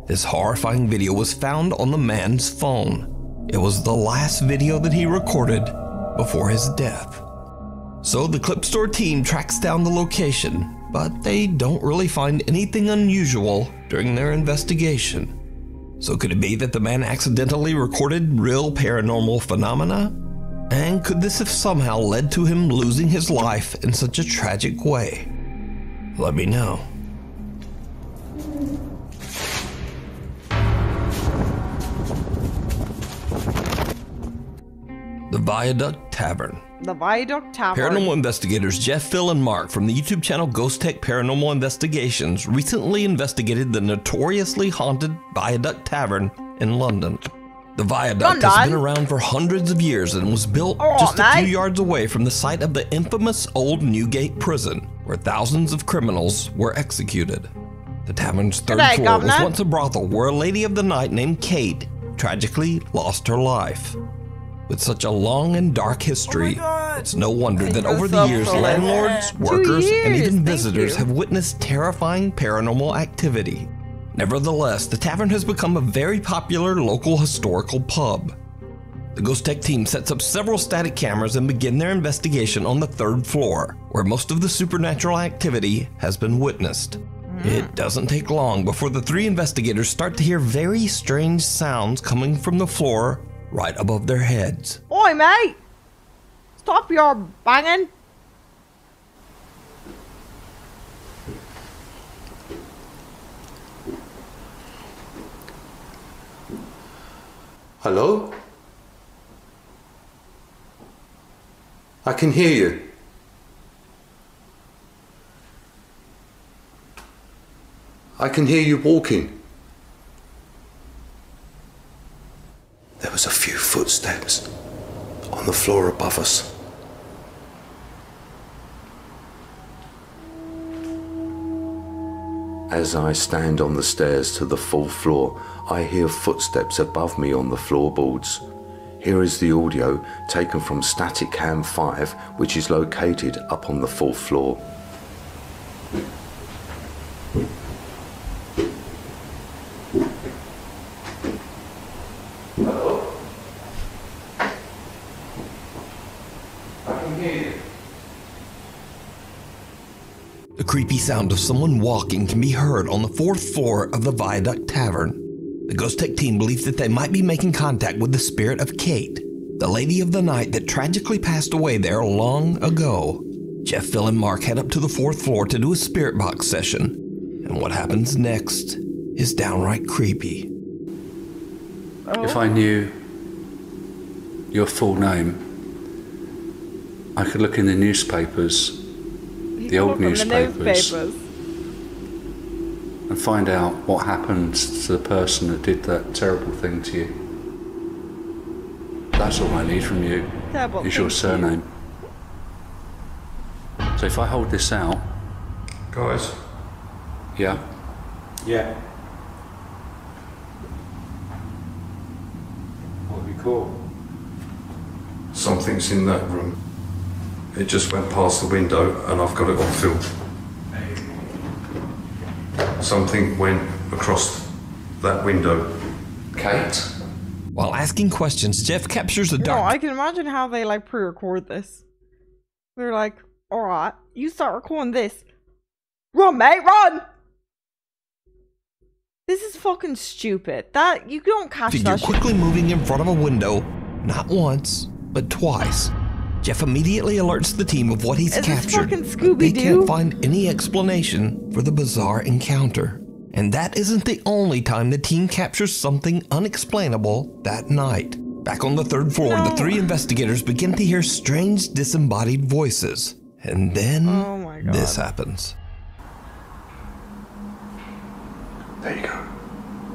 This horrifying video was found on the man's phone. It was the last video that he recorded before his death. So the Clipstore team tracks down the location, but they don't really find anything unusual during their investigation. So could it be that the man accidentally recorded real paranormal phenomena? And could this have somehow led to him losing his life in such a tragic way? Let me know. The Viaduct Tavern. The Viaduct Tavern. Paranormal investigators Jeff, Phil, and Mark from the YouTube channel Ghost Tech Paranormal Investigations recently investigated the notoriously haunted Viaduct Tavern in London. The viaduct has been around for hundreds of years and was built just a few yards away from the site of the infamous old Newgate prison, where thousands of criminals were executed. The tavern's third floor was once a brothel where a lady of the night named Kate tragically lost her life. With such a long and dark history, it's no wonder that over the years, landlords, workers, and even visitors have witnessed terrifying paranormal activity. Nevertheless, the tavern has become a very popular local historical pub. The Ghost Tech team sets up several static cameras and begin their investigation on the third floor, where most of the supernatural activity has been witnessed. It doesn't take long before the three investigators start to hear very strange sounds coming from the floor right above their heads. Oi, mate! Stop your banging! Hello? I can hear you. I can hear you walking. There was a few footsteps on the floor above us. As I stand on the stairs to the full floor, I hear footsteps above me on the floorboards. Here is the audio taken from Static Cam 5, which is located up on the 4th floor. The creepy sound of someone walking can be heard on the 4th floor of the Viaduct Tavern. The Ghost Tech team believes that they might be making contact with the spirit of Kate, the lady of the night that tragically passed away there long ago. Jeff, Phil, and Mark head up to the 4th floor to do a spirit box session, and what happens next is downright creepy. If I knew your full name, I could look in the newspapers, the old newspapers, and find out what happened to the person that did that terrible thing to you. That's all I need from you, is your surname. So if I hold this out... Guys? Yeah? Yeah. What would be cool? Something's in that room. It just went past the window and I've got it on film. Something went across that window. Kate? While asking questions, Jeff captures a dark... No, I can imagine how they like pre-record this. They're like, alright, you start recording this. Run, mate, run! This is fucking stupid. That, you don't catch figure that shit. quickly moving in front of a window, not once, but twice. Jeff immediately alerts the team of what he's captured. But they can't find any explanation for the bizarre encounter. And that isn't the only time the team captures something unexplainable that night. Back on the 3rd floor, the 3 investigators begin to hear strange disembodied voices. And then this happens. There you go.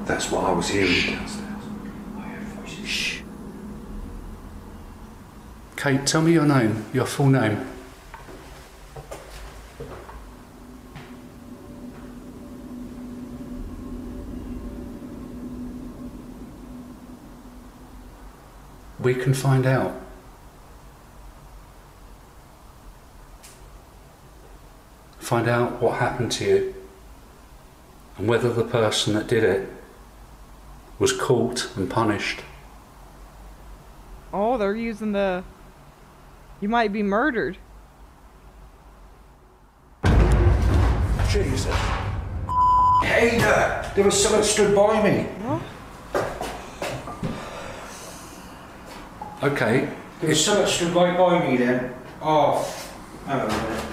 That's what I was hearing downstairs. Shh. Kate, tell me your name, your full name. We can find out. Find out what happened to you and whether the person that did it was caught and punished. Oh, they're using the... You might be murdered. Jesus. Hey there! There was someone stood by me. What? Okay. There was someone stood right by me then. Oh, hang on a minute.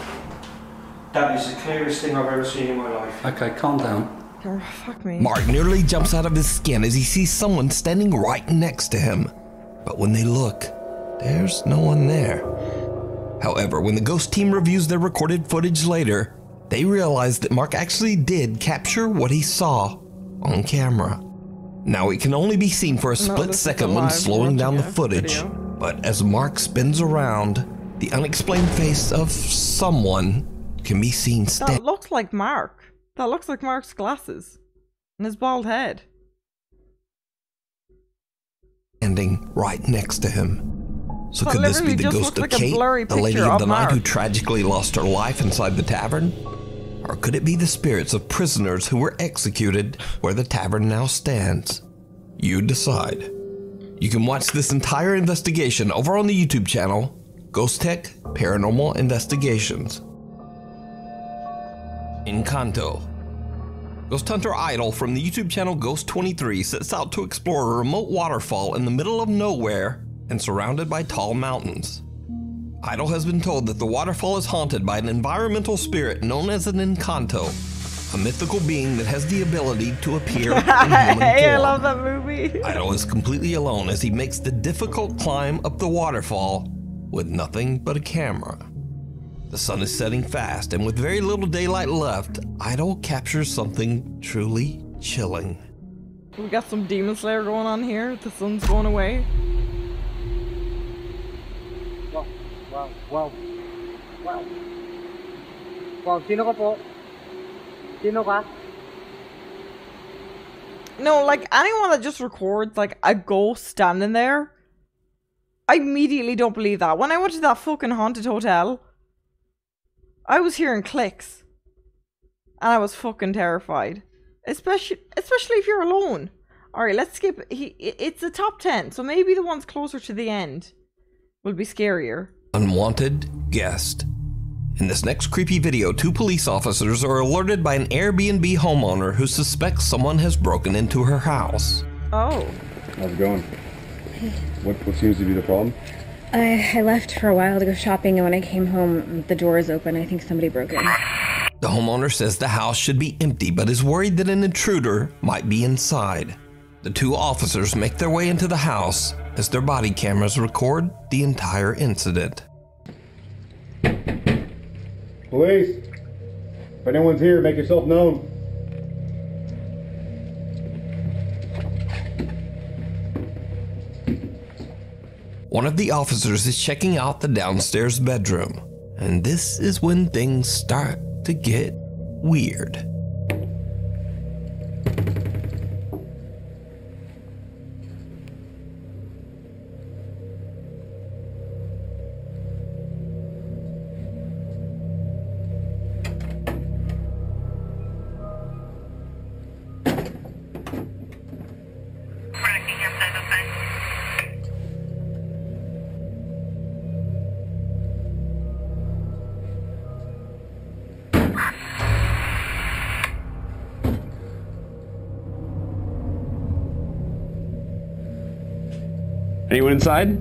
That is the clearest thing I've ever seen in my life. Okay, calm down. Oh, fuck me. Mark nearly jumps out of his skin as he sees someone standing right next to him. But when they look, there's no one there. However, when the ghost team reviews their recorded footage later, they realize that Mark actually did capture what he saw on camera. Now it can only be seen for a split second when slowing down the footage, but as Mark spins around, the unexplained face of someone can be seen That looks like Mark. That looks like Mark's glasses and his bald head. Standing right next to him. So That could this be literally the just ghost looks of like a Kate, blurry the lady picture of the of night Mark. who tragically lost her life inside the tavern? Or could it be the spirits of prisoners who were executed where the tavern now stands? You decide. You can watch this entire investigation over on the YouTube channel, Ghost Tech Paranormal Investigations. Encanto. Ghost hunter Idol from the YouTube channel Ghost23 sets out to explore a remote waterfall in the middle of nowhere and surrounded by tall mountains. Idol has been told that the waterfall is haunted by an environmental spirit known as an Encanto, a mythical being that has the ability to appear in human form. Hey, I love that movie. Idol is completely alone as he makes the difficult climb up the waterfall with nothing but a camera. The sun is setting fast, and with very little daylight left, Idol captures something truly chilling. We got some Demon Slayer going on here. The sun's going away. Wow. Sino ka po? Sino ka? No, like anyone that just records like a ghost standing there, I immediately don't believe that. When I went to that fucking haunted hotel, I was hearing clicks, and I was fucking terrified. Especially if you're alone. All right, let's skip. It's a top 10, so maybe the ones closer to the end will be scarier. unwanted guest. In this next creepy video, 2 police officers are alerted by an Airbnb homeowner who suspects someone has broken into her house. Oh. How's it going? What seems to be the problem? I left for a while to go shopping, and when I came home, the door is open. I think somebody broke in. The homeowner says the house should be empty, but is worried that an intruder might be inside. The 2 officers make their way into the house as their body cameras record the entire incident. Police! If anyone's here, make yourself known. One of the officers is checking out the downstairs bedroom, and this is when things start to get weird. Anyone inside?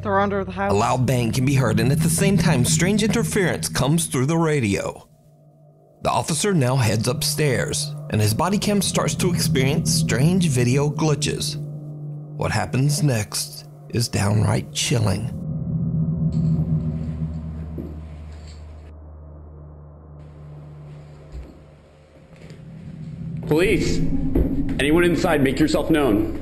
They're under the house. A loud bang can be heard, and at the same time, strange interference comes through the radio. The officer now heads upstairs, and his body cam starts to experience strange video glitches. What happens next is downright chilling. Police! Anyone inside, make yourself known.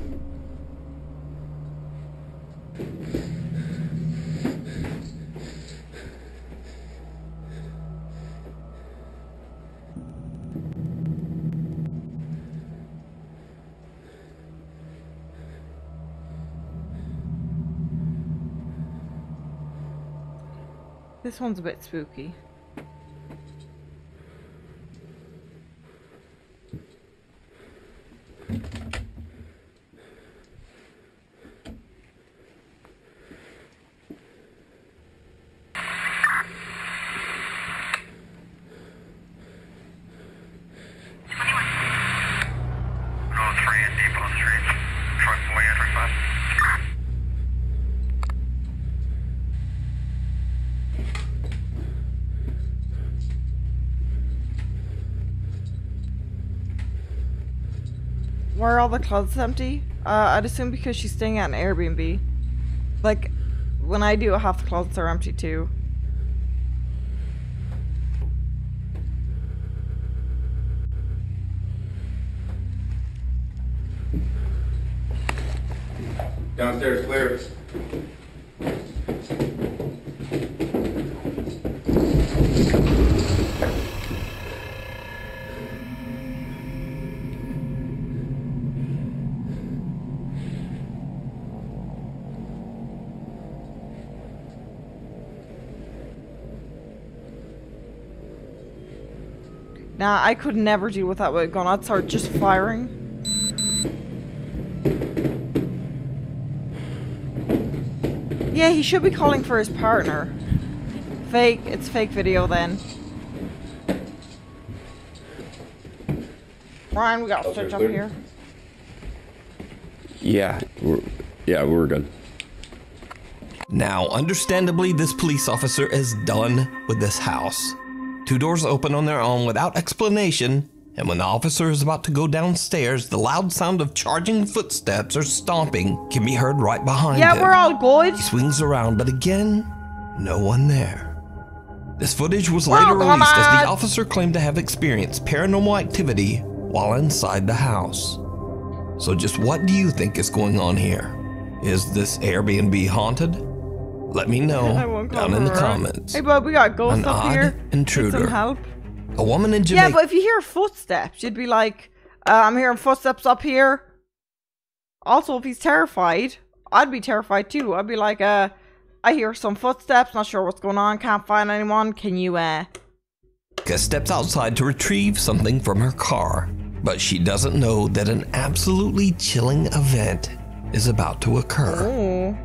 This one's a bit spooky. Why are all the closets empty? I'd assume because she's staying at an Airbnb. Like, when I do, half the closets are empty too. Downstairs clear. Nah, I could never deal with that with a gun. I'd start just firing. Yeah, he should be calling for his partner. Fake. It's fake video then. Ryan, we got to search up here. Yeah, we're good. Now, understandably, this police officer is done with this house. 2 doors open on their own without explanation, and when the officer is about to go downstairs, the loud sound of charging footsteps or stomping can be heard right behind him. Yeah, we're all good. He swings around, but again, no one there. This footage was later released as the officer claimed to have experienced paranormal activity while inside the house. So just what do you think is going on here? Is this Airbnb haunted? Let me know down in the comments. Hey, bud, we got ghosts up here. Intruder. Need some help. A woman in Jamaica. Yeah, but if you hear footsteps, you'd be like, I'm hearing footsteps up here. Also, if he's terrified, I'd be terrified too. I'd be like, I hear some footsteps, not sure what's going on, can't find anyone. Can you Jessica steps outside to retrieve something from her car, but she doesn't know that an absolutely chilling event is about to occur. Oh.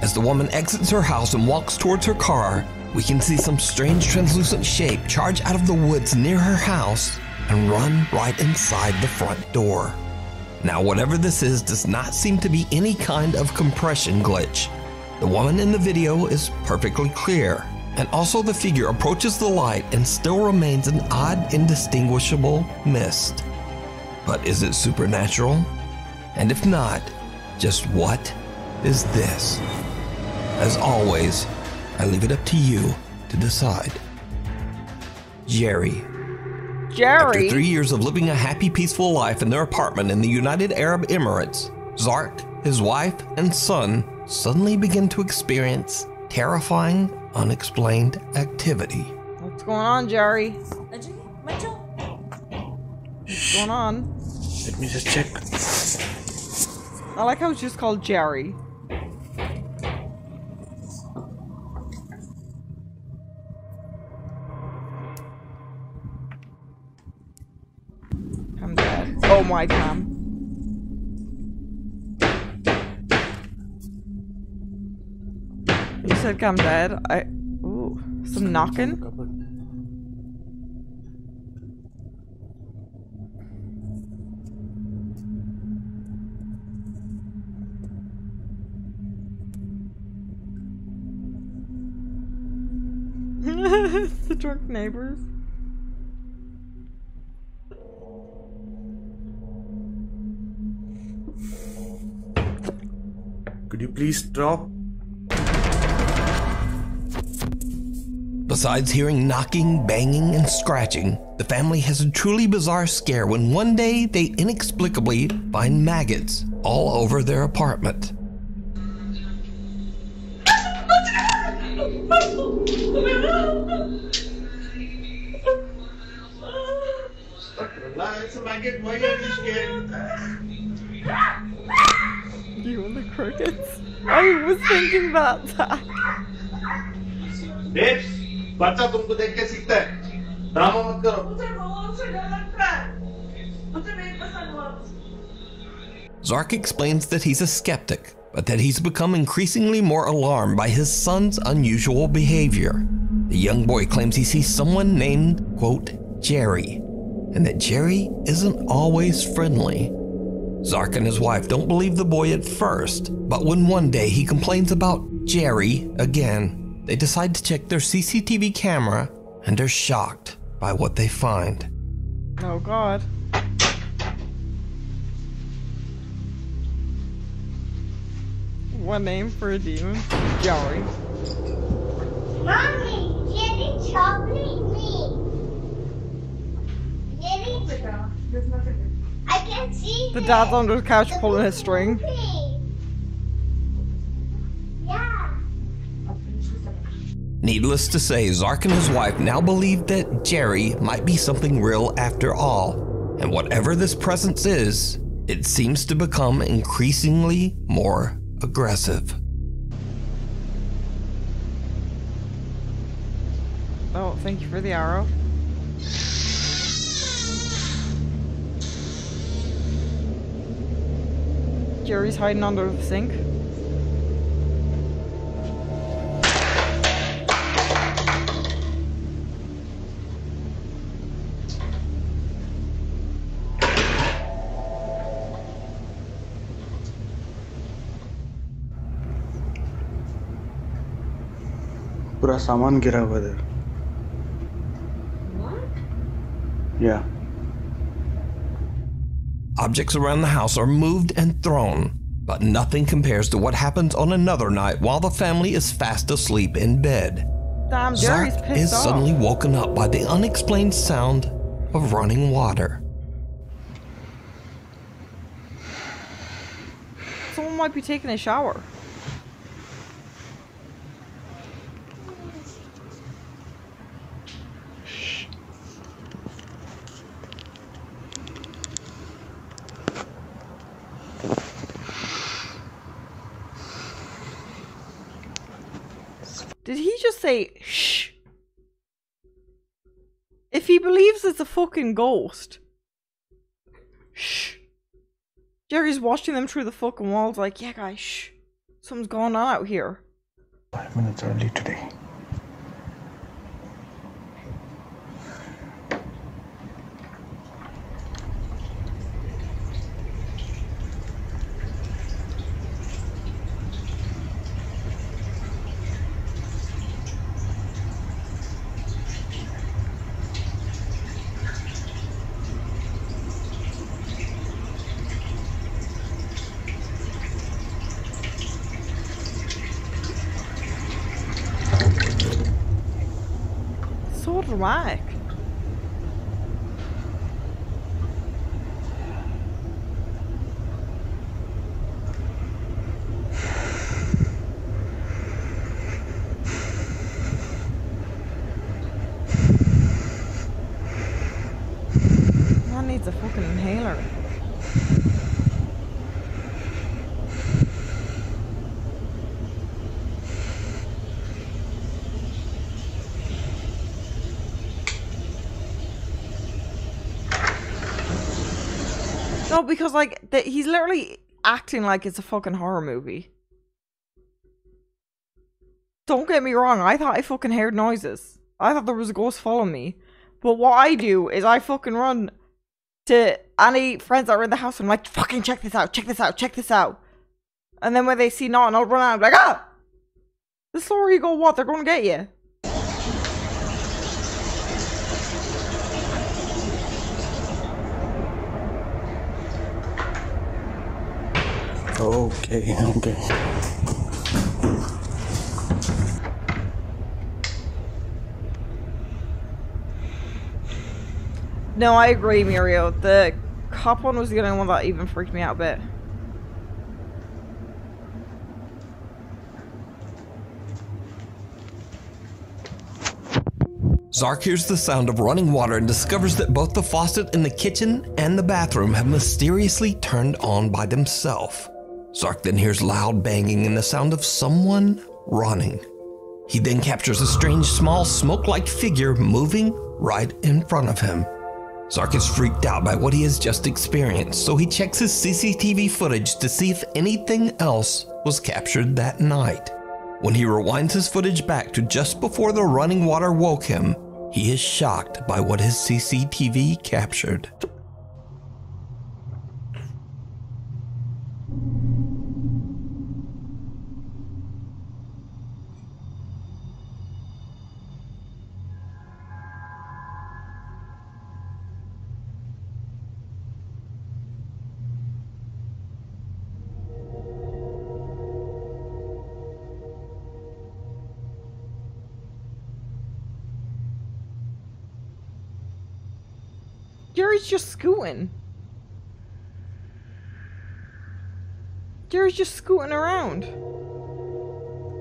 As the woman exits her house and walks towards her car, we can see some strange translucent shape charge out of the woods near her house and run right inside the front door. Now, whatever this is does not seem to be any kind of compression glitch. The woman in the video is perfectly clear, and also the figure approaches the light and still remains an odd, indistinguishable mist. But is it supernatural? And if not, just what is this? As always, I leave it up to you to decide. Jerry. After 3 years of living a happy, peaceful life in their apartment in the United Arab Emirates, Zark, his wife, and son suddenly begin to experience terrifying, unexplained activity. What's going on, Jerry? What's going on? Let me just check. I like how it's just called Jerry. I'm dead. Oh my god. You said I'm dead. Ooh, some knocking. The drunk neighbors. Could you please drop? Besides hearing knocking, banging, and scratching, the family has a truly bizarre scare when one day they inexplicably find maggots all over their apartment. You and the crickets? I was thinking about that. Babes, बच्चा तुमको देख के सीखता है. Drama मत करो. Zark explains that he's a skeptic, but that he's become increasingly more alarmed by his son's unusual behavior. The young boy claims he sees someone named, quote, Jerry, and that Jerry isn't always friendly. Zark and his wife don't believe the boy at first, but when one day he complains about Jerry again, they decide to check their CCTV camera and are shocked by what they find. Oh god. What name for a demon? Jerry. Mommy, Jerry chocolate me. Jerry, I can see The dad's under the couch pulling his string. Yeah. Needless to say, Zark and his wife now believe that Jerry might be something real after all, and whatever this presence is, it seems to become increasingly more aggressive. Oh, thank you for the arrow. Jerry's hiding under the sink. पूरा सामान गिरा हुआ है. Yeah. Objects around the house are moved and thrown, but nothing compares to what happens on another night while the family is fast asleep in bed. Damn, Jerry's Zark pissed is off. suddenly woken up by the unexplained sound of running water. Someone might be taking a shower. Did he just say shh? If he believes it's a fucking ghost. Shh. Jerry's watching them through the fucking walls like, yeah guys, shh. Something's going on out here. 5 minutes early today. So dramatic. Man needs a fucking inhaler. No, because like he's literally acting like it's a fucking horror movie. Don't get me wrong, I thought I fucking heard noises. I thought there was a ghost following me. But what I do is I fucking run to any friends that are in the house and I'm like, fucking check this out, check this out, check this out. And then when they see nothing, I'll run out and be like, ah! The slower you go, what? They're gonna get you. Okay. No, I agree, Muriel. The cop one was the only one that even freaked me out a bit. Zark hears the sound of running water and discovers that both the faucet in the kitchen and the bathroom have mysteriously turned on by themselves. Zark then hears loud banging and the sound of someone running. He then captures a strange small smoke-like figure moving right in front of him. Zark is freaked out by what he has just experienced, so he checks his CCTV footage to see if anything else was captured that night. When he rewinds his footage back to just before the running water woke him, he is shocked by what his CCTV captured. Jerry's just scooting. Jerry's just scooting around.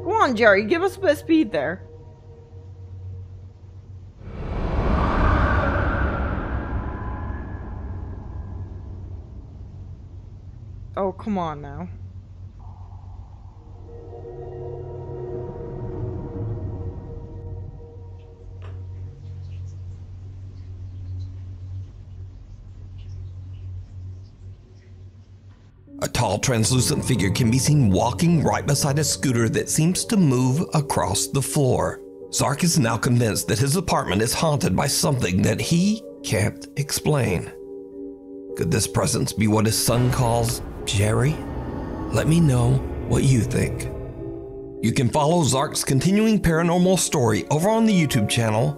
Go on, Jerry, give us a bit of speed there. Oh, come on now. A tall, translucent figure can be seen walking right beside a scooter that seems to move across the floor. Zark is now convinced that his apartment is haunted by something that he can't explain. Could this presence be what his son calls Jerry? Let me know what you think. You can follow Zark's continuing paranormal story over on the YouTube channel.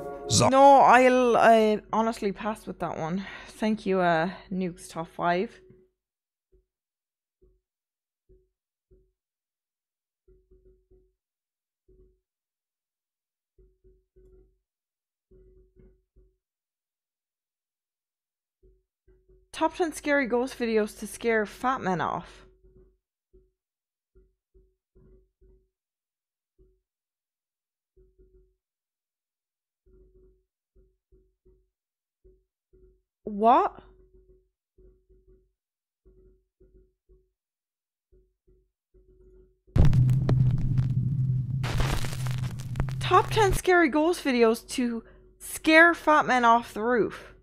No, I honestly passed with that one. Thank you, Nuke's Top 5. Top 10 scary ghost videos to scare fat men off. What? Top 10 scary ghost videos to scare fat men off the roof.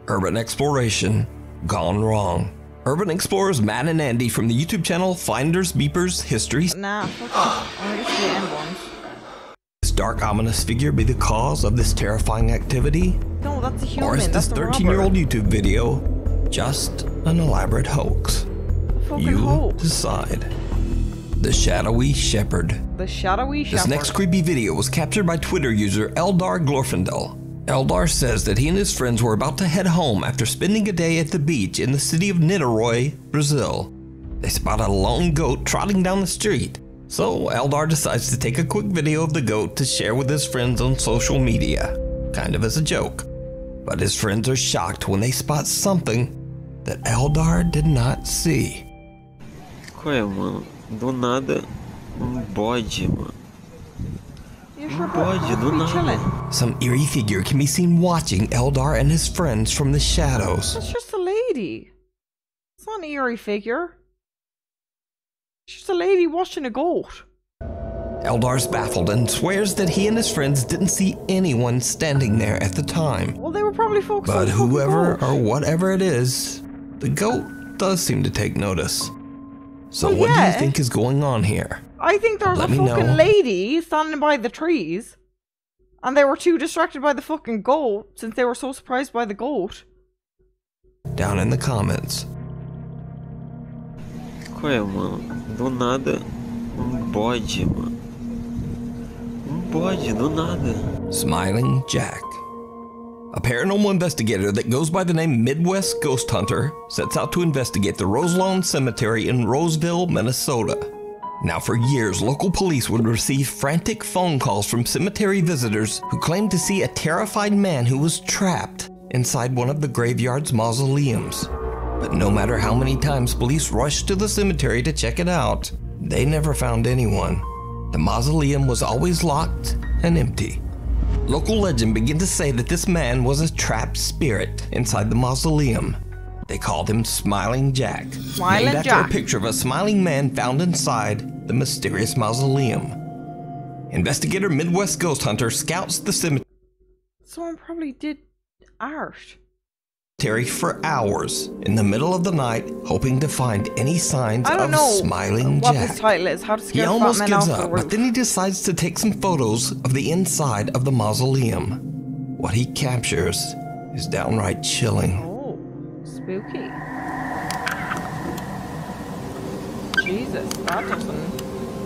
Urban exploration gone wrong. Urban explorers Matt and Andy from the YouTube channel Finders Beepers History. Nah, fuck off. I want to get to the end ones. This dark ominous figure be the cause of this terrifying activity? No, that's a human. Or is this that's 13-year-old YouTube video just an elaborate hoax? You hoax. decide. The Shadowy Shepherd. The Shadowy Shepherd. This next creepy video was captured by Twitter user Eldar Glorfindel. Eldar says that he and his friends were about to head home after spending a day at the beach in the city of Niterói, Brazil. They spotted a lone goat trotting down the street. So Eldar decides to take a quick video of the goat to share with his friends on social media, kind of as a joke. But his friends are shocked when they spot something that Eldar did not see. Qual é, mano? Do nada, bode, mano. Bode, do nada. Some eerie figure can be seen watching Eldar and his friends from the shadows. That's just a lady. It's not an eerie figure. It's just a lady watching a goat. Eldar's baffled and swears that he and his friends didn't see anyone standing there at the time. Well, they were probably focused on But the fucking whoever goat. or whatever it is, the goat does seem to take notice. So Well, what do yeah. you think is going on here? I think there was Let a me fucking know. lady standing by the trees. And they were too distracted by the fucking goat since they were so surprised by the goat. Down in the comments. Qual é, mano? Do nada, bode, mano. Bode, do nada. Smiling Jack. A paranormal investigator that goes by the name Midwest Ghost Hunter sets out to investigate the Roselawn Cemetery in Roseville, Minnesota. Now, for years, local police would receive frantic phone calls from cemetery visitors who claimed to see a terrified man who was trapped inside one of the graveyard's mausoleums. But no matter how many times police rushed to the cemetery to check it out, they never found anyone. The mausoleum was always locked and empty. Local legend began to say that this man was a trapped spirit inside the mausoleum. They called him Smiling Jack, Smiling named after Jack. a picture of a smiling man found inside the mysterious mausoleum. Investigator Midwest Ghost Hunter scouts the cemetery Someone probably did art. for hours in the middle of the night, hoping to find any signs I don't of know Smiling what Jack. this title is. How to He scare fat almost men gives off the up, roof. but then he decides to take some photos of the inside of the mausoleum. What he captures is downright chilling. Oh, spooky. Jesus, that doesn't...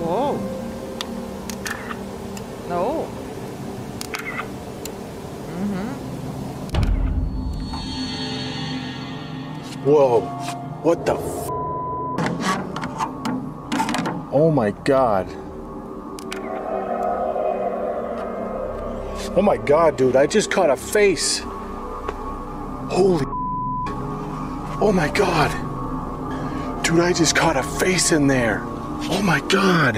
Whoa. No. Whoa, what the f? Oh my god. Oh my god, dude, I just caught a face. Holy oh my god. Dude, I just caught a face in there. Oh my god.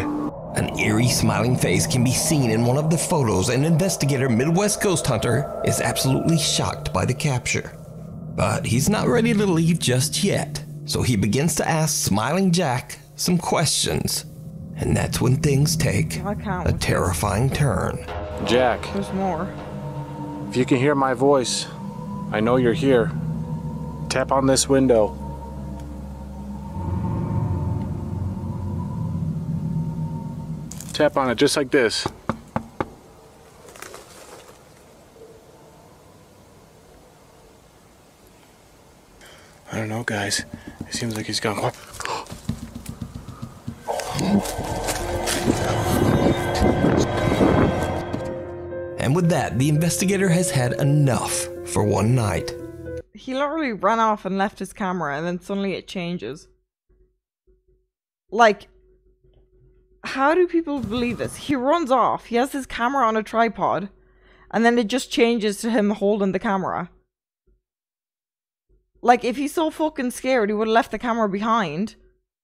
An eerie smiling face can be seen in one of the photos, and investigator Midwest Ghost Hunter is absolutely shocked by the capture. But he's not ready to leave just yet, so he begins to ask Smiling Jack some questions. And that's when things take a terrifying turn. Jack, There's more. if you can hear my voice, I know you're here. Tap on this window. Tap on it just like this. I don't know, guys. It seems like he's gone. And with that, the investigator has had enough for one night. He literally ran off and left his camera, and then suddenly it changes. Like, how do people believe this? He runs off, he has his camera on a tripod, and then it just changes to him holding the camera. Like, if he's so fucking scared, he would have left the camera behind.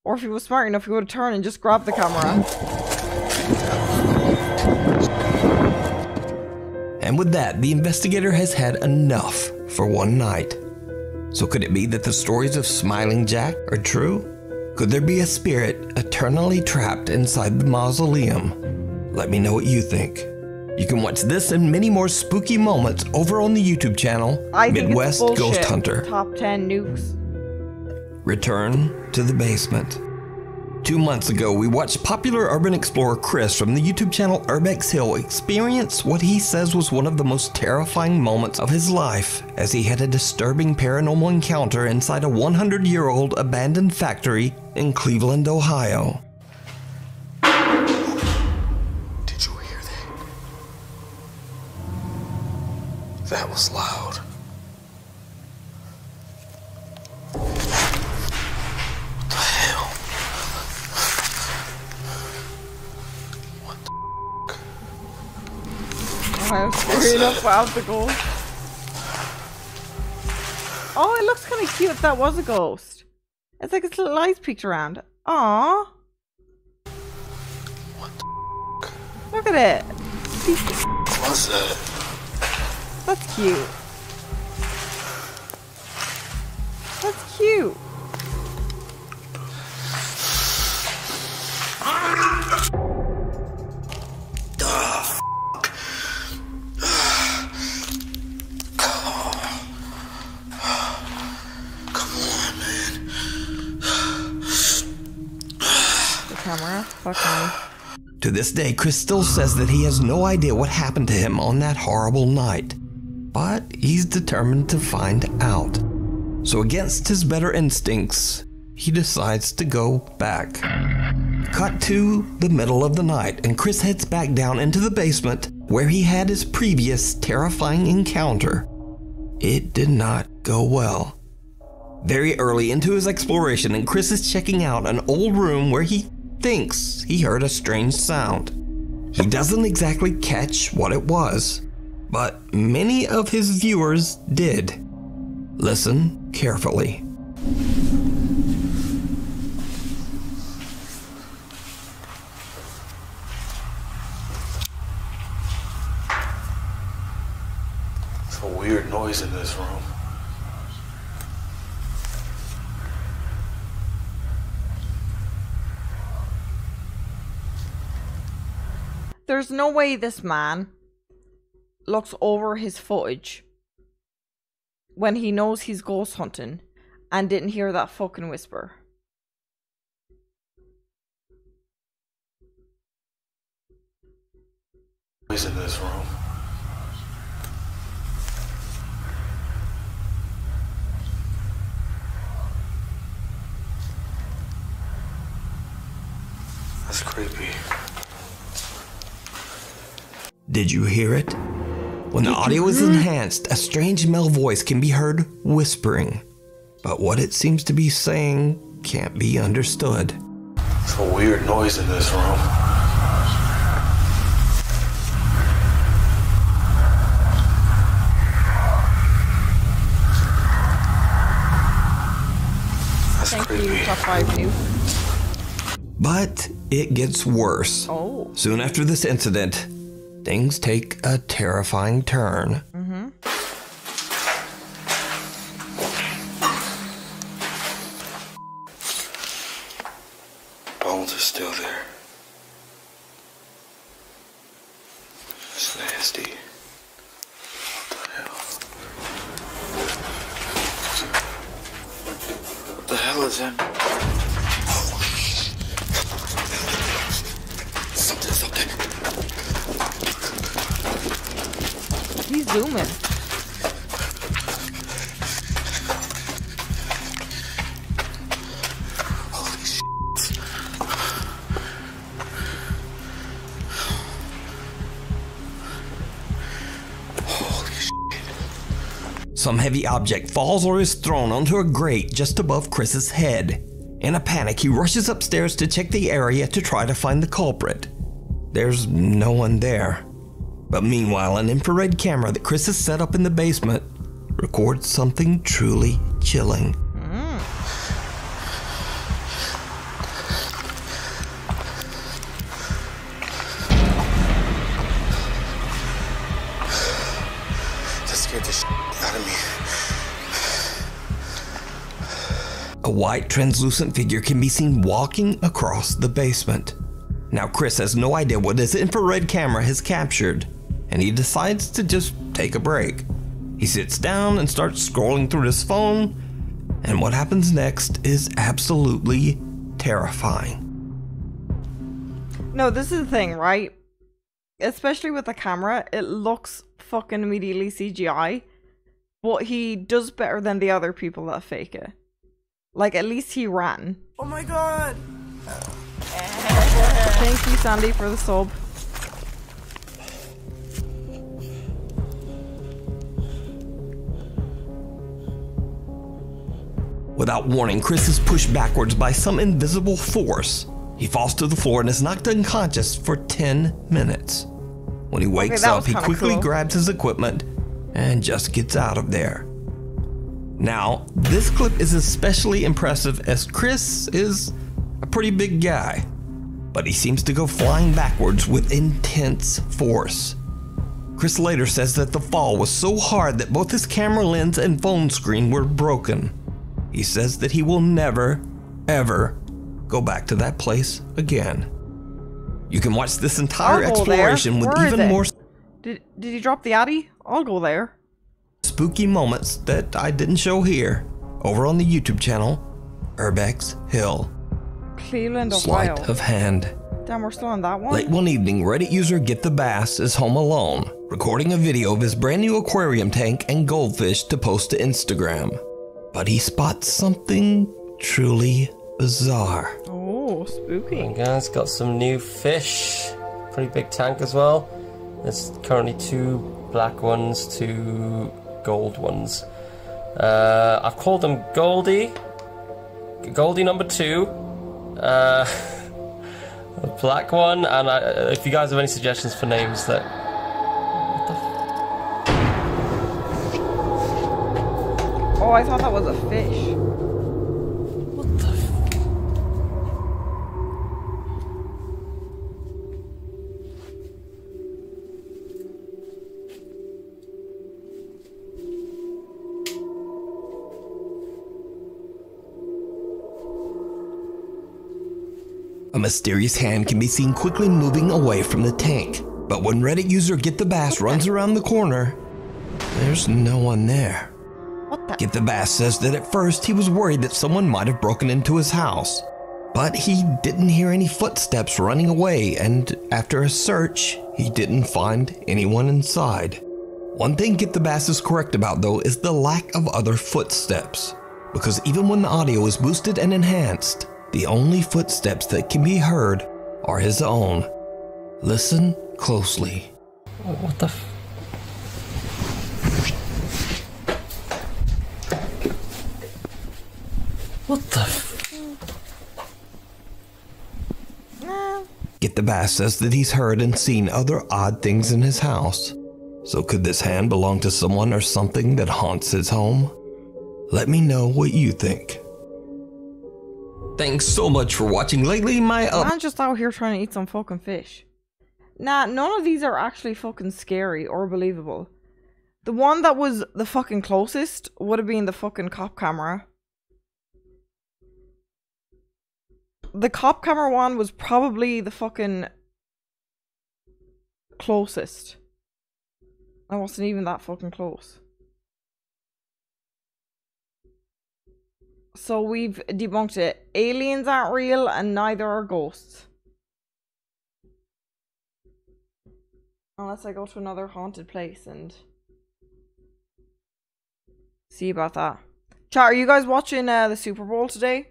Or if he was smart enough, he would have turned and just grabbed the camera. And with that, the investigator has had enough for one night. So could it be that the stories of Smiling Jack are true? Could there be a spirit eternally trapped inside the mausoleum? Let me know what you think. You can watch this and many more spooky moments over on the YouTube channel, Midwest Ghost Hunter. Top 10 nukes. Return to the basement. 2 months ago, we watched popular urban explorer Chris from the YouTube channel Urbex Hill experience what he says was one of the most terrifying moments of his life as he had a disturbing paranormal encounter inside a 100-year-old abandoned factory in Cleveland, Ohio. Did you hear that? That was loud. I'm screwing up without the ghost. Oh, it looks kind of cute if that was a ghost. It's like its little eyes peeked around. Aww. Look at it. What's that? That's cute. That's cute. Camera. Fuck me. To this day, Chris still says that he has no idea what happened to him on that horrible night, but he's determined to find out. So against his better instincts, he decides to go back. Cut to the middle of the night, and Chris heads back down into the basement where he had his previous terrifying encounter. It did not go well. Very early into his exploration, and Chris is checking out an old room where he thinks he heard a strange sound. He doesn't exactly catch what it was, but many of his viewers did. Listen carefully. It's a weird noise in this room. There's no way this man looks over his footage when he knows he's ghost hunting and didn't hear that fucking whisper. Noise in this room. That's creepy. Did you hear it? When the audio is enhanced, a strange male voice can be heard whispering, but what it seems to be saying can't be understood. It's a weird noise in this room. That's Thank you, top 5 new. But it gets worse. Oh. Soon after this incident, things take a terrifying turn. Bones are still there. It's nasty. What the hell is that? Something. He's zooming. Holy shit. Holy shit. Some heavy object falls or is thrown onto a grate just above Chris's head. In a panic, he rushes upstairs to check the area to try to find the culprit. There's no one there. But meanwhile, an infrared camera that Chris has set up in the basement records something truly chilling. That scared the shit out of me. a white translucent figure can be seen walking across the basement. Now Chris has no idea what his infrared camera has captured, and he decides to just take a break. He sits down and starts scrolling through his phone, and what happens next is absolutely terrifying. No, this is the thing, right? Especially with the camera, it looks fucking immediately CGI, but he does better than the other people that fake it. Like, at least he ran. Oh my god! Thank you, Sandy, for the sub. Without warning, Chris is pushed backwards by some invisible force. He falls to the floor and is knocked unconscious for 10 minutes. When he wakes up, he quickly grabs his equipment and just gets out of there. Now, this clip is especially impressive as Chris is a pretty big guy, but he seems to go flying backwards with intense force. Chris later says that the fall was so hard that both his camera lens and phone screen were broken. He says that he will never, ever go back to that place again. You can watch this entire exploration with even more Did he drop the Addy? I'll go there. spooky moments that I didn't show here over on the YouTube channel, Urbex Hill. Cleveland, Ohio. Sleight of hand. Damn, we're still on that one? Late one evening, Reddit user Get the Bass is home alone, recording a video of his brand new aquarium tank and goldfish to post to Instagram. But he spots something truly bizarre. Oh, spooky. And guys, got some new fish. Pretty big tank as well. There's currently 2 black ones, 2 gold ones. I've called them Goldie number 2. The black one, and if you guys have any suggestions for names that... Oh, I thought that was a fish. What the A mysterious hand can be seen quickly moving away from the tank. But when Reddit user Get the Bass runs around the corner, there's no one there. Get the Bass says that at first he was worried that someone might have broken into his house. But he didn't hear any footsteps running away, and after a search, he didn't find anyone inside. One thing Get the Bass is correct about though is the lack of other footsteps. Because even when the audio is boosted and enhanced, the only footsteps that can be heard are his own. Listen closely. What the What the Get the Bass says that he's heard and seen other odd things in his house. So could this hand belong to someone or something that haunts his home? Let me know what you think. Thanks so much for watching. Lately, I'm just out here trying to eat some fucking fish. Nah, none of these are actually fucking scary or believable. The one that was the fucking closest would have been the fucking cop camera. The cop camera one was probably the fucking closest. I wasn't even that fucking close. So we've debunked it. Aliens aren't real and neither are ghosts. Unless I go to another haunted place and see about that. Chat, are you guys watching the Super Bowl today?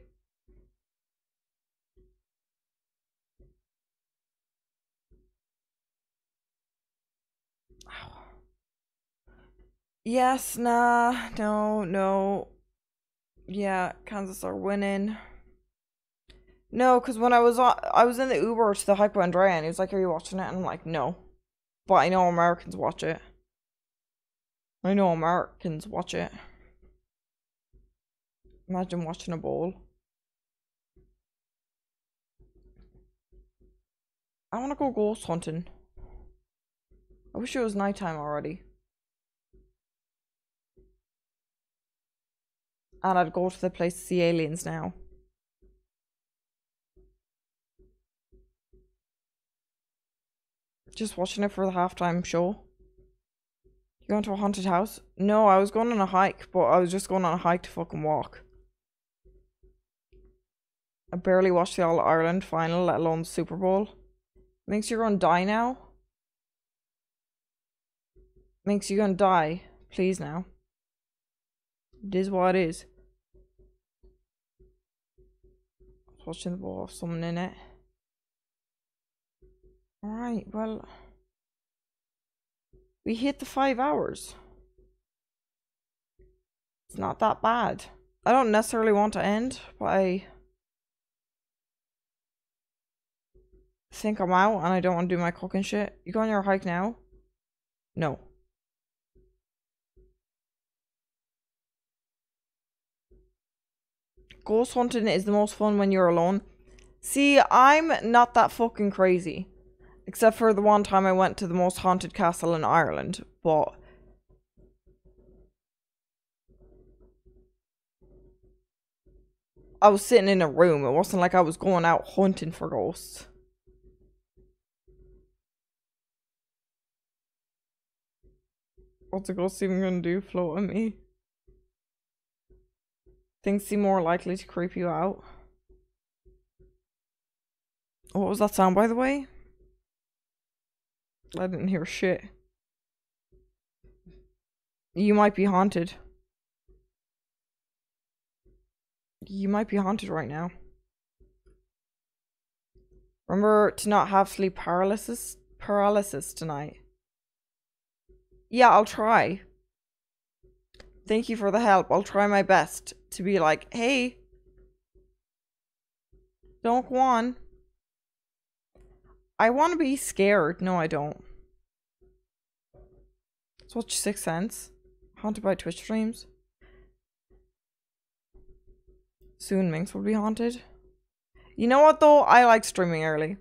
Yes, nah, no. Yeah, Kansas are winning. No, because when I was in the Uber to the Hypo Andrea and he was like, "Are you watching it?" And I'm like, "No." But I know Americans watch it. Imagine watching a bowl. I want to go ghost hunting. I wish it was nighttime already. And I'd go to the place to see aliens now. Just watching it for the halftime show. You going to a haunted house? No, I was going on a hike, but I was just going on a hike to fucking walk. I barely watched the All-Ireland final, let alone the Super Bowl. Minx, you're gonna die now? Minx, you're gonna die. Please now. It is what it is. I was watching the ball of someone in it. Alright, well... we hit the 5 hours. It's not that bad. I don't necessarily want to end, but I think I'm out and I don't want to do my cooking shit. You go on your hike now? No. Ghost hunting is the most fun when you're alone. See, I'm not that fucking crazy. Except for the one time I went to the most haunted castle in Ireland, but... I was sitting in a room. It wasn't like I was going out hunting for ghosts. What's a ghost even gonna do? Float at me? Things seem more likely to creep you out. What was that sound, by the way? I didn't hear shit. You might be haunted. You might be haunted right now. Remember to not have sleep paralysis tonight. Yeah, I'll try. Thank you for the help. I'll try my best to be like, hey, don't go on. I want to be scared. No, I don't. Let's watch Sixth Sense. Haunted by Twitch streams. Soon Minx will be haunted. You know what though? I like streaming early.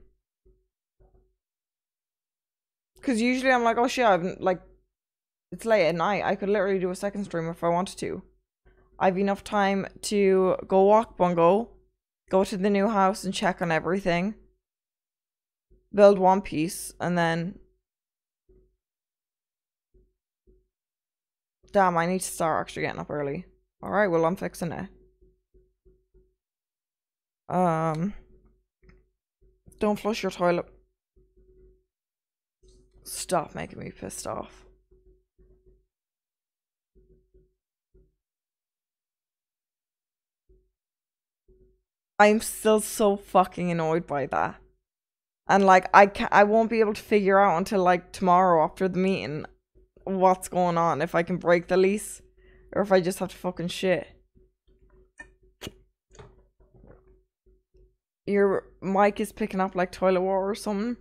Because usually I'm like, oh shit, I've like, it's late at night. I could literally do a second stream if I wanted to. I've enough time to go walk Bungo, go to the new house and check on everything, build one piece, and then... Damn, I need to start actually getting up early. Alright, well, I'm fixing it. Don't flush your toilet. Stop making me pissed off. I'm still so fucking annoyed by that. And like, I won't be able to figure out until like tomorrow after the meeting what's going on. If I can break the lease or if I just have to fucking shit. Your mic is picking up like toilet water or something.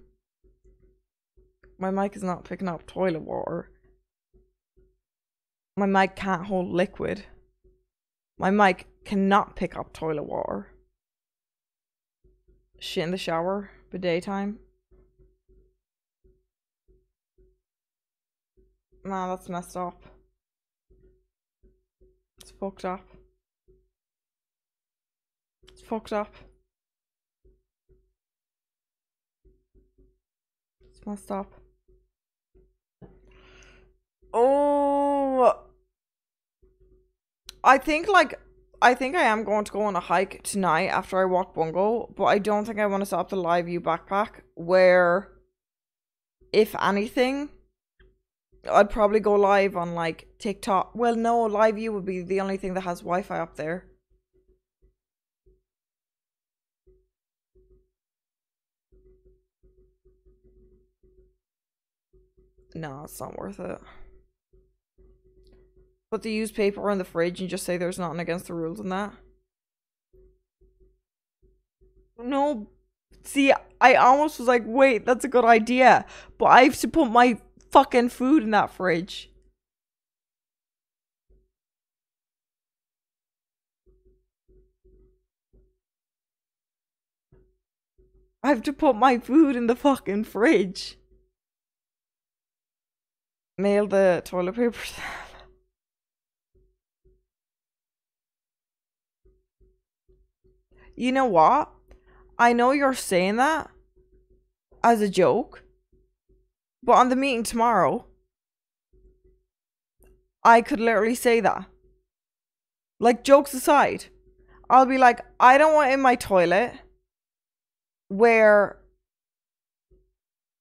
My mic is not picking up toilet water. My mic can't hold liquid. My mic cannot pick up toilet water. Shit in the shower, bidet time. Nah, that's messed up. It's fucked up. It's fucked up. It's messed up. Oh, I think I am going to go on a hike tonight after I walk Bungo, but I don't think I want to set up the live view backpack where, if anything, I'd probably go live on like TikTok. Well, no, live view would be the only thing that has Wi-Fi up there. No, it's not worth it. Put the used paper in the fridge and just say there's nothing against the rules in that. No, see, I almost was like, wait, that's a good idea. But I have to put my fucking food in that fridge. I have to put my food in the fucking fridge. Mail the toilet paper. You know what? I know you're saying that as a joke, but on the meeting tomorrow, I could literally say that. Like, jokes aside, I'll be like, I don't want in my toilet where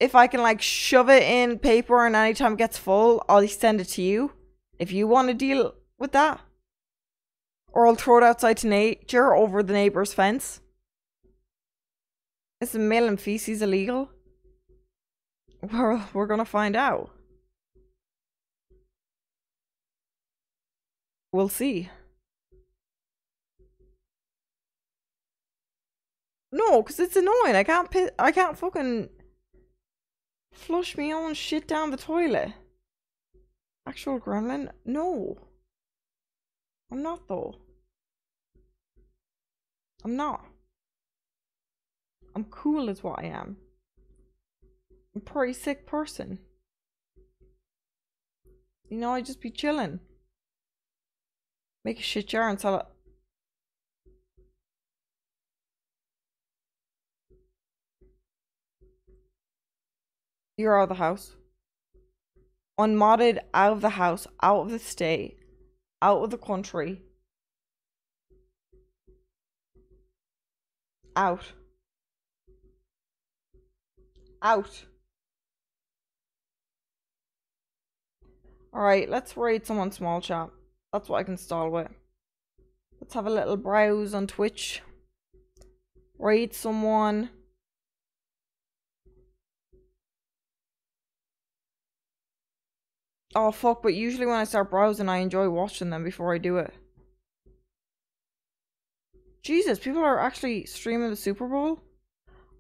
if I can like shove it in paper and anytime it gets full, I'll send it to you if you want to deal with that. Or I'll throw it outside to nature over the neighbour's fence. Is mail and feces illegal? We're gonna find out. We'll see. No, because it's annoying. I can't fucking flush me own shit down the toilet. Actual gremlin? No. I'm not though. I'm not. I'm cool is what I am. I'm a pretty sick person. You know, I just be chilling. Make a shit jar and sell it. You're out of the house. Unmodded, out of the house, out of the state, out of the country. Out. Out. Alright, let's raid someone small chat. That's what I can stall with. Let's have a little browse on Twitch. Raid someone. Oh fuck, but usually when I start browsing I enjoy watching them before I do it. Jesus, people are actually streaming the Super Bowl?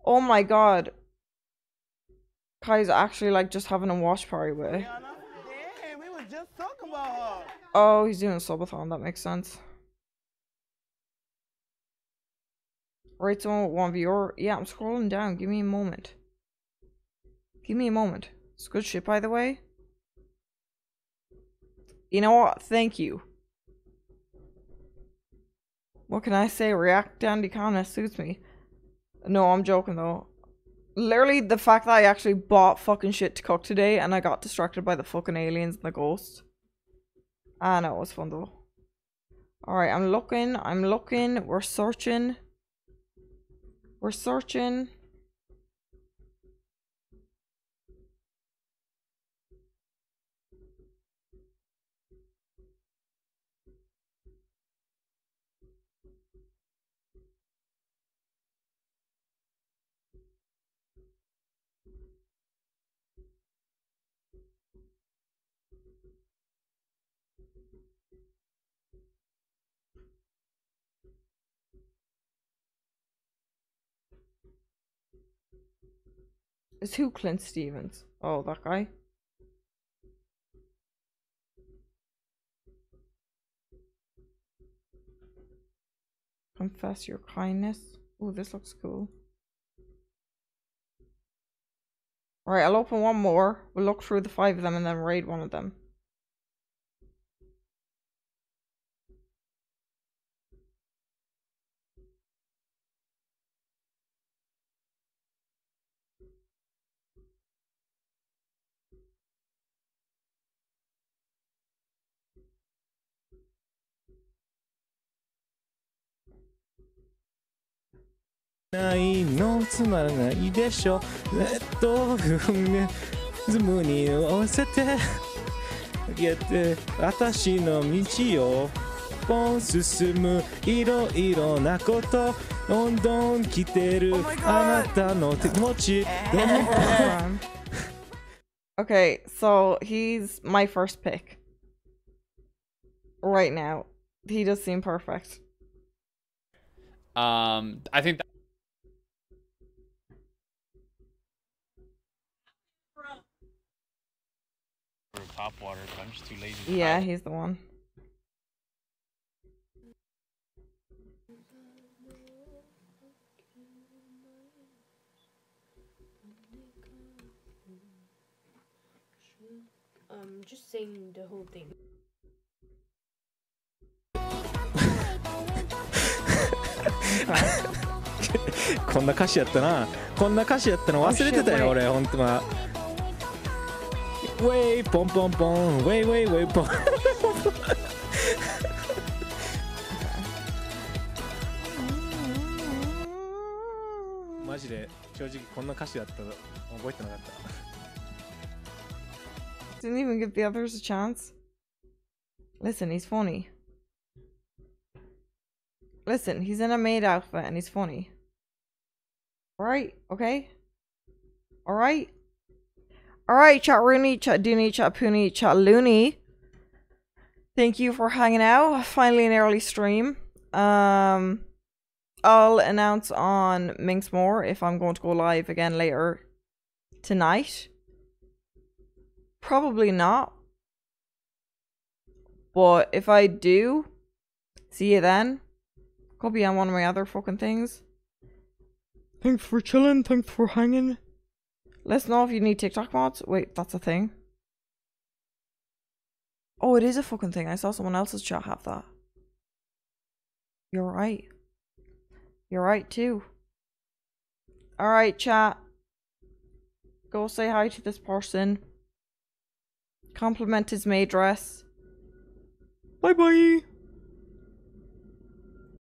Oh my god. Kai's actually like just having a watch party with it. Damn, we was just talking about her. Oh, he's doing a subathon, that makes sense. Right, someone with 1 viewer. Yeah, I'm scrolling down. Give me a moment. Give me a moment. It's good shit, by the way. You know what? Thank you. What can I say? React Dandy comment suits me. No, I'm joking though. Literally, the fact that I actually bought fucking shit to cook today and I got distracted by the fucking aliens and the ghost. Ah, no, it was fun though. Alright, I'm looking. We're searching. We're searching. Is who Clint Stevens? Oh, that guy. Confess your kindness. Oh, this looks cool. Alright, I'll open one more. We'll look through the 5 of them and then raid one of them.ないのつまらないでしょズムに乗せてあげて私の道をポン進むいろいろなことどんどん来てるあなたの手持ちOkay, so he's my first pick. Right now. He does seem perfect. I think that top water, but I'm just too lazy. Yeah, he's the one. Just sing the whole thing. こんな歌詞やったな。こんな歌詞やったの忘れてたよ、俺、ほんとま。ウェイポンポンポン、ウェイウェイウェイポン。マジで正直こんな歌詞だったの覚えてなかった。Didn't even give the others a chance. Listen, he's funny. Listen, he's in a maid outfit and he's funny. Alright, okay? Alright? Alright, chat Rooney, chat Dooney, chat Pooney, chat Looney. Thank you for hanging out. Finally an early stream. I'll announce on Minx more if I'm going to go live again later tonight. Probably not. But if I do, see you then. Could be on one of my other fucking things. Thanks for chilling. Thanks for hanging. Let us know if you need TikTok mods. Wait, that's a thing. Oh, it is a fucking thing. I saw someone else's chat have that. You're right. You're right too. Alright, chat. Go say hi to this person. Compliment his maid dress. Bye bye.